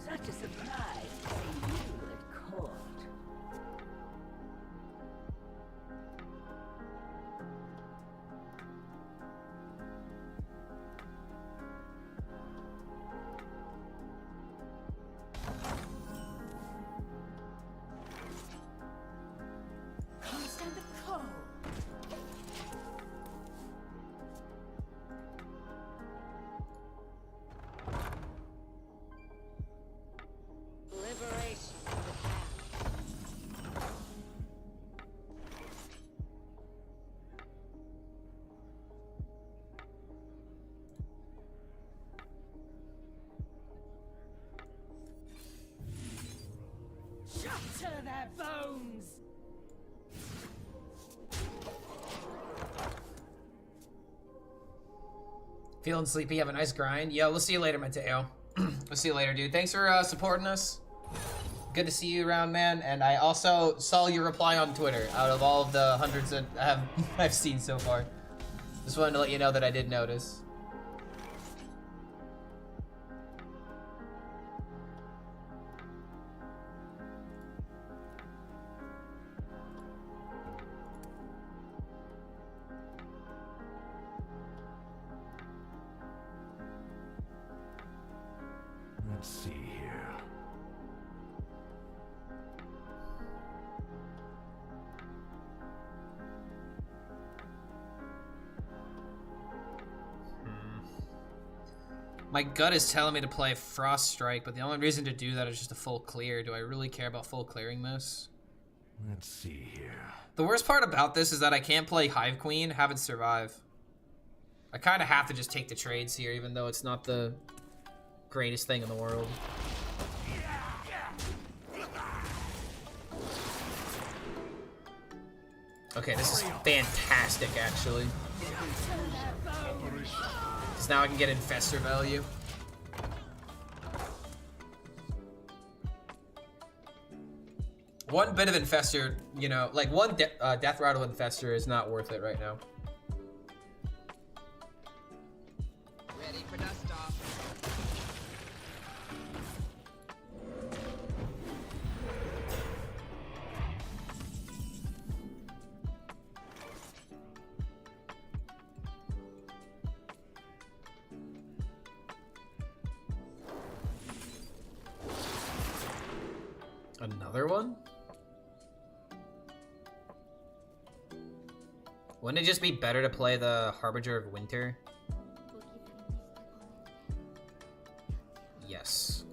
Such a surprise to see you at court. Stand the cold. Liberation of the path. Shatter their bones! Feeling sleepy? Have a nice grind? Yo, we'll see you later, Mateo. We'll see you later, dude. Thanks for supporting us. Good to see you around, man. And I also saw your reply on Twitter out of all of the hundreds that I've seen so far. Just wanted to let you know that I did notice. Let's see here. My gut is telling me to play Frost Strike, but the only reason to do that is just a full clear. Do I really care about full clearing this? Let's see here. The worst part about this is that I can't play Hive Queen, have it survive. I kind of have to just take the trades here, even though it's not the greatest thing in the world. Okay, this is fantastic, actually. Because now I can get Infestor value. One bit of Infestor, you know, like one Death Rattle Infestor is not worth it right now. Ready for dust off. Another one? Wouldn't it just be better to play the Harbinger of Winter? Yes.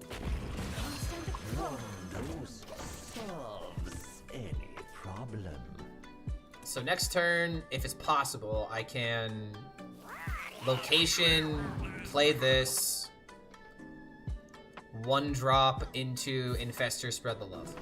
Solves any problem. So next turn, if it's possible, I can location, play this, one drop into Infestor, spread the love.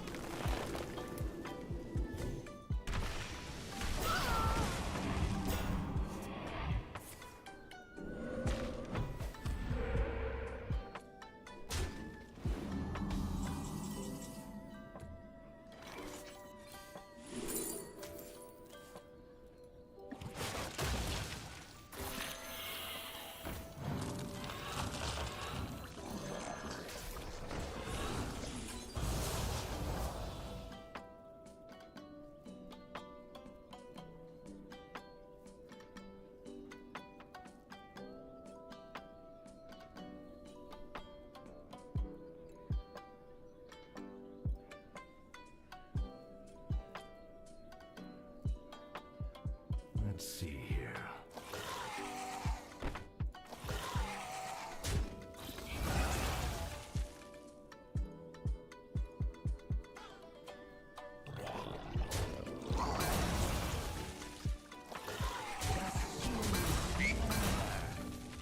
Let's see here.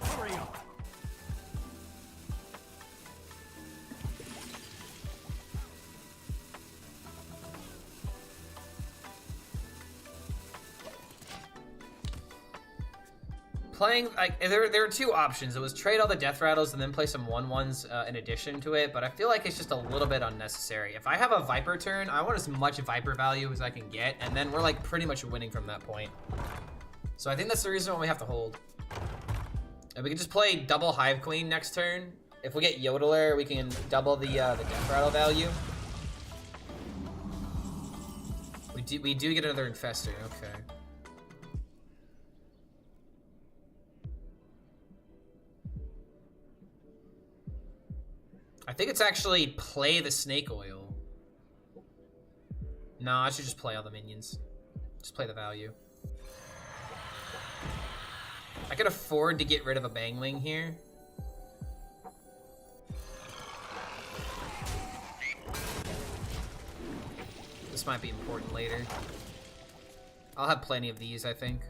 Hurry up. Playing, like, there are two options. It was trade all the death rattles and then play some 1/1s in addition to it, but I feel like it's just a little bit unnecessary. If I have a Viper turn, I want as much Viper value as I can get, and then we're like pretty much winning from that point. So I think that's the reason why we have to hold. And we can just play double Hive Queen next turn. If we get Yodeler, we can double the death rattle value. We do get another Infestor, okay. I think it's actually play the snake oil. No, I should just play all the minions. Just play the value. I can afford to get rid of a Bangling here. This might be important later. I'll have plenty of these, I think.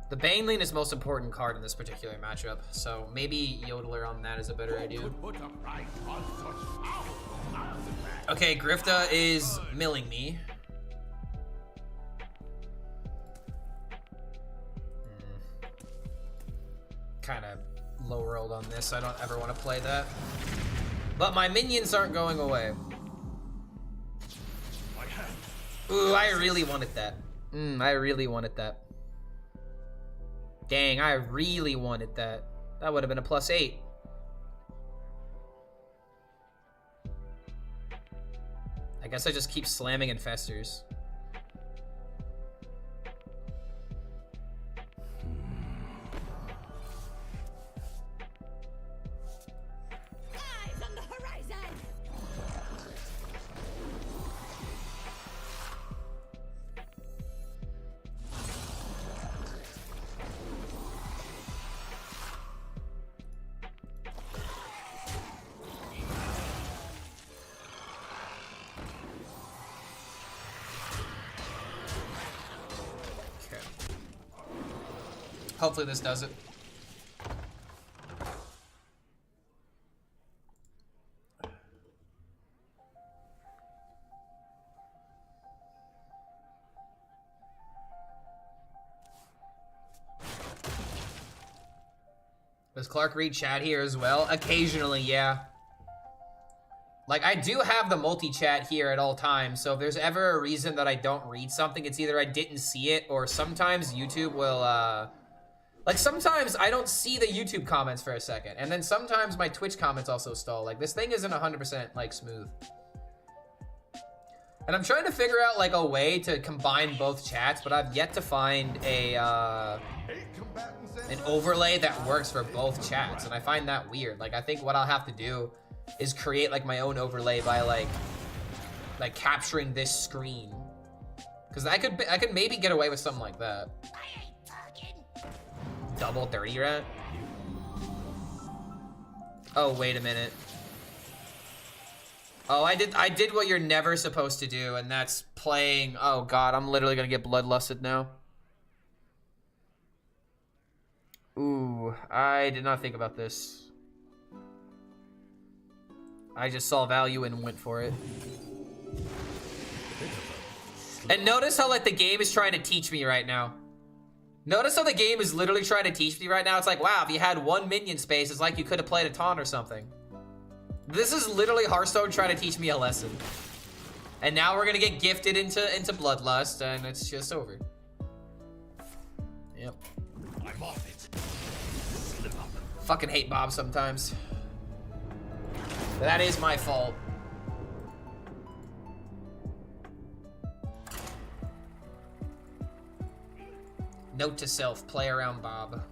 The Bangling is most important card in this particular matchup, so maybe Yodeler on that is a better idea. Okay, Grifta is milling me. Kind of low rolled on this. I don't ever want to play that. But my minions aren't going away. Ooh, I really wanted that. I really wanted that. Dang, I really wanted that. That would have been a +8. I guess I just keep slamming Infestors. Eyes on the horizon! Hopefully this does it. Does Clark read chat here as well? Occasionally, yeah. Like, I do have the multi-chat here at all times, so if there's ever a reason that I don't read something, it's either I didn't see it, or sometimes YouTube will, like, sometimes I don't see the YouTube comments for a second, and then sometimes my Twitch comments also stall. Like, this thing isn't 100%, like, smooth. And I'm trying to figure out, like, a way to combine both chats, but I've yet to find a, an overlay that works for both chats, and I find that weird. Like, I think what I'll have to do is create, like, my own overlay by, like capturing this screen. Because I could maybe get away with something like that. Double 30 rat? Oh, wait a minute. Oh, I did what you're never supposed to do, and that's playing... Oh god, I'm literally gonna get bloodlusted now. Ooh, I did not think about this. I just saw value and went for it. And notice how, like, the game is trying to teach me right now. Notice how the game is literally trying to teach me right now. It's like, wow, if you had one minion space, it's like you could have played a taunt or something. This is literally Hearthstone trying to teach me a lesson. And now we're gonna get gifted into Bloodlust, and it's just over. Yep. I'm off it. Slip up. Fucking hate Bob sometimes. That is my fault. Note to self, play around Bob.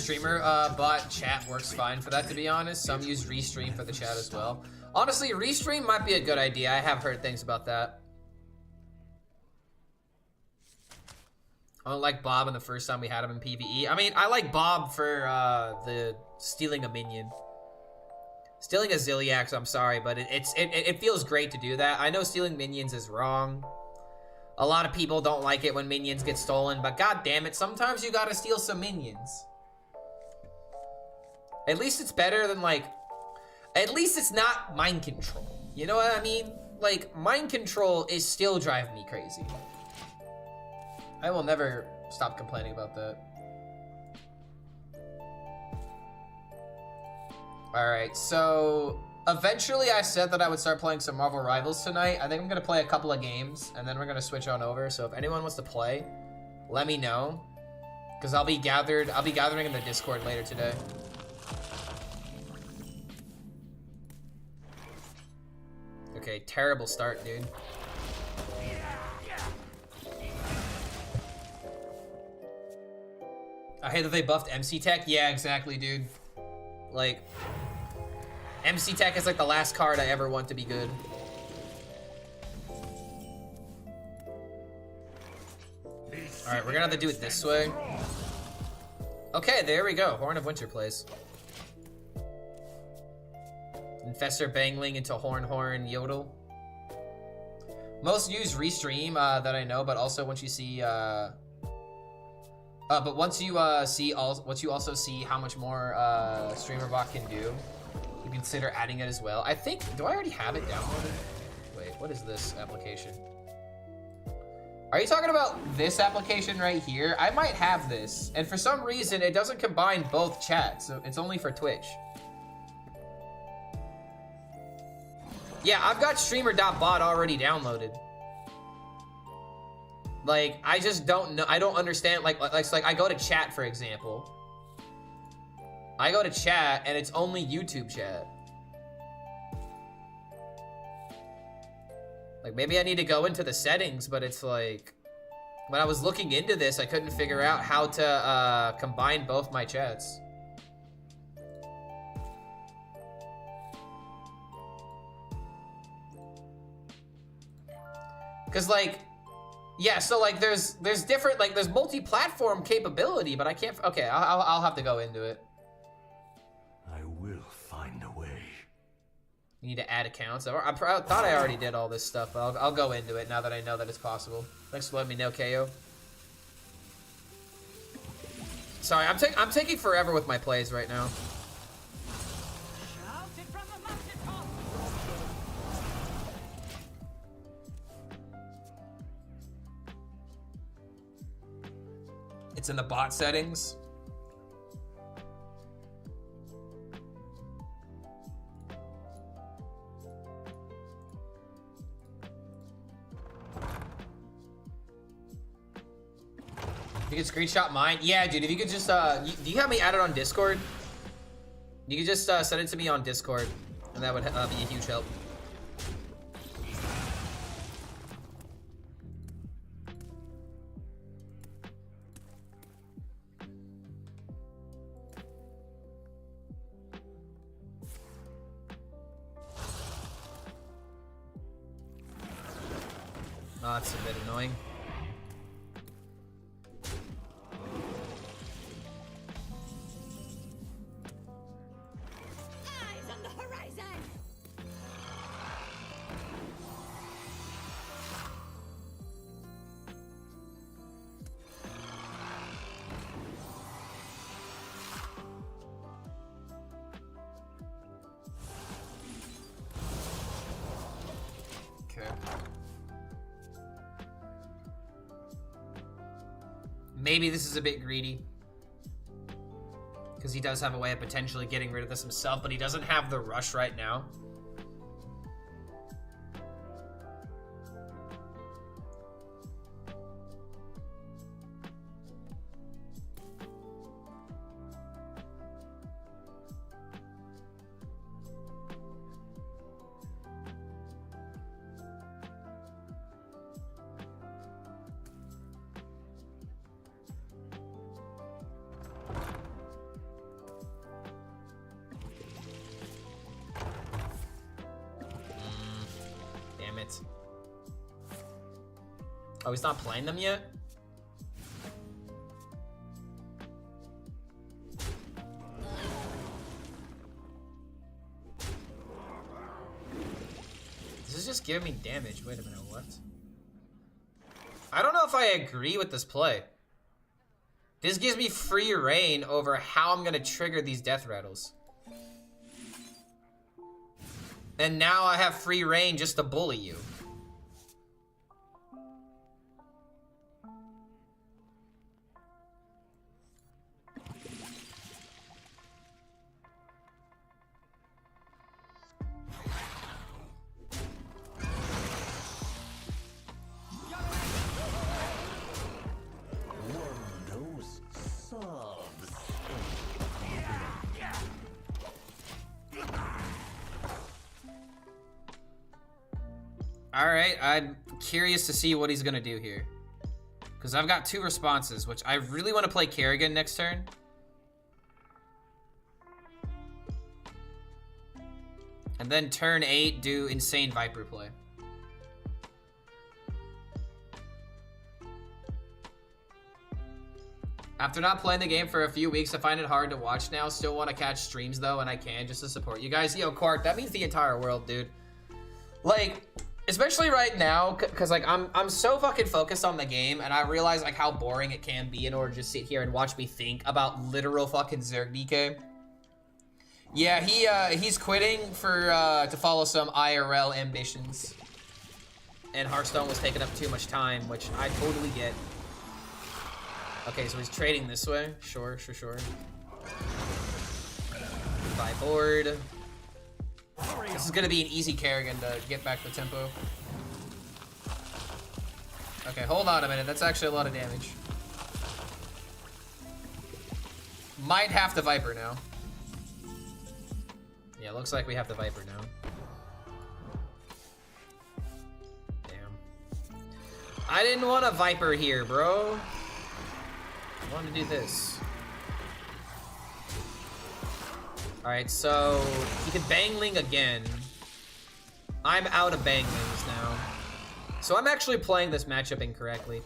streamer bot chat works fine for that, to be honest. Some use Restream for the chat as well. Honestly, Restream might be a good idea. I have heard things about that. I don't like Bob in the first time we had him in PvE. I mean, I like Bob for the stealing a minion. Stealing a Ziliax, I'm sorry, but it feels great to do that. I know stealing minions is wrong. A lot of people don't like it when minions get stolen, but god damn it, sometimes you gotta steal some minions. At least it's better than like... At least it's not mind control. You know what I mean? Like, mind control is still driving me crazy. I will never stop complaining about that. Alright, so eventually I said that I would start playing some Marvel Rivals tonight. I think I'm gonna play a couple of games and then we're gonna switch on over. So if anyone wants to play, let me know. Cause I'll be gathering in the Discord later today. Okay, terrible start, dude. I hate that they buffed MC Tech. Yeah, exactly, dude. Like, MC Tech is like the last card I ever want to be good. Alright, we're gonna have to do it this way. Okay, there we go. Horn of Winter plays. Infestor Bangling into Horn Yodel. Most use Restream that I know, but also once you see but once you also see how much more StreamerBot can do, you consider adding it as well. I think, do I already have it downloaded? Wait, what is this application? Are you talking about this application right here? I might have this, and for some reason it doesn't combine both chats, so it's only for Twitch. Yeah, I've got streamer.bot already downloaded. Like, I just don't know. I don't understand. Like I go to chat, for example. I go to chat, and it's only YouTube chat. Like, maybe I need to go into the settings, but it's like... When I was looking into this, I couldn't figure out how to combine both my chats. Because, like... Yeah, so like there's different, like there's multi-platform capability, but I can't, okay, I'll have to go into it. I will find a way. You need to add accounts. I thought I already did all this stuff, but I'll go into it now that I know that it's possible. Thanks for letting me know, KO. Sorry, I'm taking forever with my plays right now. It's in the bot settings. You can screenshot mine? Yeah, dude, if you could just, do you have me added on Discord? You could just send it to me on Discord, and that would be a huge help. Oh, that's a bit annoying. Eyes on the horizon. Okay. Maybe this is a bit greedy. Because he does have a way of potentially getting rid of this himself, but he doesn't have the rush right now. it. Oh, he's not playing them yet? This is just giving me damage. Wait a minute, what? I don't know if I agree with this play. This gives me free reign over how I'm gonna trigger these death rattles. And now I have free reign just to bully you. Alright, I'm curious to see what he's gonna do here. Because I've got 2 responses, which I really want to play Kerrigan next turn. And then turn 8, do Insane Viper play. After not playing the game for a few weeks, I find it hard to watch now. Still want to catch streams though, and I can just to support you guys. Yo, Quark, that means the entire world, dude. Like, especially right now, because like I'm so fucking focused on the game, and I realize like how boring it can be in order to just sit here and watch me think about literal fucking Zerg DK. Yeah, he's quitting for to follow some IRL ambitions, and Hearthstone was taking up too much time, which I totally get. Okay, so he's trading this way. Sure. Buy board. This is gonna be an easy Kerrigan to get back the tempo. Okay, hold on a minute. That's actually a lot of damage. Might have the Viper now. Yeah, looks like we have the Viper now. Damn. I didn't want a Viper here, bro. I wanted to do this. Alright, so he can Bangling again. I'm out of Banglings now. So I'm actually playing this matchup incorrectly.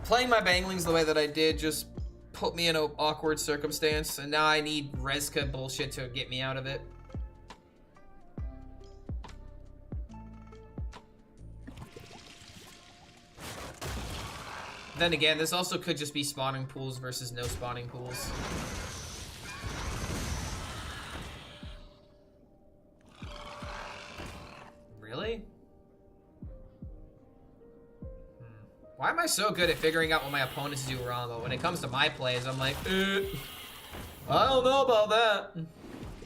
Playing my Banglings the way that I did just put me in an awkward circumstance, and now I need Reska bullshit to get me out of it. Then again, this also could just be spawning pools versus no spawning pools. Really? Why am I so good at figuring out what my opponents do wrong, but when it comes to my plays, I'm like, I don't know about that.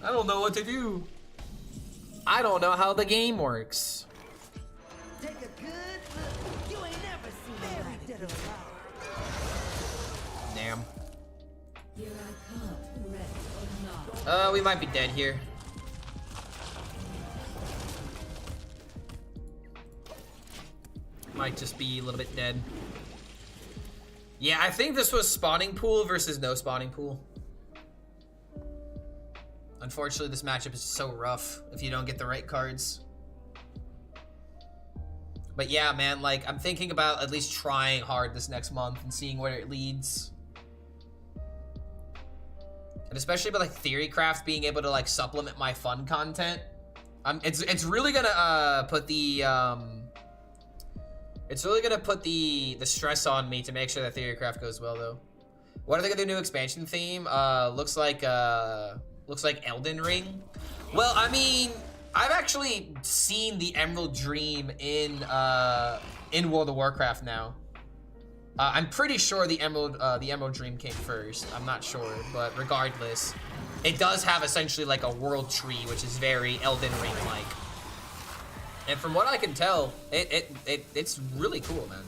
I don't know what to do. I don't know how the game works. Take a good look. You ain't never seen a like dead or alive. Damn. Here I come, ready or not. We might be dead here. Might just be a little bit dead. Yeah, I think this was spawning pool versus no spawning pool. Unfortunately, this matchup is so rough if you don't get the right cards. But yeah, man, like, I'm thinking about at least trying hard this next month and seeing where it leads. And especially with, like, Theorycraft being able to, like, supplement my fun content. It's really gonna, put the, it's really gonna put the stress on me to make sure that Theorycraft goes well, though. What are they gonna do? New expansion theme? Looks like Elden Ring. Well, I mean, I've actually seen the Emerald Dream in World of Warcraft now. I'm pretty sure the Emerald Dream came first. I'm not sure, but regardless, it does have essentially like a world tree, which is very Elden Ring-like. And from what I can tell, it's really cool, man.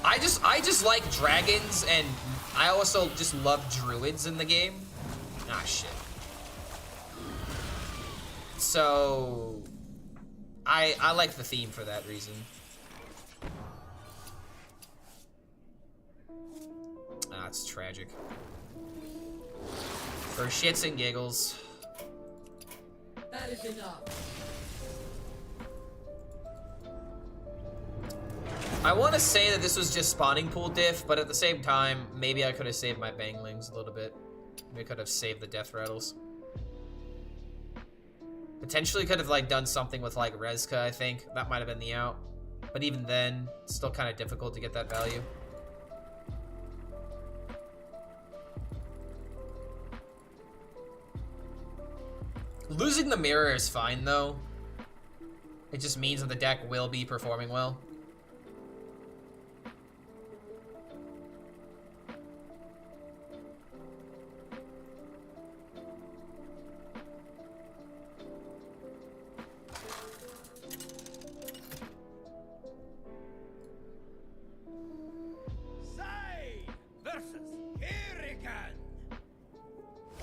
I just like dragons, and I also just love druids in the game. Ah, shit. So I like the theme for that reason. Ah, it's tragic. For shits and giggles. That is enough. I want to say that this was just spawning pool diff, but at the same time, maybe I could have saved my banglings a little bit. Maybe I could have saved the death rattles. Potentially could have like done something with like Rezka, I think. That might have been the out. But even then, it's still kind of difficult to get that value. Losing the mirror is fine though. It just means that the deck will be performing well.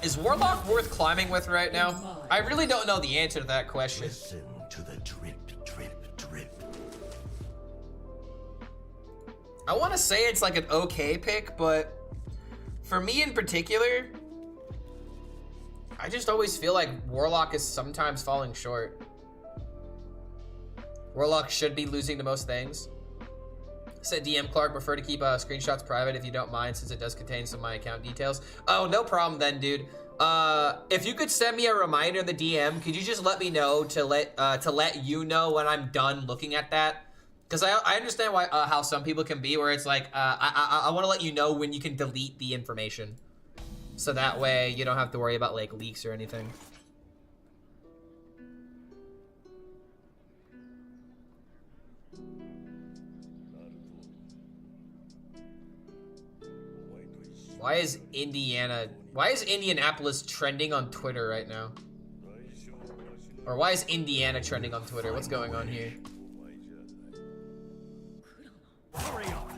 Is Warlock worth climbing with right now? I really don't know the answer to that question. Listen to the drip, drip, drip. I want to say it's like an okay pick, but for me in particular, I just always feel like Warlock is sometimes falling short. Warlock should be losing to most things. Said DM Clark, prefer to keep screenshots private if you don't mind, since it does contain some of my account details. Oh, no problem then, dude. If you could send me a reminder in the DM, could you just let me know to let you know when I'm done looking at that? Because I understand why how some people can be, where it's like I want to let you know when you can delete the information, so that way you don't have to worry about like leaks or anything. Why is Indianapolis trending on Twitter right now? Or why is Indiana trending on Twitter? What's going on here? Hurry up.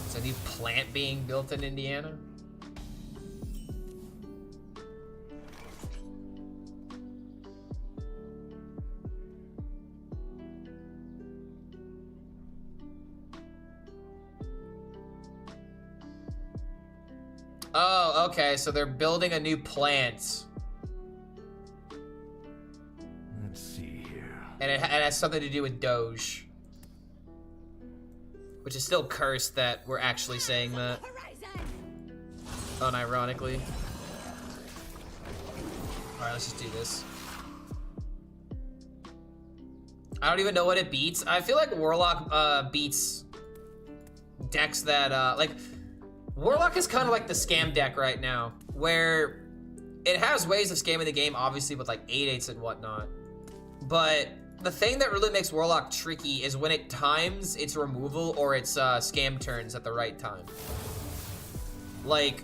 Is a new plant being built in Indiana? Oh, okay, so they're building a new plant. Let's see here. And it has something to do with Doge. Which is still cursed that we're actually saying that. Unironically. Alright, let's just do this. I don't even know what it beats. I feel like Warlock beats decks that, like... Warlock is kind of like the scam deck right now, where it has ways of scamming the game, obviously, with like 8/8s and whatnot. But the thing that really makes Warlock tricky is when it times its removal or its scam turns at the right time. Like,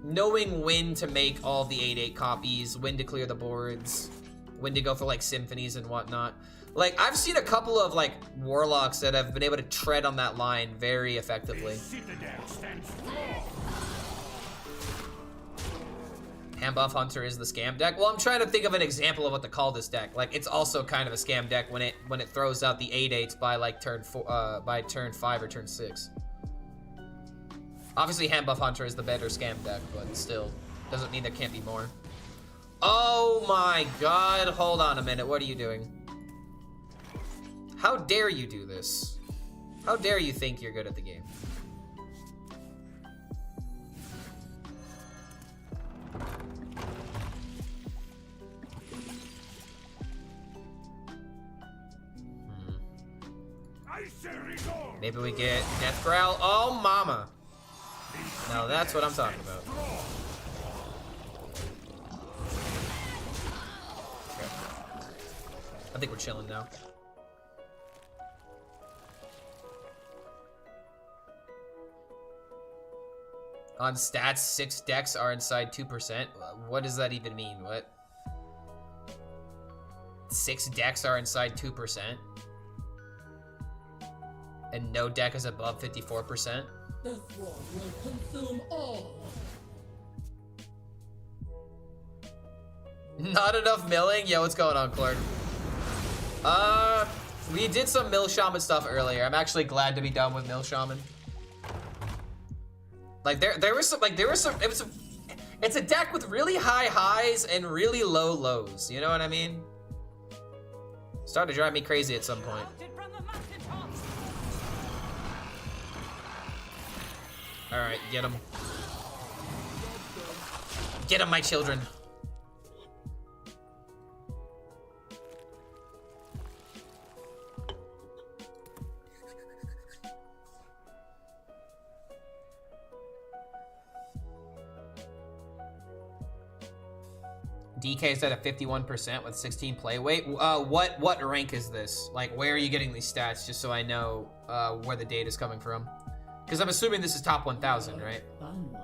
knowing when to make all the 8/8 copies, when to clear the boards, when to go for like symphonies and whatnot. Like, I've seen a couple of like Warlocks that have been able to tread on that line very effectively. Hand Buff Hunter is the scam deck. Well, I'm trying to think of an example of what to call this deck. Like, it's also kind of a scam deck when it throws out the 8/8s by like turn 5 or turn 6. Obviously, Hand Buff Hunter is the better scam deck, but still doesn't mean there can't be more. Oh my God! Hold on a minute. What are you doing? How dare you do this? How dare you think you're good at the game? Maybe we get Death Growl. Oh, mama. No, that's what I'm talking about. Okay. I think we're chilling now. On stats, 6 decks are inside 2%. What does that even mean? What? 6 decks are inside 2%? And no deck is above 54%? The swarm will consume all. Not enough milling? Yo, what's going on, Clark? We did some Mill Shaman stuff earlier. I'm actually glad to be done with Mill Shaman. Like there was some, It's a deck with really high highs and really low lows. You know what I mean? Starting to drive me crazy at some point. Alright, get him. Get him, my children. DK's at a 51% with 16 play weight. What rank is this? Like, where are you getting these stats? Just so I know where the data's coming from. Because I'm assuming this is top 1,000, right? Fun one.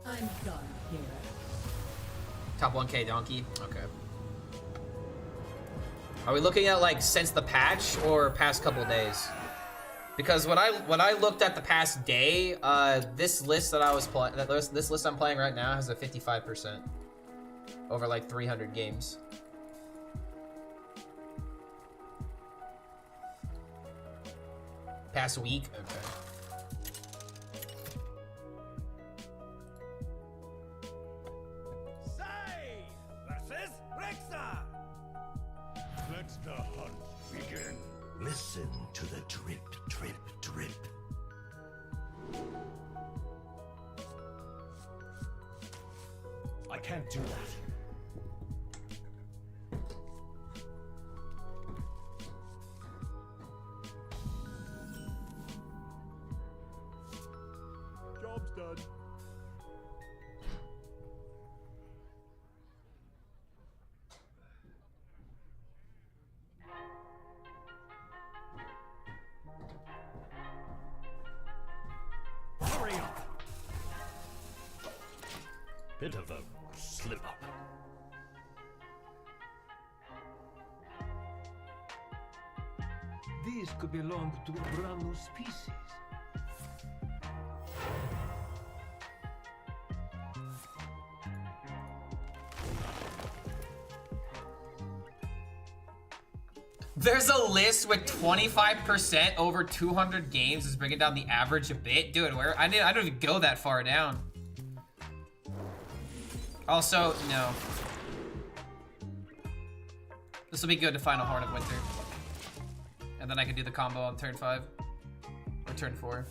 I'm done here. Top 1K donkey. Okay. Are we looking at like since the patch or past couple days? Because when I looked at the past day, this list that I was playing, this list I'm playing right now has a 55%. Over like 300 games. Past week? Okay. Say, versus Rexa. Let the hunt begin. Listen to the drip, drip, drip. I can't do that. Job's done. Hurry up! Bit of a slip up. These could belong to a brand new species. There's a list with 25% over 200 games is bringing down the average a bit. Dude, where I don't even go that far down. Also, no. This will be good to final Horn of Winter. And then I can do the combo on turn 5. Or turn 4.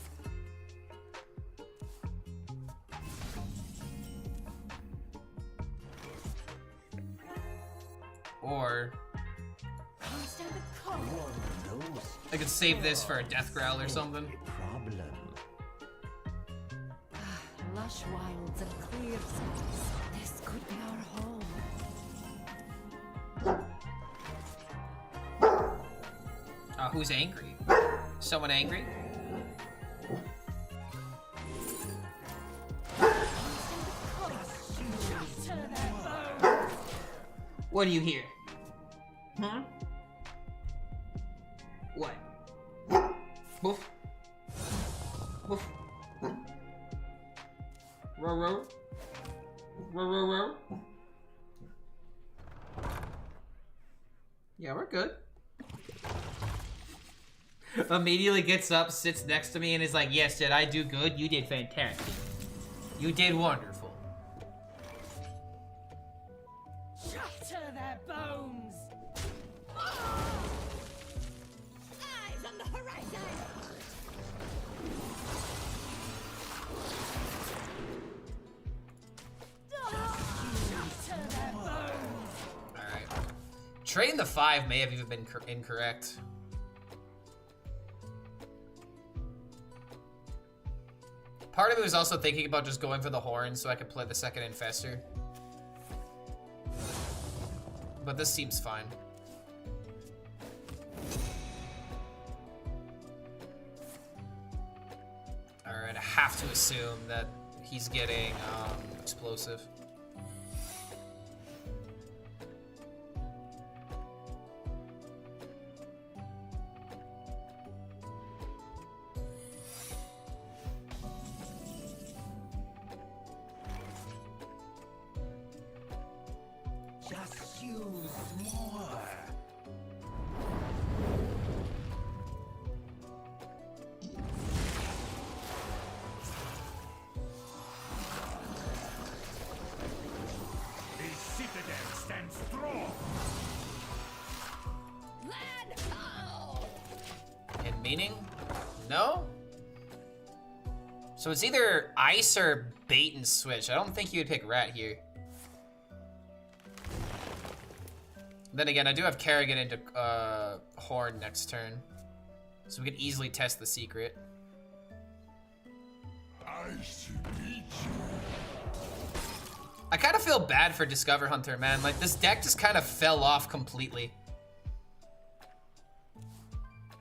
Or I could save this for a death growl or something. Lush wilds and clear skies. This could be our home. Who's angry? Someone angry? What do you hear? Huh? What? Boof. Boof. Row, row. Row, row, row. Yeah, we're good. Immediately gets up, sits next to me, and is like, yes, did I do good? You did fantastic. You did wonderful. Shatter their bones! Eyes on the horizon! Shatter their bones! Alright. Train the 5 may have even been incorrect. Part of me was also thinking about just going for the horn so I could play the second Infestor. But this seems fine. Alright, I have to assume that he's getting explosive. Just use more. Meaning? No? So it's either ice or bait and switch. I don't think you would pick rat here. Then again, I do have Kerrigan into Horn next turn. So we could easily test the secret. I kind of feel bad for Discover Hunter, man. Like, this deck just kind of fell off completely.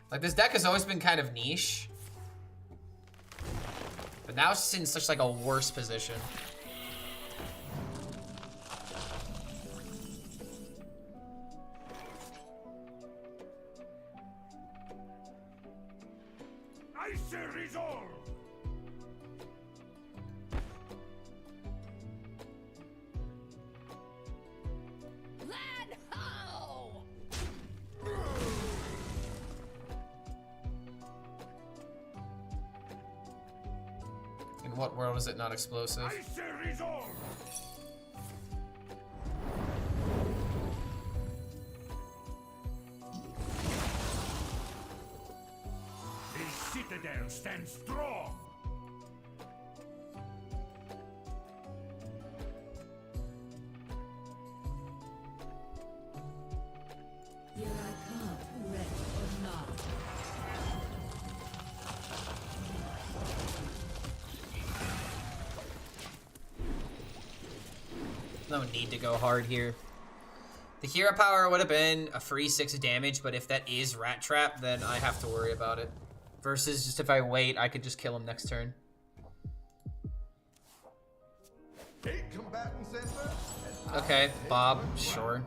Like, this deck has always been kind of niche. But now it's just in such, like, a worse position. Icy resolve! Land ho! In what world is it not explosive? Icy resolve! The citadel stands strong! Here I come, ready or not. No need to go hard here. The hero power would have been a free 6 damage, but if that is Rat Trap, then I have to worry about it. Versus just if I wait, I could just kill him next turn. Eight combatant center. Okay, Bob, sure.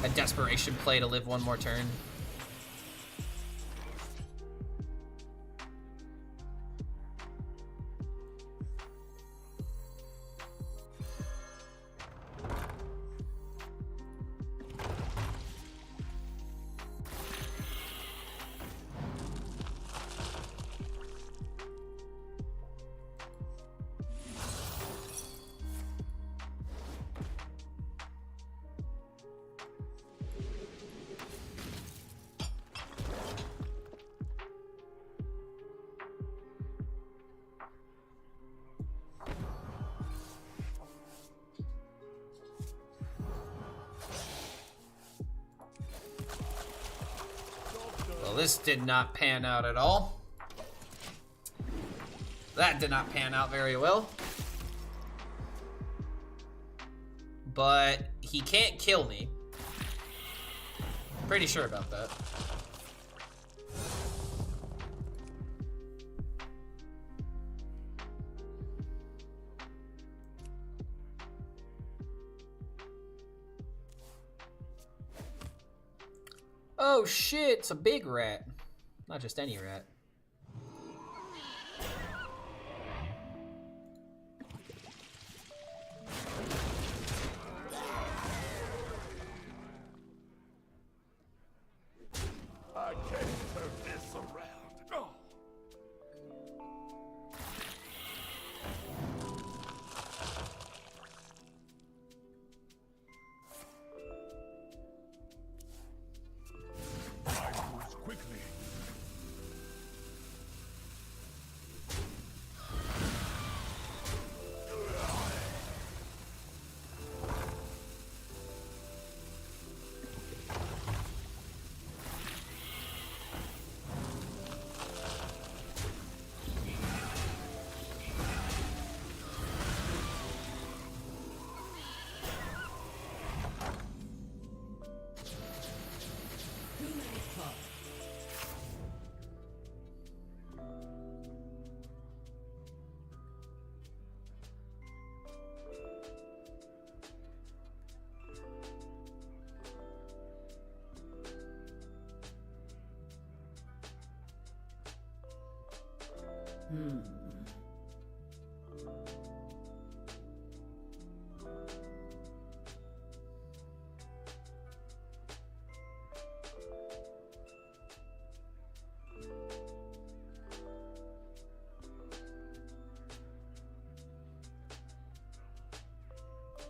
A desperation play to live one more turn. Well, this did not pan out at all. That did not pan out very well. But he can't kill me. Pretty sure about that. Oh shit, it's a big rat. Not just any rat. I can't turn this around. Oh. I moves quickly.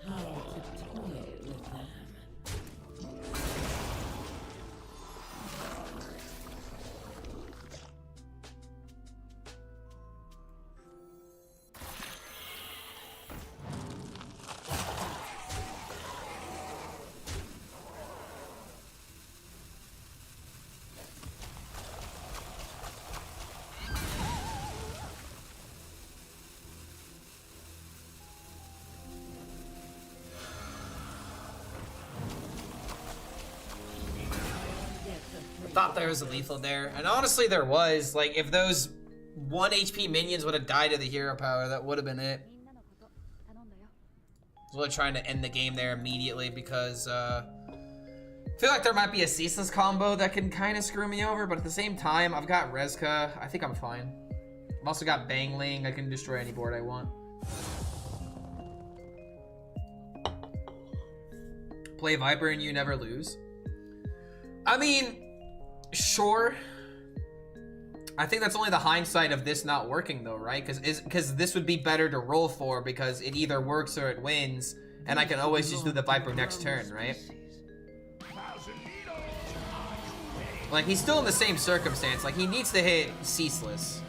How to toy with them. Thought there was a lethal there. And honestly, there was. Like, if those 1 HP minions would have died to the hero power, that would have been it. I was really trying to end the game there immediately because, I feel like there might be a ceaseless combo that can kind of screw me over, but at the same time, I've got Rezka. I think I'm fine. I've also got Bangling. I can destroy any board I want. Play Viper and you never lose. I mean, sure. I think that's only the hindsight of this not working though, right? Because this would be better to roll for because it either works or it wins, and I can always just do the Viper next turn, right? Like, he's still in the same circumstance. Like, he needs to hit Ceaseless.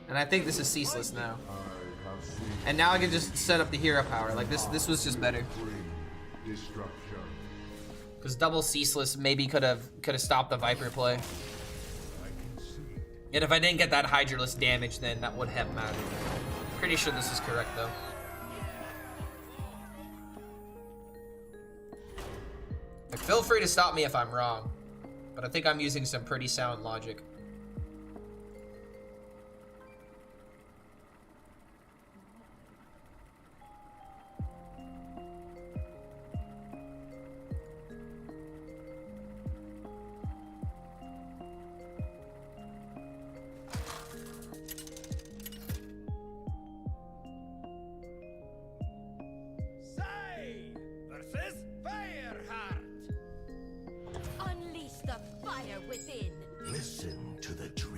And I think this is Ceaseless now. And now I can just set up the hero power. Like, this was just better. Because double Ceaseless maybe could have stopped the Viper play. And if I didn't get that Hydraless damage, then that would have mattered. Pretty sure this is correct, though. Like, feel free to stop me if I'm wrong. But I think I'm using some pretty sound logic.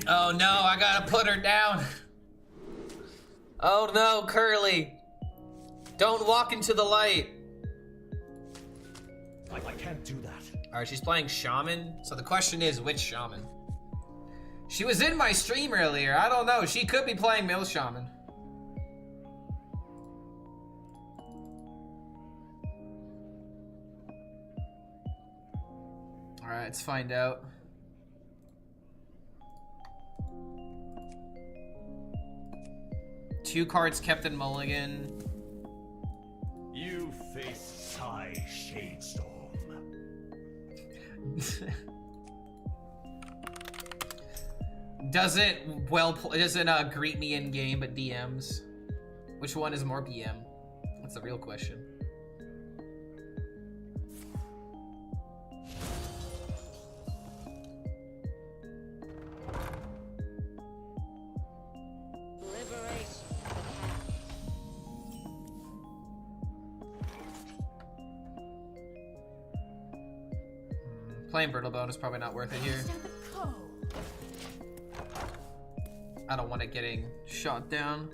Oh no, I gotta put her down. Oh no, Curly. Don't walk into the light. I can't do that. Alright, she's playing Shaman. So the question is, which Shaman? She was in my stream earlier. I don't know. She could be playing Mill Shaman. Alright, let's find out. Two cards kept in mulligan. You face Psy Shadestorm. Doesn't greet me in game, but DMs. Which one is more BM? That's the real question. Playing Brittlebone is probably not worth it here. I don't want it getting shot down.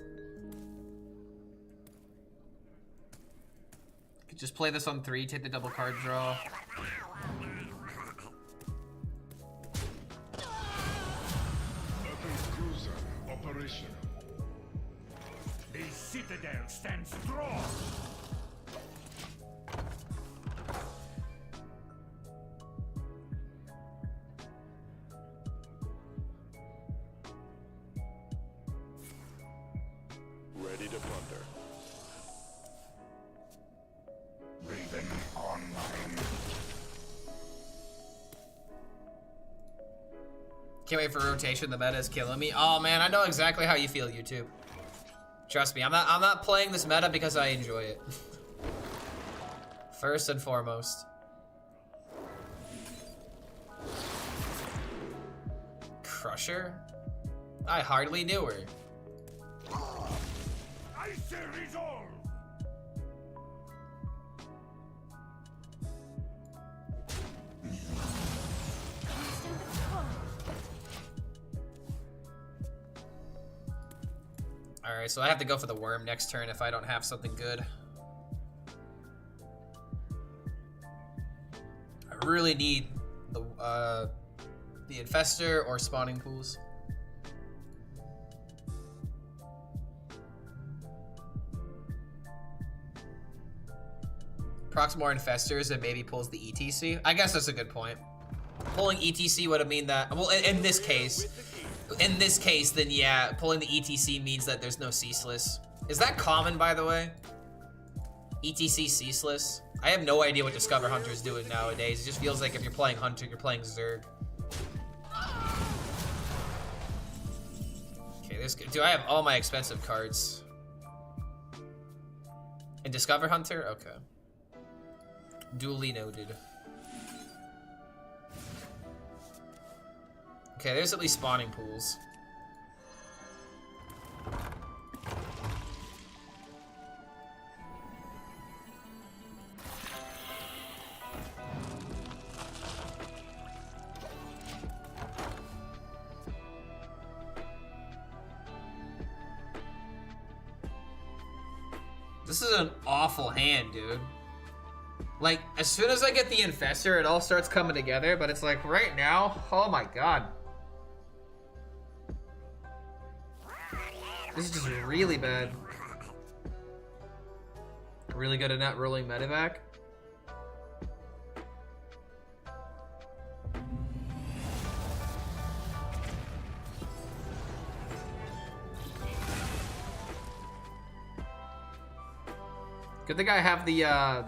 Could just play this on 3, take the double card draw. Cruiser operational. The citadel stands strong. Ready to plunder. Raven online. Can't wait for rotation. The meta is killing me. Oh man, I know exactly how you feel, YouTube. Trust me, I'm not playing this meta because I enjoy it. First and foremost. Crusher? I hardly knew her. Icy resolve. Alright, so I have to go for the worm next turn if I don't have something good. I really need the Infestor or spawning pools. Procs more Infestors and maybe pulls the ETC. I guess that's a good point. Pulling ETC would have mean that, well, in this case, then yeah, pulling the ETC means that there's no Ceaseless. Is that common, by the way? ETC Ceaseless? I have no idea what Discover Hunter is doing nowadays. It just feels like if you're playing Hunter, you're playing Zerg. do I have all my expensive cards? And Discover Hunter? Okay. Duly noted. Okay, there's at least spawning pools. This is an awful hand, dude. Like, as soon as I get the Infestor, it all starts coming together, but it's like, right now, oh my god. This is just really bad. Really good at not rolling medevac. Good thing I have the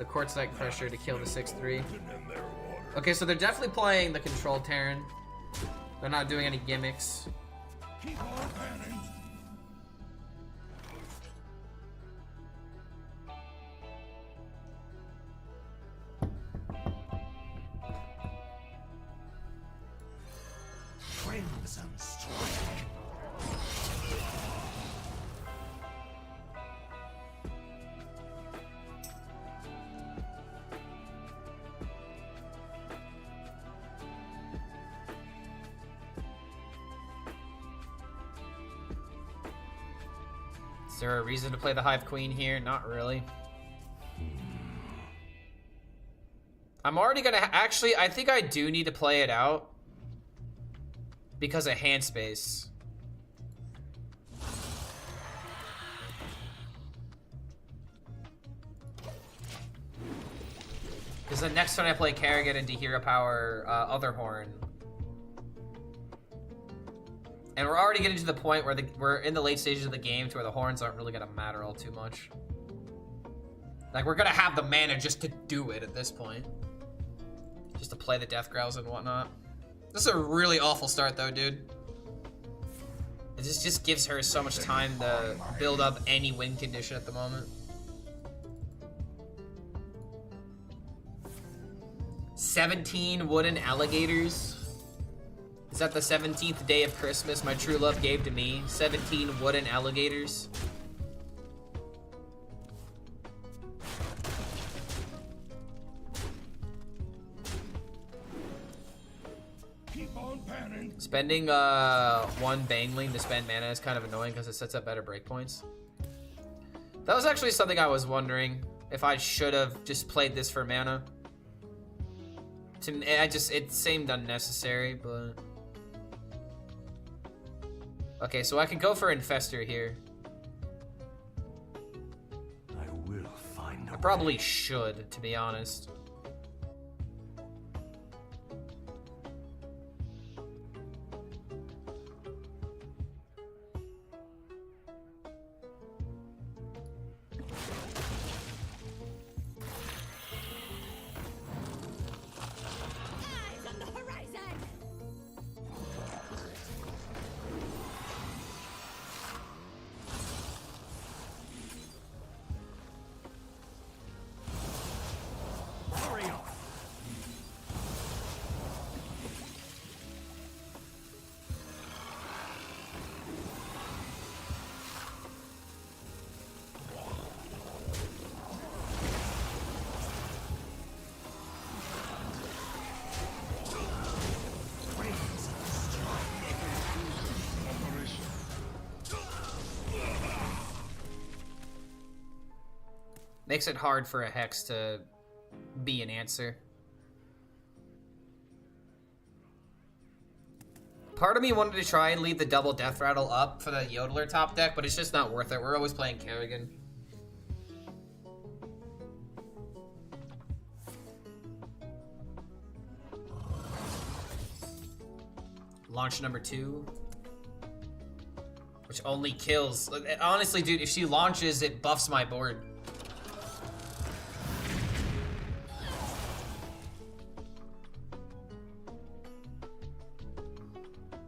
Quartzite Crusher to kill the 6-3. Okay, so they're definitely playing the Control Terran. They're not doing any gimmicks. Keep on panning. Crimson Strike. Is there a reason to play the Hive Queen here? Not really. I'm already gonna actually, I think I do need to play it out because of hand space. Because the next time I play Kerrigan into Hero Power Otherhorn. And we're already getting to the point where we're in the late stages of the game to where the horns aren't really gonna matter all too much. Like, we're gonna have the mana just to do it at this point. Just to play the Death Growls and whatnot. This is a really awful start though, dude. It just gives her so much time to build up any win condition at the moment. 17 wooden alligators. Is that the 17th day of Christmas my true love gave to me? 17 wooden alligators. Keep on panning. Spending one Bangling to spend mana is kind of annoying because it sets up better breakpoints. That was actually something I was wondering if I should have just played this for mana. It seemed unnecessary, but okay, so I can go for Infestor here. I will find I probably should, to be honest. Makes it hard for a Hex to be an answer. Part of me wanted to try and leave the double Death Rattle up for the Yodeler top deck, but it's just not worth it. We're always playing Kerrigan. Launch number 2. Which only kills. Honestly, dude, if she launches, it buffs my board.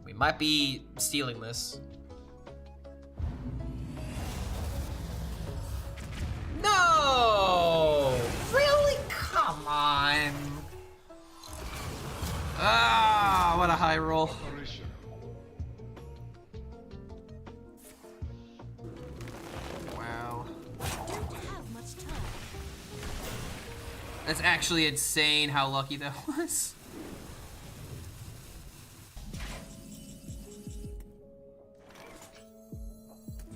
We might be stealing this. what a high roll. Wow. That's actually insane how lucky that was.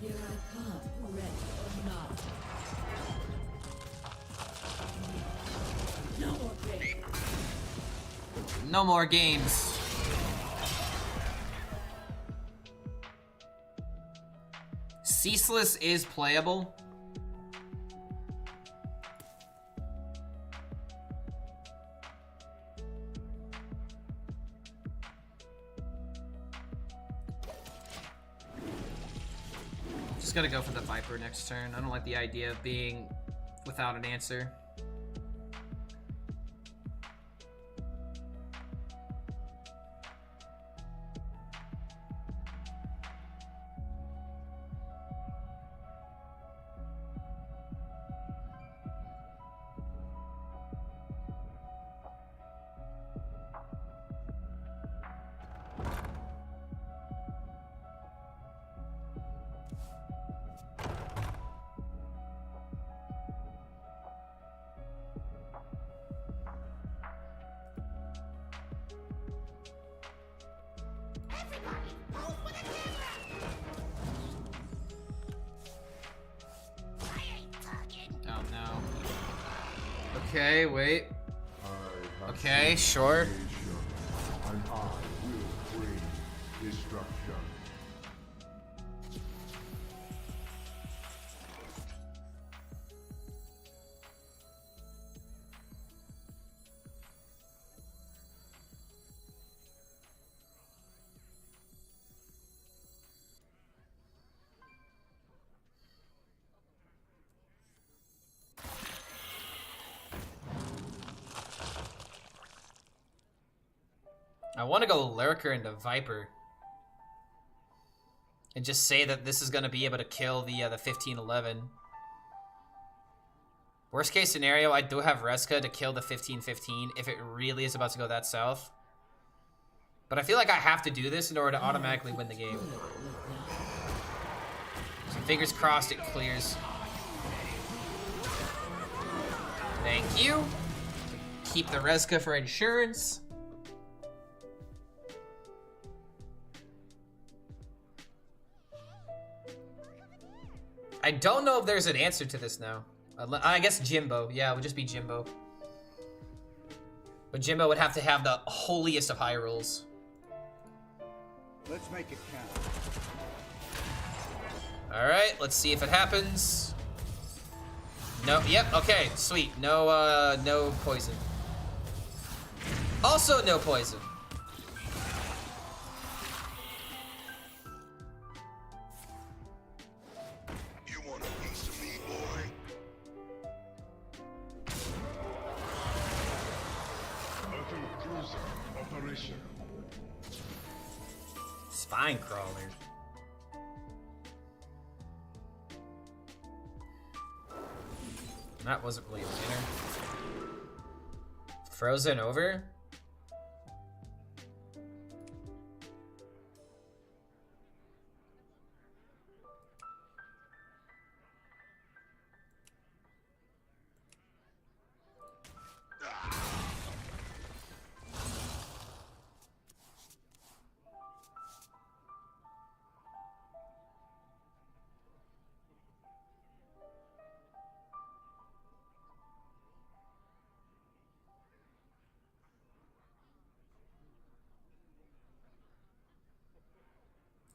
Here I come, ready or not. No more games. No more games. Ceaseless is playable. Just gonna go for the Viper next turn. I don't like the idea of being without an answer. Oh no. Okay, wait. Okay, sure. And I will bring destruction. I want to go Lurker into Viper. And just say that this is going to be able to kill the 1511. Worst case scenario, I do have Reska to kill the 1515 if it really is about to go that south. But I feel like I have to do this in order to automatically win the game. So fingers crossed it clears. Thank you. Keep the Reska for insurance. I don't know if there's an answer to this now. I guess Jimbo. Yeah, it would just be Jimbo. But Jimbo would have to have the holiest of high rolls. Let's make it count. Alright, let's see if it happens. No, yep, okay, sweet. No, no poison. Also no poison. Spine crawler. That wasn't really a winner. Frozen over?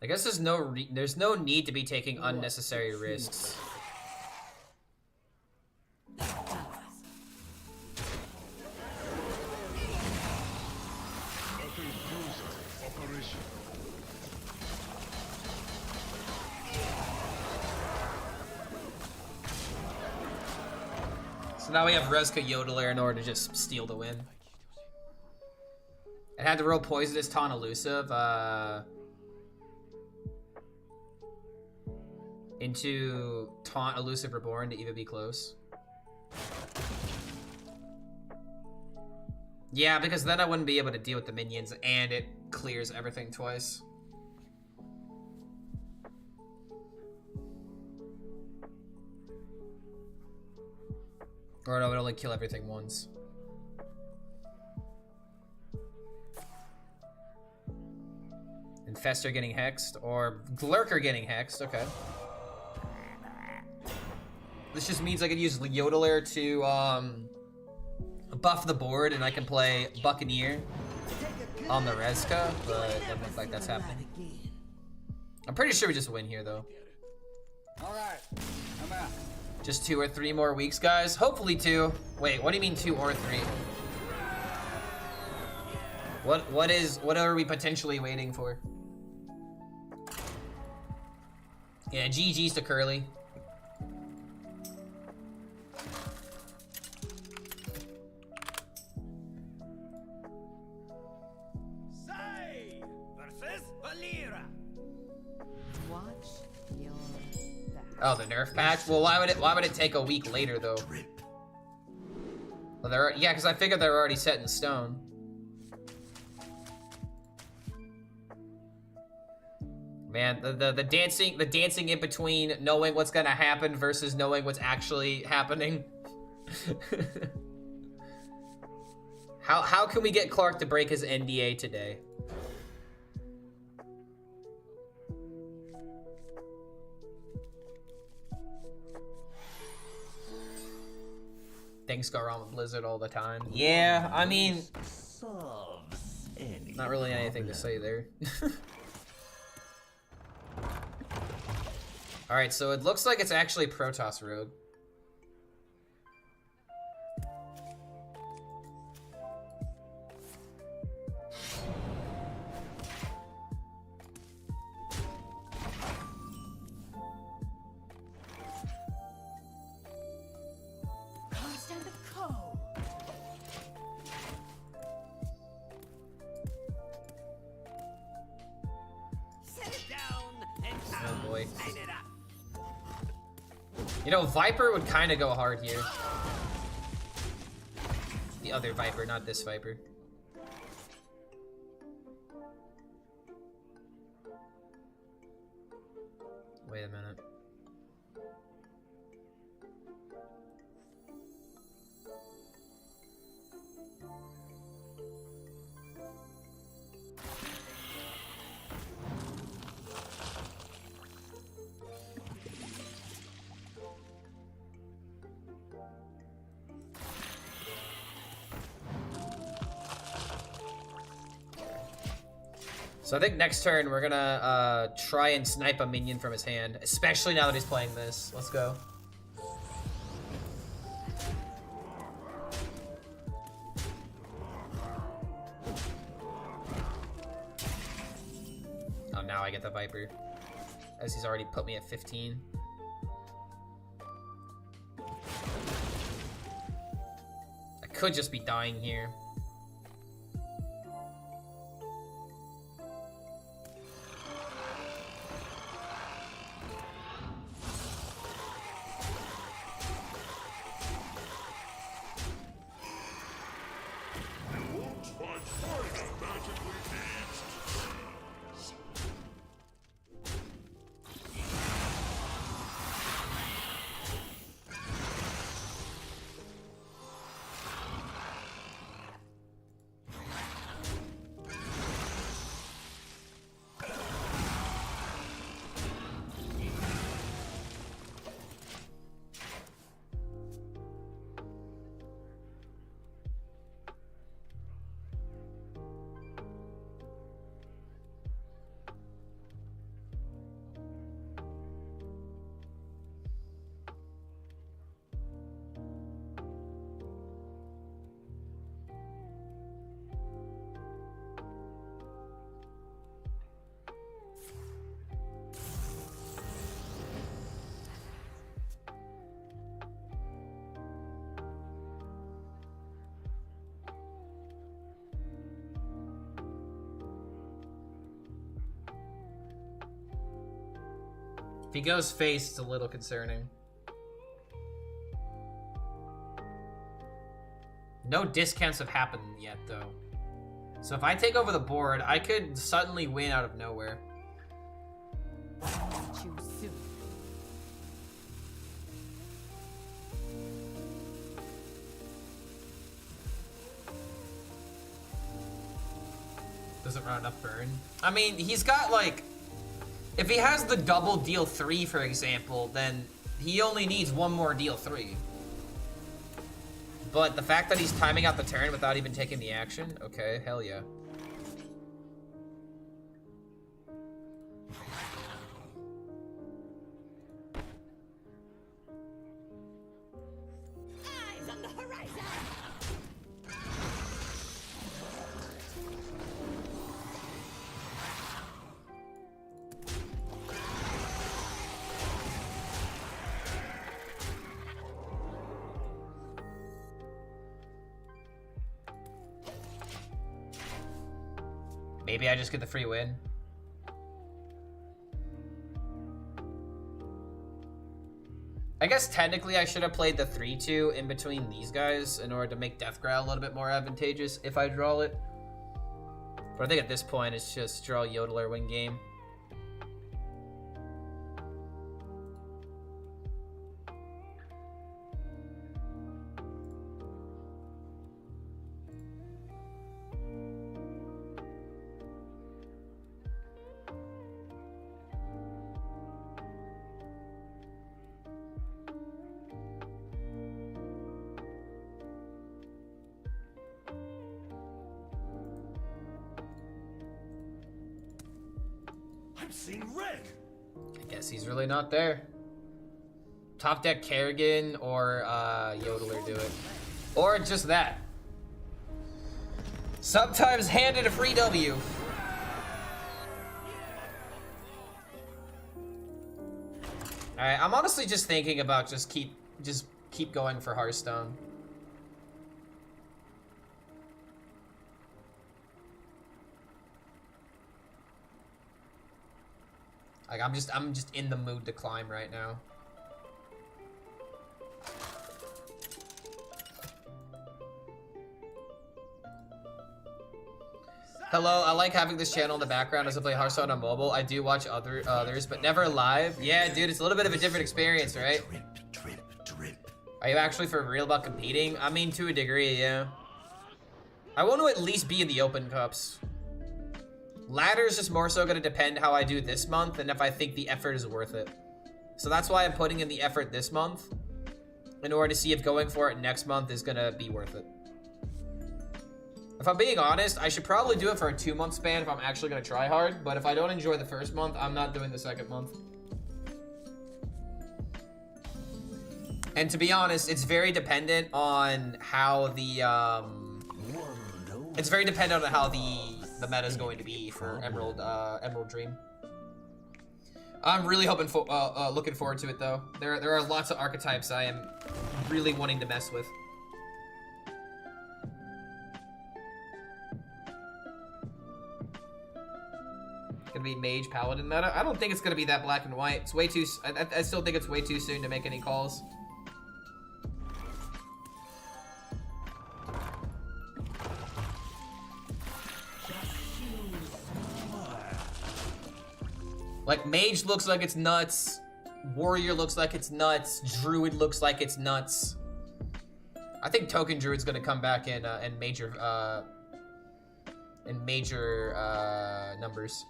I guess there's no need to be taking unnecessary risks. So now we have Reska Yodeler in order to just steal the win. It had to roll Poisonous Taunt Elusive, into Taunt Elusive Reborn to even be close. Yeah, because then I wouldn't be able to deal with the minions, and it clears everything twice. Or no, it only kill everything once. Infestor getting hexed, or Lurker getting hexed, okay. This just means I can use Yodeler to buff the board, and I can play Buccaneer on the Rezka, but it doesn't look like that's happening. I'm pretty sure we just win here, though. Alright, I'm out. Just 2 or 3 more weeks, guys. Hopefully 2. Wait, what do you mean 2 or 3? What are we potentially waiting for? Yeah, GG's to Curly. Say versus Valera. Watch your back. Oh, the nerf patch? Well, why would it take a week later though? Well, yeah, because I figured they're already set in stone. Man, the dancing in between knowing what's gonna happen versus knowing what's actually happening. How can we get Clark to break his NDA today? Things go wrong with Blizzard all the time. Yeah, I mean, not really anything to say there. Alright, so it looks like it's actually Protoss Rogue. Oh boy. You know, Viper would kind of go hard here. The other Viper, not this Viper. Wait a minute. So I think next turn we're gonna try and snipe a minion from his hand, especially now that he's playing this. Let's go. Oh, now I get the Viper, as he's already put me at 15. I could just be dying here. If he goes face, it's a little concerning. No discounts have happened yet, though. So if I take over the board, I could suddenly win out of nowhere. Doesn't run enough burn. I mean, he's got like, if he has the double deal 3, for example, then he only needs one more deal 3. But the fact that he's timing out the turn without even taking the action, okay, hell yeah. Eyes on the horizon. Maybe I just get the free win. I guess technically I should have played the 3-2 in between these guys in order to make Death Growl a little bit more advantageous if I draw it. But I think at this point it's just draw Yodeler, win game. I'm seeing red. I guess he's really not there. Top deck Kerrigan or Yodeler do it. Or just that. Sometimes handed a free W. Alright, I'm honestly just thinking about just keep going for Hearthstone. Like I'm just in the mood to climb right now. Hello, I like having this channel in the background as I play Hearthstone on mobile. I do watch others, but never live. Yeah, dude, it's a little bit of a different experience, right? Are you actually for real about competing? I mean, to a degree, yeah. I want to at least be in the open cups. Ladder is just more so going to depend how I do this month and if I think the effort is worth it. So that's why I'm putting in the effort this month in order to see if going for it next month is going to be worth it. If I'm being honest, I should probably do it for a 2-month span if I'm actually going to try hard. But if I don't enjoy the first month, I'm not doing the second month. And to be honest, it's very dependent on how the the meta is going to be for Emerald Dream. I'm really hoping for, looking forward to it though. There are lots of archetypes I am really wanting to mess with. Gonna be mage paladin meta. I don't think it's gonna be that black and white. It's way too. I still think it's way too soon to make any calls. Like, mage looks like it's nuts. Warrior looks like it's nuts. Druid looks like it's nuts. I think token druid's gonna come back in major numbers.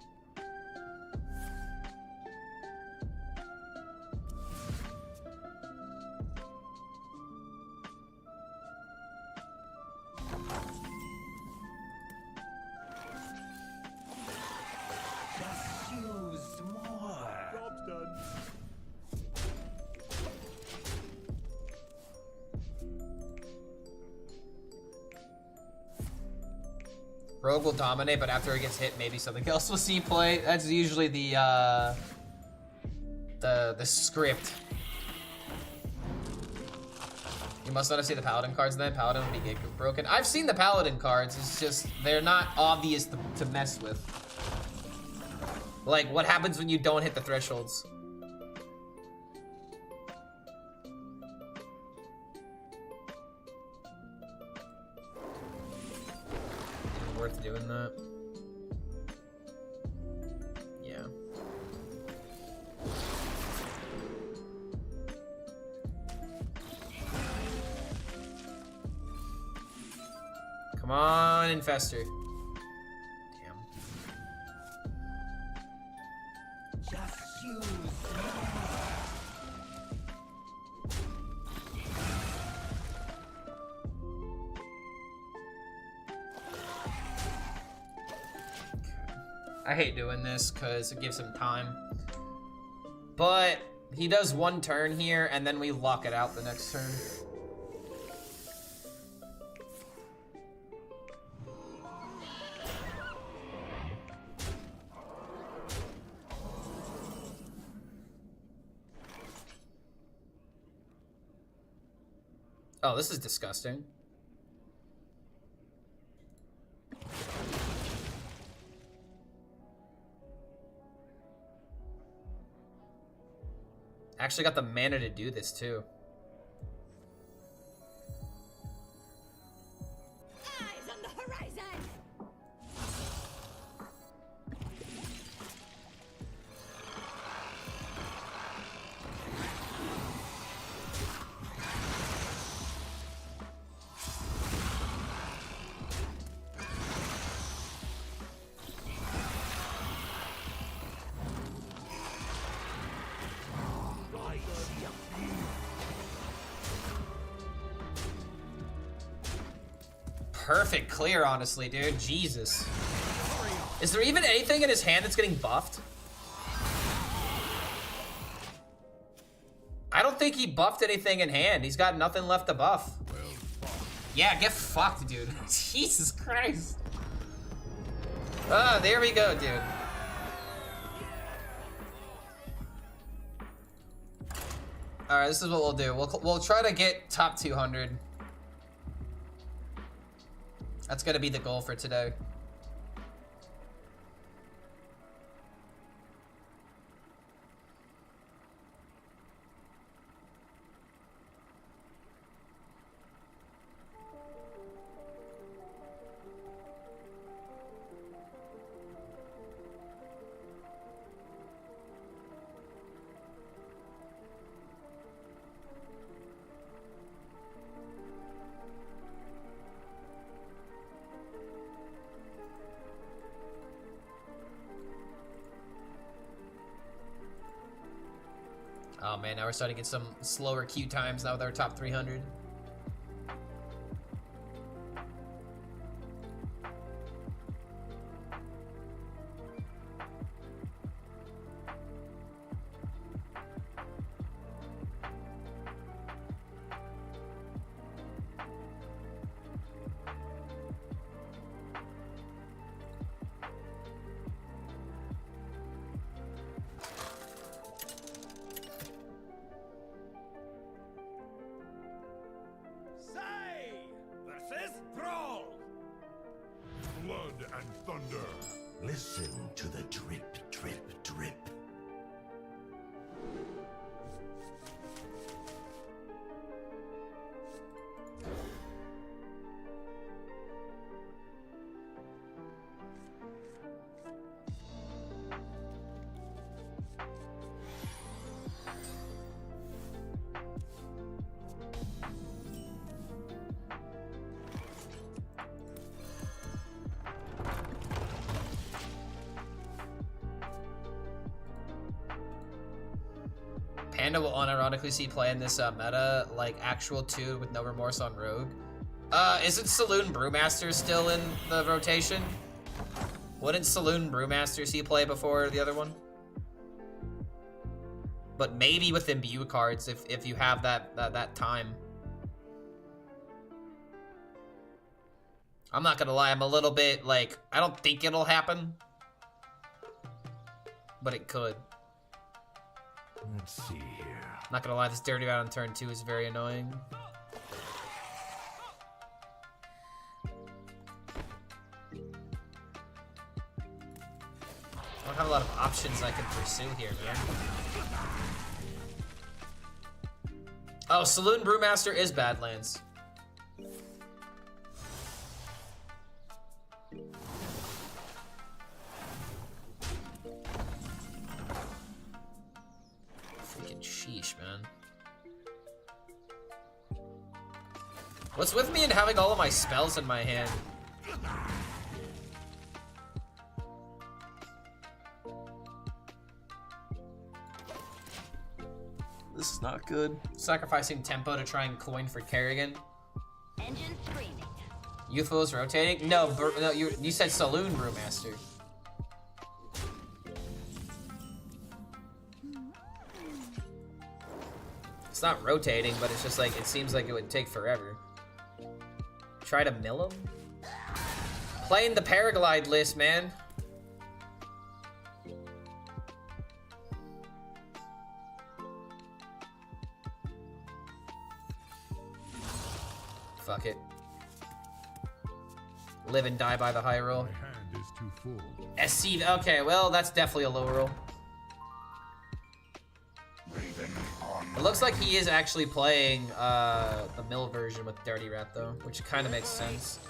Rogue will dominate, but after it gets hit, maybe something else will see play. That's usually the script. You must not have seen the Paladin cards then. Paladin would be broken. I've seen the Paladin cards. It's just, they're not obvious to mess with. Like, what happens when you don't hit the thresholds? Worth doing though. that. Yeah. Come on, Infester. Damn. Just use I hate doing this because it gives him time. But he does one turn here, and then we lock it out the next turn. Oh, this is disgusting. Actually got the mana to do this too. eyes on the horizon. Perfect clear, honestly, dude. Jesus. Is there even anything in his hand that's getting buffed? I don't think he buffed anything in hand. He's got nothing left to buff. Yeah, get fucked, dude. Jesus Christ. Ah, there we go, dude. Alright, this is what we'll do. We'll try to get top 200. That's gonna be the goal for today. Oh man, now we're starting to get some slower queue times now with our top 300. Blood and thunder. Listen to the drip, drip, drip. Panda will unironically see play in this meta like actual 2 with no remorse on Rogue. Isn't Saloon Brewmaster still in the rotation? Wouldn't Saloon Brewmaster see play before the other one? But maybe with imbue cards if you have that time. I'm not gonna lie, I'm a little bit like, I don't think it'll happen, but it could. Let's see here. Not gonna lie, this dirty route on turn 2 is very annoying. I don't have a lot of options I can pursue here, man. Oh, Saloon Brewmaster is Badlands. man. What's with me and having all of my spells in my hand? This is not good. Sacrificing tempo to try and coin for Kerrigan. Engine screaming. Youthful is rotating? No, no, you said Saloon Brewmaster. It's not rotating, but it's just like, it seems like it would take forever. Try to mill him? Playing the paraglide list, man. Fuck it. Live and die by the high roll. My hand is too full. SC, okay, well, that's definitely a low roll. It looks like he is actually playing the mill version with Dirty Rat though, which kind of makes sense.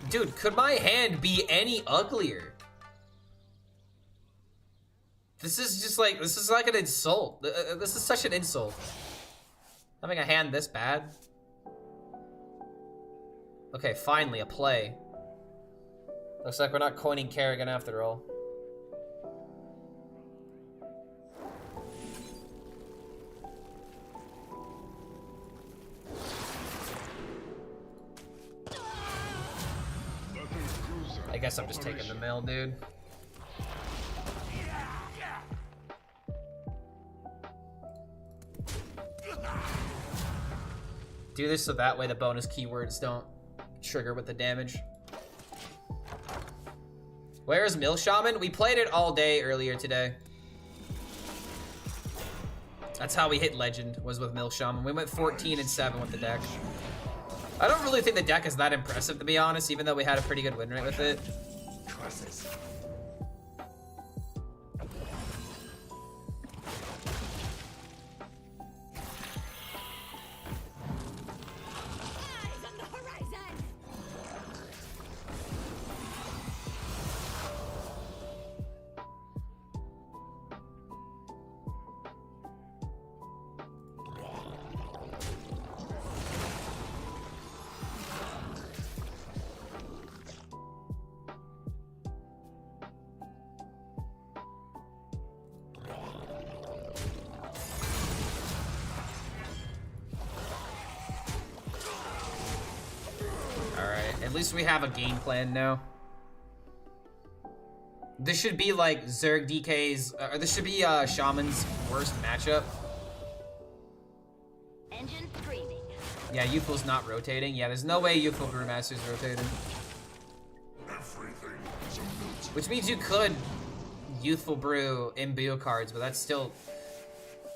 Dude, could my hand be any uglier? This is just like, this is like an insult. This is such an insult. Having a hand this bad. Okay, finally, a play. Looks like we're not coining Kerrigan after all. I guess I'm just taking the mill, dude. Do this so that way the bonus keywords don't trigger with the damage. Where is Mill Shaman? We played it all day earlier today. That's how we hit Legend, was with Mill Shaman. We went 14-7 with the deck. I don't really think the deck is that impressive, to be honest, even though we had a pretty good win rate with it. At least we have a game plan now. This should be like Zerg DK's, or this should be Shaman's worst matchup. Engine screaming. Yeah, Youthful's not rotating. Yeah, there's no way Youthful Brewmaster's rotating. Which means you could Youthful Brew imbue cards, but that's still,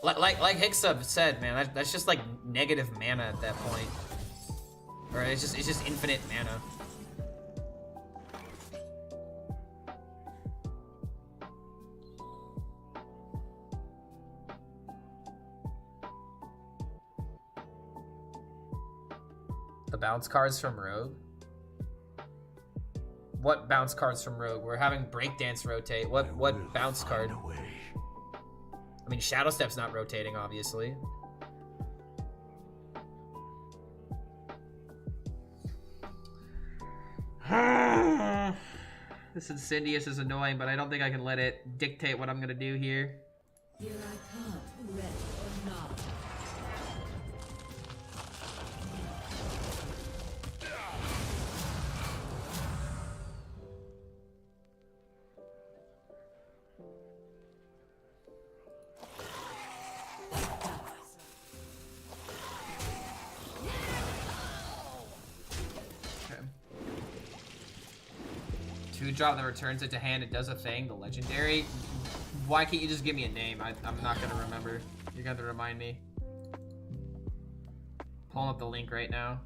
like Hicksub said, man, that's just like negative mana at that point. Or it's just infinite mana. The bounce cards from Rogue? What bounce cards from Rogue? We're having Breakdance rotate. What bounce card? I mean, Shadow Step's not rotating, obviously. This Incendious is annoying, but I don't think I can let it dictate what I'm gonna do here. Here I come, ready or not. Drop that returns it to hand, it does a thing, the legendary. Why can't you just give me a name? I'm not gonna remember. You're gonna have to remind me. Pulling up the link right now.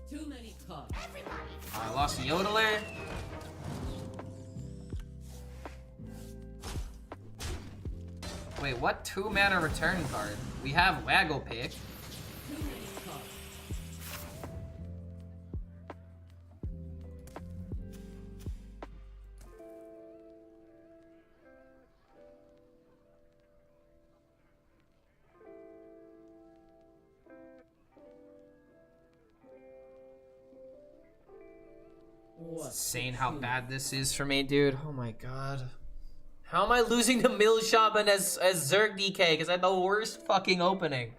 Too many cards. I lost the Yodeler. Wait, what 2-mana return card? We have Waggle Pick. Insane how bad this is for me, dude. Oh my god. How am I losing to Mill Shaman as Zerg DK? Because I had the worst fucking opening.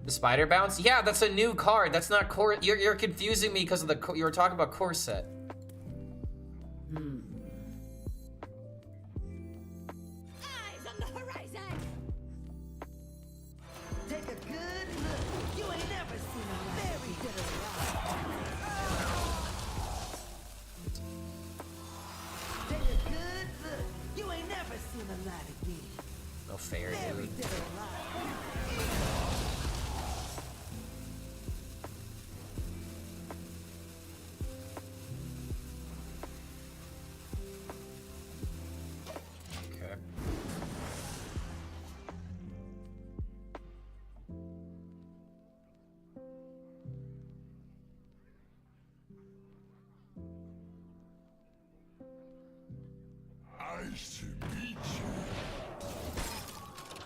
The Spider Bounce? Yeah, that's a new card. That's not core. You're confusing me because of the. You were talking about core set. Eyes on the horizon. Take a good look. You ain't never seen a very bitter Take a good look. You ain't never seen a light again. No fair, Very dude. bitter Okay. Nice to meet you.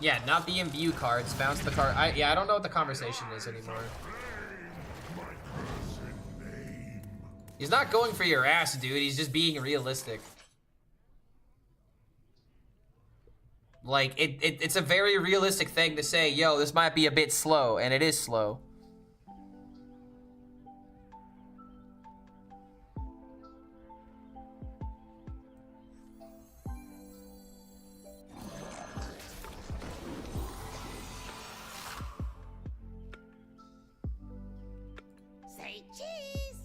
Yeah, not being view cards. Bounce the card. I don't know what the conversation is anymore. He's not going for your ass, dude. He's just being realistic. Like, it's a very realistic thing to say, yo, this might be a bit slow, and it is slow. Say cheese.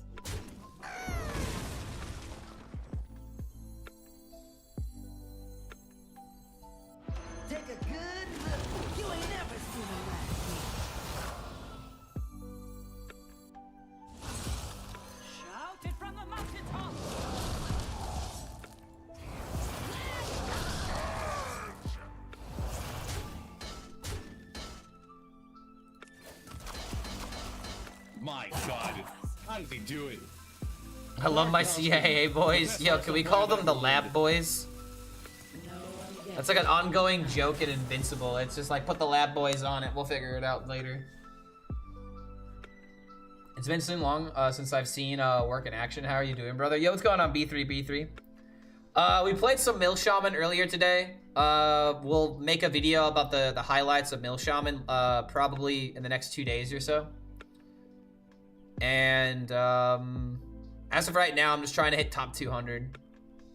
Take a good look. You ain't never seen a light Shout it from the mountaintop. My God, how did he do it? I love my CIA boys. Yo, can we call them the Lab Boys? That's like an ongoing joke in Invincible. It's just like, put the Lab Boys on it. We'll figure it out later. It's been so long since I've seen work in action. How are you doing, brother? Yo, what's going on, B3? We played some Mill Shaman earlier today. We'll make a video about the highlights of Mill Shaman probably in the next 2 days or so. And as of right now, I'm just trying to hit top 200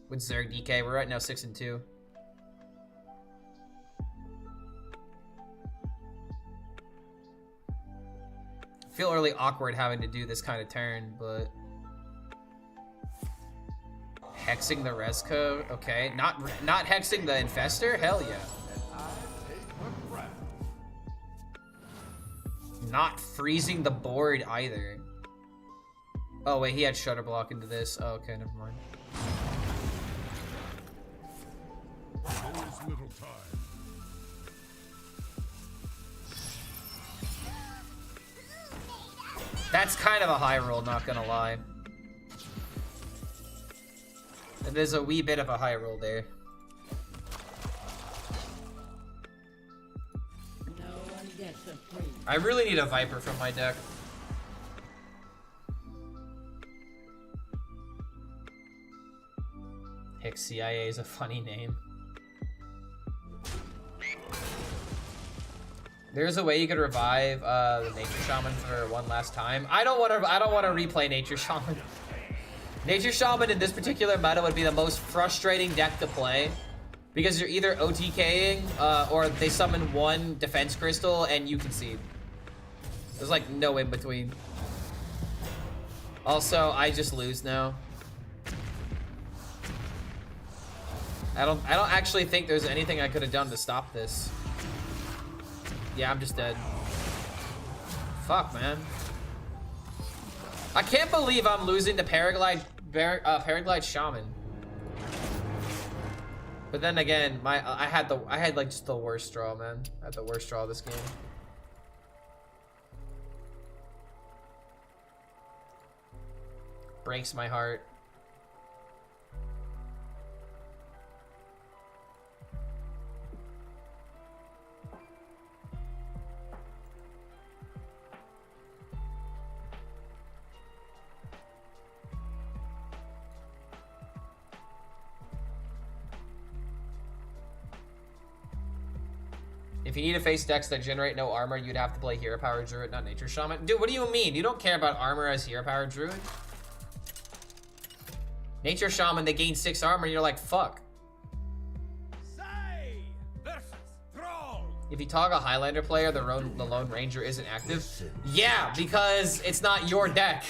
with Zerg DK. We're right now 6-2. Feel really awkward having to do this kind of turn, but hexing the Resco, okay. Not hexing the Infestor? Hell yeah. Not freezing the board either. Oh wait, he had Shutter Block into this. Oh, okay, never mind. There's little time. That's kind of a high roll, not gonna lie. There's a wee bit of a high roll there. I really need a Viper from my deck. Hicks CIA is a funny name. There's a way you could revive the Nature Shaman for one last time. I don't want to replay Nature Shaman. Nature Shaman in this particular meta would be the most frustrating deck to play because you're either OTKing or they summon one defense crystal and you concede. There's like no in between. Also, I just lose now. I don't actually think there's anything I could have done to stop this. Yeah, I'm just dead. Fuck, man. I can't believe I'm losing to Paraglide Shaman. But then again, I had like just the worst draw, man. I had the worst draw of this game. Breaks my heart. If you need to face decks that generate no armor, you'd have to play Hero Power Druid, not Nature Shaman. Dude, what do you mean? You don't care about armor as Hero Power Druid? Nature Shaman, they gain 6 armor, and you're like, fuck. Say versus Thrall. If you tog a Highlander player, the Lone Ranger isn't active. Yeah, because it's not your deck.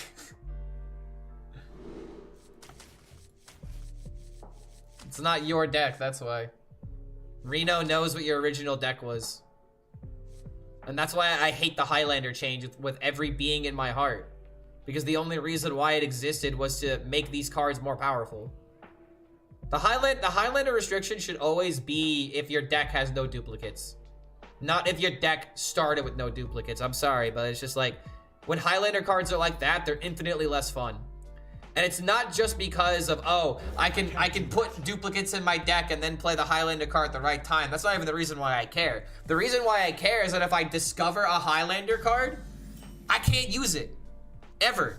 It's not your deck, that's why. Reno knows what your original deck was. And that's why I hate the Highlander change with every being in my heart. Because the only reason why it existed was to make these cards more powerful. The Highlander restriction should always be if your deck has no duplicates. Not if your deck started with no duplicates. I'm sorry, but it's just like, when Highlander cards are like that, they're infinitely less fun. And it's not just because of, oh, I can put duplicates in my deck and then play the Highlander card at the right time. That's not even the reason why I care. The reason why I care is that if I discover a Highlander card, I can't use it. Ever.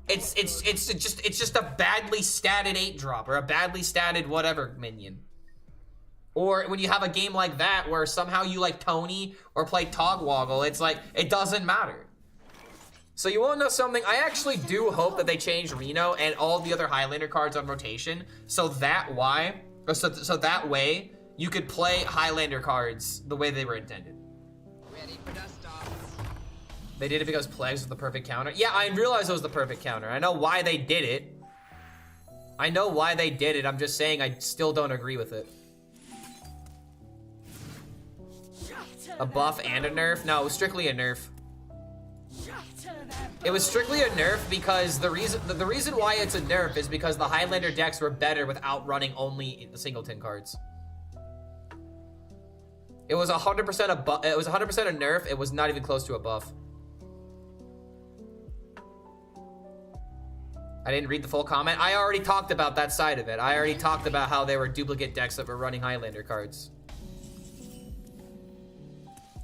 It's just a badly statted 8-drop or a badly statted whatever minion. Or when you have a game like that where somehow you like Tony or play Togwoggle, it's like, it doesn't matter. So you wanna know something? I actually do hope that they change Reno and all the other Highlander cards on rotation so that way you could play Highlander cards the way they were intended. Ready for dust off. They did it because Plagues was the perfect counter. Yeah, I realized it was the perfect counter. I know why they did it. I'm just saying I still don't agree with it. A buff and a nerf? No, it was strictly a nerf. It was strictly a nerf because the reason why it's a nerf is because the Highlander decks were better without running only the singleton cards. It was 100% a buff. It was 100% a nerf. It was not even close to a buff. I didn't read the full comment. I already talked about that side of it. I already talked about how they were duplicate decks that were running Highlander cards.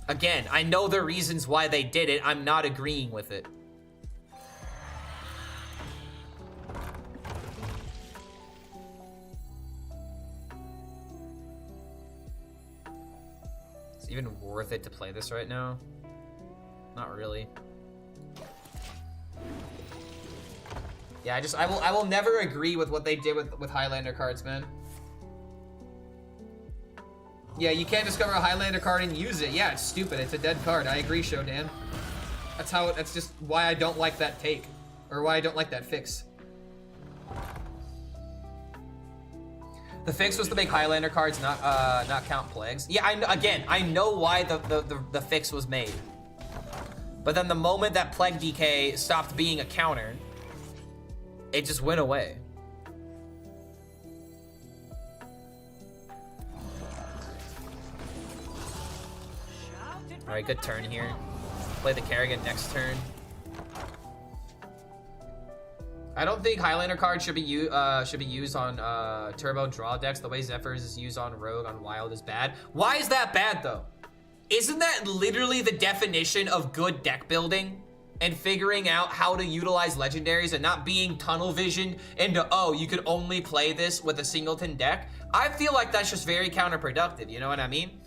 Again, I know the reasons why they did it. I'm not agreeing with it. Is it even worth it to play this right now? Not really. Yeah, I will never agree with what they did with Highlander cards, man. Yeah, you can't discover a Highlander card and use it. Yeah, it's stupid. It's a dead card. I agree, Shodan. That's just why I don't like that take. Or why I don't like that fix. The fix was to make Highlander cards not count Plagues. Yeah, I know why the fix was made. But then the moment that Plague DK stopped being a counter, it just went away. Alright, good turn here. Play the Kerrigan next turn. I don't think Highlander cards should be used on turbo draw decks. The way Zephyrs is used on Rogue on Wild is bad. Why is that bad though? Isn't that literally the definition of good deck building? And figuring out how to utilize legendaries and not being tunnel visioned into, oh, you could only play this with a singleton deck? I feel like that's just very counterproductive, you know what I mean?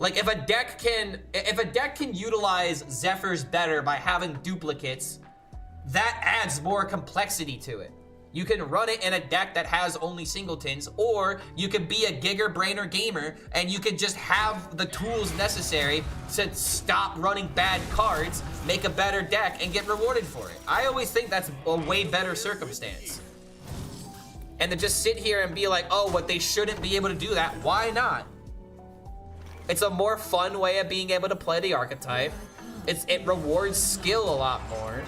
Like if a deck can utilize Zephyrs better by having duplicates, that adds more complexity to it. You can run it in a deck that has only singletons, or you could be a Giger Brainer gamer and you could just have the tools necessary to stop running bad cards, make a better deck, and get rewarded for it. I always think that's a way better circumstance. And to just sit here and be like, oh, but they shouldn't be able to do that. Why not? It's a more fun way of being able to play the archetype. It rewards skill a lot more.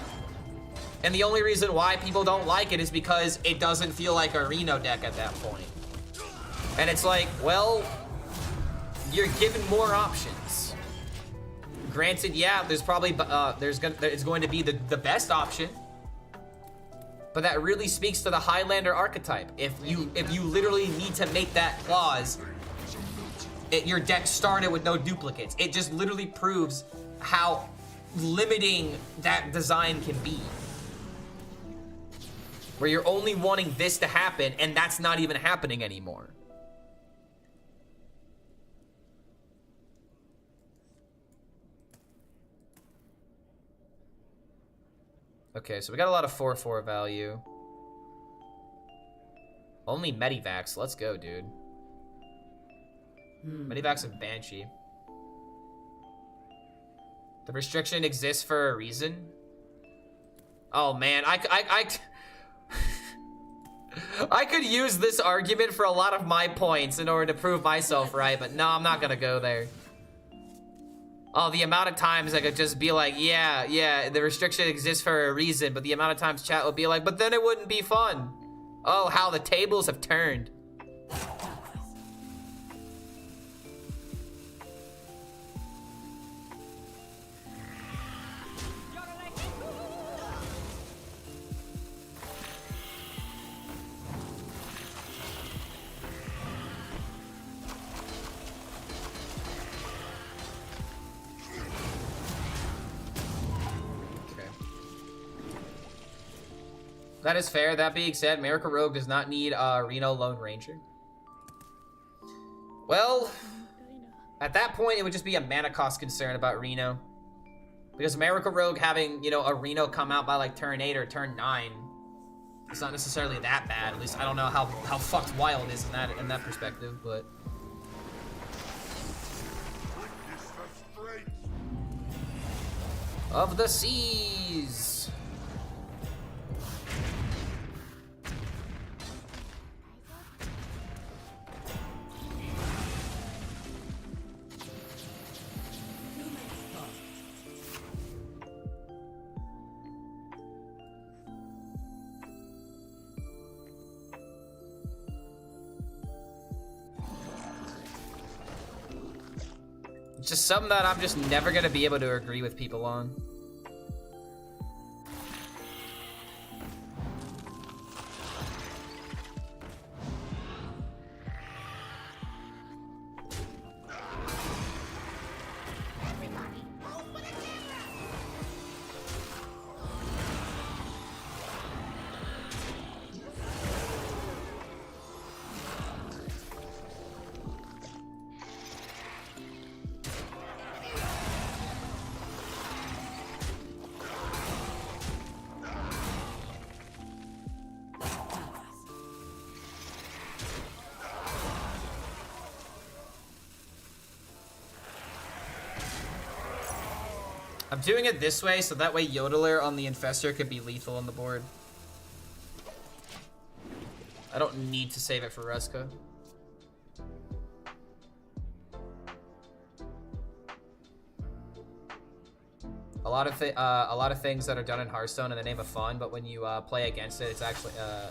And the only reason why people don't like it is because it doesn't feel like a Reno deck at that point. And it's like, well, you're given more options. Granted, yeah, there's probably it's going to be the best option. But that really speaks to the Highlander archetype. If you literally need to make that clause, your deck started with no duplicates. It just literally proves how limiting that design can be. Where you're only wanting this to happen, and that's not even happening anymore. Okay, so we got a lot of 4/4 value. Only Medivacs. Let's go, dude. Medivacs and Banshee. The restriction exists for a reason. Oh man, I could use this argument for a lot of my points in order to prove myself right, but no, I'm not gonna go there. Oh, the amount of times I could just be like, yeah, the restriction exists for a reason, but the amount of times chat would be like, but then it wouldn't be fun. Oh, how the tables have turned. That is fair. That being said, Miracle Rogue does not need Reno Lone Ranger. Well, at that point, it would just be a mana cost concern about Reno. Because Miracle Rogue having, you know, a Reno come out by like turn 8 or turn 9, it's not necessarily that bad. At least I don't know how fucked Wild is in that perspective, but... Of the Seas! Just something that I'm just never gonna be able to agree with people on. I'm doing it this way so that way Yodeler on the Infestor could be lethal on the board. I don't need to save it for Reska. A lot of things that are done in Hearthstone in the name of fun, but when you play against it,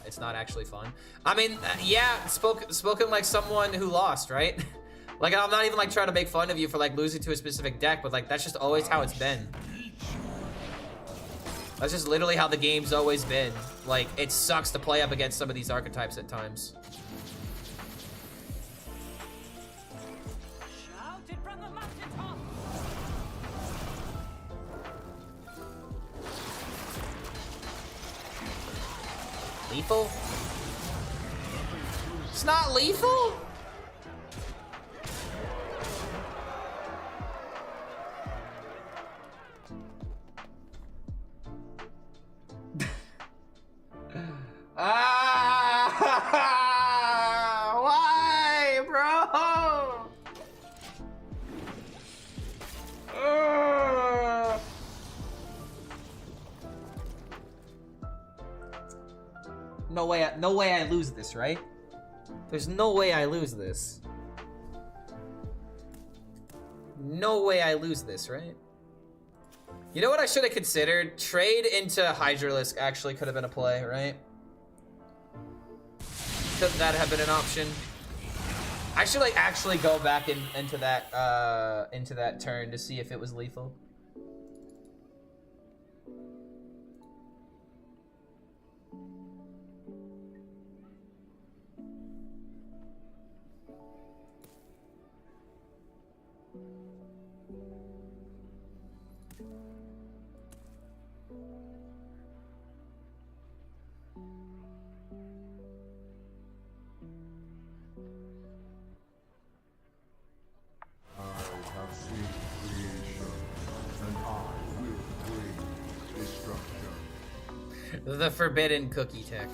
it's not actually fun. I mean, yeah, spoken like someone who lost, right? Like, I'm not even like trying to make fun of you for like losing to a specific deck, but like that's just always how it's been. That's just literally how the game's always been. Like, it sucks to play up against some of these archetypes at times. Lethal? It's not lethal? Why, bro? No way I lose this, right? There's no way I lose this. No way I lose this, right? You know what I should have considered? Trade into Hydralisk actually could have been a play, right? Could that have been an option? I should like actually go back into that turn to see if it was lethal. I have seen creation, and I will bring destruction. The forbidden cookie tech.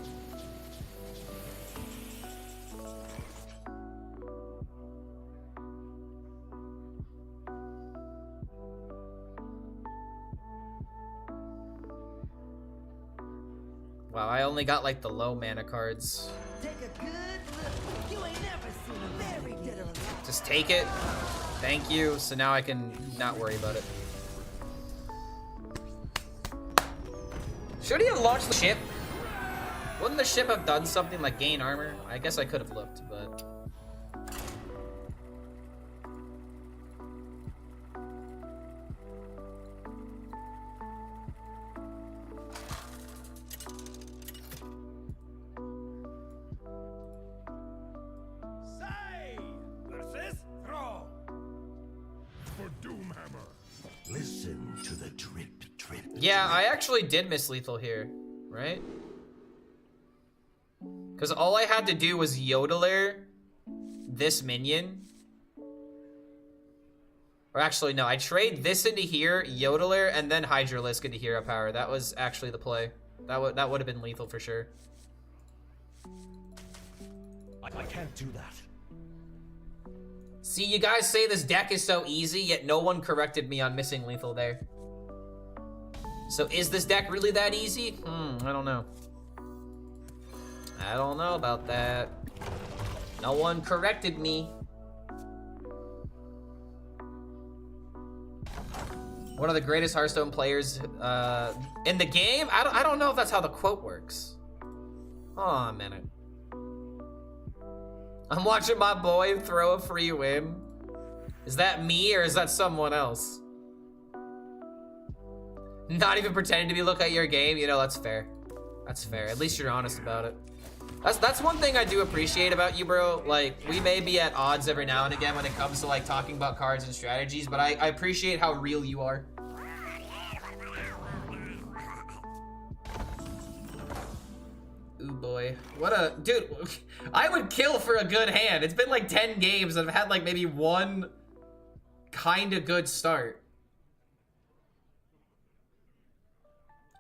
Wow, I only got like the low mana cards. Take a good look. You ain't never seen a very dead or alive. Just take it. Thank you. So now I can not worry about it. Should he have launched the ship? Wouldn't the ship have done something like gain armor? I guess I could have looked, but... Say versus throw. For Doomhammer. Listen to the drip, drip. Yeah, I actually did miss lethal here, right? Because all I had to do was Yodeler this minion. Or actually, no, I trade this into here, Yodeler, and then Hydralisk into hero power. That was actually the play. That would have been lethal for sure. I can't do that. See, you guys say this deck is so easy, yet no one corrected me on missing lethal there. So is this deck really that easy? I don't know. I don't know about that. No one corrected me. One of the greatest Hearthstone players in the game? I don't know if that's how the quote works. Hold on a minute. I'm watching my boy throw a free win. Is that me or is that someone else? Not even pretending to be look at your game? You know, that's fair. That's fair. At least you're honest about it. That's one thing I do appreciate about you, bro. Like, we may be at odds every now and again when it comes to like talking about cards and strategies, but I appreciate how real you are. Ooh boy. What a dude. I would kill for a good hand. It's been like 10 games and I've had like maybe one kind of good start.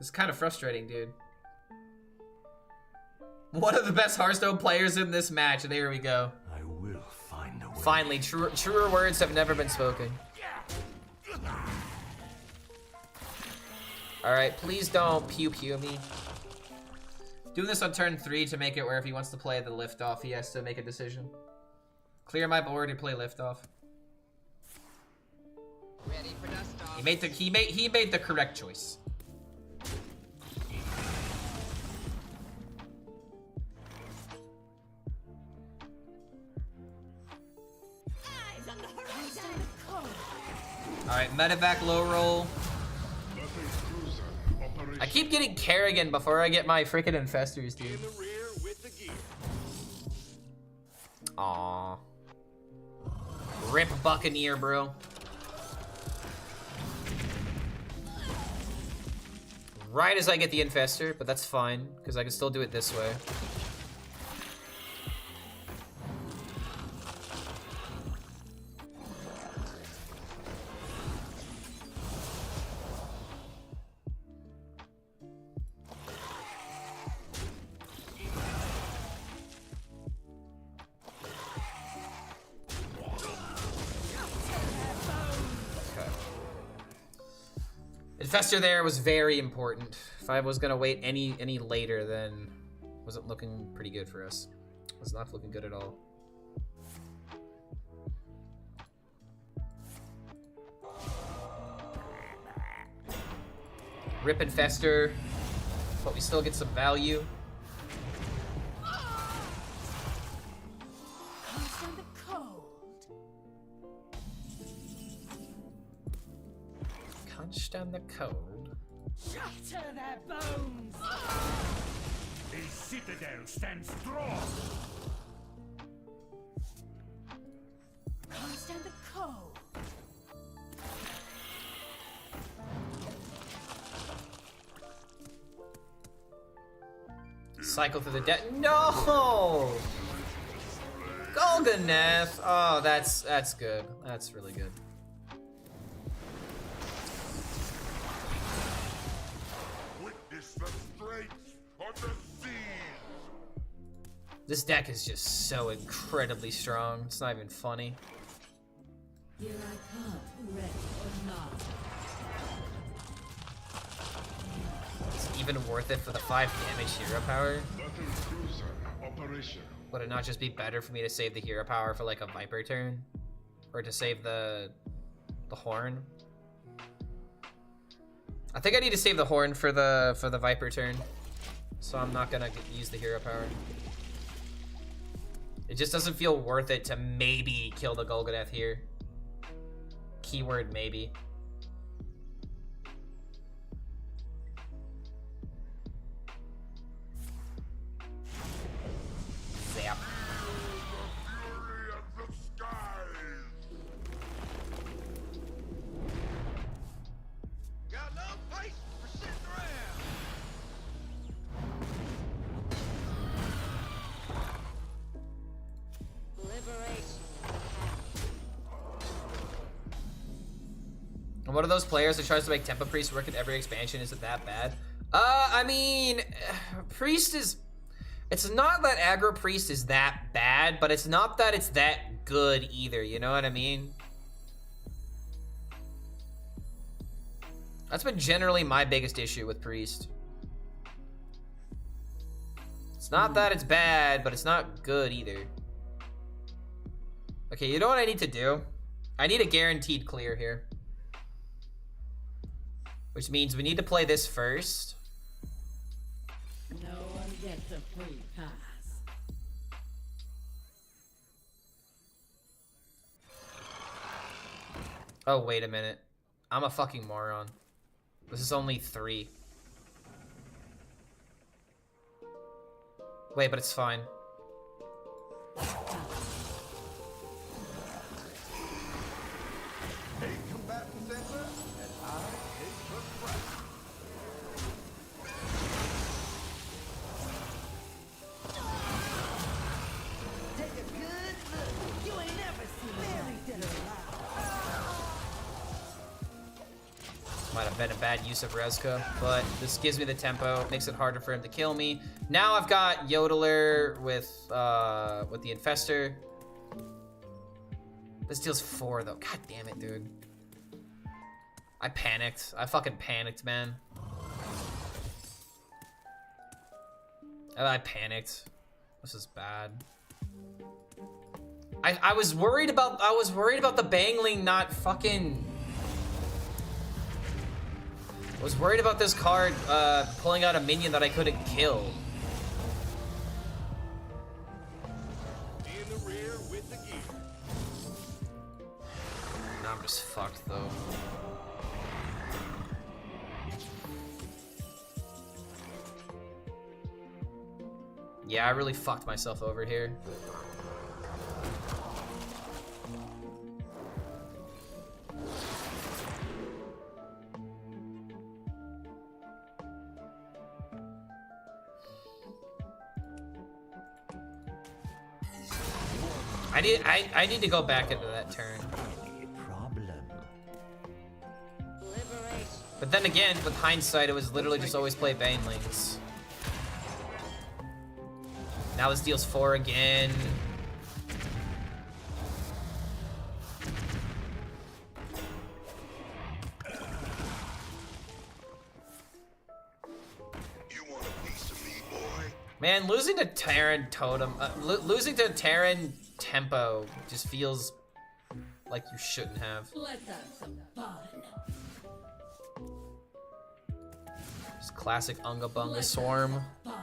It's kind of frustrating, dude. One of the best Hearthstone players in this match. There we go. I will find a way. Finally, truer words have never been spoken. Alright, please don't pew-pew me. Doing this on turn 3 to make it where if he wants to play the liftoff, he has to make a decision. Clear my board and play liftoff. Ready for dust off. He made the correct choice. Alright, medevac low roll. I keep getting Kerrigan before I get my freaking infestors, dude. Aww. Rip Buccaneer, bro. Right as I get the infestor, but that's fine, because I can still do it this way. Infestor there was very important. If I was gonna wait any later, then wasn't looking pretty good for us. Was not looking good at all. Rip Infestor, but we still get some value. understand the code. Shatter their bones! A citadel stands strong. Understand the code. Cycle through the debt. No! Golganeth! Oh, that's good. That's really good. Witness the strength of the seas. This deck is just so incredibly strong. It's not even funny. Here I come, ready or not. It's even worth it for the 5 damage hero power. Battle cruiser operation. Would it not just be better for me to save the hero power for like a Viper turn? Or to save the horn? I think I need to save the horn for the Viper turn. So I'm not gonna use the hero power. It just doesn't feel worth it to maybe kill the Golganeth here. Keyword maybe. Zap. Fury of the skies. Got no place for sitting around. Liberation. And one of those players that tries to make Tempo Priest work in every expansion, is it that bad? I mean, Priest is... It's not that aggro Priest is that bad, but it's not that it's that good either, you know what I mean? That's been generally my biggest issue with Priest. It's not that it's bad, but it's not good either. Okay, you know what I need to do? I need a guaranteed clear here. Which means we need to play this first. No one gets a free pass. Oh, wait a minute. I'm a fucking moron. This is only 3. Wait, but it's fine. Eight combatants enter, and I take the front. Take a good look. You ain't never seen Mary dead or alive. Might have been a bad use of Rezka, but this gives me the tempo, makes it harder for him to kill me. Now I've got Yodeler with the Infestor. This deals 4 though. God damn it, dude. I panicked. I fucking panicked, man. I panicked. This is bad. I was worried about the Bangling not fucking. I was worried about this card pulling out a minion that I couldn't kill. In the rear with the gear. Now I'm just fucked though. Yeah, I really fucked myself over here. I need to go back into that turn. But then again, with hindsight, it was literally just always play Banelings. Now this deals 4 again. You want a piece of me, boy? Man, losing to Terran Totem, losing to Terran Tempo just feels like you shouldn't have. Let's have some fun. Just classic Unga Bunga Swarm. Fun.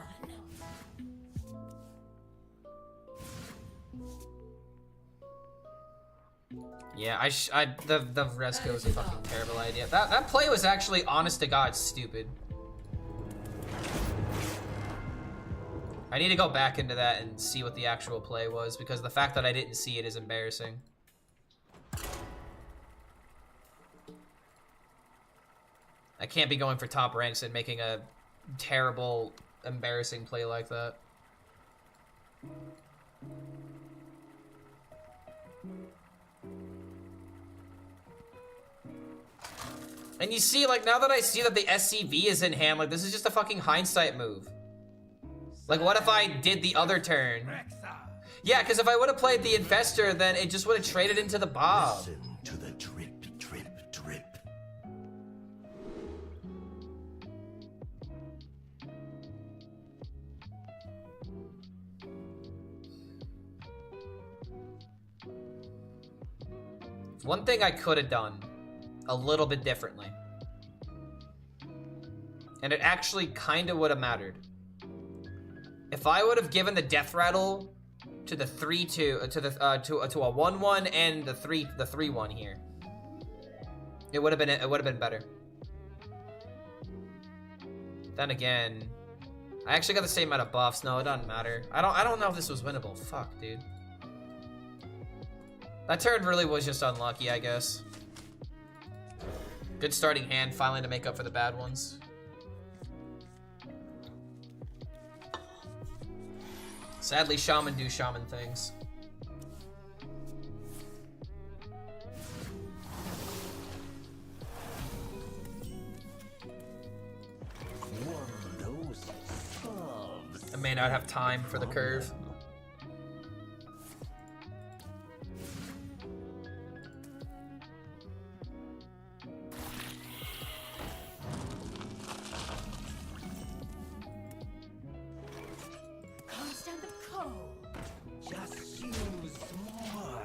Yeah, the Resco was a fucking terrible idea. That play was actually, honest to God, stupid. I need to go back into that and see what the actual play was, because the fact that I didn't see it is embarrassing. I can't be going for top ranks and making a terrible, embarrassing play like that. And you see, like, now that I see that the SCV is in hand, like, this is just a fucking hindsight move. Like, what if I did the other turn? Yeah, because if I would have played the Infestor, then it just would have traded into the Bob. Listen to the drip, drip, drip. One thing I could have done a little bit differently, and it actually kind of would have mattered. If I would have given the death rattle to the 3-2 to a 1-1 and the 3-1 here, it would have been better. Then again, I actually got the same amount of buffs. No, it doesn't matter. I don't know if this was winnable. Fuck, dude. That turn really was just unlucky, I guess. Good starting hand, finally, to make up for the bad ones. Sadly, Shaman do Shaman things. I may not have time for the curve. Constant cold. Just use more.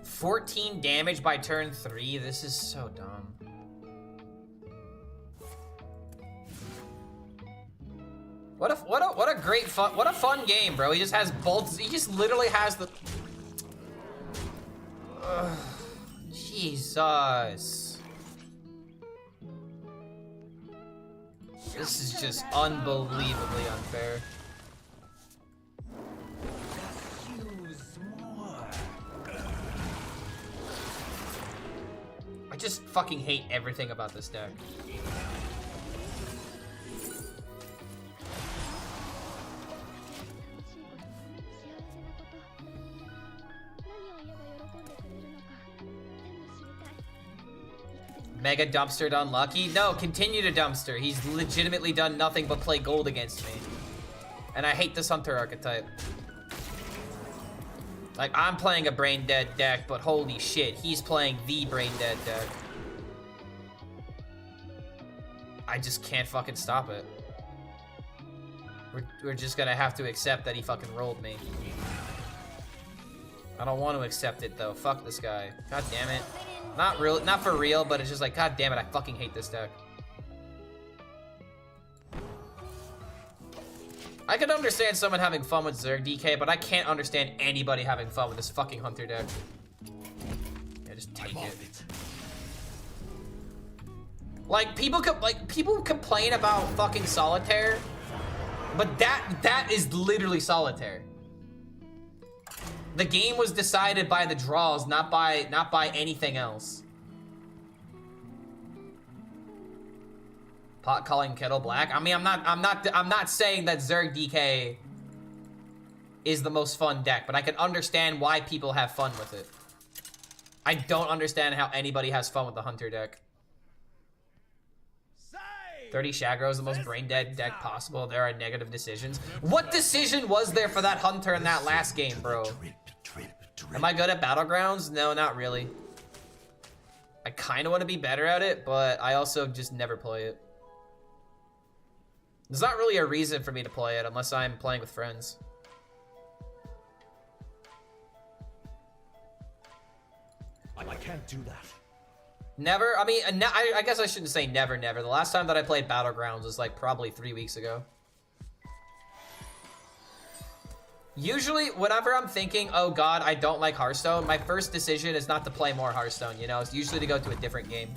14 damage by turn 3. This is so dumb. What a great fun, what a fun game, bro. He just has bolts. He just literally has the. Ugh, Jesus. This is just unbelievably unfair. I just fucking hate everything about this deck. Mega dumpstered unlucky? No, continue to dumpster. He's legitimately done nothing but play gold against me. And I hate this Hunter archetype. Like, I'm playing a brain dead deck, but holy shit, he's playing the brain dead deck. I just can't fucking stop it. We're just gonna have to accept that he fucking rolled me. I don't want to accept it though. Fuck this guy. God damn it. Not for real, but it's just like, god damn it, I fucking hate this deck. I could understand someone having fun with Zerg DK, but I can't understand anybody having fun with this fucking Hunter deck. Yeah, just take it. Like, people complain about fucking Solitaire, but that is literally Solitaire. The game was decided by the draws, not by anything else. Pot calling kettle black. I mean, I'm not saying that Zerg DK is the most fun deck, but I can understand why people have fun with it. I don't understand how anybody has fun with the Hunter deck. 30 Shagro is the most brain dead deck possible. There are negative decisions. What decision was there for that Hunter in that last game, bro? Am I good at Battlegrounds? No, not really. I kind of want to be better at it, but I also just never play it. There's not really a reason for me to play it unless I'm playing with friends. I can't do that. Never? I mean, I guess I shouldn't say never, never. The last time that I played Battlegrounds was like probably 3 weeks ago. Usually, whenever I'm thinking, oh god, I don't like Hearthstone, my first decision is not to play more Hearthstone, you know? It's usually to go to a different game.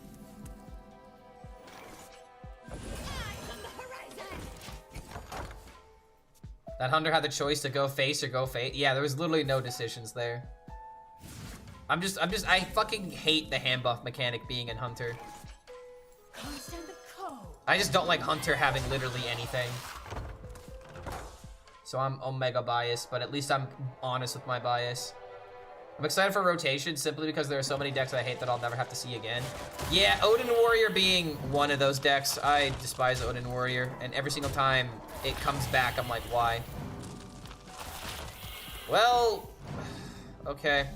That hunter had the choice to go face or go fate. Yeah, there was literally no decisions there. I fucking hate the hand buff mechanic being in Hunter. I just don't like Hunter having literally anything. So I'm omega biased, but at least I'm honest with my bias. I'm excited for rotation simply because there are so many decks I hate that I'll never have to see again. Yeah, Odin Warrior being one of those decks. I despise Odin Warrior, and every single time it comes back, I'm like, why? Well, okay.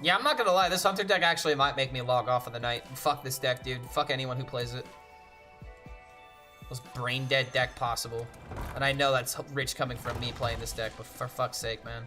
Yeah, I'm not gonna lie, this Hunter deck actually might make me log off of the night. Fuck this deck, dude. Fuck anyone who plays it. Most brain dead deck possible. And I know that's rich coming from me playing this deck, but for fuck's sake, man.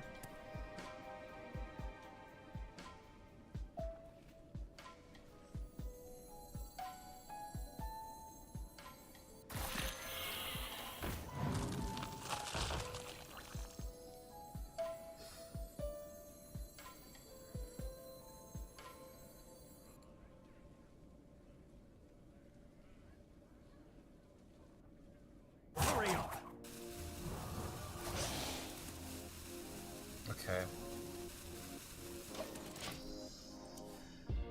Okay.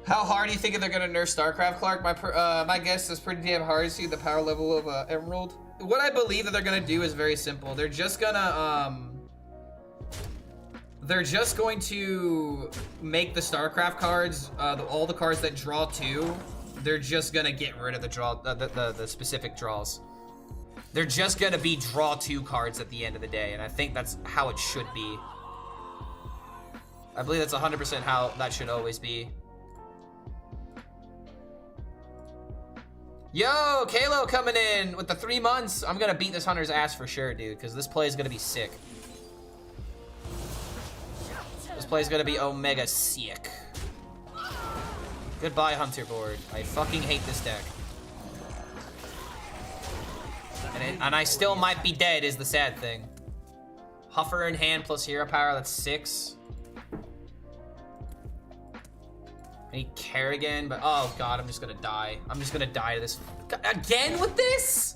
How hard do you think they're gonna nerf StarCraft, Clark? My guess is pretty damn hard to see the power level of Emerald. What I believe that they're gonna do is very simple. They're just gonna they're just going to make the StarCraft cards, all the cards that draw 2. They're just gonna get rid of the specific draws. They're just gonna be draw 2 cards at the end of the day, and I think that's how it should be. I believe that's 100% how that should always be. Yo, Kalo coming in with the 3 months. I'm gonna beat this Hunter's ass for sure, dude, because this play is gonna be sick. This play is gonna be omega sick. Goodbye, Hunter board. I fucking hate this deck. And I still might be dead is the sad thing. Huffer in hand plus hero power, that's 6. I need Kerrigan, but oh god, I'm just gonna die. I'm just gonna die to this. Again with this?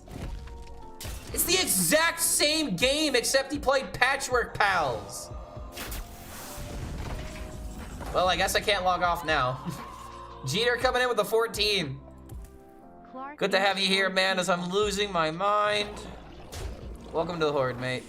It's the exact same game, except he played Patchwork Pals. Well, I guess I can't log off now. Jeter coming in with a 14. Good to have you here, man, as I'm losing my mind. Welcome to the Horde, mate.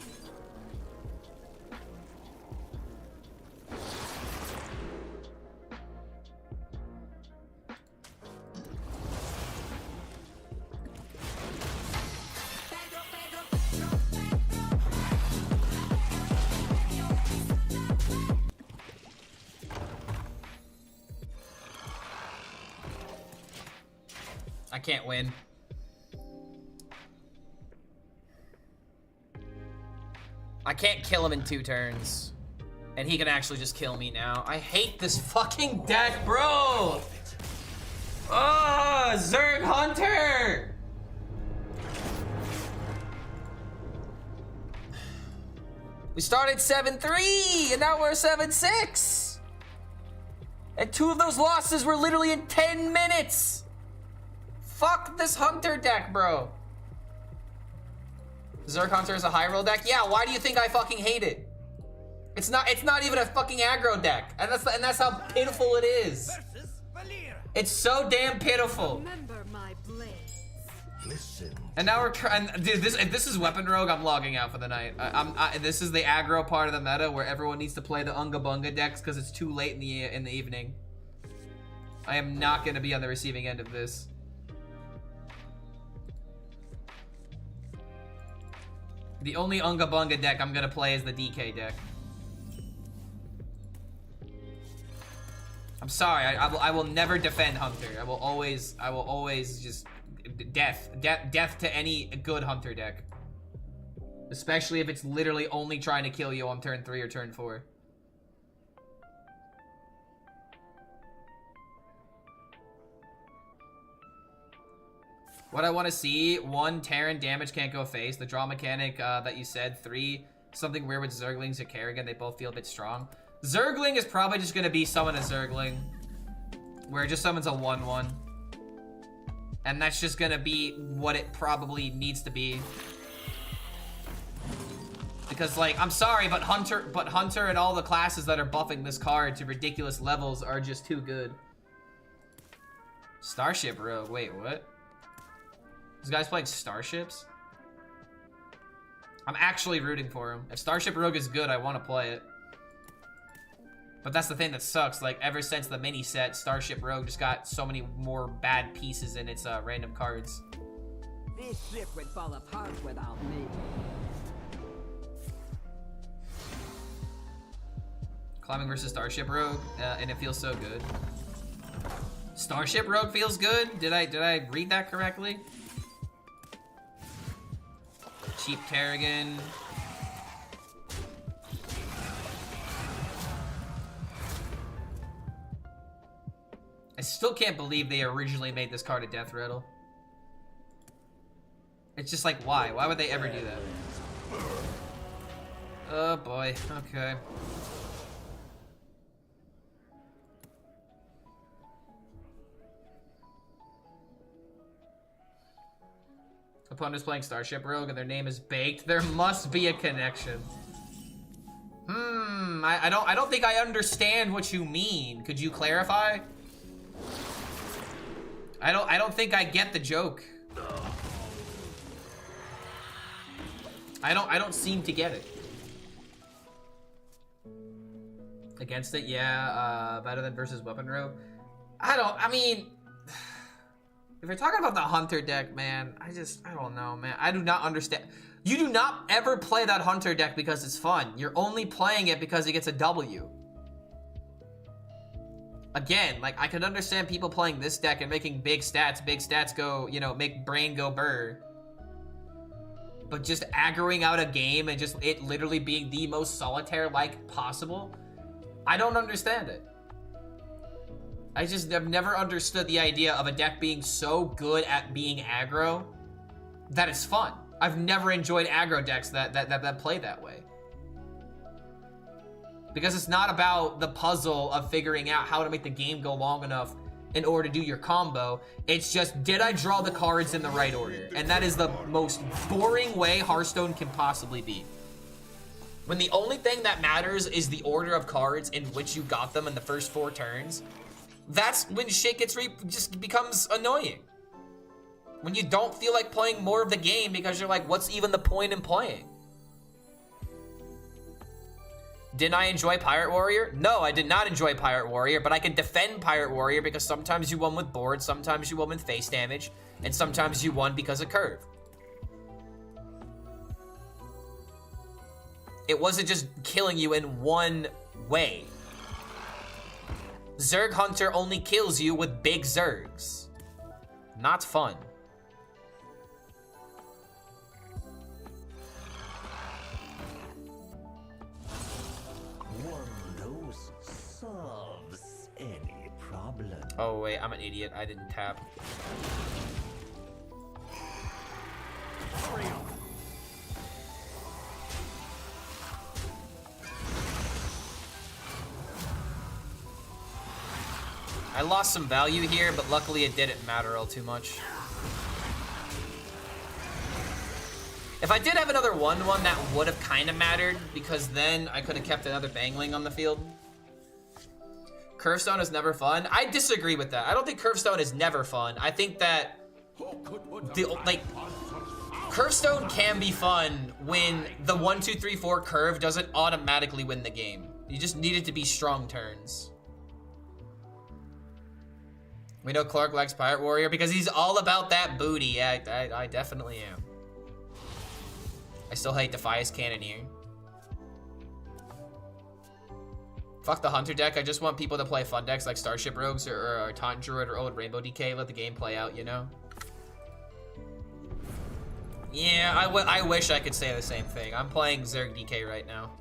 I can't win. I can't kill him in 2 turns. And he can actually just kill me now. I hate this fucking deck, bro! Oh, Zerg Hunter! We started 7-3, and now we're 7-6! And 2 of those losses were literally in 10 minutes! Fuck this Hunter deck, bro. Zerg Hunter is a high roll deck? Yeah, why do you think I fucking hate it? It's not even a fucking aggro deck. And that's how pitiful it is. It's so damn pitiful. Remember my blades. Listen. And now we're trying, dude, if this is Weapon Rogue, I'm logging out for the night. This is the aggro part of the meta where everyone needs to play the Unga Bunga decks because it's too late in the evening. I am not gonna be on the receiving end of this. The only Unga Bunga deck I'm gonna play is the DK deck. I'm sorry, I will never defend Hunter. I will always just Death to any good Hunter deck. Especially if it's literally only trying to kill you on turn 3 or turn 4. What I want to see, 1, Terran damage can't go face. The draw mechanic that you said. 3, something weird with Zerglings or Kerrigan. They both feel a bit strong. Zergling is probably just going to be summon a Zergling. Where it just summons a 1/1. And that's just going to be what it probably needs to be. Because, like, I'm sorry, but Hunter and all the classes that are buffing this card to ridiculous levels are just too good. Starship Rogue. Wait, what? This guy's playing Starships? I'm actually rooting for him. If Starship Rogue is good, I want to play it. But that's the thing that sucks. Like, ever since the mini set, Starship Rogue just got so many more bad pieces in its random cards. This ship would fall apart without me. Climbing versus Starship Rogue, and it feels so good. Starship Rogue feels good? Did I read that correctly? Cheap Kerrigan. I still can't believe they originally made this card a death rattle. It's just like, why? Why would they ever do that? Oh boy, okay. Opponent's playing Starship Rogue and their name is Baked. There must be a connection. I don't think I understand what you mean. Could you clarify? I don't think I get the joke. I don't seem to get it. Against it, yeah, better than versus Weapon Rogue. I mean, if you're talking about the Hunter deck, man, I don't know, man. I do not understand. You do not ever play that Hunter deck because it's fun. You're only playing it because it gets a W. Again, like, I could understand people playing this deck and making big stats go, you know, make brain go burr. But just aggroing out a game and just it literally being the most solitaire-like possible, I don't understand it. I've never understood the idea of a deck being so good at being aggro that it's fun. I've never enjoyed aggro decks that play that way. Because it's not about the puzzle of figuring out how to make the game go long enough in order to do your combo. It's just, did I draw the cards in the right order? And that is the most boring way Hearthstone can possibly be. When the only thing that matters is the order of cards in which you got them in the first 4 turns, that's when shit just becomes annoying. When you don't feel like playing more of the game because you're like, what's even the point in playing? Didn't I enjoy Pirate Warrior? No, I did not enjoy Pirate Warrior, but I can defend Pirate Warrior because sometimes you won with board, sometimes you won with face damage, and sometimes you won because of curve. It wasn't just killing you in one way. Zerg Hunter only kills you with big Zergs. Not fun. Oh wait, I'm an idiot. I didn't tap. I lost some value here, but luckily it didn't matter all too much. If I did have another 1/1, that would have kind of mattered, because then I could have kept another Bangling on the field. Curvestone is never fun. I disagree with that. I don't think Curvestone is never fun. I think that Curvestone can be fun when the 1, 2, 3, 4 curve doesn't automatically win the game. You just need it to be strong turns. We know Clark likes Pirate Warrior because he's all about that booty. Yeah, I definitely am. I still hate Defias Cannoneer. Fuck the Hunter deck. I just want people to play fun decks like Starship Rogues or Taunt Druid or old Rainbow DK. Let the game play out, you know? Yeah, I wish I could say the same thing. I'm playing Zerg DK right now.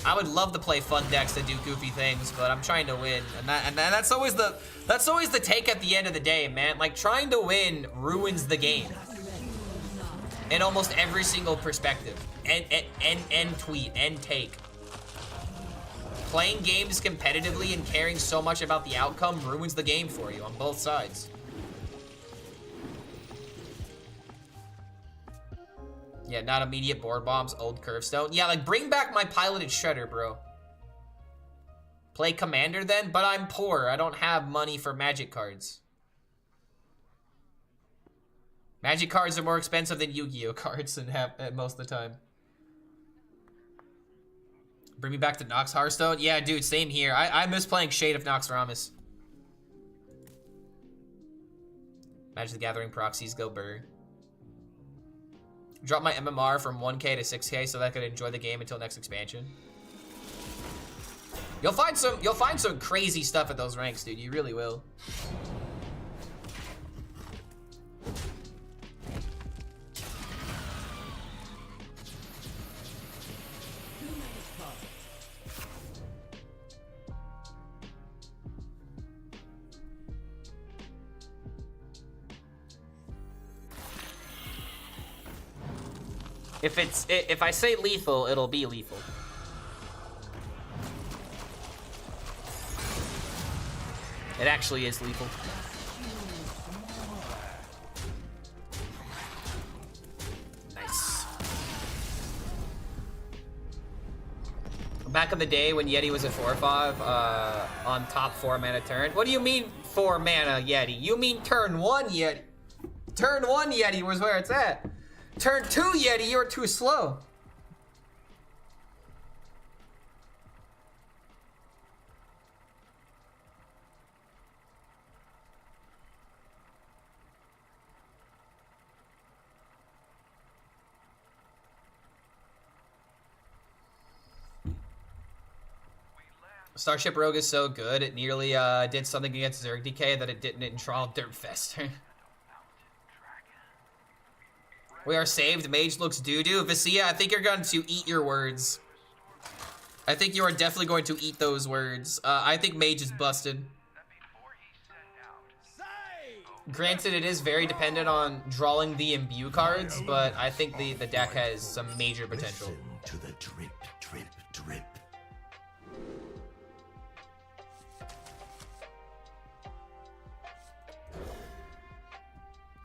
I would love to play fun decks that do goofy things, but I'm trying to win, and that's always the take at the end of the day, man. Like, trying to win ruins the game in almost every single perspective, and tweet and take. Playing games competitively and caring so much about the outcome ruins the game for you on both sides. Yeah, not immediate board bombs, old curve stone. Yeah, like, bring back my piloted shredder, bro. Play commander then, but I'm poor. I don't have money for magic cards. Magic cards are more expensive than Yu-Gi-Oh cards and most of the time. Bring me back to Nox Hearthstone. Yeah, dude, same here. I miss playing Shade of Noxramas. Magic the Gathering proxies go burr. Drop my MMR from 1K to 6K so that I could enjoy the game until next expansion. You'll find some crazy stuff at those ranks, dude. You really will. If I say lethal, it'll be lethal. It actually is lethal. Nice. Back in the day when Yeti was a 4/5 on top 4 mana turn. What do you mean 4 mana Yeti? You mean turn 1 Yeti? Turn 1 Yeti was where it's at. Turn 2 Yeti, you're too slow. Starship Rogue is so good, it nearly did something against Zerg DK that it didn't in Trial Dirtfest. We are saved. Mage looks doo-doo. Vicia, I think you're going to eat your words. I think you are definitely going to eat those words. I think Mage is busted. Granted, it is very dependent on drawing the imbue cards, but I think the deck has some major potential. Listen to the drip, drip, drip.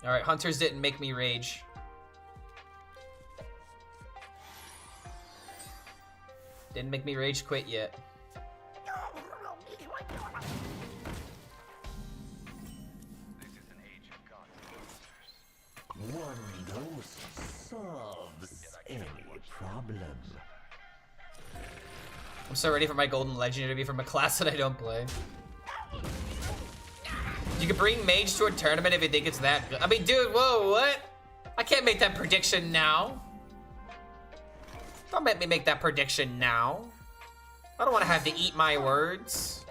All right, Hunters didn't make me rage. Didn't make me rage quit yet. One dose solves any problem. I'm so ready for my golden legendary to be from a class that I don't play. You can bring Mage to a tournament if you think it's that good. I mean, dude, whoa, what? I can't make that prediction now. Don't make me make that prediction now. I don't want to have to eat my words.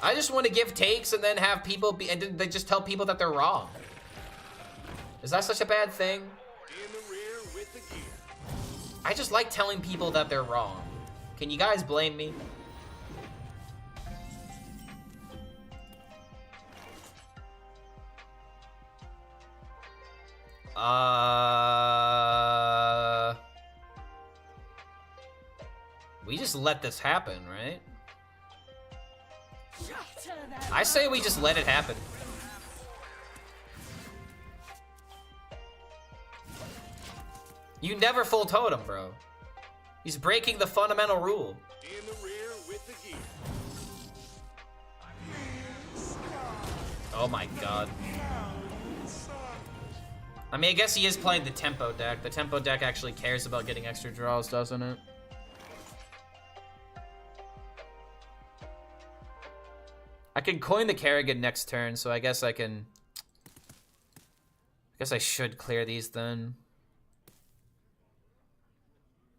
I just want to give takes and then have people be, and then just tell people that they're wrong. Is that such a bad thing? I just like telling people that they're wrong. Can you guys blame me? We just let this happen, right? I say we just let it happen. You never full totem, bro. He's breaking the fundamental rule. In the rear with the gear. Oh my god. I mean, I guess he is playing the tempo deck. The tempo deck actually cares about getting extra draws, doesn't it? I can coin the Kerrigan next turn, so I guess I can... I guess I should clear these then.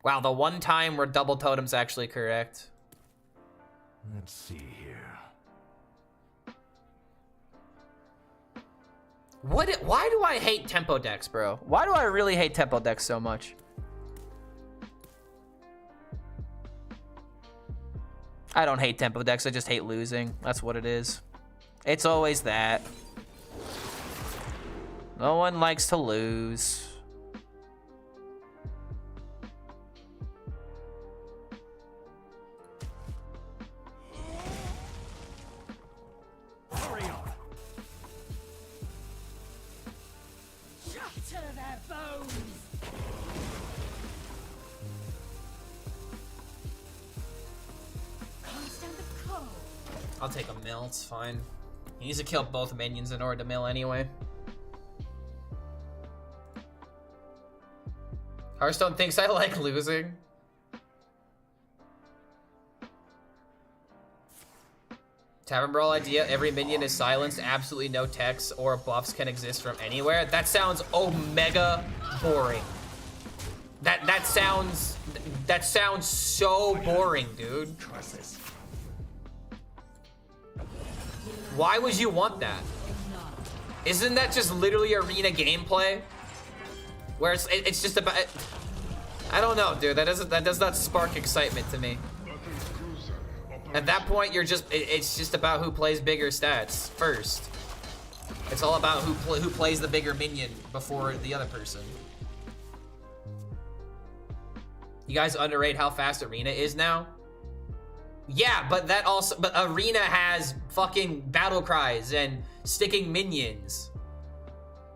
Wow, the one time where double totem's actually correct. Let's see here. Why do I hate tempo decks, bro? Why do I really hate tempo decks so much? I don't hate tempo decks, I just hate losing. That's what it is. It's always that. No one likes to lose. Hurry up. Shatter their bones. Constant of cold. I'll take a mill, it's fine. He needs to kill both minions in order to mill anyway. Hearthstone thinks I like losing. Tavern Brawl idea, every minion is silenced, absolutely no text or buffs can exist from anywhere. That sounds omega boring. That sounds so boring, dude. Why would you want that? Isn't that just literally arena gameplay? Where it's just about, I don't know, dude. That does not spark excitement to me. At that point, it's just about who plays bigger stats first. It's all about who plays the bigger minion before the other person. You guys underrate how fast Arena is now? Yeah, but Arena has fucking battle cries and sticking minions.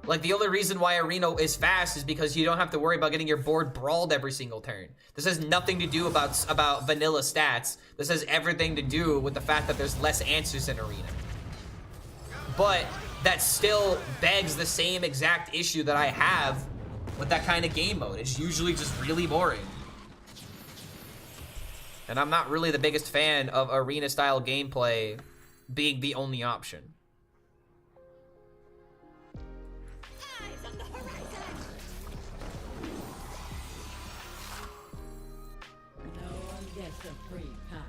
Like, the only reason why Arena is fast is because you don't have to worry about getting your board brawled every single turn. This has nothing to do about vanilla stats. This has everything to do with the fact that there's less answers in Arena. But that still begs the same exact issue that I have with that kind of game mode. It's usually just really boring. And I'm not really the biggest fan of Arena-style gameplay being the only option. Gets a free pass.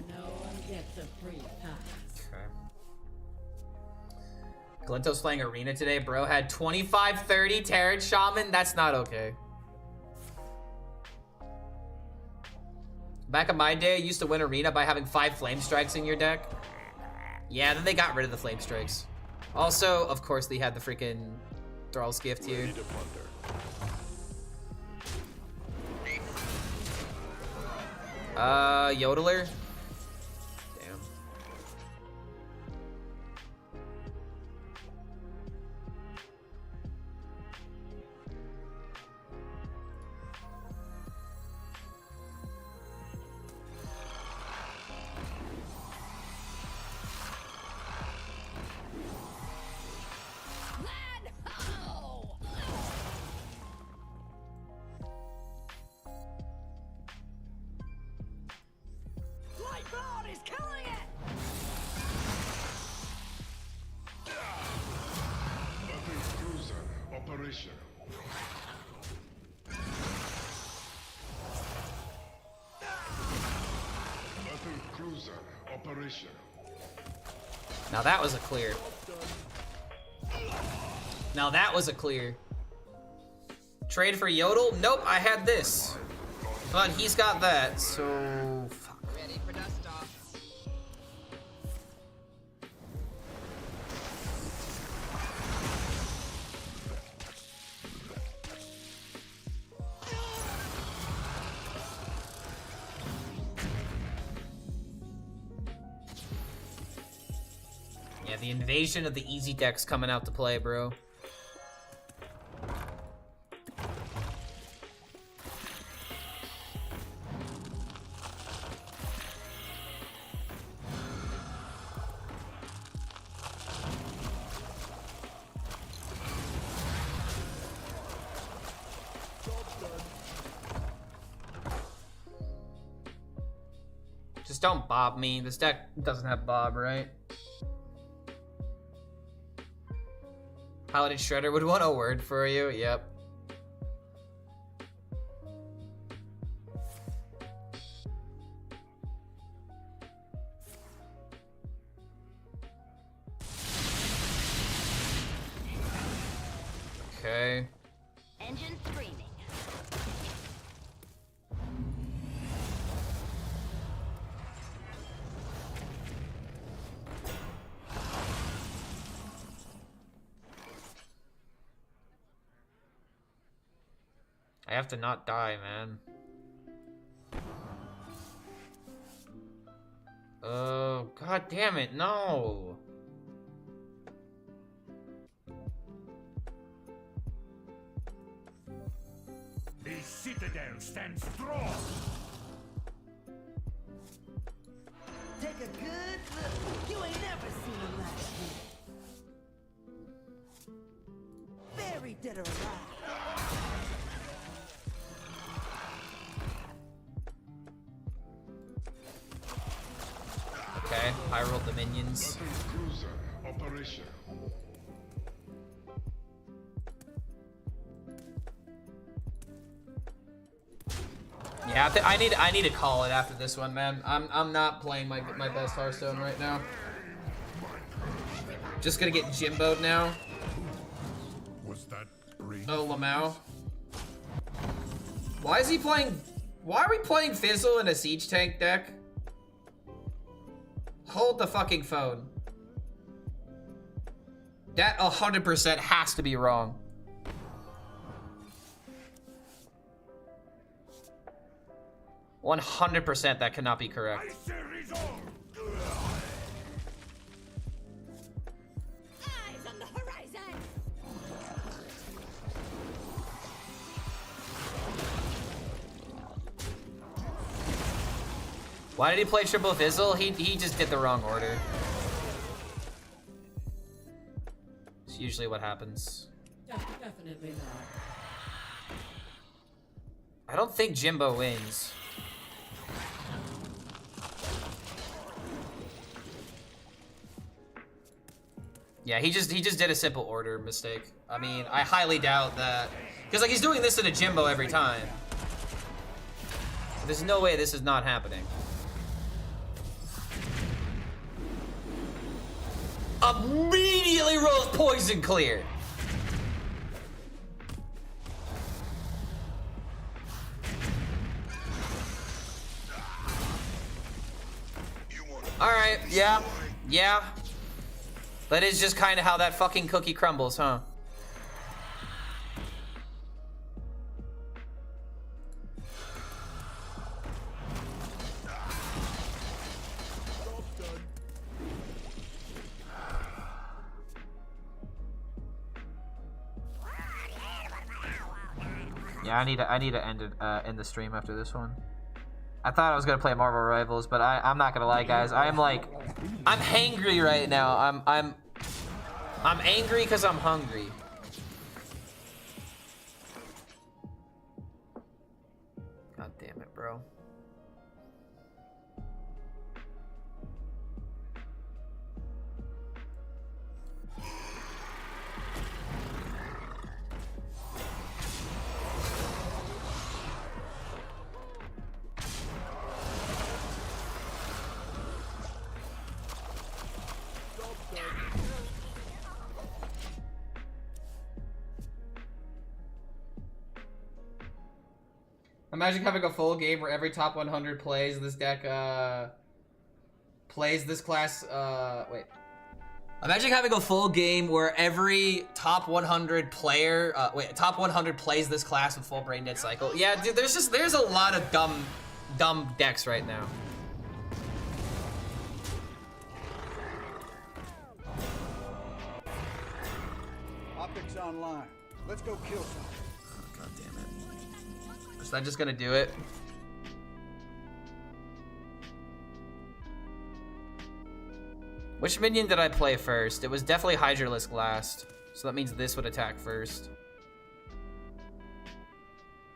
No one gets a free pass. Okay. Glinto's playing Arena today. Bro had 25-30 Terran Shaman. That's not okay. Back in my day, I used to win Arena by having 5 Flame Strikes in your deck. Yeah, then they got rid of the Flame Strikes. Also, of course, they had the freaking Thrall's Gift here. Yodeler? Damn. Lightboard is killing it. Battle cruiser operational. Battle cruiser operational. Now that was a clear. Now that was a clear. Trade for Yodel? Nope, I had this. But he's got that, so... Fuck. Ready for dust off. Yeah, the invasion of the easy deck's coming out to play, bro. Just don't bob me. This deck doesn't have bob, right? Paladin Shredder would want a word for you. Yep. Okay. Engine screaming. I have to not die, man. Oh, god damn it, no. The citadel stands strong. Take a good look. You ain't never seen him like this. Very dead or alive. Okay, I rolled the minions. Cruiser operation. Yeah, I need to call it after this one, man. I'm not playing my best Hearthstone right now. Just gonna get Jimbo'd now. Was that green? Oh, Lamau. Why is he playing? Why are we playing Fizzle in a siege tank deck? Hold the fucking phone. That 100% has to be wrong. %, that cannot be correct. Eyes on the horizon. Why did he play triple Fizzle? He just did the wrong order. It's usually what happens. Definitely not. I don't think Jimbo wins. Yeah, he just did a simple order mistake. I mean, I highly doubt that, because like he's doing this in a Jimbo every time. There's no way this is not happening. Immediately rolls poison clear. All right, yeah. That is just kind of how that fucking cookie crumbles, huh? Yeah, I need to end the stream after this one. I thought I was gonna play Marvel Rivals, but I'm not gonna lie, guys. I'm hangry right now. I'm angry because I'm hungry. God damn it, bro. Imagine having a full game where every top 100 plays this deck, plays this class, wait. Imagine having a full game where every top 100 player, top 100 plays this class with full Brain Dead Cycle. Yeah, dude, there's a lot of dumb decks right now. Optics online. Let's go kill some. God damn it. Is that just gonna do it? Which minion did I play first? It was definitely Hydralisk last. So that means this would attack first.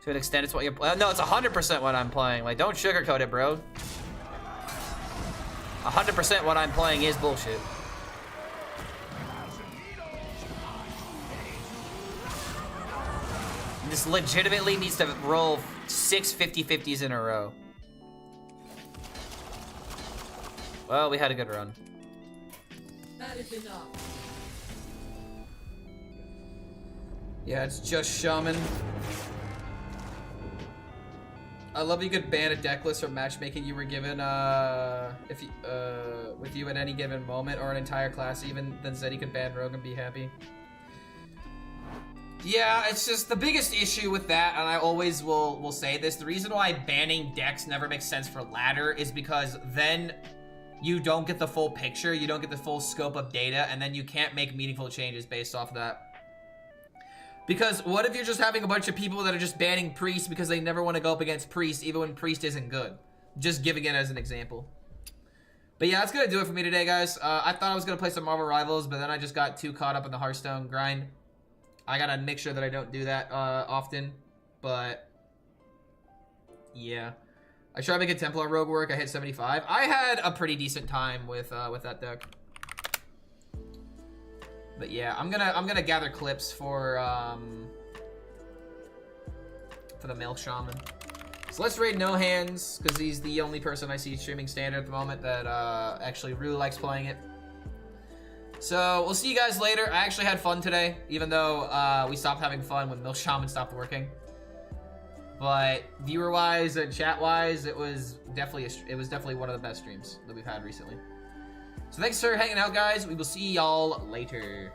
To an extent, it's what you're no, it's 100% what I'm playing. Like, don't sugarcoat it, bro. 100% what I'm playing is bullshit. This legitimately needs to roll 6 50-50s in a row. Well, we had a good run. That is enough. Yeah, it's just Shaman. I love you could ban a deck list or matchmaking you were given with you at any given moment, or an entire class even, then Zeddy could ban Rogue and be happy. Yeah, it's just the biggest issue with that, and I always will say this, the reason why banning decks never makes sense for ladder is because then you don't get the full picture, you don't get the full scope of data, and then you can't make meaningful changes based off that. Because what if you're just having a bunch of people that are just banning Priest because they never want to go up against Priest even when Priest isn't good? Just giving it as an example. But yeah, that's going to do it for me today, guys. I thought I was going to play some Marvel Rivals, but then I just got too caught up in the Hearthstone grind. I got to make sure that I don't do that often. But yeah. I tried to make a Templar Rogue work. I hit 75. I had a pretty decent time with that deck. But yeah, I'm gonna gather clips for the Mill Shaman. So let's raid No Hands, because he's the only person I see streaming standard at the moment that actually really likes playing it. So we'll see you guys later. I actually had fun today, even though we stopped having fun when Mill Shaman stopped working. But viewer-wise and chat-wise, it was definitely one of the best streams that we've had recently. So thanks for hanging out, guys. We will see y'all later.